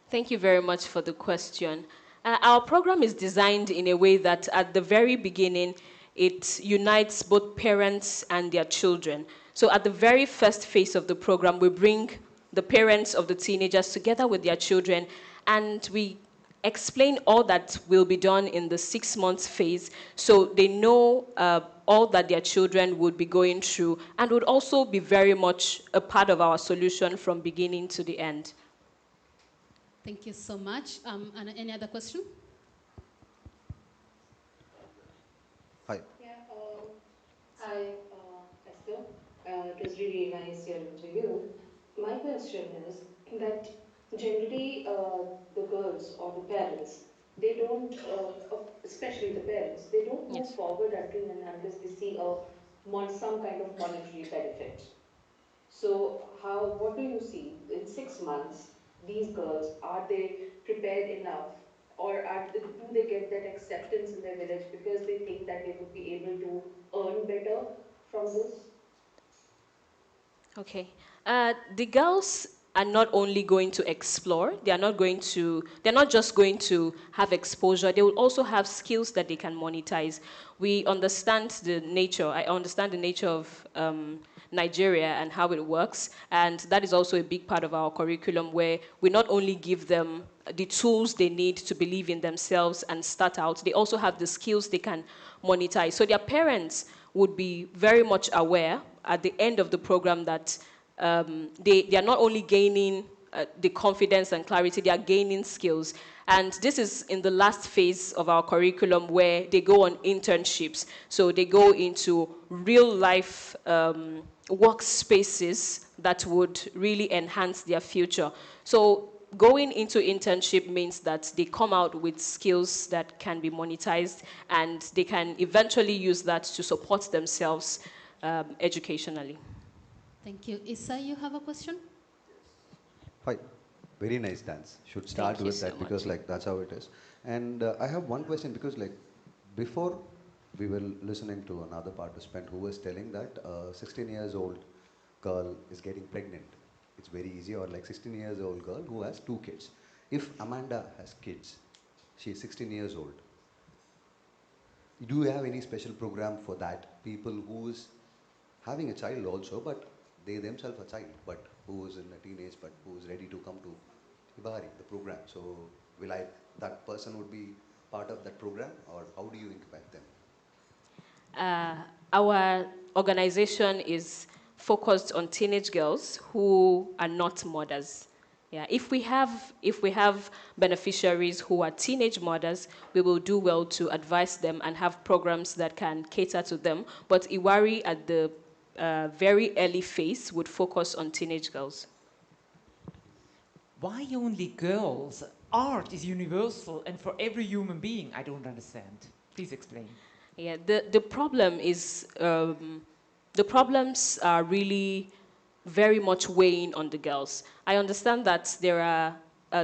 Thank you very much for the question. Our program is designed in a way that at the very beginning, it unites both parents and their children. So at the very first phase of the program, we bring the parents of the teenagers together with their children, and we explain all that will be done in the 6 months phase, so they know all that their children would be going through, and would also be very much a part of our solution from beginning to the end. Thank you so much. And any other question? Hi. Yeah, hi, Esther. It was really nice hearing to you. My question is that generally the girls or the parents, they don't, especially the parents, they don't move Yes. forward until and unless they see some kind of monetary benefit. So, what do you see in 6 months? These girls, are they prepared enough, or do they get that acceptance in their village because they think that they would be able to earn better from this? Okay. The girls are not only going to explore, they're not just going to have exposure, they will also have skills that they can monetize. I understand the nature of Nigeria and how it works, and that is also a big part of our curriculum, where we not only give them the tools they need to believe in themselves and start out, they also have the skills they can monetize. So their parents would be very much aware at the end of the program that they are not only gaining the confidence and clarity, they are gaining skills. And this is in the last phase of our curriculum, where they go on internships. So they go into real life workspaces that would really enhance their future. So going into internship means that they come out with skills that can be monetized, and they can eventually use that to support themselves educationally. Thank you. Issa, you have a question? Hi. Very nice dance. Should start with that because like that's how it is. And I have one question because like before we were listening to another participant who was telling that 16 years old girl is getting pregnant. It's very easy, or like 16 years old girl who has 2 kids. If Amanda has kids, she is 16 years old. Do you have any special program for that? People who is having a child also, but they themselves a child, but who is in a teenage, but who is ready to come to Ibari, the program. So that person would be part of that program, or how do you impact them? Our organization is focused on teenage girls who are not mothers. Yeah, if we have beneficiaries who are teenage mothers, we will do well to advise them and have programs that can cater to them. But Iwari at the very early phase would focus on teenage girls. Why only girls? Art is universal and for every human being. I don't understand. Please explain. Yeah, the problem is, the problems are really very much weighing on the girls. I understand that there are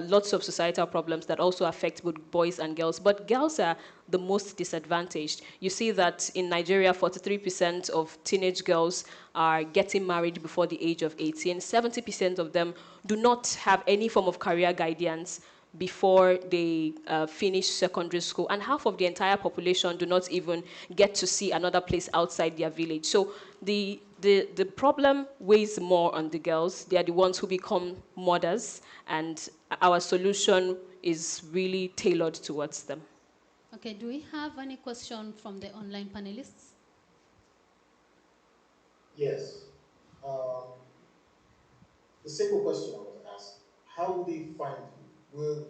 lots of societal problems that also affect both boys and girls, but girls are the most disadvantaged. You see that in Nigeria, 43% of teenage girls are getting married before the age of 18. 70% of them do not have any form of career guidance before they finish secondary school, and half of the entire population do not even get to see another place outside their village. So the problem weighs more on the girls. They are the ones who become mothers, and our solution is really tailored towards them. Okay, do we have any question from the online panelists? Yes. The simple question I was asked, how will they find you? Will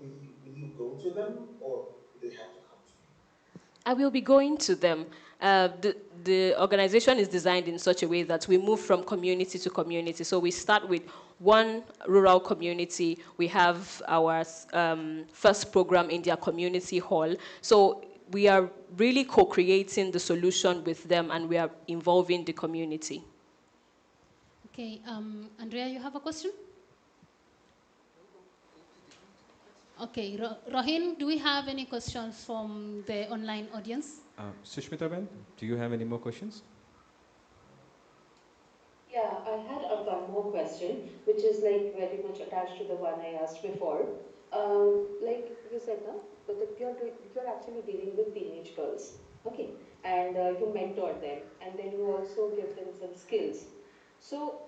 you go to them, or will they have to come to you? I will be going to them. The organization is designed in such a way that we move from community to community. So we start with one rural community. We have our first program in their community hall. So we are really co-creating the solution with them, and we are involving the community. Okay, Andrea, you have a question? Okay, Rohin, do we have any questions from the online audience? Sushmita Ben, do you have any more questions? Yeah, I had one more question, which is like very much attached to the one I asked before. Like you said, no, but you're actually dealing with teenage girls, okay, and you mentor them, and then you also give them some skills. So,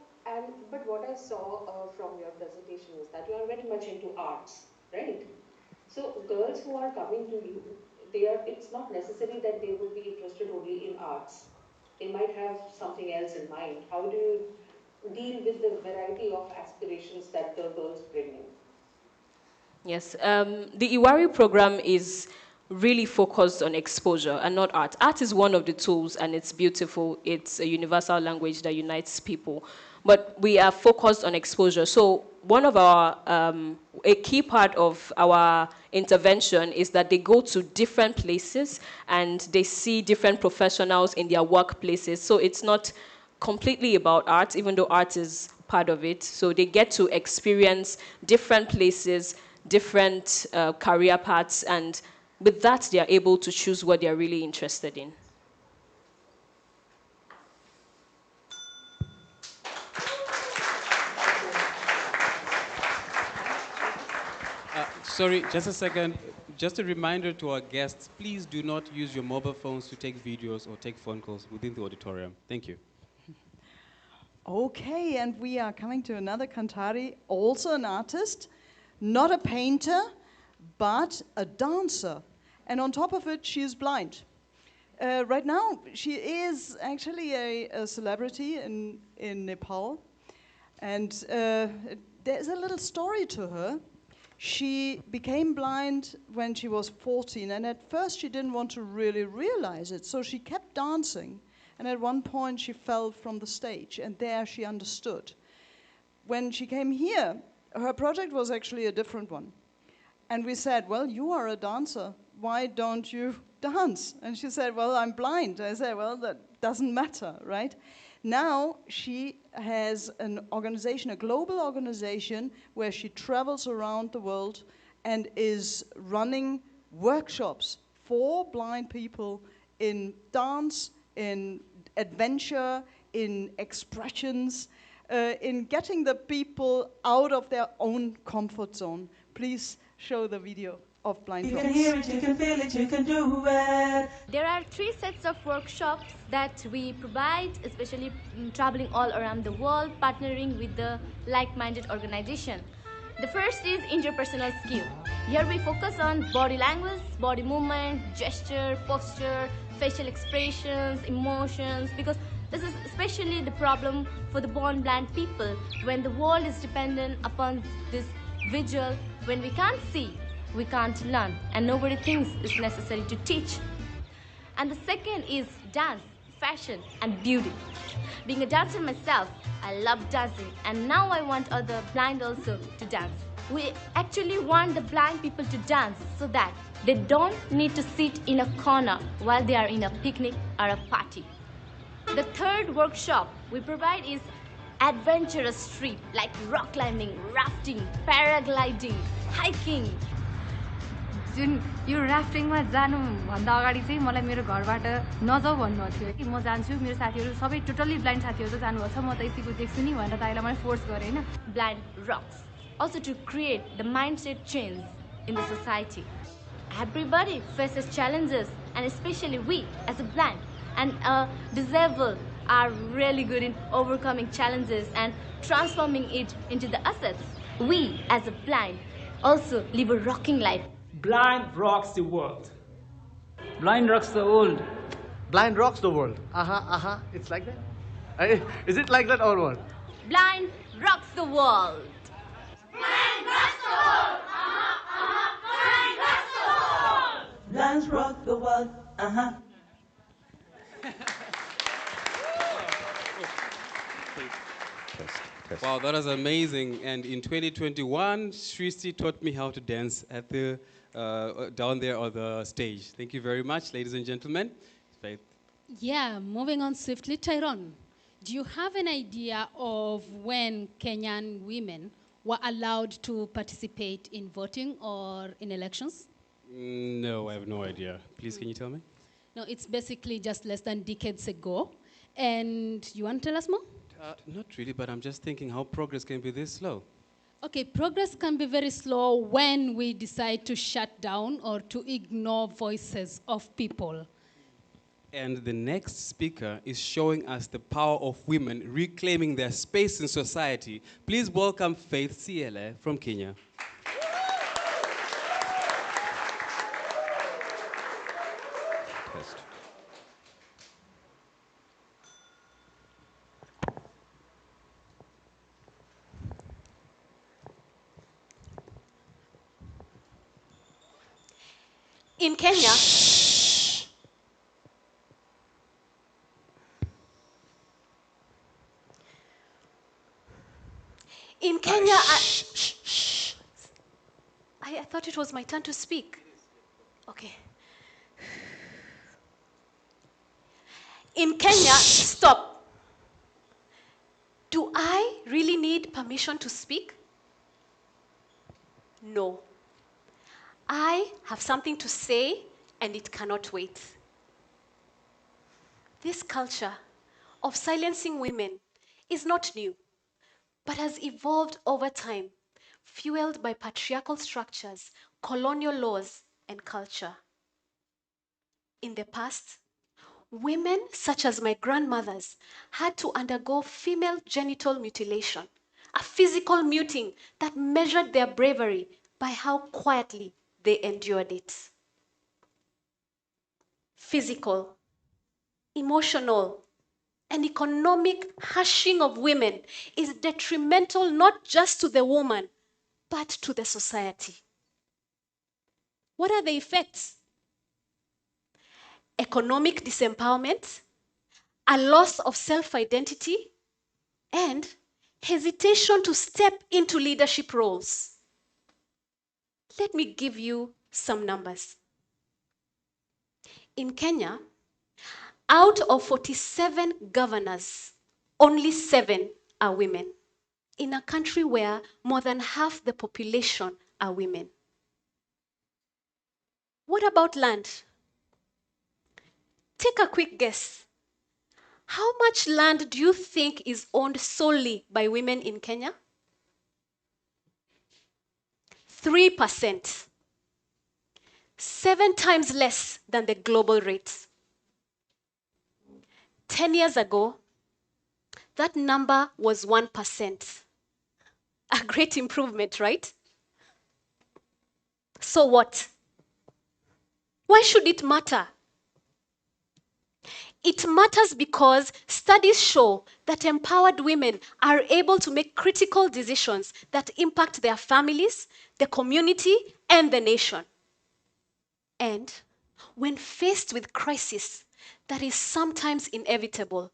but what I saw from your presentation is that you are very much into arts, right? So girls who are coming to you, it's not necessary that they would be interested only in arts. They might have something else in mind. How do you deal with the variety of aspirations that the girls bring in? Yes, the Iwari program is really focused on exposure and not art. Art is one of the tools, and it's beautiful. It's a universal language that unites people. But we are focused on exposure. So one of our, a key part of our intervention is that they go to different places and they see different professionals in their workplaces. So it's not completely about art, even though art is part of it. So they get to experience different places, different career paths, and with that, they are able to choose what they are really interested in. Sorry, just a second. Just a reminder to our guests, please do not use your mobile phones to take videos or take phone calls within the auditorium. Thank you. Okay, and we are coming to another Kanthari, also an artist, not a painter, but a dancer. And on top of it, she is blind. Right now, she is actually a celebrity in Nepal. And there's a little story to her. She became blind when she was 14, and at first she didn't want to really realize it, so she kept dancing. And at one point she fell from the stage, and there she understood. When she came here, her project was actually a different one. And we said, well, you are a dancer. Why don't you dance? And she said, well, I'm blind. I said, well, that doesn't matter, right? Now she has an organization, a global organization, where she travels around the world and is running workshops for blind people in dance, in adventure, in expressions, in getting the people out of their own comfort zone. Please show the video of Blind You Rocks. can hear it, you can feel it, you can do it. There are 3 sets of workshops that we provide, especially traveling all around the world, partnering with the like-minded organization. The first is interpersonal skill. Here we focus on body language, body movement, gesture, posture, facial expressions, emotions, because this is especially the problem for the born blind people when the world is dependent upon this visual. When we can't see, we can't learn, and nobody thinks it's necessary to teach. And the second is dance, fashion, and beauty. Being a dancer myself, I love dancing, and now I want other blind also to dance. We actually want the blind people to dance so that they don't need to sit in a corner while they are in a picnic or a party. The third workshop we provide is adventurous trip like rock climbing, rafting, paragliding, hiking. जुन यो राफ्टिङमा जानुभन्दा अगाडि चाहिँ मलाई मेरो घरबाट नजाऊ भन्नुभएको थियो कि म जान्छु मेरो साथीहरू सबै टोटल्ली ब्लाइन्ड साथीहरू चाहिँ जानुभएको छ म त यतिको देख्छु नि भनेर दाइलाई मैले फोर्स गरेँ हैन Blind rocks, also to create the mindset change in the society. Everybody faces challenges, and especially we as a blind and disabled are really good in overcoming challenges and transforming it into the assets. We as a blind also live a rocking life. Blind rocks the world. Blind rocks the world. Blind rocks the world. It's like that? Is it like that or what? Blind rocks the world. Blind rocks the world. Blind rocks the world. Blinds rock the world. Wow, that was amazing. And in 2021, Srisi taught me how to dance at the down there on the stage. Thank you very much, ladies and gentlemen. Faith. Yeah, moving on swiftly. Tyrone, do you have an idea of when Kenyan women were allowed to participate in voting or in elections? No, I have no idea. Please, can you tell me? No, it's basically just less than decades ago. And you want to tell us more? Not really, but I'm just thinking how progress can be this slow. Okay, progress can be very slow when we decide to shut down or to ignore voices of people. And the next speaker is showing us the power of women reclaiming their space in society. Please welcome Faith Siele from Kenya. In Kenya, I thought it was my turn to speak. Okay. In Kenya, stop. Do I really need permission to speak? No. I have something to say, and it cannot wait. This culture of silencing women is not new, but has evolved over time fueled by patriarchal structures, colonial laws, and culture. In the past, women, such as my grandmothers, had to undergo female genital mutilation, a physical muting that measured their bravery by how quietly they endured it. Physical, emotional, and economic hushing of women is detrimental not just to the woman, but to the society. What are the effects? Economic disempowerment, a loss of self-identity, and hesitation to step into leadership roles. Let me give you some numbers. In Kenya, out of 47 governors, only 7 are women, in a country where more than half the population are women. What about land? Take a quick guess. How much land do you think is owned solely by women in Kenya? 3%. 7 times less than the global rate. 10 years ago, that number was 1%. A great improvement, right? So what? Why should it matter? It matters because studies show that empowered women are able to make critical decisions that impact their families, the community, and the nation. And when faced with crisis that is sometimes inevitable,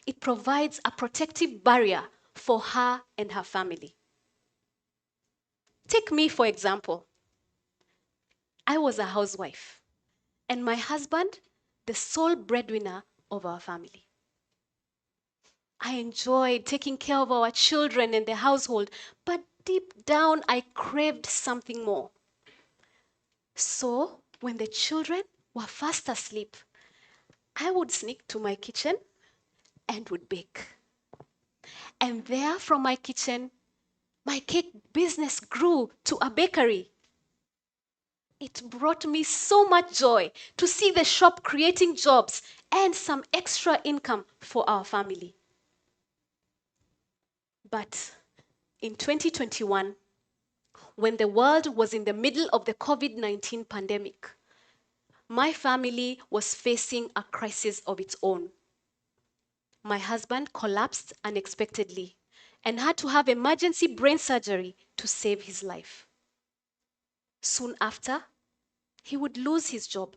it provides a protective barrier for her and her family. Take me, for example. I was a housewife, and my husband, the sole breadwinner of our family. I enjoyed taking care of our children and the household, but deep down I craved something more. So, when the children were fast asleep, I would sneak to my kitchen and would bake. And there from my kitchen, my cake business grew to a bakery. It brought me so much joy to see the shop creating jobs and some extra income for our family. But in 2021, when the world was in the middle of the COVID-19 pandemic, my family was facing a crisis of its own. My husband collapsed unexpectedly and had to have emergency brain surgery to save his life. Soon after, he would lose his job,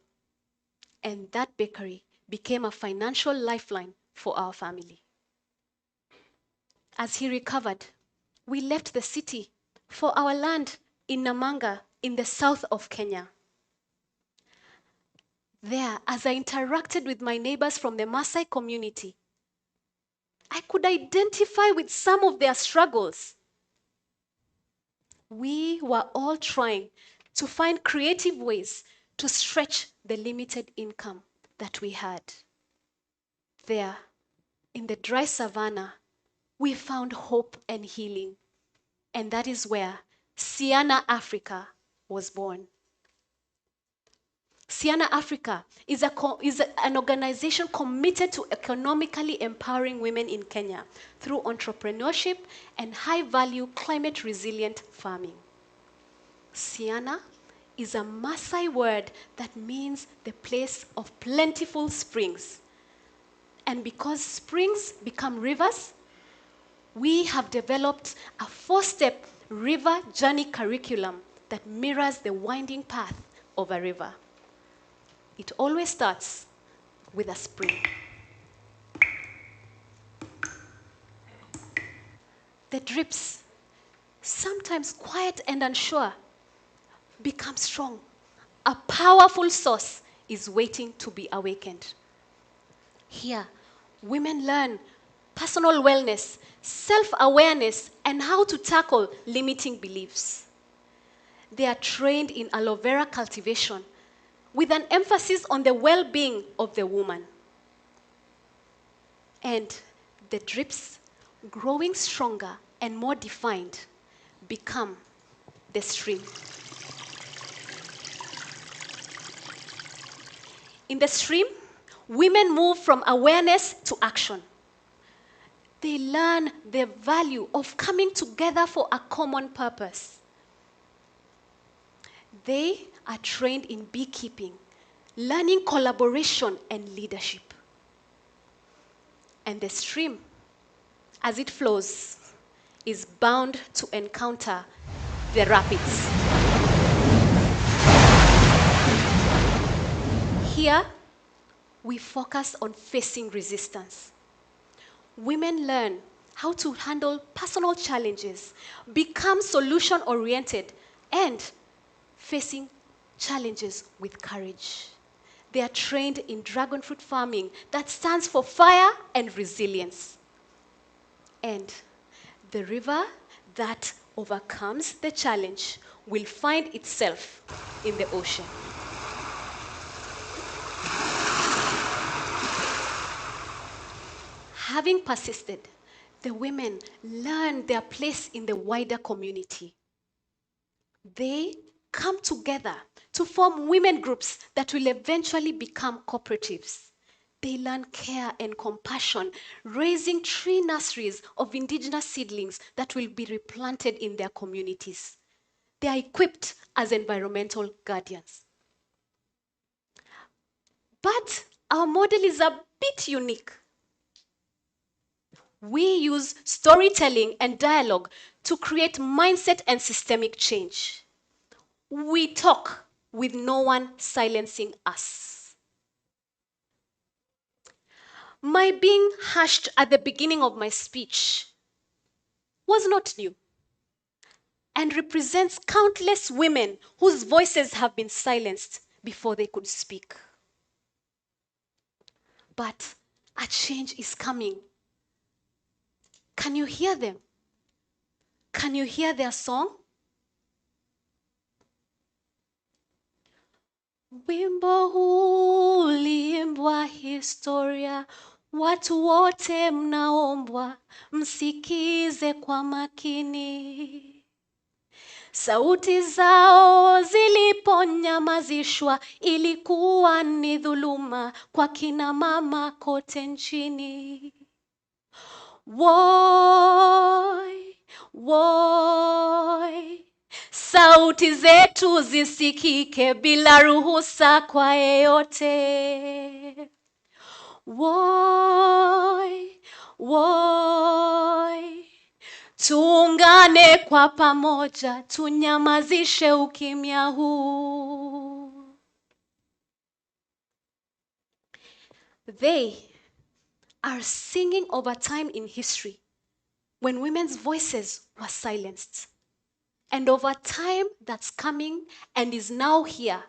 and that bakery became a financial lifeline for our family. As he recovered, we left the city for our land in Namanga in the south of Kenya. There, as I interacted with my neighbors from the Maasai community, I could identify with some of their struggles. We were all trying to find creative ways to stretch the limited income that we had. There, in the dry savannah, we found hope and healing. And that is where Siana Africa was born. Siana Africa is an organization committed to economically empowering women in Kenya through entrepreneurship and high-value climate-resilient farming. Siana is a Maasai word that means the place of plentiful springs. And because springs become rivers, we have developed a 4-step river journey curriculum that mirrors the winding path of a river. It always starts with a spring. The drips, sometimes quiet and unsure, become strong. A powerful source is waiting to be awakened. Here, women learn personal wellness, self-awareness, and how to tackle limiting beliefs. They are trained in aloe vera cultivation with an emphasis on the well-being of the woman. And the drips, growing stronger and more defined, become the stream. In the stream, women move from awareness to action. They learn the value of coming together for a common purpose. They are trained in beekeeping, learning collaboration and leadership. And the stream, as it flows, is bound to encounter the rapids. Here, we focus on facing resistance. Women learn how to handle personal challenges, become solution-oriented, and facing challenges with courage. They are trained in dragon fruit farming that stands for fire and resilience. And the river that overcomes the challenge will find itself in the ocean. Having persisted, the women learn their place in the wider community. They come together to form women groups that will eventually become cooperatives. They learn care and compassion, raising tree nurseries of indigenous seedlings that will be replanted in their communities. They are equipped as environmental guardians. But our model is a bit unique. We use storytelling and dialogue to create mindset and systemic change. We talk with no one silencing us. My being hushed at the beginning of my speech was not new and represents countless women whose voices have been silenced before they could speak. But a change is coming. Can you hear them? Can you hear their song? Wimbo huu uliimbwa historia, watu wote mnaombwa, msikize kwa makini. Sauti zao ziliponyamazishwa, ilikuwa ni dhuluma kwa kina mama kote nchini. Woi, woi, sauti zetu zisikike bila ruhusa kwa yeyote. Woi, woi, tuungane kwa pamoja, tunyamazishe ukimya huu. They are singing over time in history when women's voices were silenced. And over time that's coming and is now here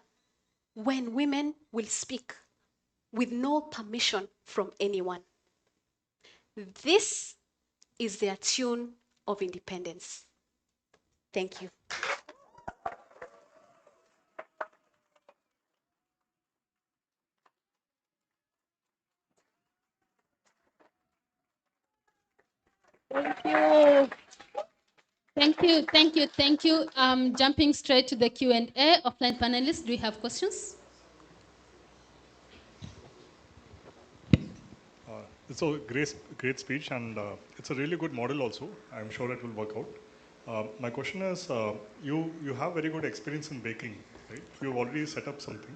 when women will speak with no permission from anyone. This is their tune of independence. Thank you. Thank you. Thank you, thank you, thank you. Jumping straight to the Q&A. Offline panelists, do you have questions? It's a great speech, and it's a really good model also. I'm sure it will work out. My question is, you have very good experience in baking, right? You've already set up something.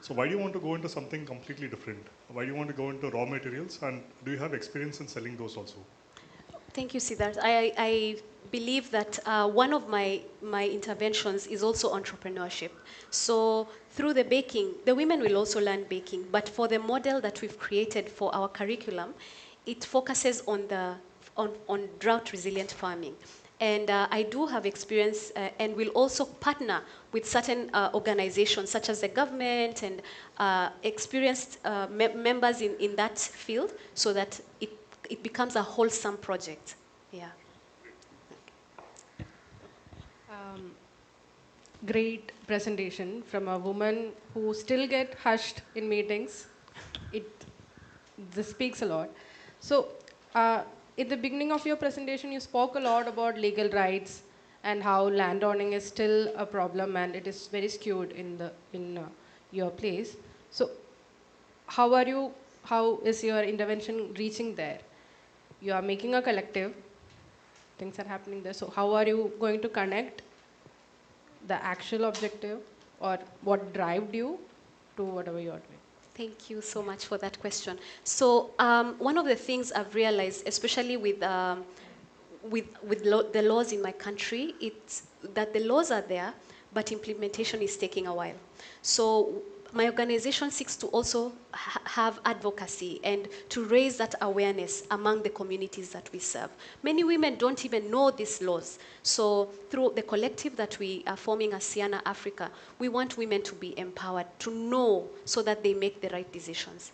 So why do you want to go into something completely different? Why do you want to go into raw materials, and do you have experience in selling those also? Thank you, Siddharth. I believe that one of my interventions is also entrepreneurship. So through the baking, the women will also learn baking, but for the model that we've created for our curriculum, it focuses on drought-resilient farming. And I do have experience and will also partner with certain organizations such as the government and experienced members in that field so that it becomes a wholesome project. Yeah. Great presentation from a woman who still get hushed in meetings. This speaks a lot. So, at the beginning of your presentation, you spoke a lot about legal rights and how landowning is still a problem and it is very skewed in your place. So how is your intervention reaching there? You are making a collective, things are happening there. So how are you going to connect the actual objective or what drove you to whatever you are doing? Thank you so much for that question. So one of the things I've realized, especially with the laws in my country, it's that the laws are there, but implementation is taking a while. So my organization seeks to also have advocacy and to raise that awareness among the communities that we serve. Many women don't even know these laws. So through the collective that we are forming as Siana Africa, we want women to be empowered, to know so that they make the right decisions.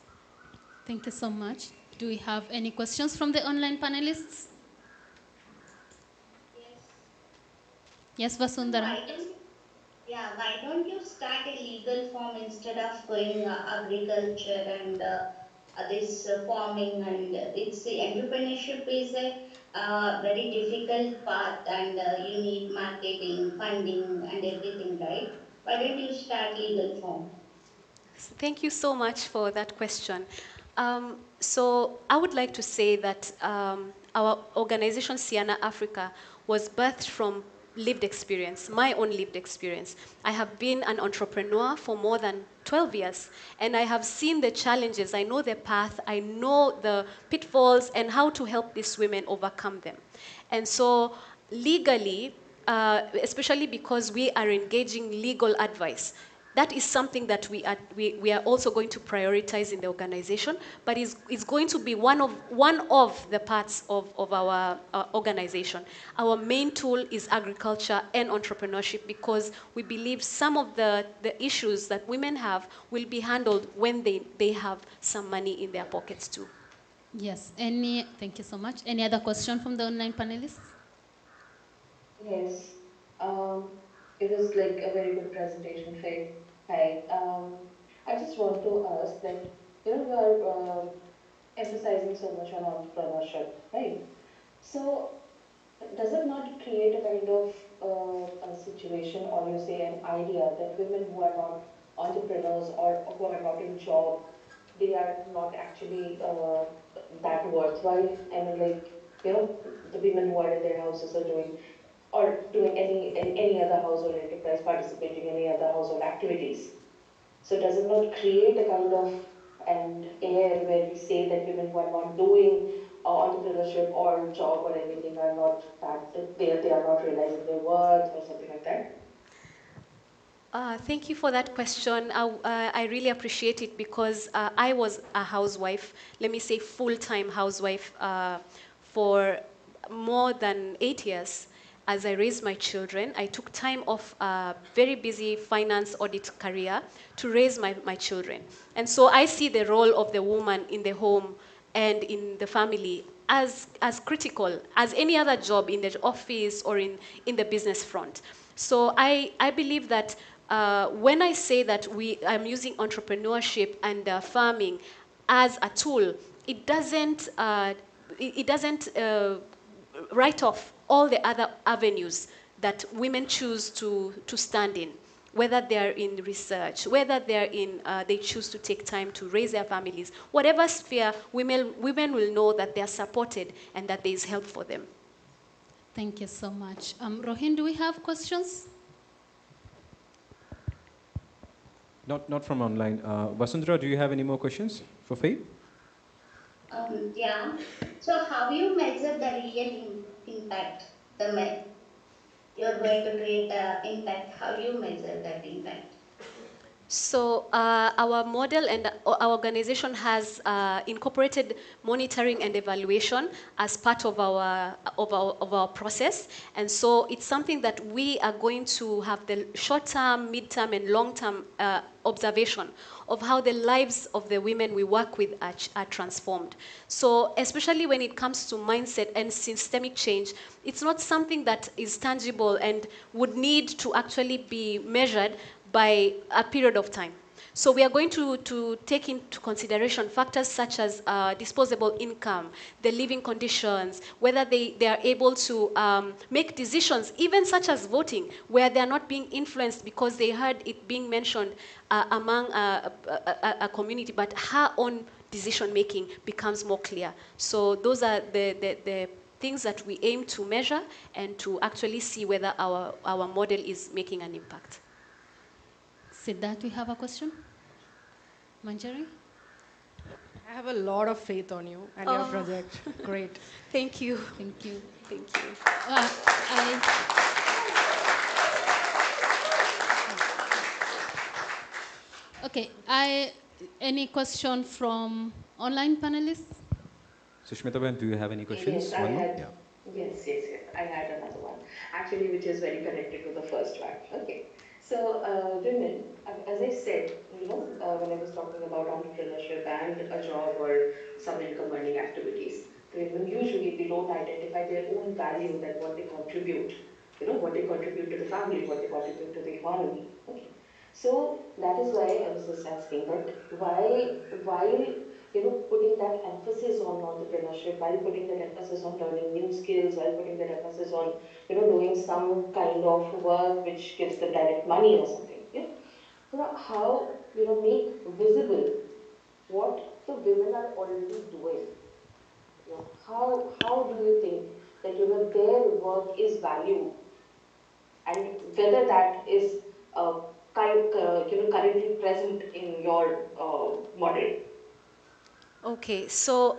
Thank you so much. Do we have any questions from the online panelists? Yes, Vasundhara. Why don't you start a legal form instead of going agriculture and this farming? And it's the entrepreneurship is a very difficult path, and you need marketing, funding, and everything, right? Why don't you start legal form? Thank you so much for that question. So I would like to say that our organization, Siana Africa, was birthed from lived experience, my own lived experience. I have been an entrepreneur for more than 12 years, and I have seen the challenges. I know the path, I know the pitfalls, and how to help these women overcome them. And so legally, especially because we are engaging legal advice, that is something that we are also going to prioritize in the organization, but it's going to be one of the parts of our organization. Our main tool is agriculture and entrepreneurship because we believe some of the issues that women have will be handled when they have some money in their pockets too. Yes, thank you so much. Any other question from the online panelists? Yes. It was like a very good presentation, Faith. Hi. I just want to ask that, you are emphasizing so much on entrepreneurship, right? So, does it not create a kind of a situation, or you say an idea, that women who are not entrepreneurs or who are not in job, they are not actually that worthwhile? I mean, like, the women who are in their houses are doing or doing any other household enterprise, participating in any other household activities. So does it not create a kind of an air where we say that women who are not doing entrepreneurship or job or anything are not that they are not realizing their worth or something like that? Thank you for that question. I really appreciate it because I was a housewife, let me say full-time housewife, for more than 8 years. As I raised my children, I took time off a very busy finance audit career to raise my children. And so I see the role of the woman in the home and in the family as critical as any other job in the office or in the business front. So I believe that when I say that I'm using entrepreneurship and farming as a tool, it doesn't write off all the other avenues that women choose to stand in, whether they're in research, whether they choose to take time to raise their families. Whatever sphere, women will know that they're supported and that there is help for them. Thank you so much. Rohin, do we have questions? Not from online. Vasundhara, do you have any more questions for Faith? Yeah. So how you measure the real impact? You're going to create impact. How you measure that impact? So our model and our organization has incorporated monitoring and evaluation as part of our process, and so it's something that we are going to have the short-term, mid-term, and long-term observation of how the lives of the women we work with are transformed. So especially when it comes to mindset and systemic change, it's not something that is tangible and would need to actually be measured by a period of time. So we are going to take into consideration factors such as disposable income, the living conditions, whether they are able to make decisions, even such as voting, where they are not being influenced because they heard it being mentioned among a community, but her own decision making becomes more clear. So those are the things that we aim to measure and to actually see whether our model is making an impact. Siddharth, we have a question? Manjari? I have a lot of faith on you and your project. Great. Thank you. Thank you. Thank you. Okay, any question from online panelists? Sushmita, do you have any questions? Yes, I had. Yes. I had another one, actually, which is very connected to the first one. Okay. So, women, as I said, when I was talking about entrepreneurship and a job or some income earning activities, the women usually they don't identify their own value, that what they contribute, what they contribute to the family, what they contribute to the economy. Okay. So that is why I was just asking that while putting that emphasis on entrepreneurship, while putting that emphasis on learning new skills, while putting that emphasis on doing some kind of work which gives them direct money or something, how make visible what the women are already doing. How do you think that their work is valued, and whether that is currently present in your model? Okay, so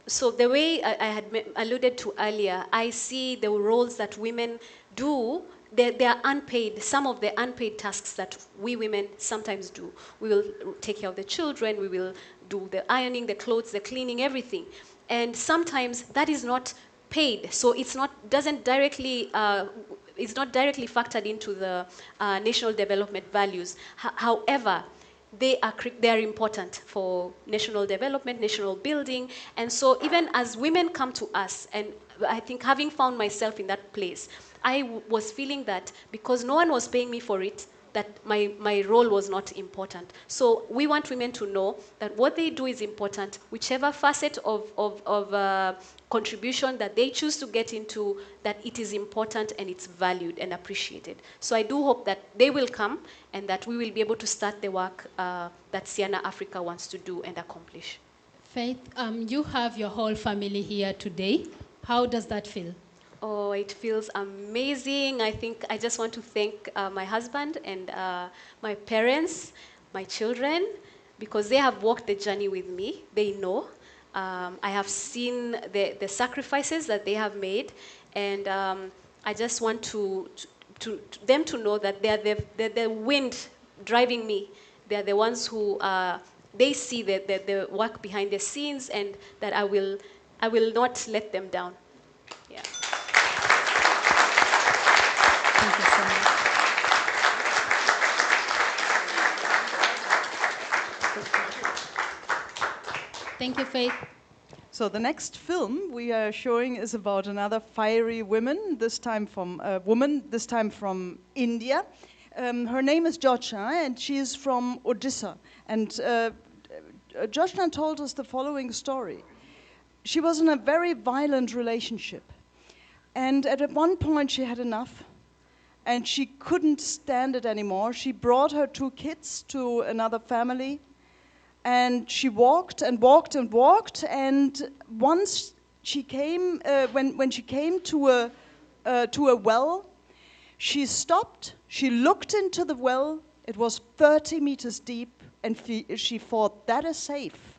so the way I had alluded to earlier, I see the roles that women do. They are unpaid, some of the unpaid tasks that we women sometimes do. We will take care of the children, we will do the ironing, the clothes, the cleaning, everything. And sometimes that is not paid, so it's not directly factored into the national development values. However, they are important for national development, national building. And so even as women come to us, and I think having found myself in that place, I was feeling that because no one was paying me for it, that my role was not important. So we want women to know that what they do is important, whichever facet of contribution that they choose to get into, that it is important and it's valued and appreciated. So I do hope that they will come and that we will be able to start the work that Sienna Africa wants to do and accomplish. Faith, you have your whole family here today. How does that feel? Oh, it feels amazing. I think I just want to thank my husband and my parents, my children, because they have walked the journey with me. They know. I have seen the sacrifices that they have made, and I just want them to know that they're the wind driving me. They're the ones who they see the work behind the scenes, and that I will not let them down. Yeah. Thank you so much. Thank you, Faith. So the next film we are showing is about another fiery woman, this time from India. Her name is Joshna, and she is from Odisha. And Joshna told us the following story. She was in a very violent relationship. And at one point she had enough. And she couldn't stand it anymore. She brought her 2 kids to another family. And she walked and walked and walked. And once she came, when she came to a well, she stopped. She looked into the well. It was 30 meters deep. And she thought, that is safe.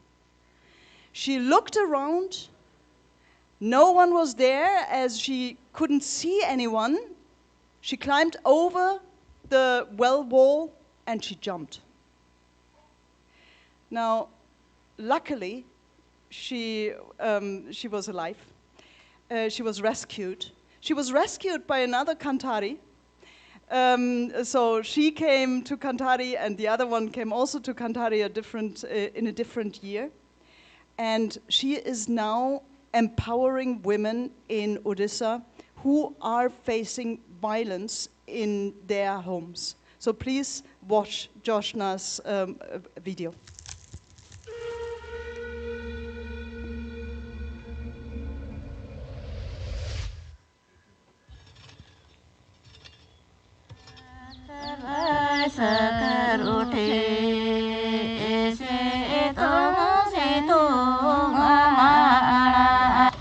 She looked around. No one was there, as she couldn't see anyone. She climbed over the well wall and she jumped. Now, luckily, she was alive. She was rescued. She was rescued by another Kanthari. So she came to Kanthari, and the other one came also to Kanthari in a different year. And she is now empowering women in Odisha who are facing violence in their homes. So please watch Joshna's video.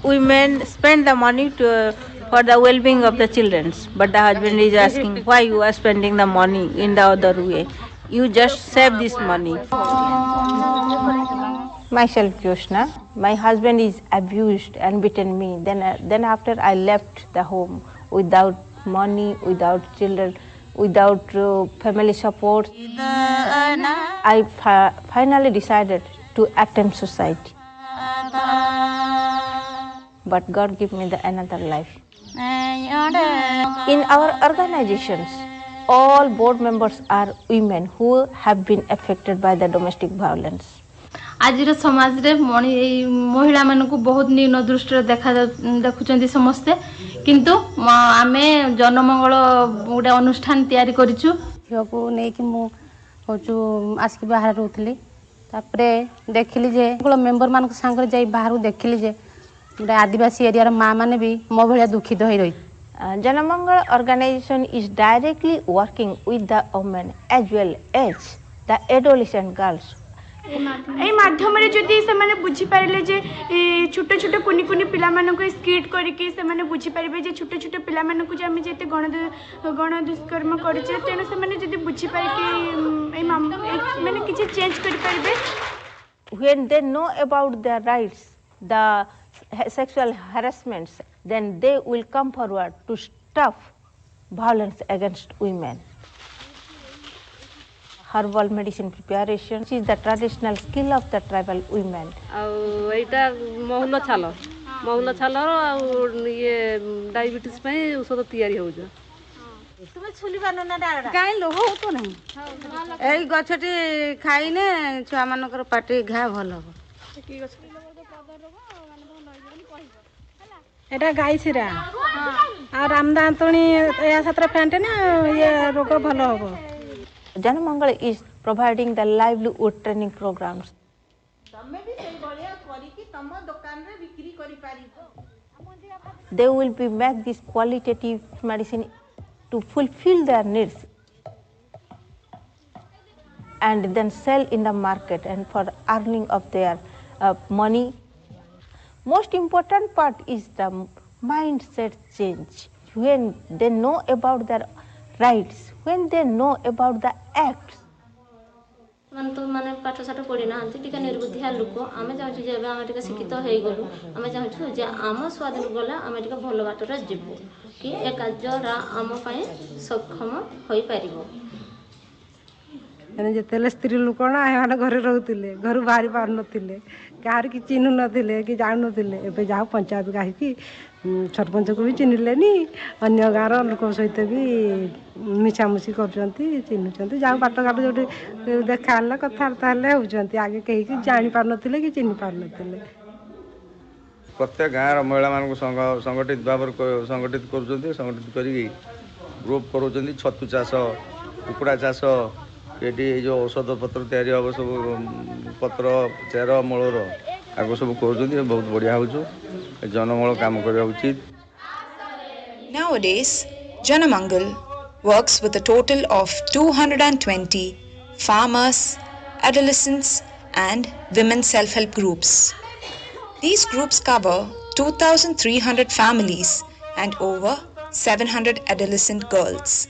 Women spend the money for the well-being of the children, but the husband is asking why you are spending the money in the other way. You just save this money. Myself, Joshna. My husband is abused and beaten me. Then after I left the home without money, without children, without family support, I finally decided to attempt suicide. But God gave me another life. In our organizations, all board members are women who have been affected by the domestic violence. आजिर समाज रे महिला मानकु बहुत न्यून दृष्टि देखुचंदी समस्ते किंतु आमे जनमंगल गोटे अनुष्ठान तैयारी करिछु को नै कि मु होचु आसकी बाहर रहउतली तापरे देखिली जे मेंबर मानक संग जाई बाहर देखिली जे गोटे आदिवासी एरिया रो मां माने भी मो भलिया दुखित होई रही Janamangal organization is directly working with the women as well as the adolescent girls. এই মাধ্যমে যদি সেমানে বুঝি পারিলে যে ছোট ছোট কুনি কুনি পিলা মানকো স্কিট করিকি সেমানে বুঝি পারিবে যে ছোট ছোট পিলা মানকো যে আমি যেতে গণ দুষ্কর্ম কৰিছে তেনে সেমানে যদি বুঝি পারিকি এই মানে কিছু চেঞ্জ করি পারিবে When they know about their rights, the sexual harassments, then they will come forward to stop violence against women. Herbal medicine preparation is the traditional skill of the tribal women. एटा महुल छाल ये diabetes पे औषध तैयारी हो जा तुम छुली बानो ना डाड़ा काई लो हो तो नहीं एई गछटी खाइने छुआ मानकर पाटी घा भल हो की गछ एटा गाई सिरा आ रामदांतणी या सत्र फेंटे ना ये रोग भल हो Janamangal is providing the livelihood training programs. They will be make this qualitative medicine to fulfill their needs and then sell in the market and for earning of their money. Most important part is the mindset change. When they know about their rights, when they know about the acts. मान तो माने पाठ साठ पढ़ी ना टिका निर्बुद्धिया लोक आमे चाहछु जे आमे टिका शिक्षित हेइ गलु आमे चाहछु जे आम स्वाधीन गला आमे टिका भलो बाटरे जिवु कि ए कार्यरा आम पय सक्षम होई परिबो एने जेतेले स्त्री लोक ना एमाने घरे रहउतिले घर बाहरी पार नथिले कार की चिन्हु नथिले कि जानु नथिले एबे जाउ पंचायत गाही की सरपंच को भी चिन्हलेनी अन्य गाँव लोक सहित भी मिशामुशी करछंती चिन्हुचंती जाउ बाट घाट जोटी देखा हल्ला कथार्था हल्ले होउचंती आगे कहीं कि जानि पार नथिले कि चिन्हि पार नथिले प्रत्येक गाँव महिला मानक संगठित भाव संगठित करुचंती संगठित करी ग्रुप करुचंती छतु चाष कुकुड़ा चाष ये जो औषध पत्र तैयारी हम सब पत्र चेर मूलर आगे सब कर बहुत बढ़िया हो जनमूल काम करवा उचित. Nowadays, Janamangal works with a total of 220 farmers, adolescents and women self-help groups. These groups cover 2,300 families and over 700 adolescent girls.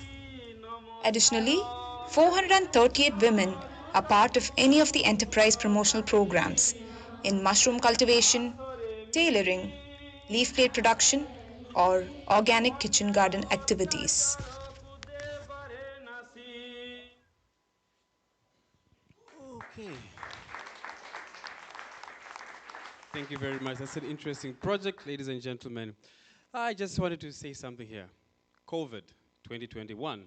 Additionally, 438 women are part of any of the enterprise promotional programs in mushroom cultivation, tailoring, leaf plate production, or organic kitchen garden activities. Okay. Thank you very much. That's an interesting project, ladies and gentlemen. I just wanted to say something here. COVID 2021.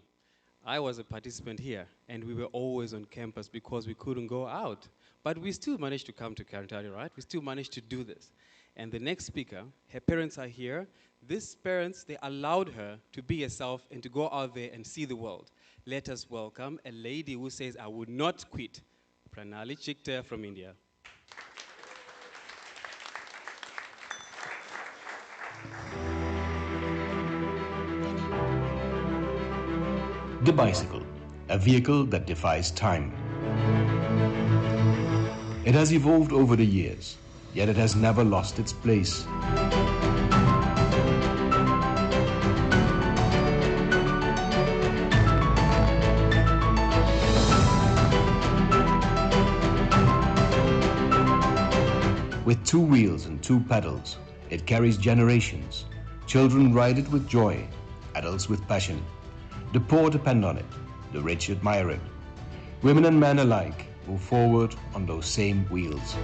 I was a participant here, and we were always on campus because we couldn't go out. But we still managed to come to Kanthari, right? We still managed to do this. And the next speaker, her parents are here. These parents, they allowed her to be herself and to go out there and see the world. Let us welcome a lady who says, I would not quit, Pranali from India. The bicycle, a vehicle that defies time. It has evolved over the years, yet it has never lost its place. With 2 wheels and 2 pedals, it carries generations. Children ride it with joy, adults with passion. The poor depend on it, the rich admire it. Women and men alike move forward on those same wheels.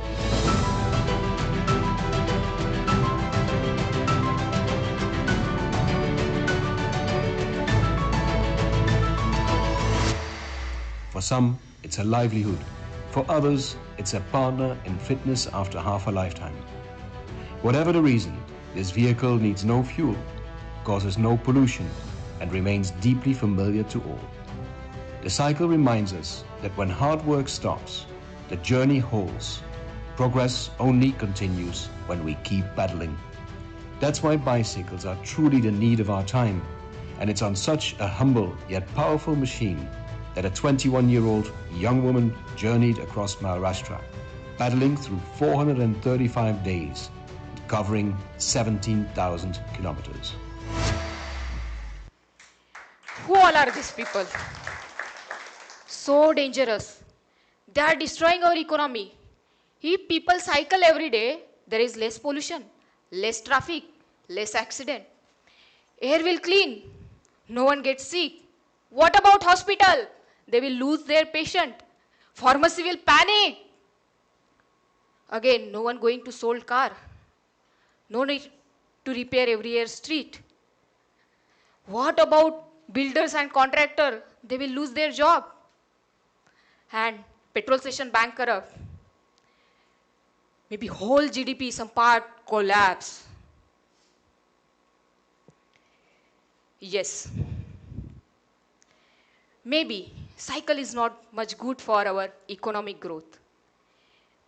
For some, it's a livelihood. For others, it's a partner in fitness after half a lifetime. Whatever the reason, this vehicle needs no fuel, causes no pollution, and remains deeply familiar to all. The cycle reminds us that when hard work stops, the journey halts. Progress only continues when we keep pedaling. That's why bicycles are truly the need of our time, and it's on such a humble yet powerful machine that a 21-year-old young woman journeyed across Maharashtra, paddling through 435 days, and covering 17,000 kilometers. Who all are these people? So dangerous. They are destroying our economy. If people cycle every day, there is less pollution, less traffic, less accident. Air will clean. No one gets sick. What about hospital? They will lose their patient. Pharmacy will panic. Again, no one going to sold car. No need to repair every year street. What about builders and contractor? They will lose their job. And petrol station bankrupt. Maybe whole GDP, some part collapse. Yes. Maybe cycle is not much good for our economic growth.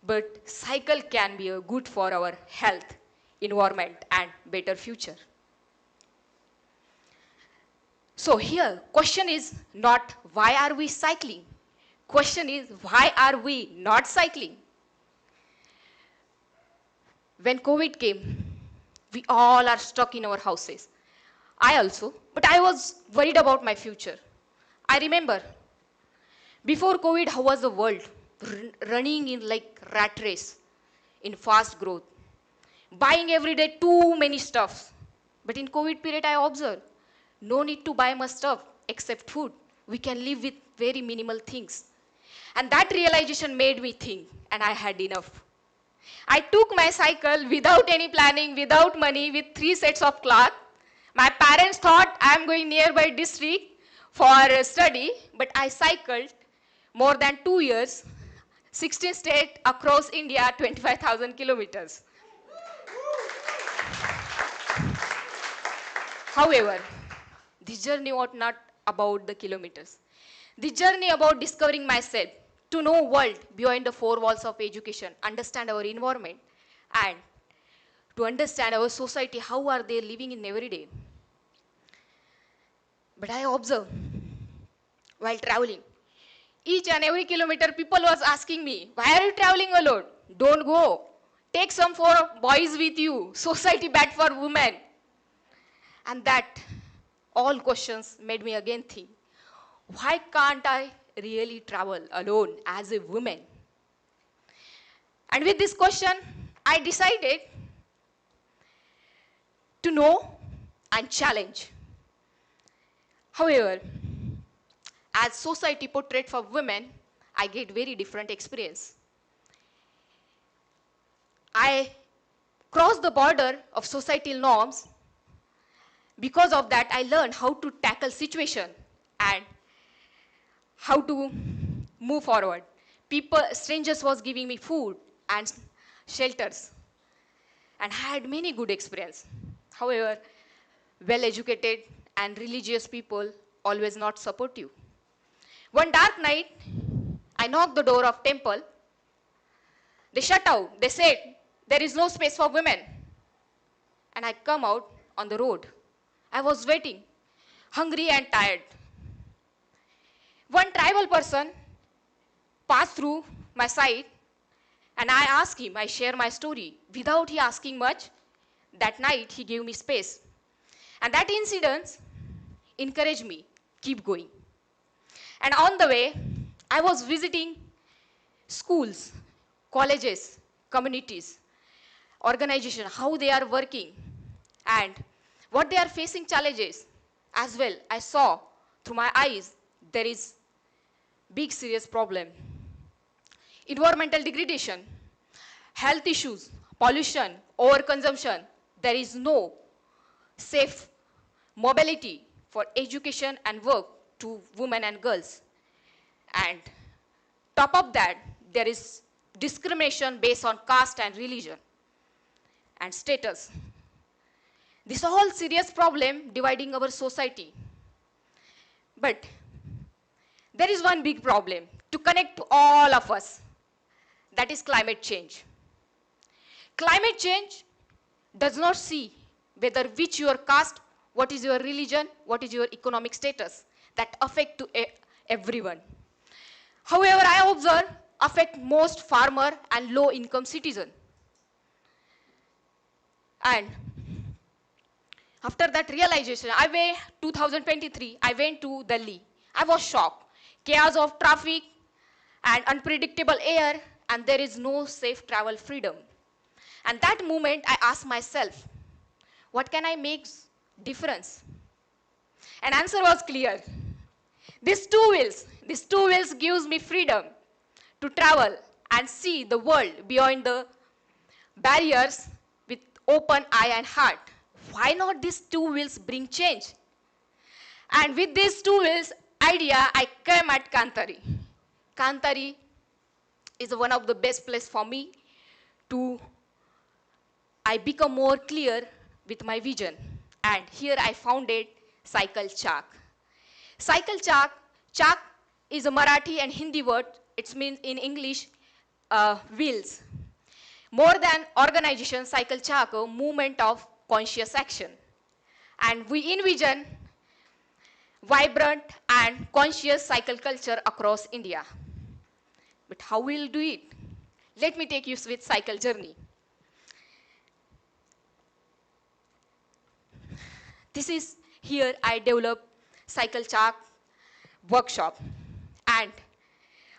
But cycle can be good for our health, environment, and better future. So here, question is not why are we cycling? Question is why are we not cycling? When COVID came, we all are stuck in our houses. I also, but I was worried about my future. I remember, before COVID, how was the world? Running in like rat race, in fast growth. Buying every day too many stuffs. But in COVID period, I observed, no need to buy much stuff except food. We can live with very minimal things. And that realization made me think, and I had enough. I took my cycle without any planning, without money, with 3 sets of cloth. My parents thought I am going nearby district for study, but I cycled more than 2 years, 16 states across India, 25,000 kilometers. However, this journey was not about the kilometers. The journey about discovering myself, to know world beyond the 4 walls of education, understand our environment, and to understand our society, how are they living in every day. But I observe, while traveling, each and every kilometer, people was asking me, why are you traveling alone? Don't go. Take some 4 boys with you. Society bad for women. And that all questions made me again think, why can't I really travel alone as a woman? And with this question, I decided to know and challenge. However, as society portrayed for women, I get very different experience. I crossed the border of societal norms. Because of that, I learned how to tackle situation and how to move forward. Strangers was giving me food and shelters. And I had many good experience. However, well-educated and religious people always not support you. One dark night, I knocked the door of temple. They shut out. They said, there is no space for women. And I come out on the road. I was waiting, hungry and tired. One tribal person passed through my side, and I asked him, I share my story. Without he asking much, that night he gave me space. And that incident encouraged me, keep going. And on the way, I was visiting schools, colleges, communities, organizations, how they are working, and what they are facing challenges. As well, I saw through my eyes, there is big serious problem. Environmental degradation, health issues, pollution, overconsumption. There is no safe mobility for education and work to women and girls. And top of that, there is discrimination based on caste and religion and status. This is all serious problem dividing our society. But there is one big problem to connect to all of us. That is climate change. Climate change does not see whether which your caste, what is your religion, what is your economic status. That affect to everyone. However, I observe affect most farmer and low income citizen. And after that realization, 2023, I went to Delhi. I was shocked. Chaos of traffic and unpredictable air, and there is no safe travel freedom. And that moment, I asked myself, what can I make difference? And answer was clear. These two wheels gives me freedom to travel and see the world beyond the barriers with open eye and heart. Why not these two wheels bring change? And with these two wheels idea, I came at Kanthari. Kanthari is one of the best place for me to become more clear with my vision. And here I founded Cycle Chak. Cycle Chak, Chak is a Marathi and Hindi word. It means in English, wheels. More than organization, Cycle Chak, a movement of conscious action. And we envision vibrant and conscious cycle culture across India. But how we'll do it? Let me take you with cycle journey. This is here I develop Cycle Chak workshop. And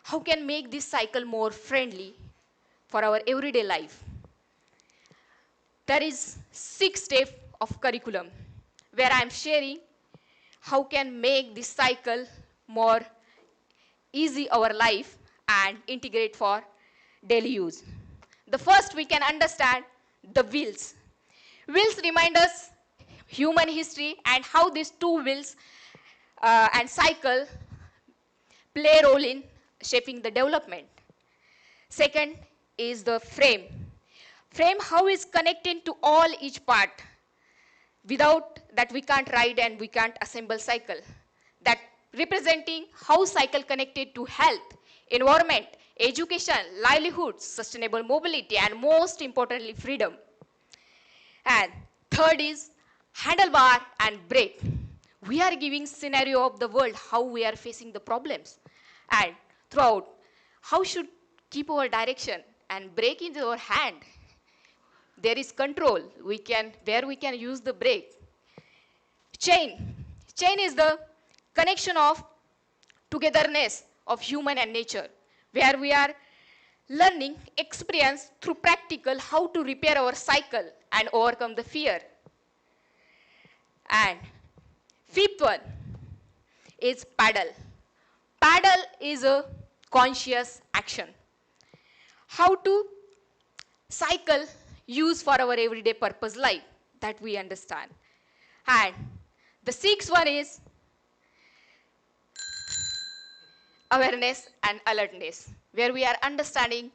how can make this cycle more friendly for our everyday life? There is 6 steps of curriculum where I'm sharing how can make this cycle more easy our life and integrate for daily use. The first we can understand the wheels. Wheels remind us human history and how these two wheels and cycle play a role in shaping the development. Second is the frame. Frame how is connecting to all each part. Without that we can't ride and we can't assemble cycle. That representing how cycle connected to health, environment, education, livelihood, sustainable mobility, and most importantly, freedom. And third is handlebar and brake. We are giving scenario of the world, how we are facing the problems. And throughout, how should keep our direction and brake in our hand. There is control, where we can use the brake. Chain. Chain is the connection of togetherness of human and nature, where we are learning experience through practical how to repair our cycle and overcome the fear. And fifth one is paddle. Paddle is a conscious action. How to cycle use for our everyday purpose life that we understand. And the sixth one is awareness and alertness, where we are understanding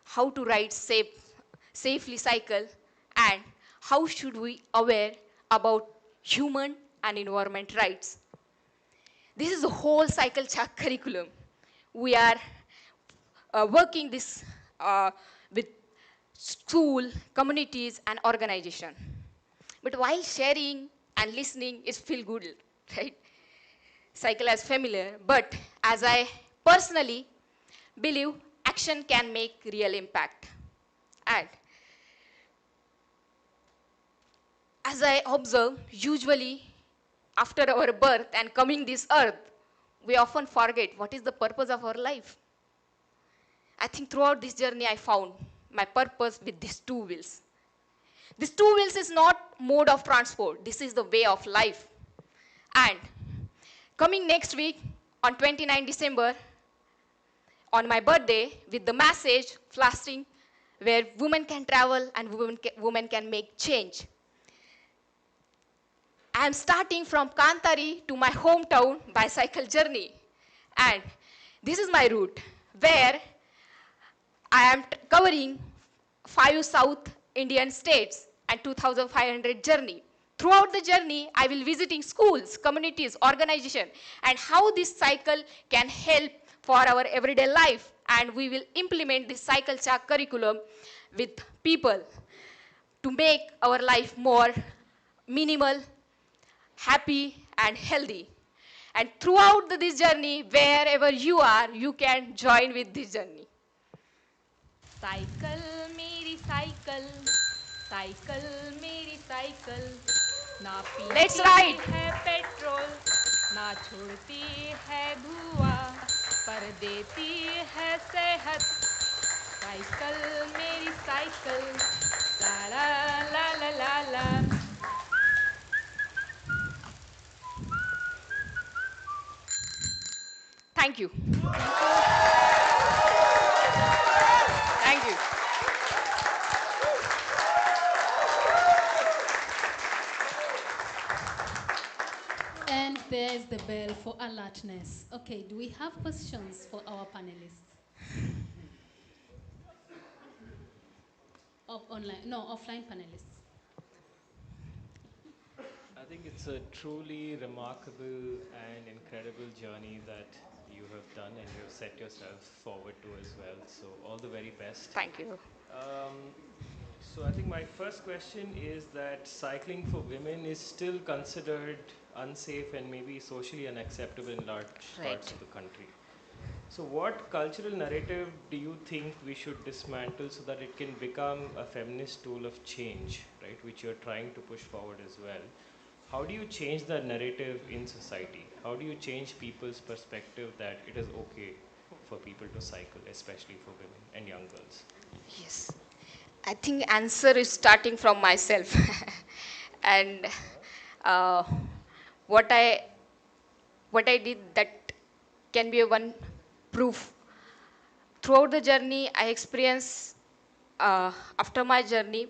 how to ride safely cycle and how should we aware about human and environment rights. This is the whole cycle check curriculum. We are working this with school, communities, and organization. But while sharing and listening is feel good, right? Cycle as familiar, but as I personally believe action can make real impact. And as I observe, usually after our birth and coming this earth, we often forget what is the purpose of our life. I think throughout this journey I found my purpose with these two wheels. These two wheels is not mode of transport. This is the way of life. And coming next week on 29 December, on my birthday, with the message flashing where women can travel and women can make change. I am starting from Kanthari to my hometown bicycle journey. And this is my route where I am covering 5 South Indian states and 2,500 journey. Throughout the journey, I will visiting schools, communities, organizations, and how this cycle can help for our everyday life. And we will implement this cycle check curriculum with people to make our life more minimal, happy, and healthy. And throughout this journey, wherever you are, you can join with this journey. Cycle मेरी cycle cycle मेरी cycle ना Let's पीती ride. है petrol ना छोड़ती है धुआं पर देती है सेहत साइकिल मेरी साइकिल ला ला ला ला ला ला Thank you. Thank you. And there's the bell for alertness. Okay, do we have questions for our panelists? Offline panelists. I think it's a truly remarkable and incredible journey that you have done and you have set yourself forward to as well. So all the very best. Thank you. So I think my first question is that cycling for women is still considered unsafe and maybe socially unacceptable in large parts of the country. So what cultural narrative do you think we should dismantle so that it can become a feminist tool of change, right, which you're trying to push forward as well? How do you change that narrative in society? How do you change people's perspective that it is okay for people to cycle, especially for women and young girls? Yes. I think answer is starting from myself. And what I did that can be a one proof. Throughout the journey, I experienced, after my journey,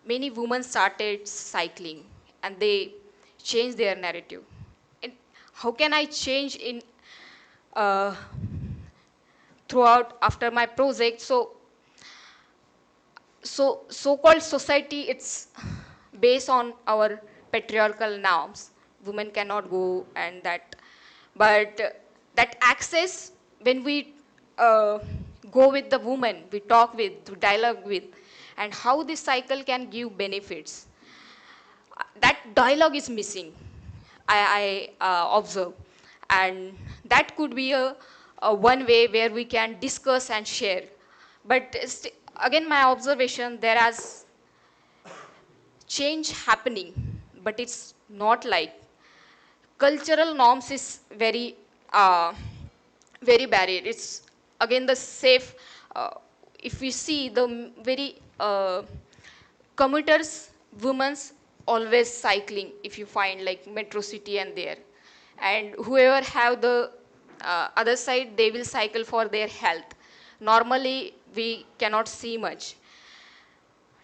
many women started cycling and they changed their narrative. And how can I change in throughout after my project? So-called society, it's based on our patriarchal norms. Women cannot go and that. But that access, when we go with the woman, we talk with, to dialogue with, and how this cycle can give benefits. That dialogue is missing, I observe. And that could be a one way where we can discuss and share. But again, my observation, there is change happening, but it's not like cultural norms is very, very barrier. It's again the safe. If we see the very commuters, women's always cycling. If you find like metro city and there, and whoever have the other side, they will cycle for their health. Normally, we cannot see much.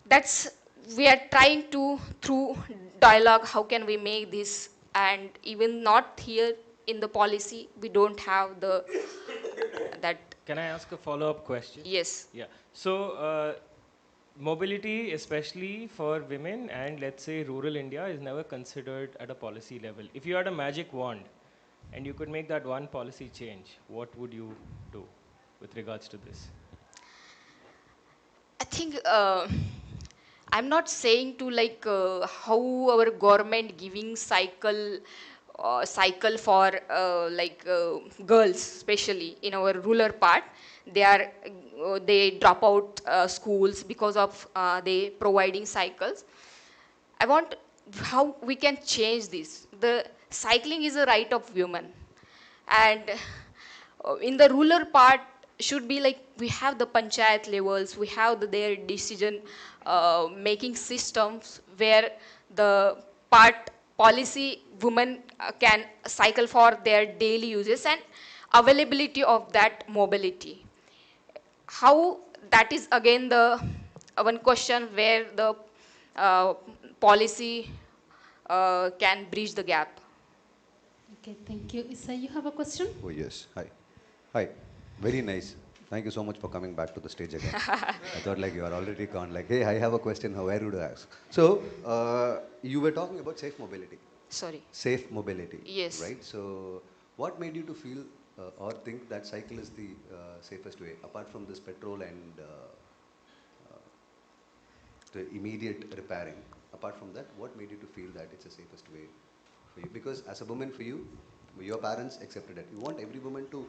That's, we are trying to, through dialogue, how can we make this, and even not here in the policy, we don't have the, that. Can I ask a follow-up question? Yes. Yeah. So mobility, especially for women and let's say rural India, is never considered at a policy level. If you had a magic wand and you could make that one policy change, what would you do with regards to this? I think I'm not saying to like how our government giving cycle for girls, especially in our rural part. They drop out schools because of they providing cycles. I want how we can change this. The cycling is a right of women, and in the rural part should be like we have the panchayat levels, we have their decision making systems where the part policy women can cycle for their daily uses and availability of that mobility. How that is again the one question where the uh, policy can bridge the gap. Okay, thank you. Issa, you have a question? Oh, yes. Hi. Hi. Very nice. Thank you so much for coming back to the stage again. I thought like you are already gone. Like, hey, I have a question. How are you to ask? So, you were talking about safe mobility. Sorry. Safe mobility. Yes. Right? So, what made you to feel or think that cycle is the safest way, apart from this petrol and the immediate repairing? Apart from that, what made you to feel that it's the safest way for you? Because as a woman, for you, your parents accepted it. You want every woman to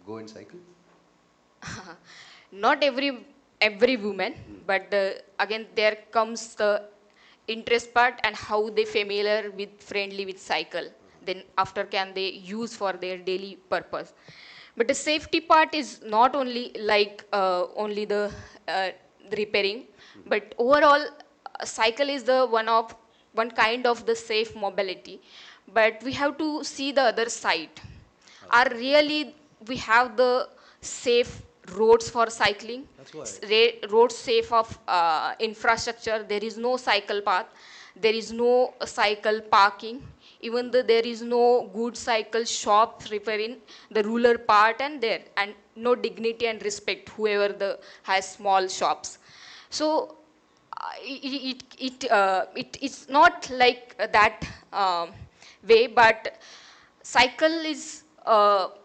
go and cycle? Not every woman, but again there comes the interest part and how they familiar with friendly with cycle. Then after can they use for their daily purpose. But the safety part is not only like only the repairing, but overall cycle is the one kind of the safe mobility. But we have to see the other side. Are really we have the safe roads for cycling? That's why. Roads safe of infrastructure. There is no cycle path. There is no cycle parking. Even though there is no good cycle shops repairing the rural part and no dignity and respect whoever has small shops. So it's not like that way, but cycle is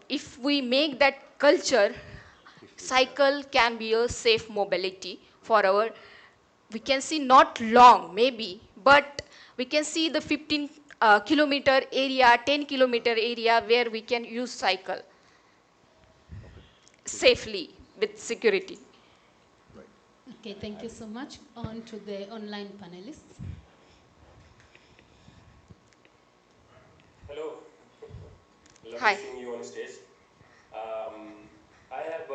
if we make that culture, cycle can be a safe mobility for our, we can see not long maybe, but we can see the 15 kilometer area, 10-kilometer area where we can use cycle safely with security. Okay, thank you so much. On to the online panelists. Hello. Lovely Hi. seeing you on stage. I have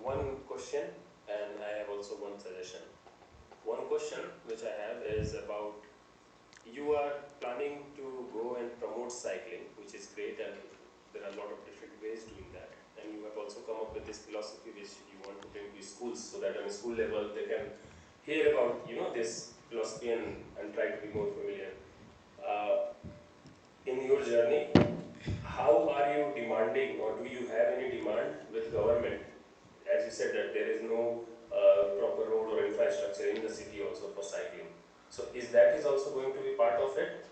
one question and I have also one suggestion. One question which I have is about you are planning to go and promote cycling, which is great, and there are a lot of different ways doing that. And you have also come up with this philosophy which you want to bring to schools so that on a school level they can hear about this philosophy and try to be more familiar. In your journey, how are you demanding, or do you have any demand with government? As you said that there is no proper road or infrastructure in the city also for cycling. So is also going to be part of it?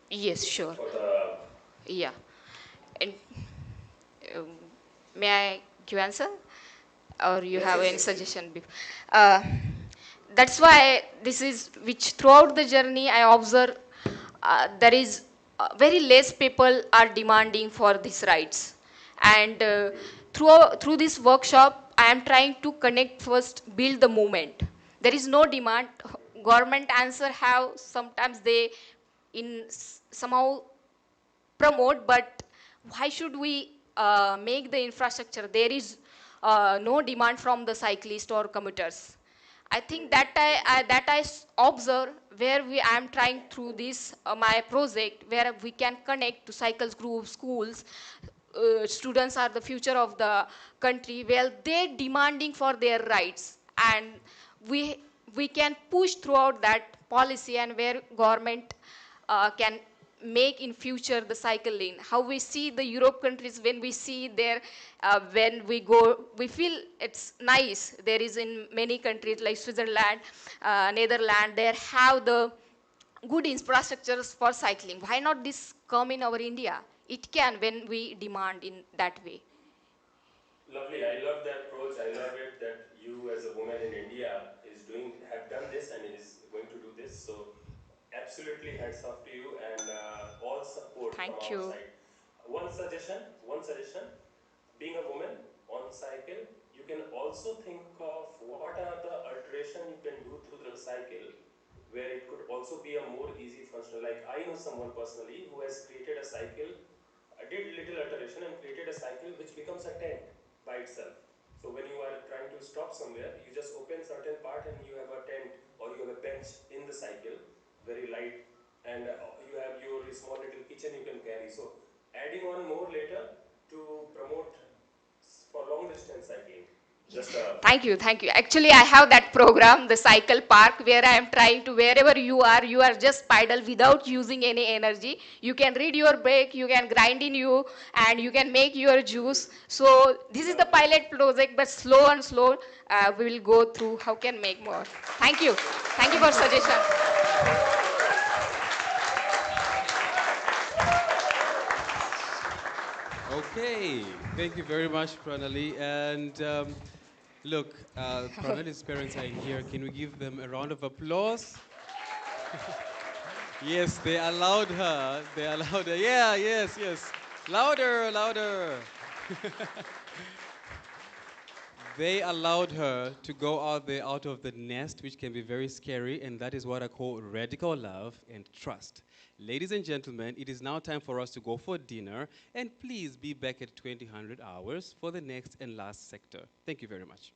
Yes, sure. For the Yeah. And um, may I give answer? Or you have any suggestion? That's why this is, which throughout the journey I observe there is very less people are demanding for these rights. And through this workshop, I am trying to connect first, build the movement. There is no demand. Government answer have sometimes they somehow promote, but why should we make the infrastructure? There is no demand from the cyclists or commuters. I think that I observe where I am trying through this my project, where we can connect to cycles groups, schools. Students are the future of the country, where they're demanding for their rights, and we can push throughout that policy, and where government can make in future the cycle lane. How we see the Europe countries, when we see there, when we go, we feel it's nice. There is in many countries like Switzerland, Netherlands, they have the good infrastructures for cycling. Why not this come in our India? It can when we demand in that way. Lovely. I love the approach. I love it that you as a woman in India have done this and is going to do this. So absolutely hats off to you and all support from Thank our you. side. One suggestion, being a woman on cycle, you can also think of what are the alteration you can do to the cycle where it could also be a more easy functional. Like I know someone personally who has created a cycle, did little alteration and created a cycle which becomes a tent by itself. So when you are trying to stop somewhere, you just open certain part and you have a tent or you have a bench in the cycle, very light, and you have your small little kitchen you can carry. So adding on more later to promote for long distance cycling. Just Thank you, thank you. Actually, I have that program, the cycle park, where I am trying to, wherever you are just pedal without using any energy. You can read your book, you can grind in you, and you can make your juice. So this is the pilot project, but slow and slow, we will go through how can make more. Thank you. Thank you for suggestion. Okay, thank you very much, Pranali. And look, Pranali's parents are here. Can we give them a round of applause? Yes, they allowed her. They allowed her. Yeah, yes, yes. Louder, louder. They allowed her to go out there out of the nest, which can be very scary, and that is what I call radical love and trust. Ladies and gentlemen, it is now time for us to go for dinner, and please be back at 2000 hours for the next and last sector. Thank you very much.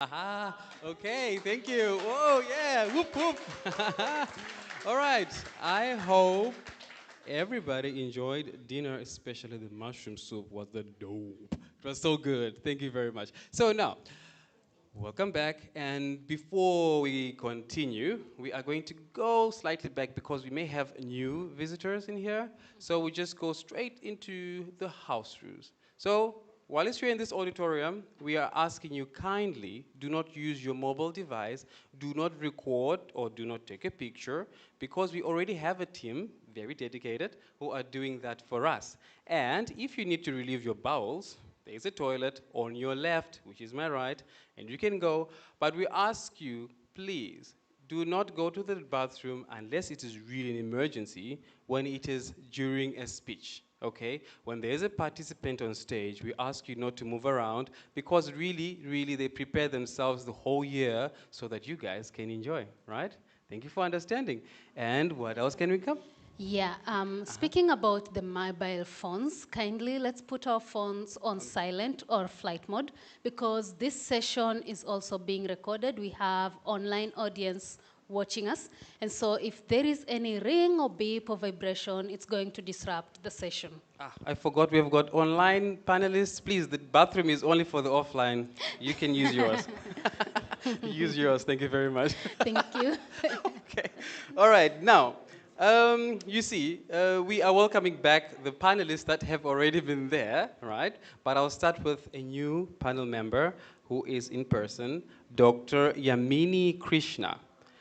Aha, okay, thank you. Whoa, yeah, whoop, whoop. All right, I hope everybody enjoyed dinner, especially the mushroom soup was the dope. It was so good. Thank you very much. So now, welcome back. And before we continue, we are going to go slightly back because we may have new visitors in here. So we just go straight into the house rules. So while you're in this auditorium, we are asking you kindly, do not use your mobile device, do not record or do not take a picture, because we already have a team, very dedicated, who are doing that for us. And if you need to relieve your bowels, there's a toilet on your left, which is my right, and you can go. But we ask you, please, do not go to the bathroom unless it is really an emergency when it is during a speech, okay? When there's a participant on stage, we ask you not to move around because really, they prepare themselves the whole year so that you guys can enjoy, right? Thank you for understanding. And what else can we come? Yeah, speaking about the mobile phones, kindly let's put our phones on silent or flight mode because this session is also being recorded. We have online audience watching us. And so if there is any ring or beep or vibration, it's going to disrupt the session. I forgot we have got online panelists. Please, the bathroom is only for the offline. You can use yours. Use yours. Thank you very much. Thank you. Okay. All right. Now, you see, we are welcoming back the panelists that have already been there, right? But I'll start with a new panel member who is in person, Dr. Yamini Krishna.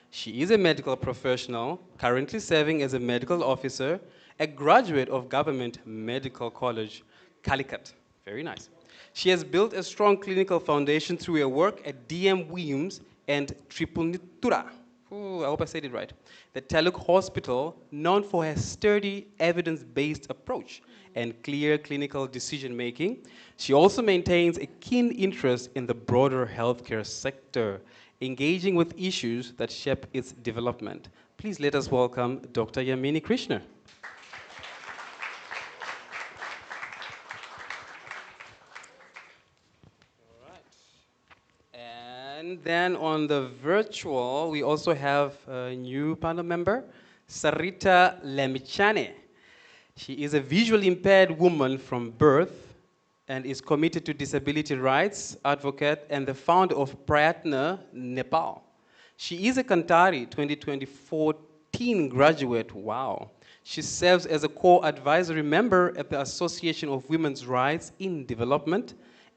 She is a medical professional, currently serving as a medical officer, a graduate of Government Medical College, Calicut. Very nice. She has built a strong clinical foundation through her work at DM Williams and Tripunnitura. Ooh, I hope I said it right. The Taluk Hospital, known for her sturdy, evidence-based approach and clear clinical decision-making. She also maintains a keen interest in the broader healthcare sector, engaging with issues that shape its development. Please let us welcome Dr. Yamini Krishna. And then on the virtual, we also have a new panel member, Sarita Lemichane. She is a visually impaired woman from birth and is committed to disability rights, advocate, and the founder of Prayatna Nepal. She is a Kanthari 2014 graduate. Wow. She serves as a core advisory member at the Association of Women's Rights in Development,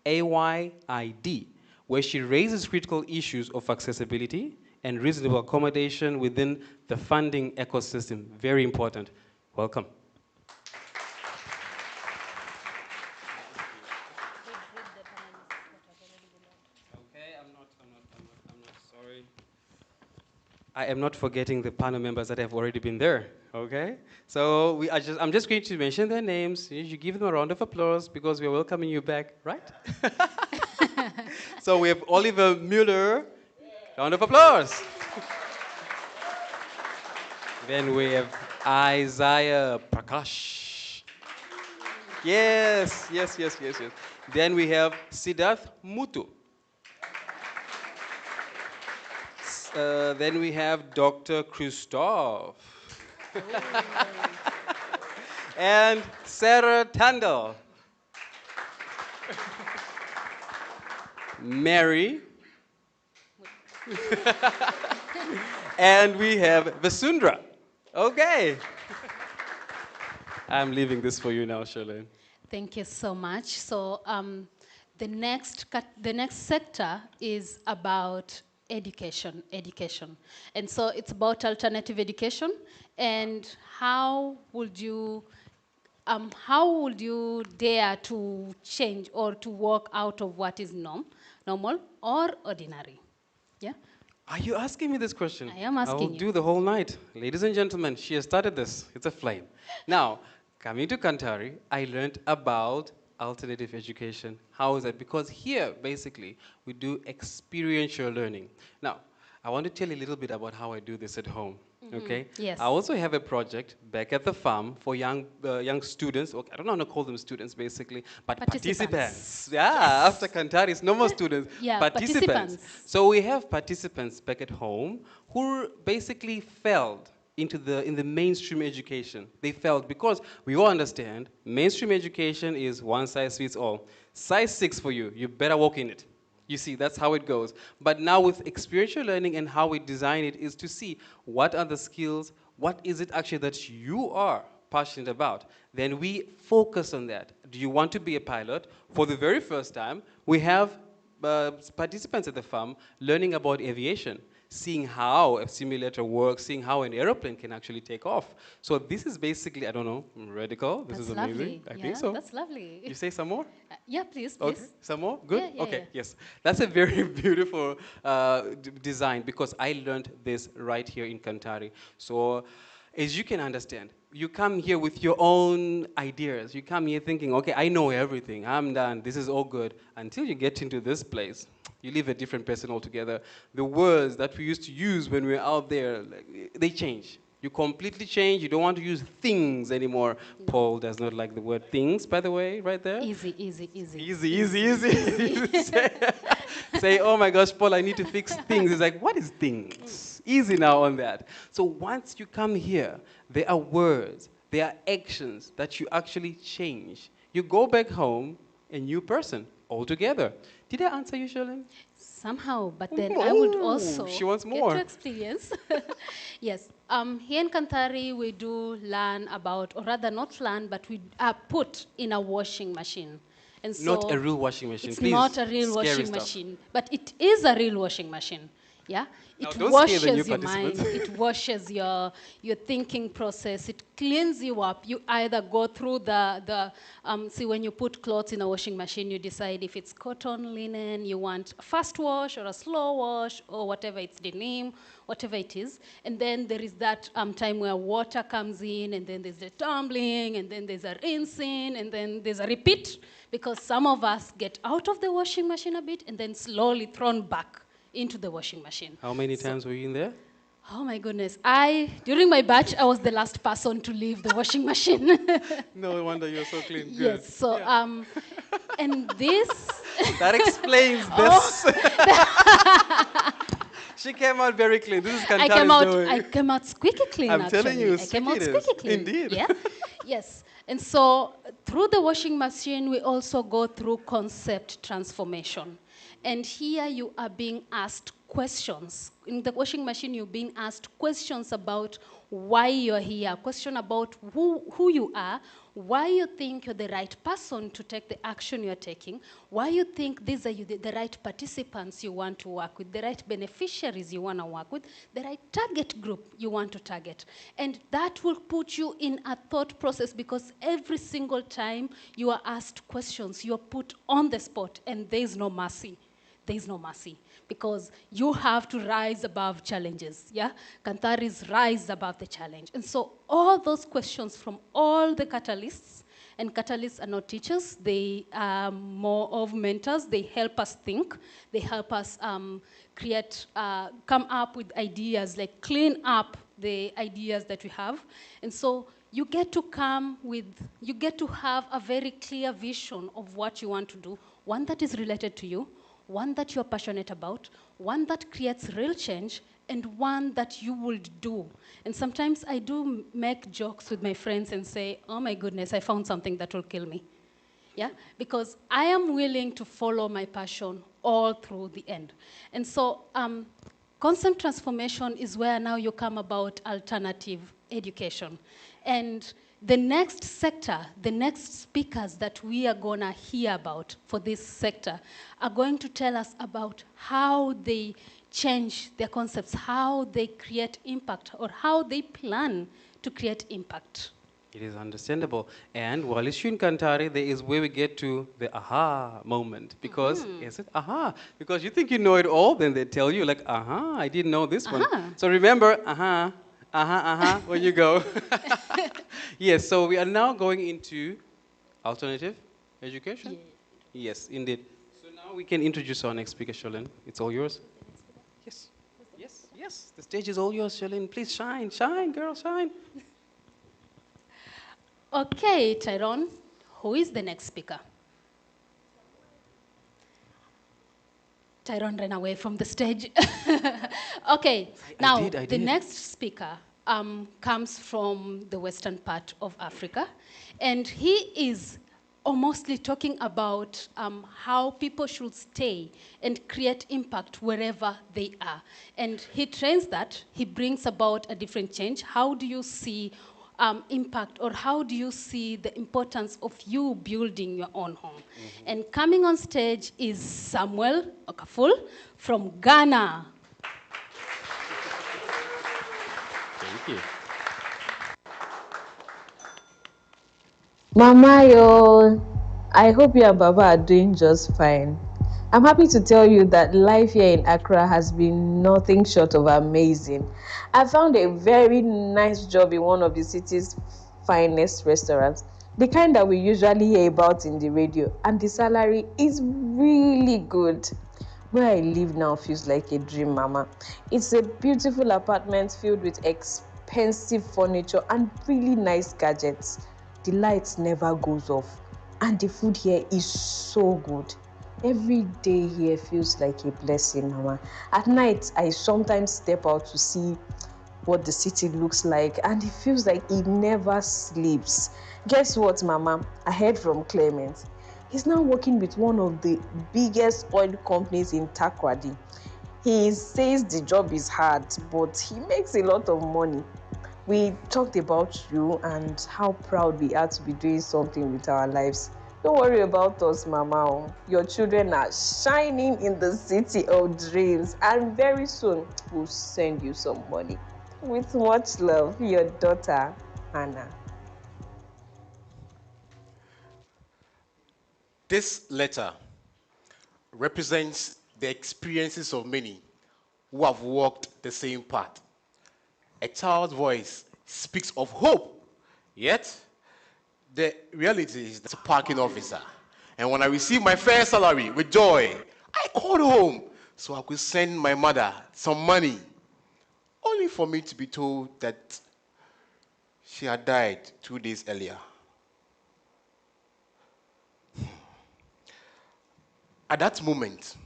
AYID, where she raises critical issues of accessibility and reasonable accommodation within the funding ecosystem. Very important. Welcome. Okay, I'm not sorry. I am not forgetting the panel members that have already been there, okay? So I'm just going to mention their names. You give them a round of applause because we're welcoming you back, right? So we have Oliver Mueller. Round of applause. Then we have Isaiah Prakash. Yes. Then we have Siddharth Mutu. Then we have Dr. Christoph. And Sarah Tandal. Mary. And we have Vasundra. Okay. I'm leaving this for you now, Charlene. Thank you so much. So the next sector is about education. And so it's about alternative education and how would you dare to change or to walk out of what is normal or ordinary? Yeah? Are you asking me this question? I am asking you. I will do the whole night. Ladies and gentlemen, she has started this. It's a flame. Now, coming to Kanthari, I learned about alternative education. How is that? Because here, basically, we do experiential learning. Now, I want to tell you a little bit about how I do this at home. Okay. Yes. I also have a project back at the farm for young students. Okay, I don't know how to call them students, basically, but participants. Yeah. Yes. After Kanthari, it's no more students. Yeah, Participants. participants. So we have participants back at home who basically failed in the mainstream education. They failed because we all understand mainstream education is one size fits all. Size 6 for you. You better walk in it. You see, that's how it goes. But now with experiential learning and how we design it is to see what are the skills, what is it actually that you are passionate about. Then we focus on that. Do you want to be a pilot? For the very first time, we have participants at the farm learning about aviation, seeing how a simulator works, seeing how an aeroplane can actually take off. So this is basically, I don't know, radical. This is amazing. Lovely. I think so. That's lovely. You say some more? Yeah, please. Okay, some more? Good? Yeah, okay, yeah. yes. That's a very beautiful design because I learned this right here in Kanthari. So as you can understand, you come here with your own ideas. You come here thinking, okay, I know everything. I'm done. This is all good. Until you get into this place, you leave a different person altogether. The words that we used to use when we were out there, they change. You completely change. You don't want to use things anymore. No. Paul does not like the word things, by the way, right there. Easy. Say, oh my gosh, Paul, I need to fix things. It's like, what is things? Easy now on that. So once you come here, there are words, there are actions that you actually change. You go back home, a new person altogether. Did I answer you, Charlene? Somehow, but then I would also she wants more. get to experience. Yes. Here in Kanthari, we do learn about, or rather not learn, but we are put in a washing machine. And so not a real washing machine, it's please. Not a real washing stuff. machine, but it is a real washing machine. Yeah, now, it don't washes scare the new your mind. participants. It washes your thinking process. It cleans you up. You either go through see, when you put clothes in a washing machine, you decide if it's cotton, linen, you want a fast wash or a slow wash or whatever, it's denim, whatever it is. And then there is that time where water comes in, and then there's the tumbling, and then there's a rinsing, and then there's a repeat, because some of us get out of the washing machine a bit and then slowly thrown back into the washing machine. How many times were you in there? Oh my goodness. During my batch, I was the last person to leave the washing machine. No wonder you're so clean. Good. Yes, so, and this... That explains this. She came out very clean. This is Kanthari's I came out squeaky clean, I'm actually. telling you, I came out squeaky clean. Indeed. Yeah? Yes. And so through the washing machine, we also go through concept transformation. And here you are being asked questions. In the washing machine, you're being asked questions about why you're here, question about who you are, why you think you're the right person to take the action you're taking, why you think these are the right participants you want to work with, the right beneficiaries you want to work with, the right target group you want to target. And that will put you in a thought process, because every single time you are asked questions, you're put on the spot, and there's no mercy. There's no mercy, because you have to rise above challenges, yeah? Kanthari's rise above the challenge. And so all those questions from all the catalysts, and catalysts are not teachers, they are more of mentors. They help us think. They help us come up with ideas, like clean up the ideas that we have. And so you get to have a very clear vision of what you want to do, one that is related to you, one that you're passionate about, one that creates real change, and one that you would do. And sometimes I do make jokes with my friends and say, oh my goodness, I found something that will kill me. Yeah? Because I am willing to follow my passion all through the end. And so concept transformation is where now you come about alternative education. And the next sector, the next speakers that we are going to hear about for this sector are going to tell us about how they change their concepts, how they create impact, or how they plan to create impact. It is understandable. And while it's in Kanthari, there is where we get to the aha moment. Because, is it aha? Because you think you know it all, then they tell you, like, aha, I didn't know this one. So remember, aha. When you go. Yes, so we are now going into alternative education. Yeah. Yes, indeed. So now we can introduce our next speaker, Sholin. It's all yours. Yes. Yes, the stage is all yours, Charlene. Please shine, shine, girl, shine. Okay, Tyrone, who is the next speaker? Tyrone ran away from the stage. Okay, now the next speaker comes from the western part of Africa, and he is mostly talking about how people should stay and create impact wherever they are. And he trains that, he brings about a different change. How do you see impact, or how do you see the importance of you building your own home? And coming on stage is Samuel Okaful from Ghana. Thank you. Mama, yo, I hope you and Baba are doing just fine. I'm happy to tell you that life here in Accra has been nothing short of amazing. I found a very nice job in one of the city's finest restaurants, the kind that we usually hear about in the radio, and the salary is really good. Where I live now feels like a dream, Mama. It's a beautiful apartment filled with expensive furniture and really nice gadgets. The lights never goes off, and the food here is so good. Every day here feels like a blessing, Mama. At night, I sometimes step out to see what the city looks like, and it feels like it never sleeps. Guess what, Mama? I heard from Clement. He's now working with one of the biggest oil companies in Takoradi. He says the job is hard, but he makes a lot of money. We talked about you and how proud we are to be doing something with our lives. Don't worry about us, Mama. Your children are shining in the city of dreams, and very soon we'll send you some money. With much love, your daughter, Hannah. This letter represents the experiences of many who have walked the same path. A child's voice speaks of hope, yet the reality is that a parking officer. And when I received my first salary with joy, I called home so I could send my mother some money, only for me to be told that she had died 2 days earlier. At that moment,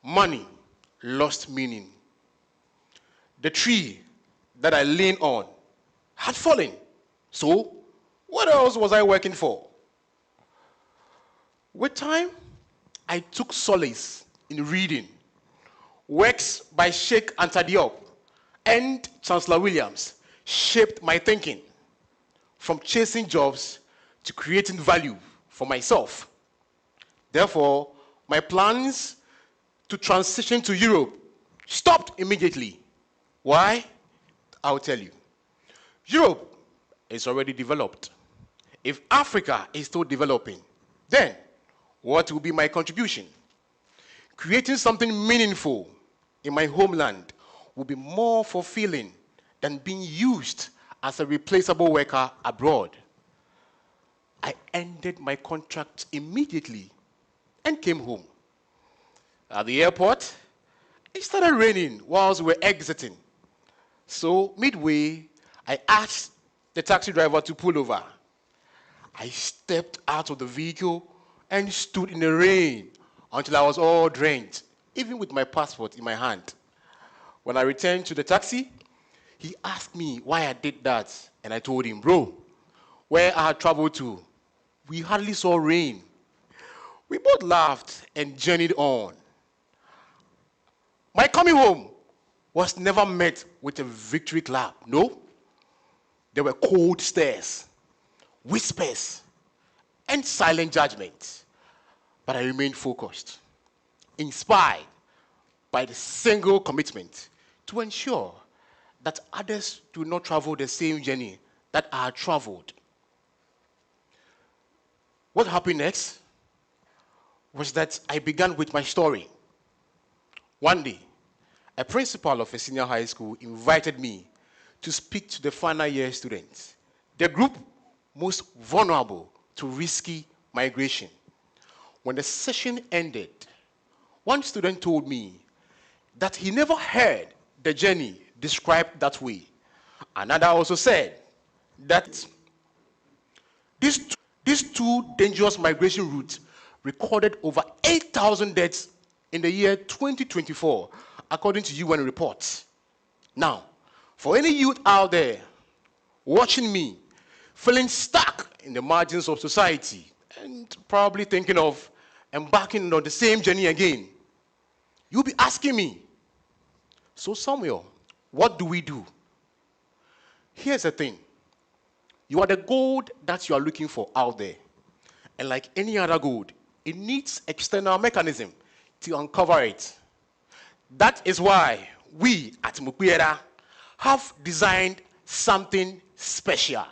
money lost meaning. The tree that I leaned on had fallen. So, what else was I working for? With time, I took solace in reading works by Sheikh Anta Diop and Chancellor Williams shaped my thinking from chasing jobs to creating value for myself. Therefore, my plans to transition to Europe stopped immediately. Why? I'll tell you. Europe is already developed. If Africa is still developing, then what will be my contribution? Creating something meaningful in my homeland will be more fulfilling than being used as a replaceable worker abroad. I ended my contract immediately and came home. At the airport, it started raining whilst we were exiting. So midway, I asked the taxi driver to pull over. I stepped out of the vehicle and stood in the rain until I was all drenched, even with my passport in my hand. When I returned to the taxi, he asked me why I did that, and I told him, bro, where I had traveled to, we hardly saw rain. We both laughed and journeyed on. My coming home was never met with a victory clap. No, there were cold stares, whispers, and silent judgment. But I remained focused, inspired by the single commitment to ensure that others do not travel the same journey that I had traveled. What happened next was that I began with my story. One day, a principal of a senior high school invited me to speak to the final year students, the group most vulnerable to risky migration. When the session ended, one student told me that he never heard the journey described that way. Another also said that these two dangerous migration routes recorded over 8,000 deaths in the year 2024, according to UN reports. Now, for any youth out there watching me, feeling stuck in the margins of society, and probably thinking of embarking on the same journey again, you'll be asking me, so Samuel, what do we do? Here's the thing. You are the gold that you are looking for out there. And like any other gold, it needs external mechanism to uncover it. That is why we at Mukwera have designed something special.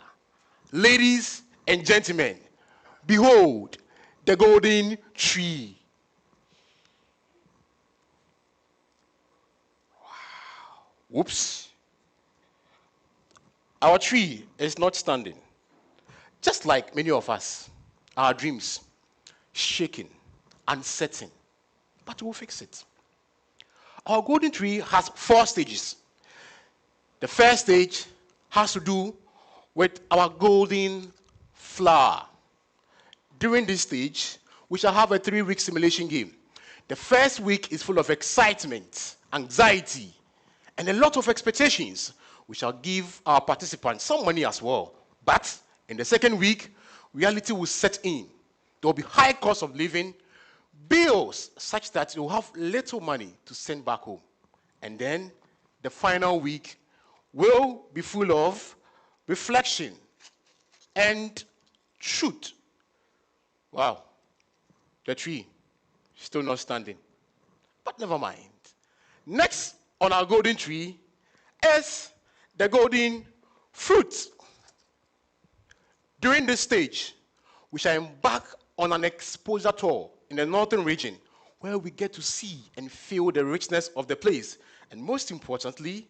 Ladies and gentlemen, behold the golden tree. Wow. Whoops. Our tree is not standing. Just like many of us, our dreams, shaking, uncertain, but we'll fix it. Our golden tree has 4 stages. The first stage has to do with our golden flower. During this stage, we shall have a 3-week simulation game. The first week is full of excitement, anxiety, and a lot of expectations. We shall give our participants some money as well. But in the second week, reality will set in. There will be high cost of living, bills such that you will have little money to send back home. And then the final week will be full of reflection and truth. Wow, the tree still not standing. But never mind. Next on our golden tree is the golden fruit. During this stage, we shall embark on an exposure tour in the northern region where we get to see and feel the richness of the place. And most importantly,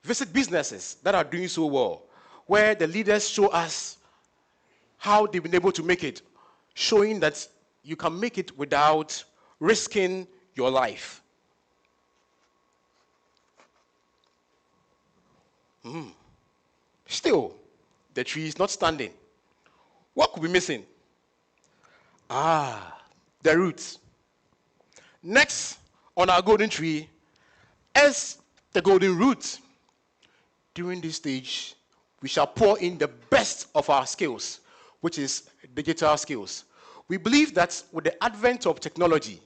visit businesses that are doing so well, where the leaders show us how they've been able to make it, showing that you can make it without risking your life. Still, the tree is not standing. What could be missing? The roots. Next on our golden tree is the golden root. During this stage, we shall pour in the best of our skills, which is digital skills. We believe that with the advent of technology,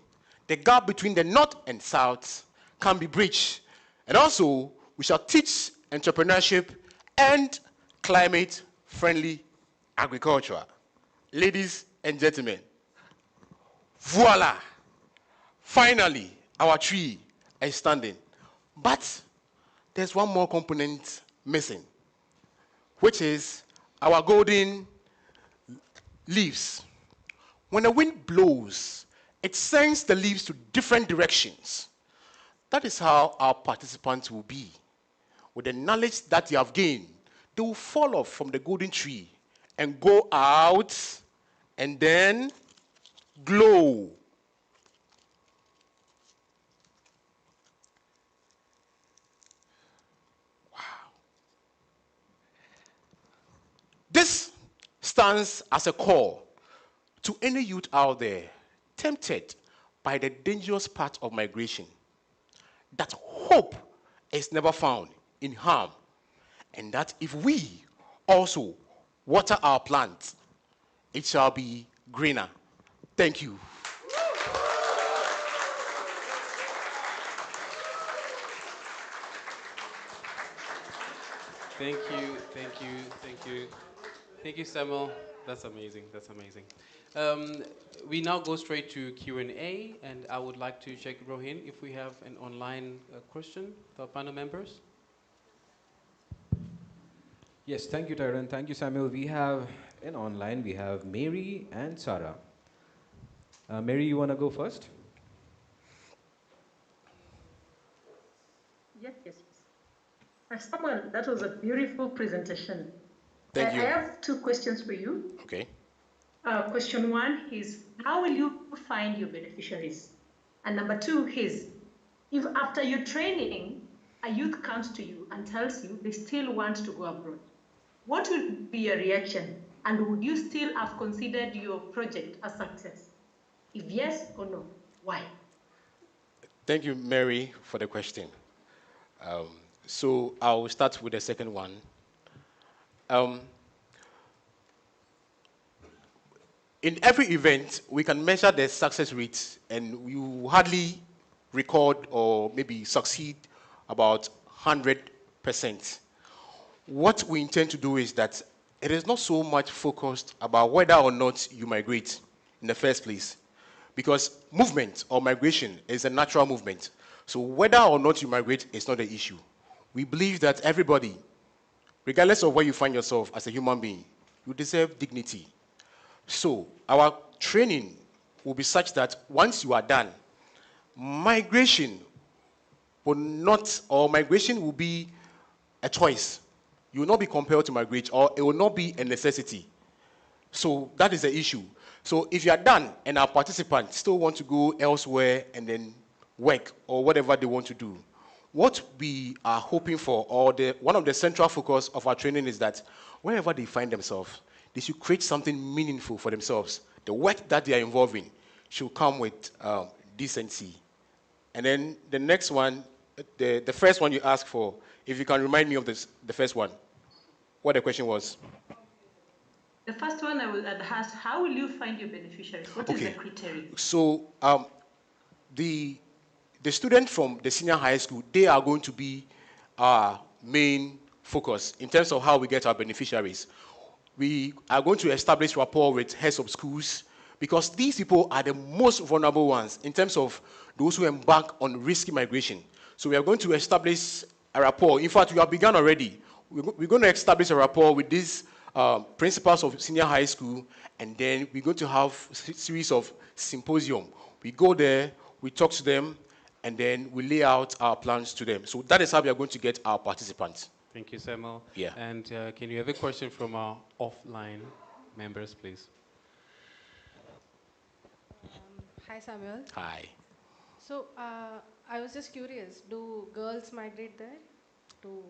the gap between the north and south can be bridged. And also, we shall teach entrepreneurship and climate-friendly agriculture. Ladies and gentlemen, voila! Finally, our tree is standing. But there's one more component missing, which is our golden leaves. When the wind blows, it sends the leaves to different directions. That is how our participants will be. With the knowledge that they have gained, they will fall off from the golden tree and go out and then glow. Wow. This stands as a call to any youth out there tempted by the dangerous path of migration, that hope is never found in harm, and that if we also water our plants, it shall be greener. Thank you. Thank you, thank you, thank you. Thank you, Samuel. That's amazing, that's amazing. We now go straight to Q&A, and I would like to check, Rohin, if we have an online question for our panel members. Yes, thank you, Tyrone. Thank you, Samuel. We have in online, we have Mary and Sarah. Mary, you want to go first? Yes, yes, yes. Samuel, that was a beautiful presentation. Thank you. I have 2 questions for you. Okay. Question 1 is, how will you find your beneficiaries? And number 2 is, If after your training, a youth comes to you and tells you they still want to go abroad, what would be your reaction? And would you still have considered your project a success? If yes or no, why? Thank you, Mary, for the question. Um, so I'll start with the second one. Um, in every event, we can measure the success rate, and you hardly record or maybe succeed about 100%. What we intend to do is that it is not so much focused about whether or not you migrate in the first place, because movement or migration is a natural movement. So whether or not you migrate is not the issue. We believe that everybody, regardless of where you find yourself as a human being, you deserve dignity. So our training will be such that once you are done, migration will not, or migration will be a choice. You will not be compelled to migrate, or it will not be a necessity. So that is the issue. So if you are done and our participants still want to go elsewhere and then work or whatever they want to do, what we are hoping for, or one of the central focus of our training is that wherever they find themselves, they should create something meaningful for themselves. The work that they are involved in should come with decency. And then the next one, the first one you asked for, if you can remind me of the first one, what the question was. The first one I had asked, how will you find your beneficiaries? What is the criteria? So the students from the senior high school, they are going to be our main focus in terms of how we get our beneficiaries. We are going to establish rapport with heads of schools, because these people are the most vulnerable ones in terms of those who embark on risky migration. So we are going to establish a rapport. In fact, we have begun already. We're going to establish a rapport with these principals of senior high school, and then we're going to have a series of symposium. We go there, we talk to them, and then we lay out our plans to them. So that is how we are going to get our participants. Thank you, Samuel. Yeah. And can you have a question from our offline members, please? Hi, Samuel. Hi. So, I was just curious, do girls migrate there to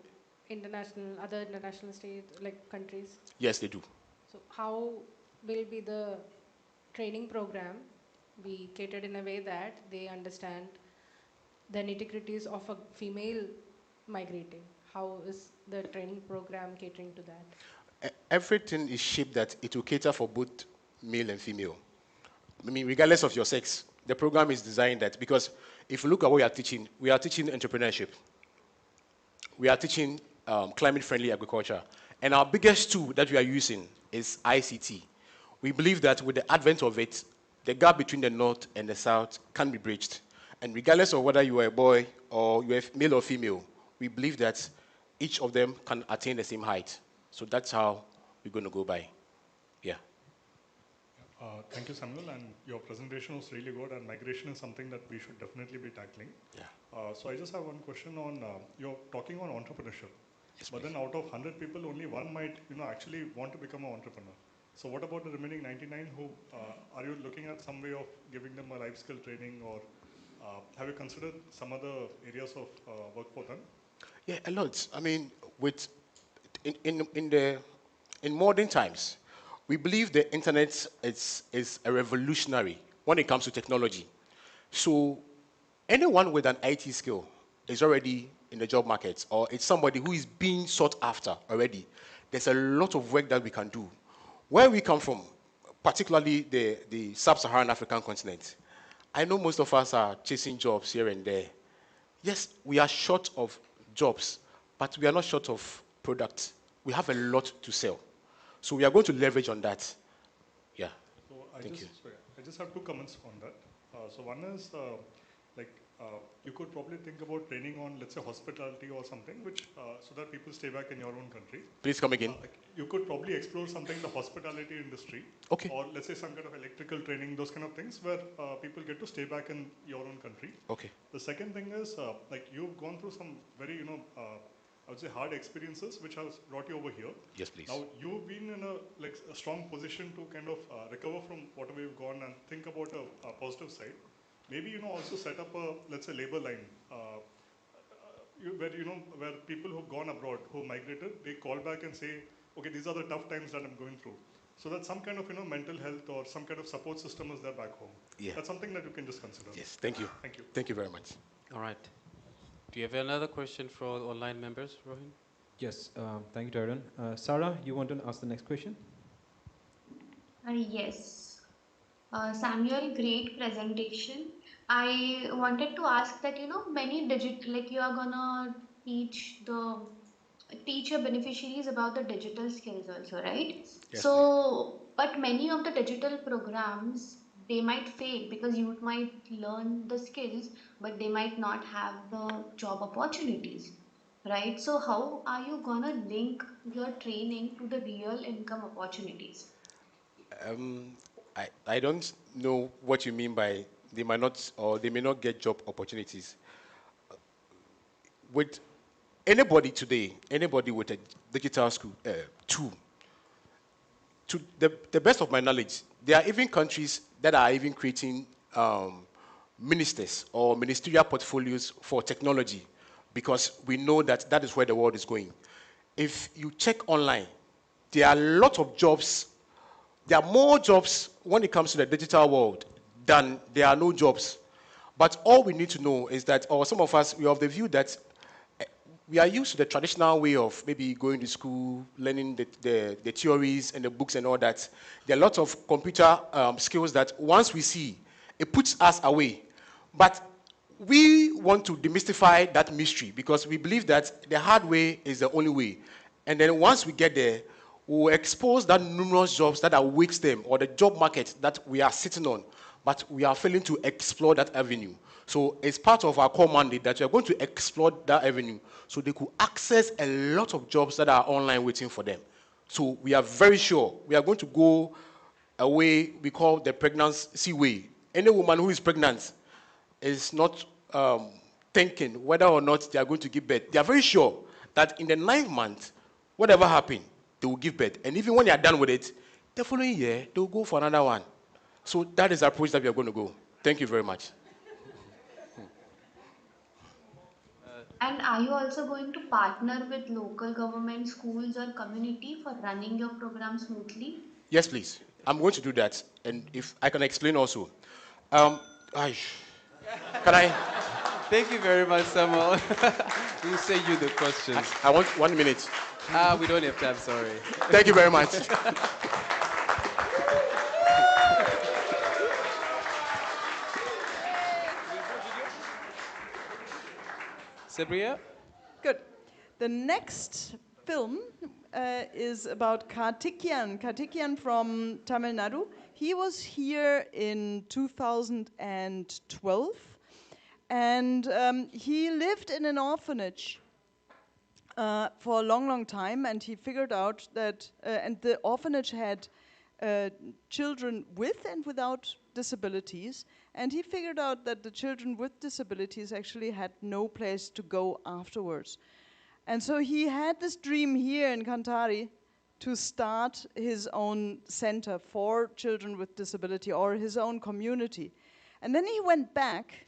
other international states, like countries? Yes, they do. So, how will be the training program be catered in a way that they understand the nitty-gritties of a female migrating? How is the training program catering to that? Everything is shaped that it will cater for both male and female. I mean, regardless of your sex, the program is designed that, because if you look at what we are teaching entrepreneurship. We are teaching climate-friendly agriculture. And our biggest tool that we are using is ICT. We believe that with the advent of it, the gap between the North and the South can be bridged. And regardless of whether you are a boy or you are male or female, we believe that each of them can attain the same height. So that's how we're going to go by. Yeah. Thank you, Samuel, and your presentation was really good, and migration is something that we should definitely be tackling. Yeah. So I just have one question on, you're talking on entrepreneurship, yes, but then out of 100 people, only one might actually want to become an entrepreneur. So what about the remaining 99 who, are you looking at some way of giving them a life skill training, or have you considered some other areas of work for them? Yeah, a lot. I mean, in modern times, we believe the internet is a revolutionary when it comes to technology. So anyone with an IT skill is already in the job market, or it's somebody who is being sought after already. There's a lot of work that we can do. Where we come from, particularly the sub-Saharan African continent, I know most of us are chasing jobs here and there. Yes, we are short of jobs, but we are not short of products. We have a lot to sell. So we are going to leverage on that. Yeah. So Thank you. I just have two comments on that. So one is, you could probably think about training on, let's say, hospitality or something, which so that people stay back in your own country. Please come again. You could probably explore something in the hospitality industry. Okay. Or let's say some kind of electrical training, those kind of things where people get to stay back in your own country. Okay. The second thing is, you've gone through some very, I would say hard experiences which has brought you over here. Yes, please. Now, you've been in a strong position to kind of recover from whatever you've gone and think about a positive side. maybe also set up a, let's say, labor line where people who've gone abroad, who migrated, they call back and say, okay, these are the tough times that I'm going through. So that some kind of mental health or some kind of support system is there back home. Yeah. That's something that you can just consider. Yes, thank you. Thank you. Thank you very much. All right. Do you have another question for online members, Rohin? Yes, thank you, Darren. Sarah, you want to ask the next question? Yes. Samuel, great presentation. I wanted to ask that, many like you are gonna teach your beneficiaries about the digital skills also, right? Yes, so, but many of the digital programs, they might fail because you might learn the skills, but they might not have the job opportunities, right? So how are you gonna link your training to the real income opportunities? Um, I don't know what you mean by they might not or they may not get job opportunities. With anybody today, anybody with a digital school tool, to the best of my knowledge, there are even countries that are even creating ministers or ministerial portfolios for technology because we know that that is where the world is going. If you check online, there are a lot of jobs. There are more jobs when it comes to the digital world than there are no jobs. But all we need to know is that, or some of us, we have the view that we are used to the traditional way of maybe going to school, learning the theories and the books and all that. There are lots of computer skills that once we see, it puts us away. But we want to demystify that mystery because we believe that the hard way is the only way. And then once we get there, we'll expose that numerous jobs that awaits them or the job market that we are sitting on, but we are failing to explore that avenue. So it's part of our core mandate that we are going to explore that avenue so they could access a lot of jobs that are online waiting for them. So we are very sure we are going to go a way we call the pregnancy way. Any woman who is pregnant is not thinking whether or not they are going to give birth. They are very sure that in the 9th month, whatever happened, they will give birth. And even when they are done with it, the following year, they will go for another one. So that is the approach that we are going to go. Thank you very much. And are you also going to partner with local government, schools, or community for running your program smoothly? Yes, please. I'm going to do that. And if I can explain also. Can I? Thank you very much, Samuel. We'll send you the questions. I want 1 minute. We don't have time, sorry. Thank you very much. Sabria? Good. The next film is about Karthikeyan from Tamil Nadu. He was here in 2012, and he lived in an orphanage for a long, long time, and he figured out that, and the orphanage had children with and without disabilities, and he figured out that the children with disabilities actually had no place to go afterwards. And so he had this dream here in Kanthari to start his own center for children with disability or his own community. And then he went back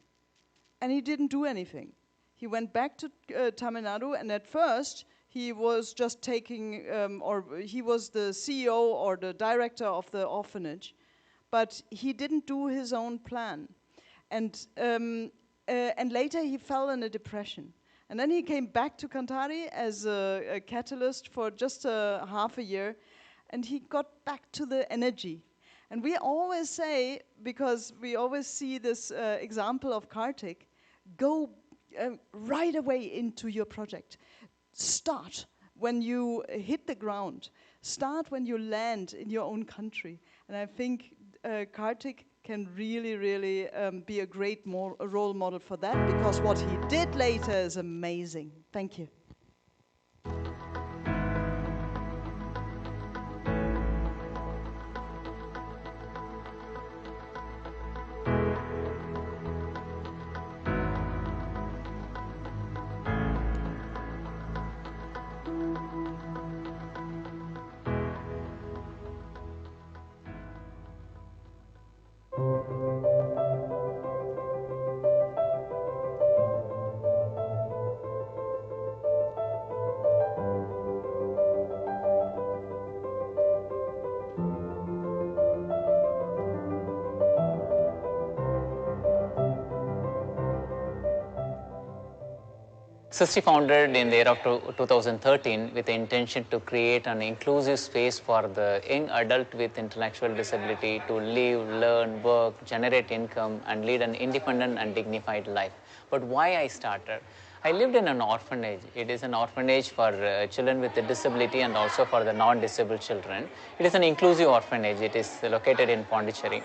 and he didn't do anything. He went back to Tamil Nadu, and at first he was just taking, or he was the CEO or the director of the orphanage, but he didn't do his own plan. And later he fell in a depression. And then he came back to Kanthari as a catalyst for just half a year, and he got back to the energy. And we always say, because we always see this example of Karthik, go right away into your project. Start when you hit the ground. Start when you land in your own country. And I think Karthik can really, really be a great role model for that, because what he did later is amazing. Thank you. SISTI founded in the year of 2013 with the intention to create an inclusive space for the young adult with intellectual disability to live, learn, work, generate income, and lead an independent and dignified life. But why I started? I lived in an orphanage. It is an orphanage for children with a disability and also for the non-disabled children. It is an inclusive orphanage. It is located in Pondicherry.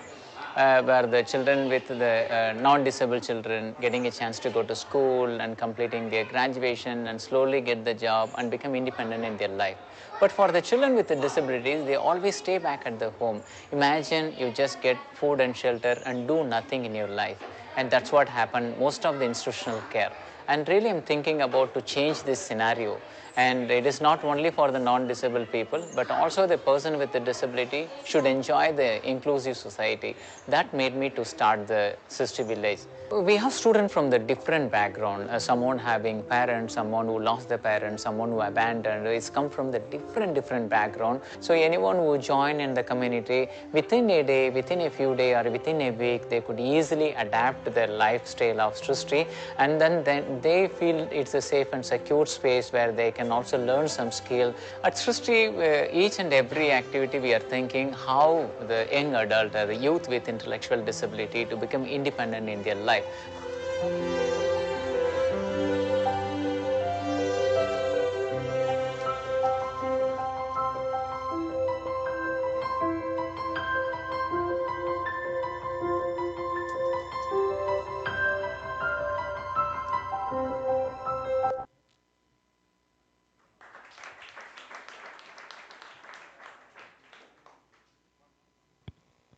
Where the children with the non-disabled children getting a chance to go to school and completing their graduation and slowly get the job and become independent in their life. But for the children with the disabilities, they always stay back at the home. Imagine you just get food and shelter and do nothing in your life. And that's what happened most of the institutional care. And really I'm thinking about to change this scenario. And it is not only for the non-disabled people, but also the person with the disability should enjoy the inclusive society. That made me to start the SISTI village. We have students from the different background, someone having parents, someone who lost their parents, someone who abandoned. It's come from the different background. So anyone who join in the community, within a day, within a few days or within a week, they could easily adapt their lifestyle of SISTI, and then they feel it's a safe and secure space where they can also learn some skill. At SISTI, each and every activity we are thinking how the young adult or the youth with intellectual disability to become independent in their life.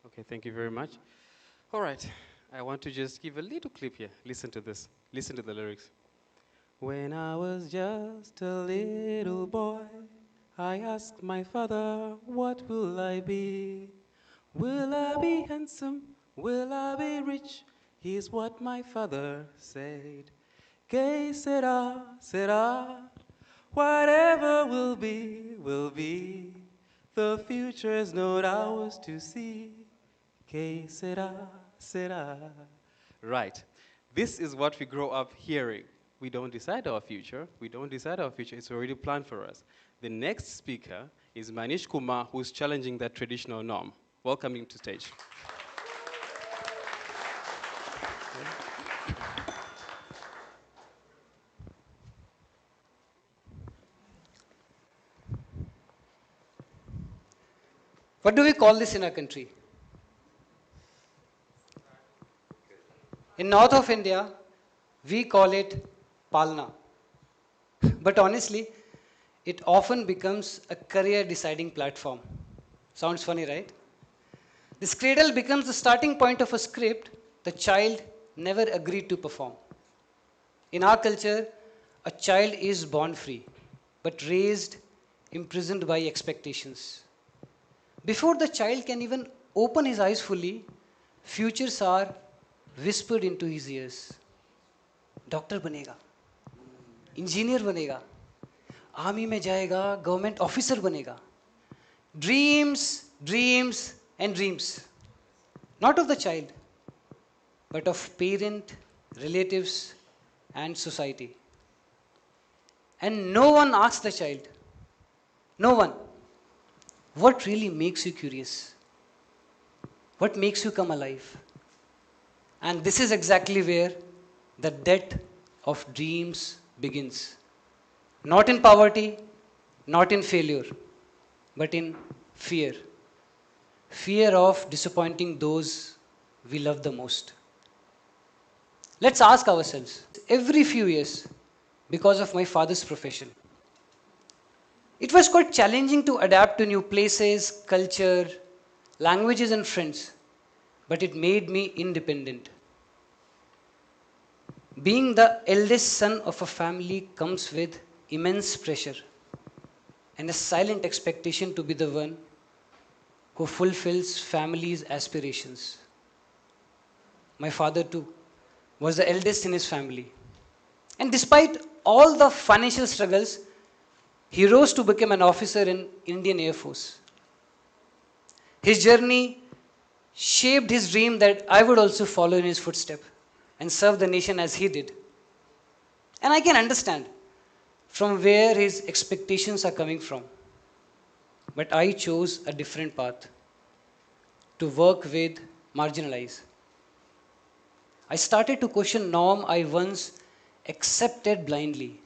Okay, thank you very much. All right, I want to just give a little clip here. Listen to this. Listen to the lyrics. When I was just a little boy, I asked my father, what will I be? Will I be handsome? Will I be rich? Here's what my father said. Que sera, sera. Whatever will be, will be. The future is not ours to see. Que sera, sera. Right. This is what we grow up hearing. We don't decide our future. We don't decide our future. It's already planned for us. The next speaker is Manish Kumar, who's challenging that traditional norm. Welcome him to stage. What do we call this in our country? In north of India, we call it Palna. But honestly, it often becomes a career-deciding platform. Sounds funny, right? This cradle becomes the starting point of a script the child never agreed to perform. In our culture, a child is born free, but raised imprisoned by expectations. Before the child can even open his eyes fully, futures are whispered into his ears. Doctor banega, engineer banega, army mein jayega, government officer banega. Dreams, dreams, and dreams. Not of the child, but of parent, relatives, and society. And no one asks the child, no one, what really makes you curious? What makes you come alive? And this is exactly where the death of dreams begins. Not in poverty, not in failure, but in fear. Fear of disappointing those we love the most. Let's ask ourselves, every few years, because of my father's profession, it was quite challenging to adapt to new places, culture, languages, and friends, but it made me independent. Being the eldest son of a family comes with immense pressure and a silent expectation to be the one who fulfills family's aspirations. My father, too, was the eldest in his family. And despite all the financial struggles, he rose to become an officer in Indian Air Force. His journey shaped his dream that I would also follow in his footsteps and serve the nation as he did. And I can understand from where his expectations are coming from. But I chose a different path, to work with marginalized. I started to question norm I once accepted blindly.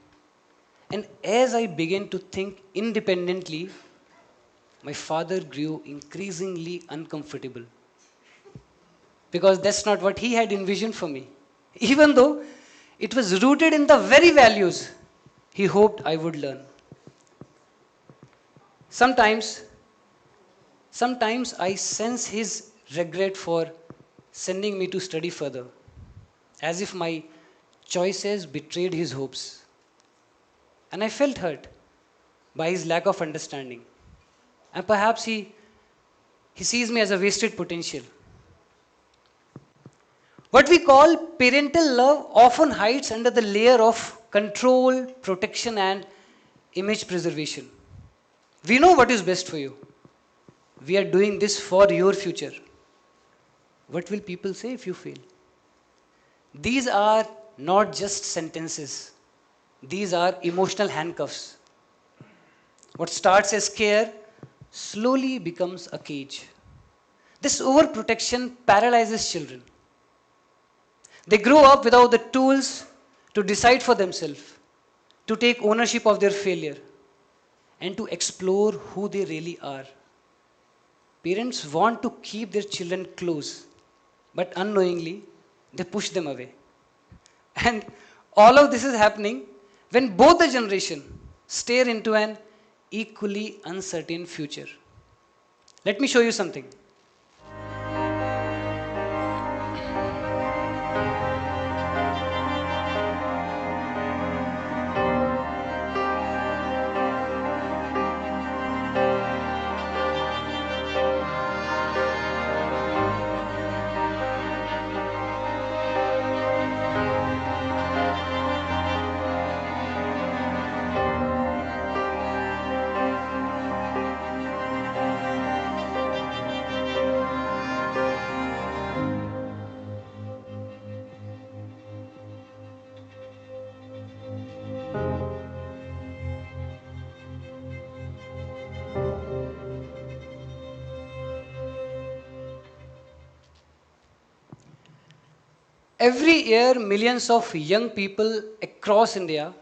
And as I began to think independently, my father grew increasingly uncomfortable. Because that's not what he had envisioned for me. Even though it was rooted in the very values he hoped I would learn. Sometimes I sense his regret for sending me to study further, as if my choices betrayed his hopes. And I felt hurt by his lack of understanding. And perhaps he sees me as a wasted potential. What we call parental love often hides under the layer of control, protection, and image preservation. We know what is best for you. We are doing this for your future. What will people say if you fail? These are not just sentences. These are emotional handcuffs. What starts as care slowly becomes a cage. This overprotection paralyzes children. They grow up without the tools to decide for themselves, to take ownership of their failure, and to explore who they really are. Parents want to keep their children close, but unknowingly, they push them away. And all of this is happening when both the generations stare into an equally uncertain future. Let me show you something. Every year, millions of young people across India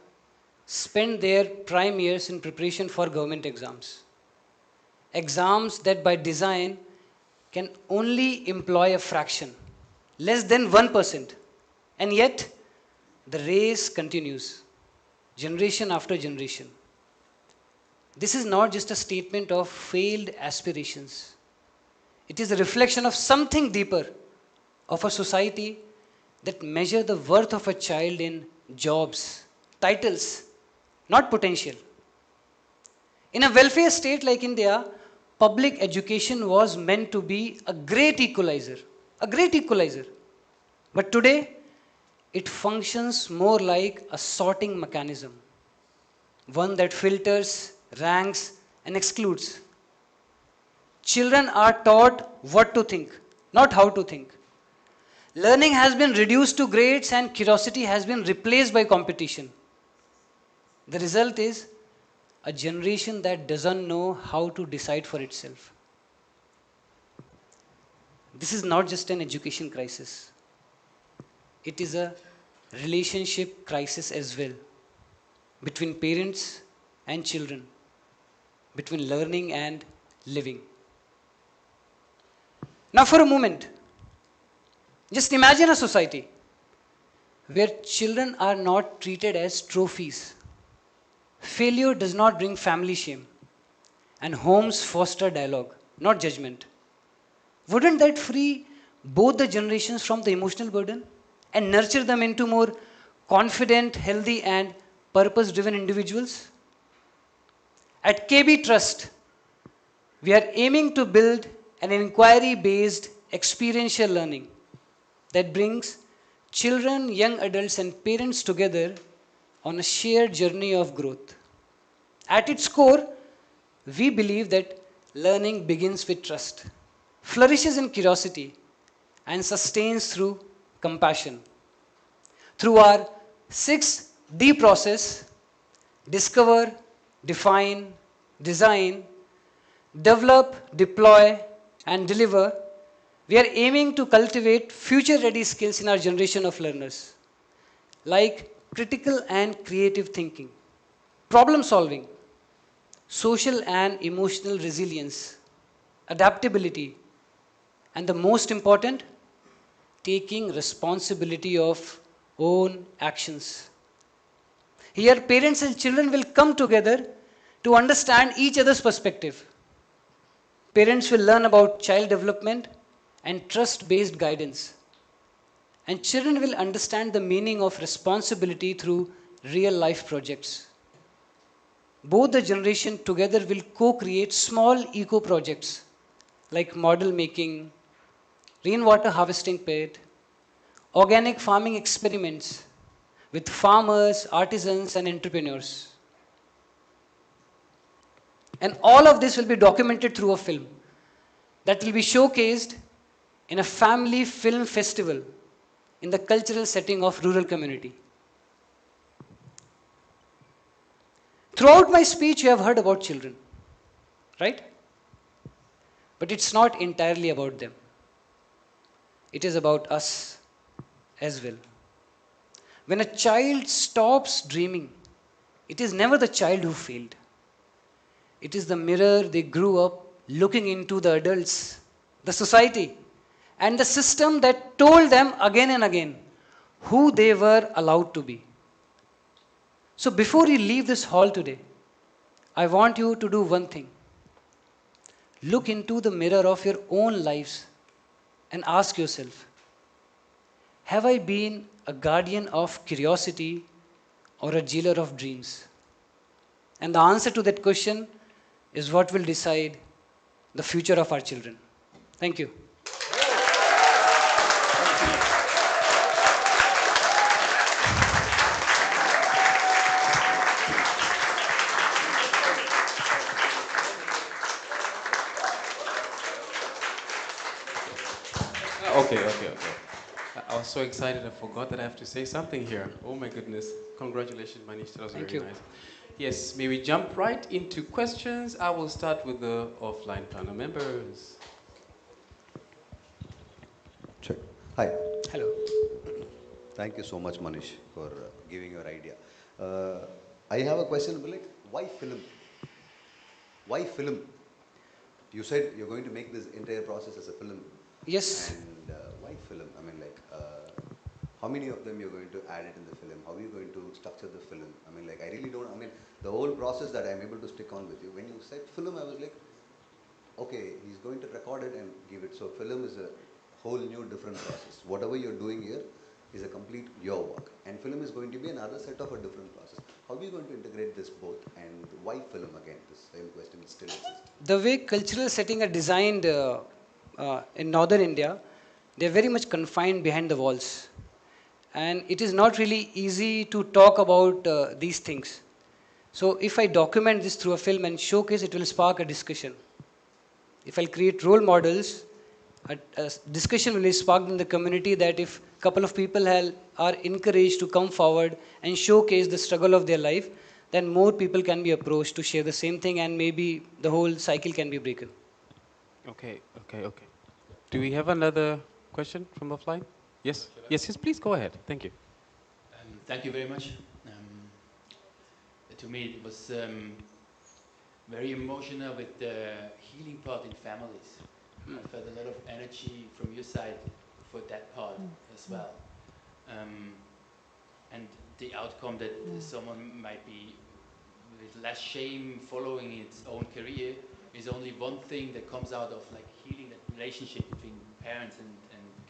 spend their prime years in preparation for government exams. Exams that by design can only employ a fraction, less than 1%. And yet, the race continues, generation after generation. This is not just a statement of failed aspirations. It is a reflection of something deeper, of a society that measure the worth of a child in jobs, titles, not potential. In a welfare state like India, public education was meant to be a great equalizer, a great equalizer. But today, it functions more like a sorting mechanism, one that filters, ranks, and excludes. Children are taught what to think, not how to think. Learning has been reduced to grades and curiosity has been replaced by competition. The result is a generation that doesn't know how to decide for itself. This is not just an education crisis. It is a relationship crisis as well, between parents and children, between learning and living. Now for a moment, just imagine a society where children are not treated as trophies. Failure does not bring family shame, and homes foster dialogue, not judgment. Wouldn't that free both the generations from the emotional burden and nurture them into more confident, healthy, and purpose-driven individuals? At KB Trust, we are aiming to build an inquiry-based experiential learning that brings children, young adults, and parents together on a shared journey of growth. At its core, we believe that learning begins with trust, flourishes in curiosity, and sustains through compassion. Through our 6 deprocess, discover, define, design, develop, deploy, and deliver, we are aiming to cultivate future-ready skills in our generation of learners, like critical and creative thinking, problem solving, social and emotional resilience, adaptability, and the most important, taking responsibility of own actions. Here, parents and children will come together to understand each other's perspective. Parents will learn about child development and trust-based guidance. And children will understand the meaning of responsibility through real-life projects. Both the generations together will co-create small eco-projects like model making, rainwater harvesting pit, organic farming experiments with farmers, artisans, and entrepreneurs. And all of this will be documented through a film that will be showcased in a family film festival in the cultural setting of rural community. Throughout my speech, you have heard about children, right? But it's not entirely about them. It is about us as well. When a child stops dreaming, it is never the child who failed. It is the mirror they grew up looking into, the adults, the society, and the system that told them again and again who they were allowed to be. So before you leave this hall today, I want you to do one thing. Look into the mirror of your own lives and ask yourself, have I been a guardian of curiosity or a jailer of dreams? And the answer to that question is what will decide the future of our children. Thank you. Okay. I was so excited I forgot that I have to say something here. Oh my goodness. Congratulations, Manish. That was Thank very you. nice. Yes, may we jump right into questions? I will start with the offline panel members. Check. Hi. Hello. Thank you so much, Manish, for giving your idea. I have a question, like, why film? Why film? You said you're going to make this entire process as a film. Yes. And why film? I mean, like, how many of them you're going to add it in the film? How are you going to structure the film? I mean, like, I really don't, I mean, the whole process that I'm able to stick on with you. When you said film, I was like, okay, he's going to record it and give it. So film is a whole new different process. Whatever you're doing here is a complete your work. And film is going to be another set of a different process. How are you going to integrate this both? And why film again? This same question still exists. The way cultural settings are designed in northern India, they're very much confined behind the walls. And it is not really easy to talk about these things. So if I document this through a film and showcase, it will spark a discussion. If I create role models, a discussion will be sparked in the community that if a couple of people are encouraged to come forward and showcase the struggle of their life, then more people can be approached to share the same thing and maybe the whole cycle can be broken. Okay. Do we have another question from offline? Yes, please go ahead. Thank you. Thank you very much. To me, it was very emotional with the healing part in families. I felt a lot of energy from your side for that part as well. And the outcome that someone might be with less shame following its own career is only one thing that comes out of like healing that relationship between parents and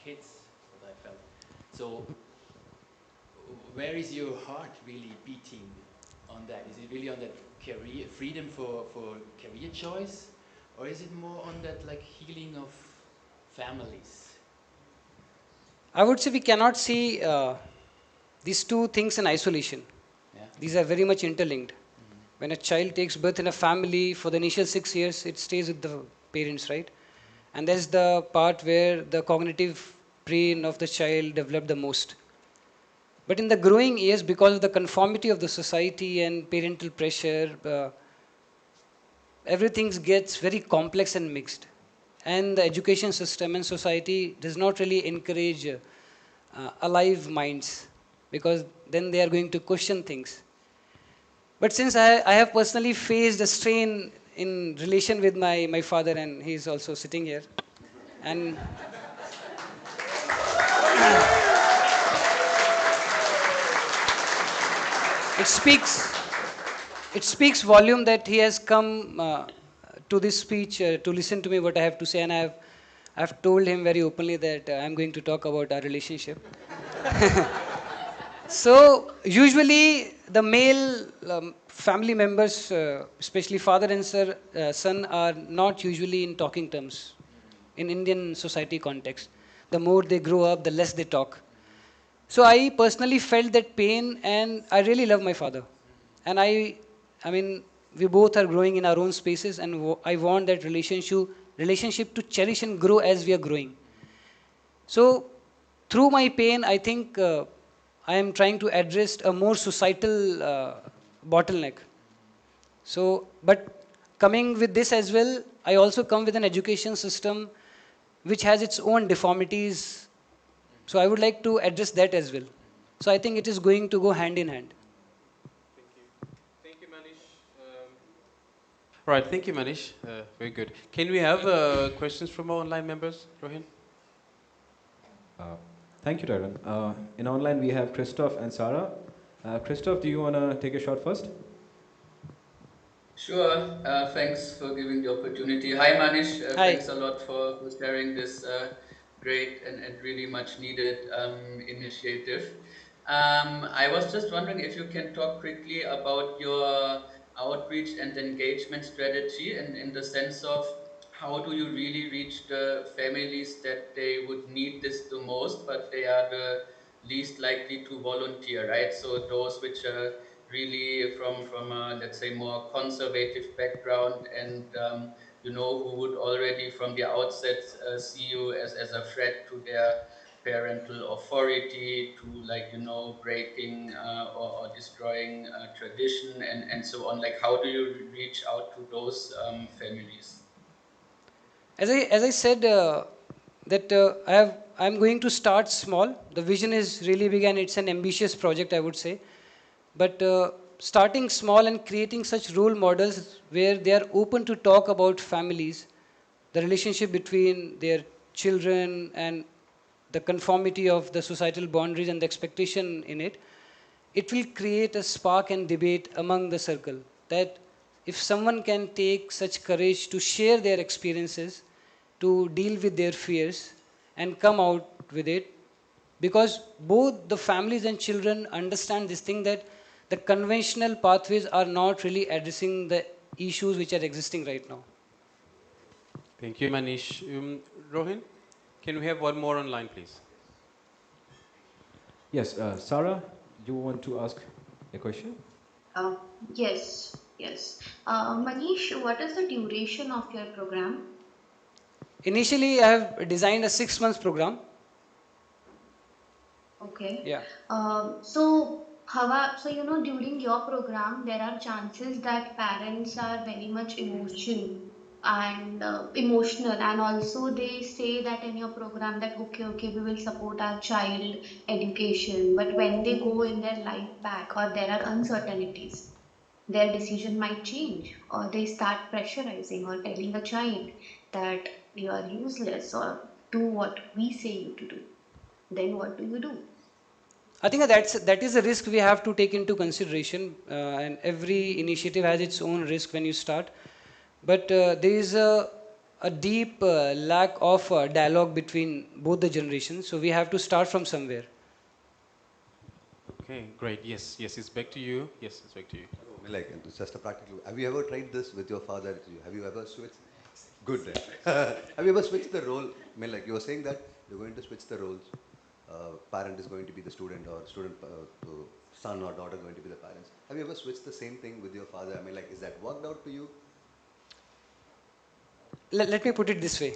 kids, what I felt. So where is your heart really beating on that? Is it really on that career freedom for career choice, or is it more on that like healing of families? I would say we cannot see these two things in isolation. Yeah. These are very much interlinked. When a child takes birth in a family, for the initial 6 years, it stays with the parents, right? And that's the part where the cognitive brain of the child developed the most. But in the growing years, because of the conformity of the society and parental pressure, everything gets very complex and mixed. And the education system and society does not really encourage alive minds, because then they are going to question things. But since I have personally faced a strain in relation with my father, and he's also sitting here, and it speaks volume that he has come to this speech to listen to me what I have to say, and I've told him very openly that I'm going to talk about our relationship. So usually the male family members, especially father and son, are not usually in talking terms in Indian society context. The more they grow up, the less they talk. So I personally felt that pain, and I really love my father. And I mean, we both are growing in our own spaces, and I want that relationship to cherish and grow as we are growing. So through my pain, I think I am trying to address a more societal bottleneck. So, but coming with this as well, I also come with an education system which has its own deformities. So I would like to address that as well. So I think it is going to go hand in hand. Thank you, Manish. All right, thank you, Manish. Very good. Can we have questions from our online members, Rohin? Thank you, Tyron. In online, we have Christoph and Sarah. Christoph, do you want to take a shot first? Sure. Thanks for giving the opportunity. Hi, Manish. Hi. Thanks a lot for sharing this great and really much needed initiative. I was just wondering if you can talk quickly about your outreach and engagement strategy, in the sense of how do you really reach the families that they would need this the most, but they are the least likely to volunteer, right? So those which are really from a, let's say, more conservative background, and who would already from the outset see you as a threat to their parental authority, to breaking or destroying tradition, and so on. Like, how do you reach out to those families? As I said, that I'm going to start small. The vision is really big, and it's an ambitious project, I would say. But starting small and creating such role models where they are open to talk about families, the relationship between their children, and the conformity of the societal boundaries and the expectation in it, it will create a spark and debate among the circle. That if someone can take such courage to share their experiences, to deal with their fears, and come out with it, because both the families and children understand this thing, that the conventional pathways are not really addressing the issues which are existing right now. Thank you, Manish. Rohin, can we have one more online, please? Yes, Sarah, you want to ask a question? Yes, yes. Manish, what is the duration of your program? Initially, I have designed a 6 month program. Okay. Yeah. So during your program, there are chances that parents are very much emotional, and also they say that in your program that okay, we will support our child education, but when they go in their life back, or there are uncertainties, their decision might change, or they start pressurizing or telling the child that you are useless, or do what we say you to do. Then what do you do? I think that is a risk we have to take into consideration, and every initiative has its own risk when you start. But there is a deep lack of dialogue between both the generations, so we have to start from somewhere. Okay, great. Yes, it's back to you. Yes, it's back to you. Like, it's just a practical. Have you ever tried this with your father? Have you ever switched? Good. Then. Have you ever switched the role? I mean, like you were saying that you're going to switch the roles. Parent is going to be the student, or student son or daughter going to be the parents. Have you ever switched the same thing with your father? I mean, like, is that worked out for you? Let me put it this way.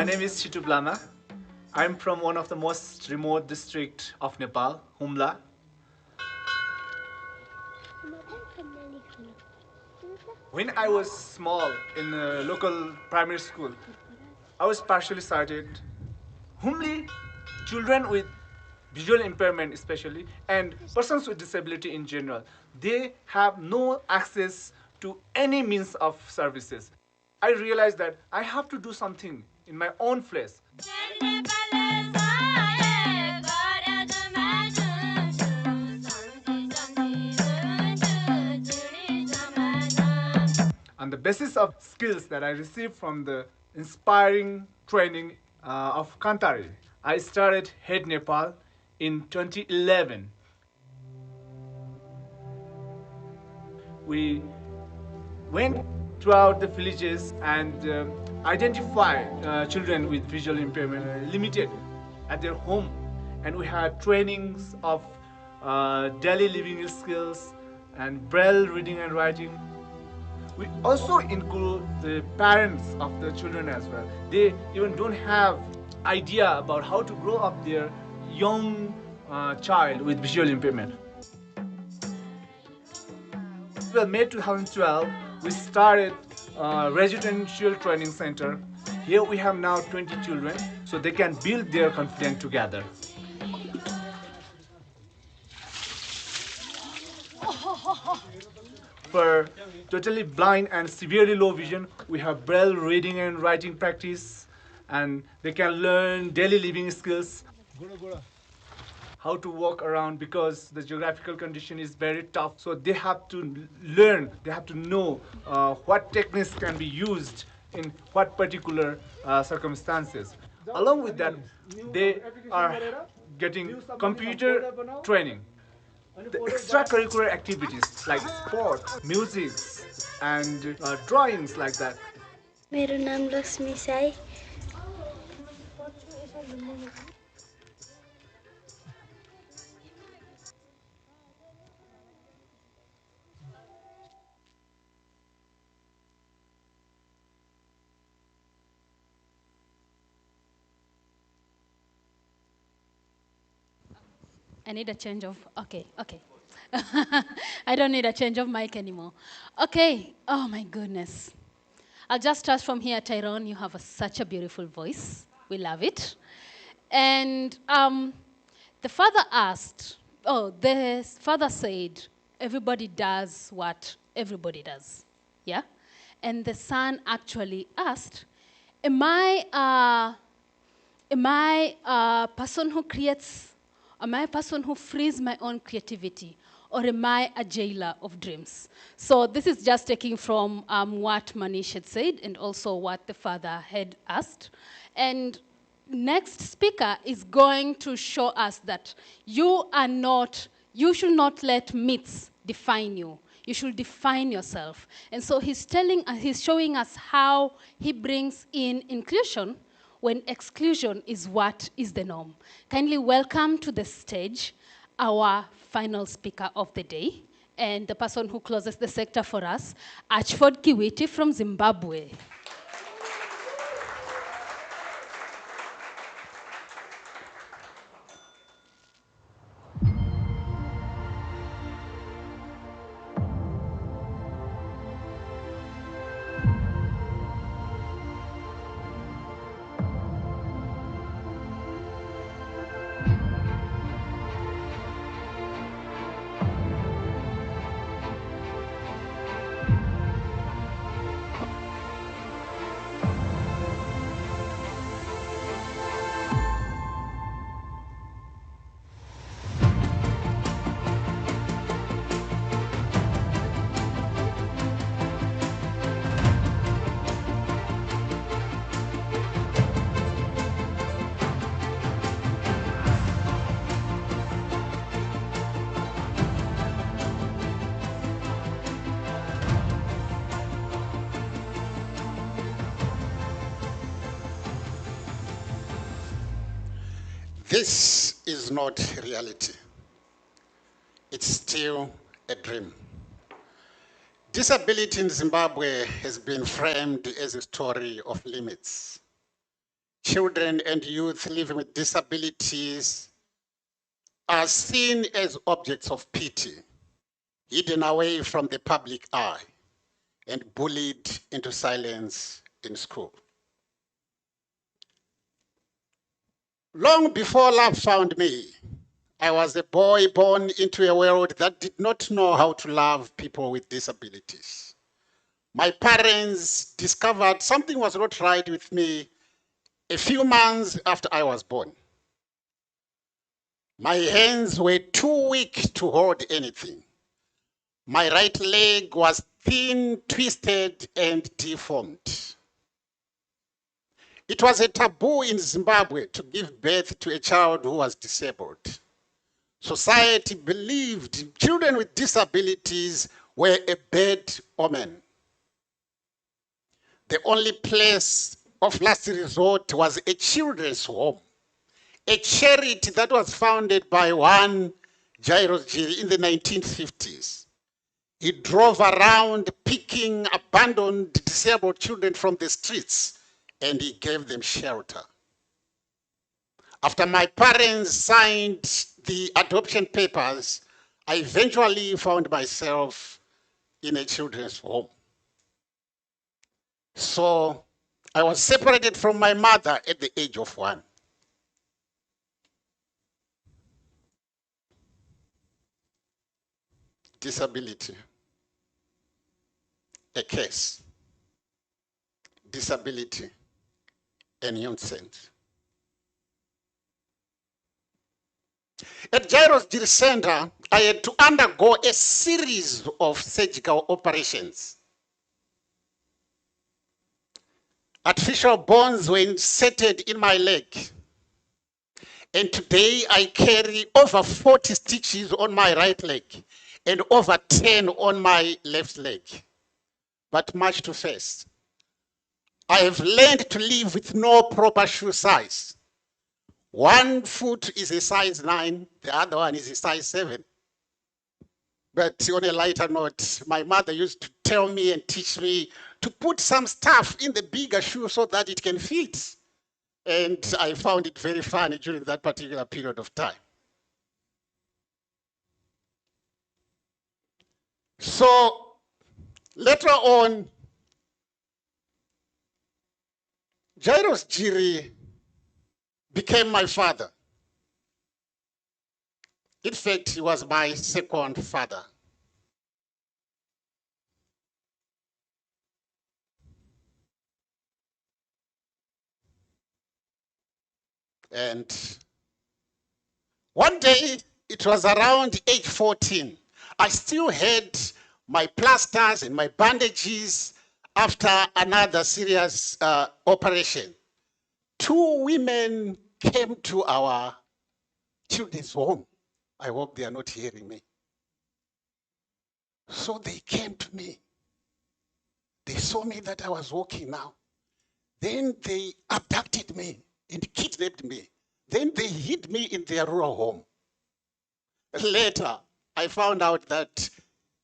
My name is Chitu Blana. I'm from one of the most remote districts of Nepal, Humla. When I was small in a local primary school, I was partially sighted. Humli children with visual impairment especially, and persons with disability in general, they have no access to any means of services. I realized that I have to do something in my own place. On the basis of skills that I received from the inspiring training of Kanthari, I started Head Nepal in 2011. We went throughout the villages and identified children with visual impairment limited at their home. And we had trainings of daily living skills and braille reading and writing. We also include the parents of the children as well. They even don't have idea about how to grow up their young child with visual impairment. Well, May 2012, we started a residential training center. Here we have now 20 children, so they can build their confidence together. For totally blind and severely low vision, we have braille reading and writing practice, and they can learn daily living skills, how to walk around because the geographical condition is very tough. So they have to learn, they have to know what techniques can be used in what particular circumstances. Along with that, they are getting computer training. The extracurricular activities like sports, music, and drawings like that. मेरो नाम Lakshmi Sai. I need a change of, okay. I don't need a change of mic anymore. Okay, oh my goodness. I'll just start from here, Tyrone. You have such a beautiful voice. We love it. And the father said, everybody does what everybody does, yeah? And the son actually asked, am I a person who creates? Am I a person who frees my own creativity? Or am I a jailer of dreams? So this is just taking from what Manish had said and also what the father had asked. And next speaker is going to show us that you should not let myths define you. You should define yourself. And so he's showing us how he brings in inclusion when exclusion is what is the norm. Kindly welcome to the stage our final speaker of the day, and the person who closes the sector for us, Archford Kiwiti from Zimbabwe. This is not reality. It's still a dream. Disability in Zimbabwe has been framed as a story of limits. children and youth living with disabilities are seen as objects of pity, hidden away from the public eye, and bullied into silence in school. Long before love found me, I was a boy born into a world that did not know how to love people with disabilities. My parents discovered something was not right with me a few months after I was born. My hands were too weak to hold anything. My right leg was thin, twisted, and deformed. It was a taboo in Zimbabwe to give birth to a child who was disabled. Society believed children with disabilities were a bad omen. The only place of last resort was a children's home, a charity that was founded by one Jairus Giri in the 1950s. He drove around picking abandoned disabled children from the streets, and he gave them shelter. After my parents signed the adoption papers, I eventually found myself in a children's home. So I was separated from my mother at the age of 1. Disability, a case. Disability, a nuisance. At Jairus Giri Center, I had to undergo a series of surgical operations. Artificial bones were inserted in my leg. And today I carry over 40 stitches on my right leg and over 10 on my left leg. But much to face. I have learned to live with no proper shoe size. One foot is a size 9, the other one is a size 7. But on a lighter note, my mother used to tell me and teach me to put some stuff in the bigger shoe so that it can fit. And I found it very funny during that particular period of time. So later on, Jairus Giri became my father. In fact, he was my second father. And one day, it was around age 14, I still had my plasters and my bandages after another serious operation. 2 women came to our children's home. I hope they are not hearing me. So they came to me. They saw me that I was walking now. Then they abducted me and kidnapped me. Then they hid me in their rural home. Later, I found out that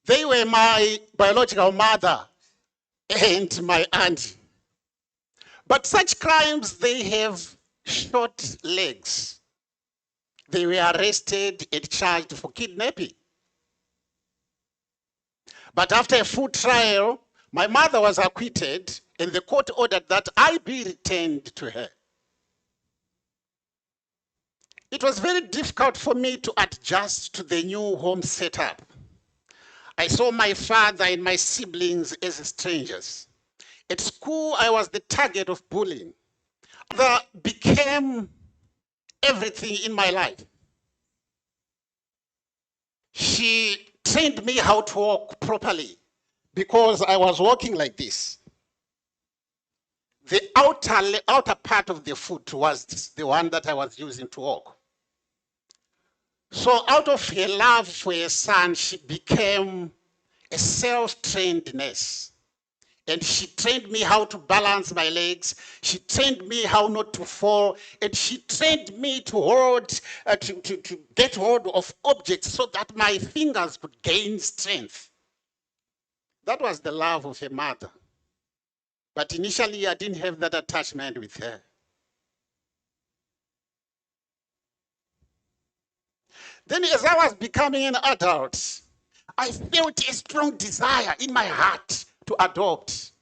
they were my biological mother and my aunt. But such crimes, they have short legs. They were arrested and charged for kidnapping. But after a full trial, my mother was acquitted, and the court ordered that I be returned to her. It was very difficult for me to adjust to the new home setup. I saw my father and my siblings as strangers. At school, I was the target of bullying. That became everything in my life. She trained me how to walk properly because I was walking like this. The outer part of the foot was the one that I was using to walk. So out of her love for her son, she became a self-trained nurse. And she trained me how to balance my legs. She trained me how not to fall. And she trained me to hold, to get hold of objects so that my fingers could gain strength. That was the love of a mother. But initially, I didn't have that attachment with her. Then as I was becoming an adult, I felt a strong desire in my heart to adopt.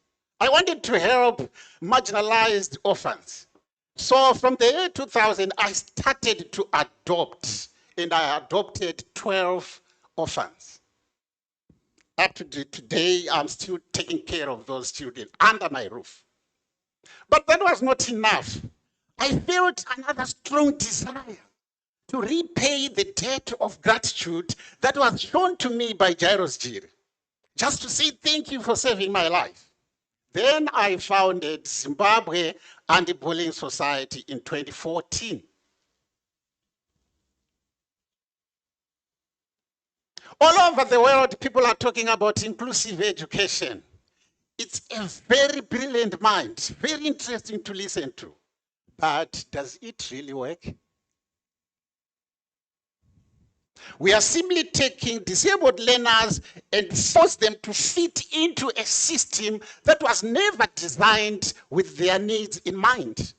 I wanted to help marginalized orphans. So from the year 2000, I started to adopt, and I adopted 12 orphans. Up to today, I'm still taking care of those children under my roof. But that was not enough. I felt another strong desire to repay the debt of gratitude that was shown to me by Jairus Jiri, just to say thank you for saving my life. Then I founded Zimbabwe Anti-Bullying Society in 2014. All over the world, people are talking about inclusive education. It's a very brilliant mind, very interesting to listen to. But does it really work? We are simply taking disabled learners and force them to fit into a system that was never designed with their needs in mind.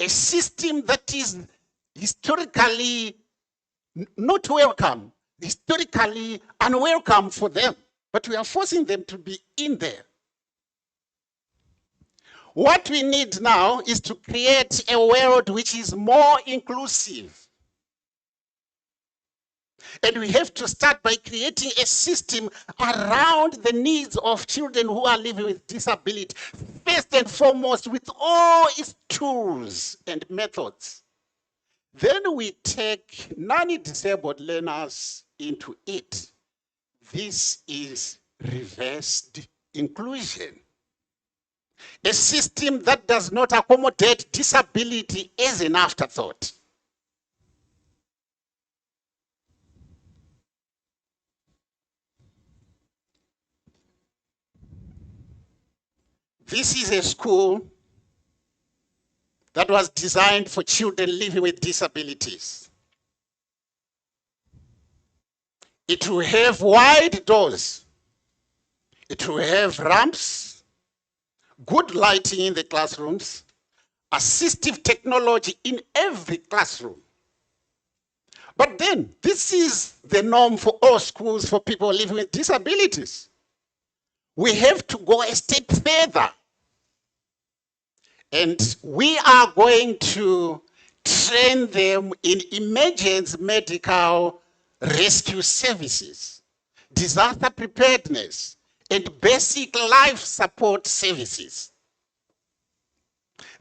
A system that is historically not welcome, historically unwelcome for them, but we are forcing them to be in there. What we need now is to create a world which is more inclusive. And we have to start by creating a system around the needs of children who are living with disability, first and foremost with all its tools and methods. Then we take non-disabled learners into it. This is reversed inclusion. A system that does not accommodate disability as an afterthought. This is a school that was designed for children living with disabilities. It will have wide doors. It will have ramps, good lighting in the classrooms, assistive technology in every classroom. But then, this is the norm for all schools for people living with disabilities. We have to go a step further. And we are going to train them in emergency medical rescue services, disaster preparedness, and basic life support services.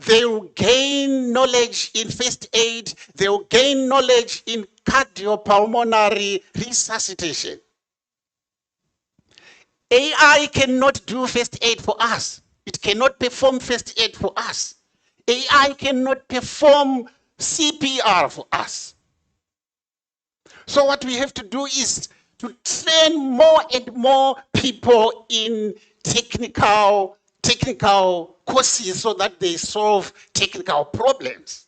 They will gain knowledge in first aid. They will gain knowledge in cardiopulmonary resuscitation. AI cannot do first aid for us. It cannot perform first aid for us. AI cannot perform CPR for us. So what we have to do is to train more and more people in technical courses so that they solve technical problems.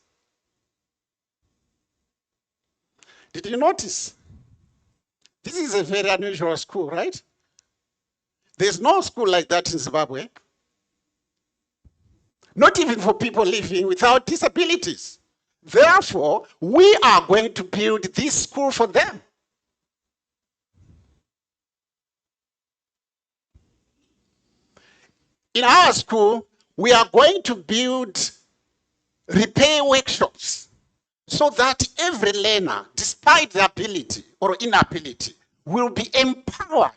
Did you notice? This is a very unusual school, right? There's no school like that in Zimbabwe. Not even for people living without disabilities. Therefore, we are going to build this school for them. In our school, we are going to build repair workshops so that every learner, despite their ability or inability, will be empowered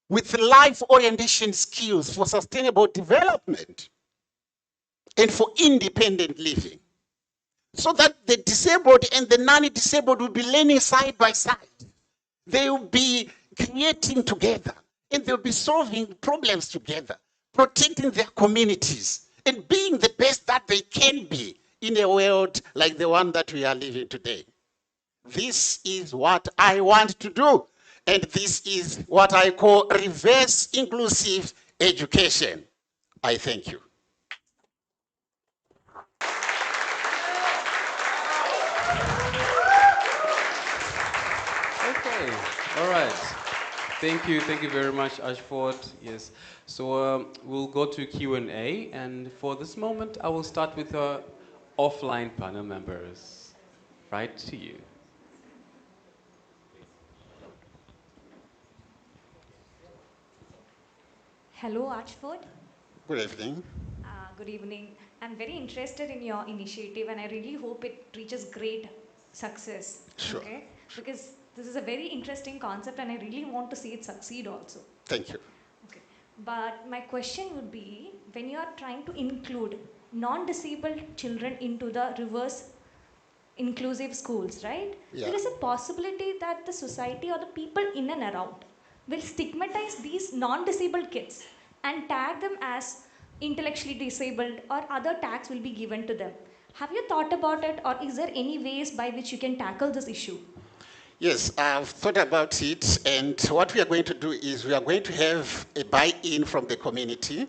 with life orientation skills for sustainable development and for independent living. So that the disabled and the non-disabled will be learning side by side. They will be creating together and they'll be solving problems together, protecting their communities and being the best that they can be in a world like the one that we are living today. This is what I want to do. And this is what I call reverse inclusive education. I thank you. Okay, all right. Thank you very much, Archford. Yes, so we'll go to Q&A, and for this moment, I will start with our offline panel members. Right to you. Hello, Archford. Good evening. Good evening. I'm very interested in your initiative and I really hope it reaches great success. Sure. Okay? Because this is a very interesting concept and I really want to see it succeed also. Thank you. But my question would be, when you are trying to include non-disabled children into the reverse inclusive schools, right? Yeah. There is a possibility that the society or the people in and around will stigmatize these non-disabled kids and tag them as intellectually disabled or other tags will be given to them. Have you thought about it or is there any ways by which you can tackle this issue? Yes, I've thought about it, and what we are going to do is we are going to have a buy-in from the community.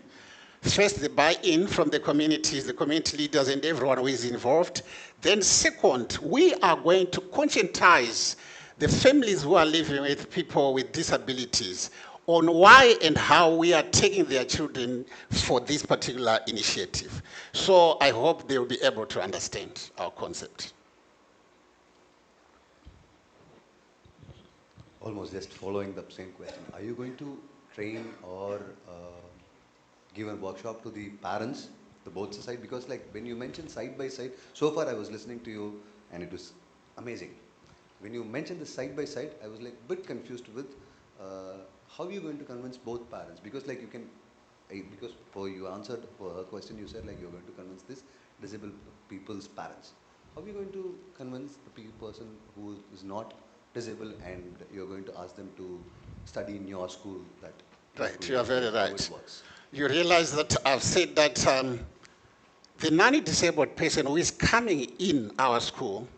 First, the buy-in from the communities, the community leaders and everyone who is involved. Then second, we are going to conscientize the families who are living with people with disabilities on why and how we are taking their children for this particular initiative. So I hope they will be able to understand our concept. Almost just following the same question. Are you going to train or give a workshop to the parents, the both sides? Because like when you mentioned side by side, so far I was listening to you and it was amazing. When you mentioned the side by side, I was like a bit confused with how are you going to convince both parents? Because like you can, because for you answered for her question, you said like you're going to convince this disabled people's parents. How are you going to convince the person who is not disabled and you're going to ask them to study in your school? That Right, you are very how right. it works. You realize that I've said that the non-disabled person who is coming in our school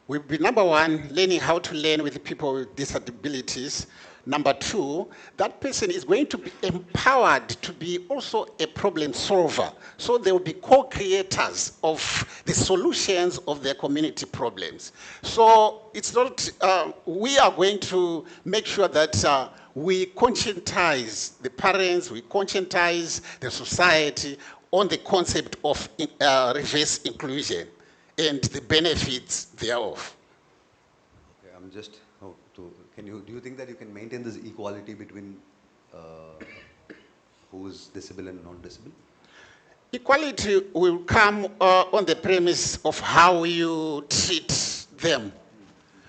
will be, number one, learning how to learn with people with disabilities. Number two, that person is going to be empowered to be also a problem solver. So they will be co-creators of the solutions of their community problems. So it's not, we are going to make sure that we conscientize the parents, we conscientize the society on the concept of reverse inclusion and the benefits thereof. Okay, I'm just, do you think that you can maintain this equality between who is disabled and non-disabled? Equality will come on the premise of how you treat them,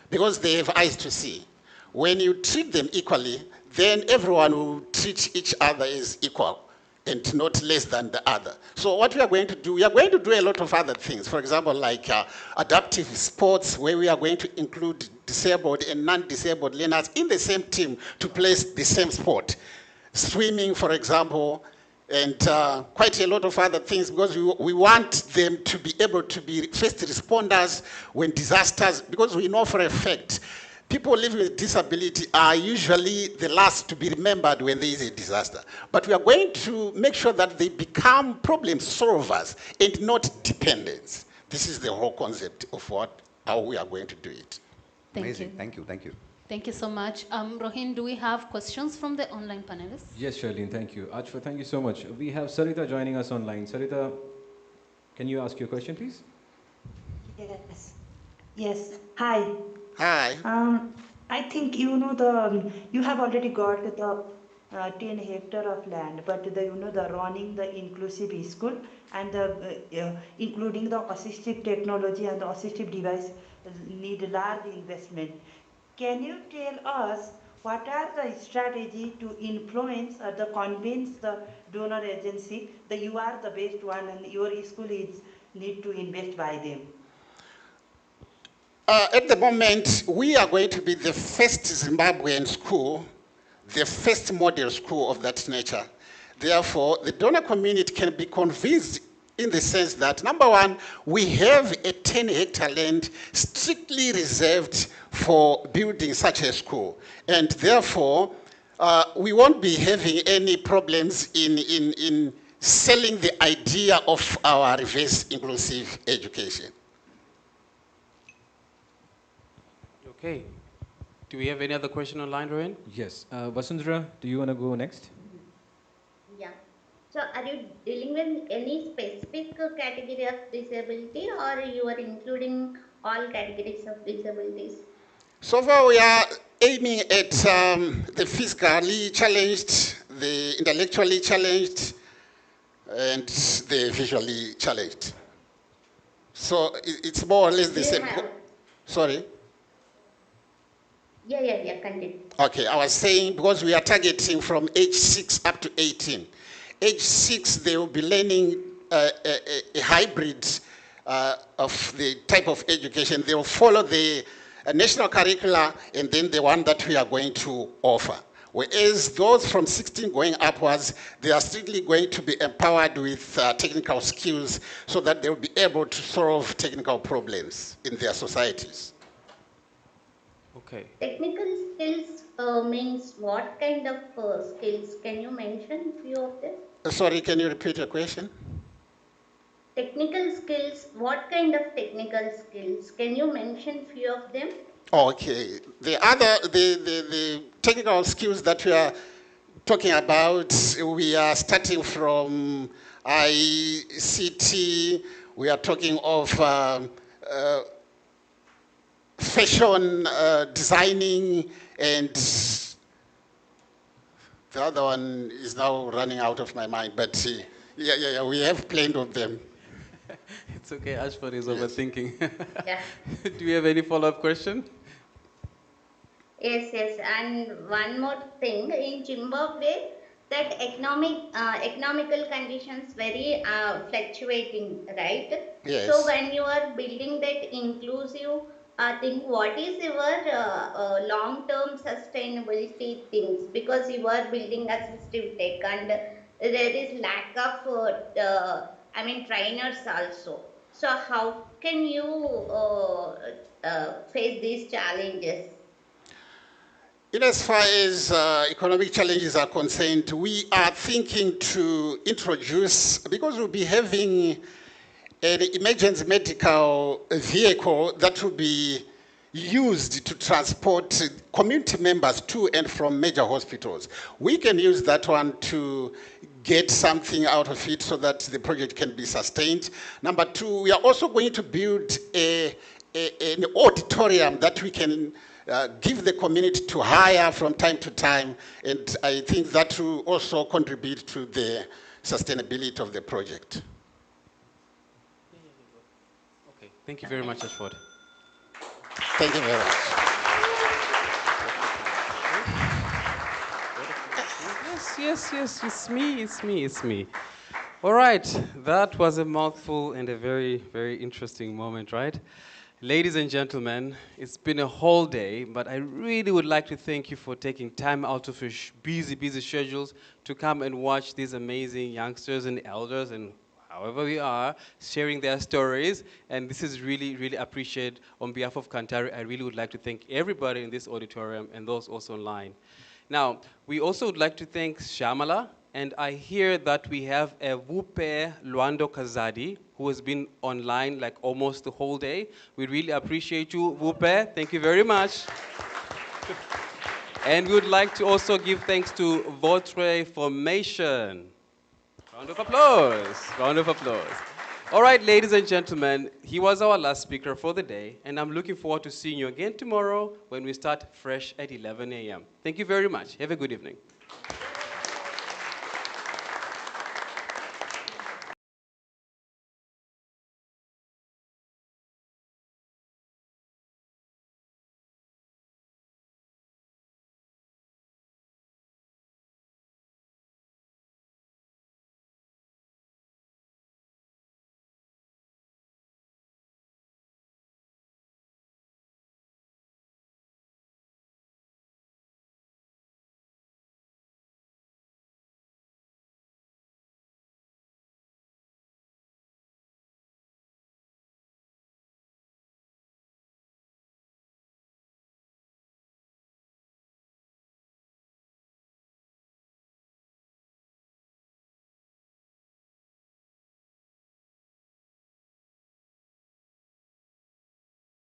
because they have eyes to see. When you treat them equally, then everyone will treat each other as equal and not less than the other. So what we are going to do, we are going to do a lot of other things. For example, like adaptive sports, where we are going to include disabled and non-disabled learners in the same team to play the same sport. Swimming, for example, and quite a lot of other things, because we want them to be able to be first responders when disasters, because we know for a fact people living with disability are usually the last to be remembered when there is a disaster. But we are going to make sure that they become problem solvers and not dependents. This is the whole concept of how we are going to do it. Amazing. Thank you. Thank you. Thank you so much. Rohin, do we have questions from the online panelists? Yes, Charlene, thank you. Archford, thank you so much. We have Sarita joining us online. Sarita, can you ask your question, please? Yes. Yes. Hi. Hi. I think you have already got the 10 hectare of land, but the running the inclusive school and the including the assistive technology and the assistive device need large investment. Can you tell us what are the strategy to influence or to convince the donor agency that you are the best one and your school is need to invest by them? At the moment, we are going to be the first Zimbabwean school, the first model school of that nature. Therefore, the donor community can be convinced in the sense that, number one, we have a 10-hectare land strictly reserved for building such a school. And therefore, we won't be having any problems in selling the idea of our reverse inclusive education. Okay. Do we have any other question online, Rowan? Yes. Vasundhara, do you want to go next? Yeah. So are you dealing with any specific category of disability or you are including all categories of disabilities? So far we are aiming at the physically challenged, the intellectually challenged, and the visually challenged. So it's more or less the same. Sorry? Yeah, continue. Okay, I was saying because we are targeting from age 6 up to 18. Age 6, they will be learning a hybrid of the type of education. They will follow the national curricula and then the one that we are going to offer. Whereas those from 16 going upwards, they are strictly going to be empowered with technical skills so that they will be able to solve technical problems in their societies. Okay. Technical skills means what kind of skills? Can you mention few of them? Sorry, can you repeat your question? Technical skills, what kind of technical skills? Can you mention few of them? Okay. The technical skills that we are talking about, we are starting from ICT, we are talking of fashion designing, and the other one is now running out of my mind, but yeah, we have plenty of them. It's okay, Archford is overthinking. Yeah. Do you have any follow-up question? Yes, and one more thing, in Zimbabwe, that economical conditions very fluctuating, right? Yes. So when you are building that inclusive thing, what is your long-term sustainability things? Because you are building assistive tech and there is lack of, trainers also. So how can you face these challenges? In as far as economic challenges are concerned, we are thinking to introduce, because we'll be having an emergency medical vehicle that will be used to transport community members to and from major hospitals. We can use that one to get something out of it so that the project can be sustained. Number two, we are also going to build an auditorium that we can give the community to hire from time to time, and I think that will also contribute to the sustainability of the project. Okay, thank you very much, Archford. Thank you very much. Yes, it's me. All right, that was a mouthful and a very, very interesting moment, right? Ladies and gentlemen, it's been a whole day, but I really would like to thank you for taking time out of your busy schedules to come and watch these amazing youngsters and elders and however we are sharing their stories. And this is really, really appreciated. On behalf of Kanthari, I really would like to thank everybody in this auditorium and those also online. Now, we also would like to thank Shamala, and I hear that we have a Wupe Luando Kazadi, who has been online like almost the whole day. We really appreciate you, Wupe. Thank you very much. And we would like to also give thanks to Votre Formation. Round of applause. Round of applause. All right, ladies and gentlemen, he was our last speaker for the day, and I'm looking forward to seeing you again tomorrow when we start fresh at 11 a.m. Thank you very much. Have a good evening.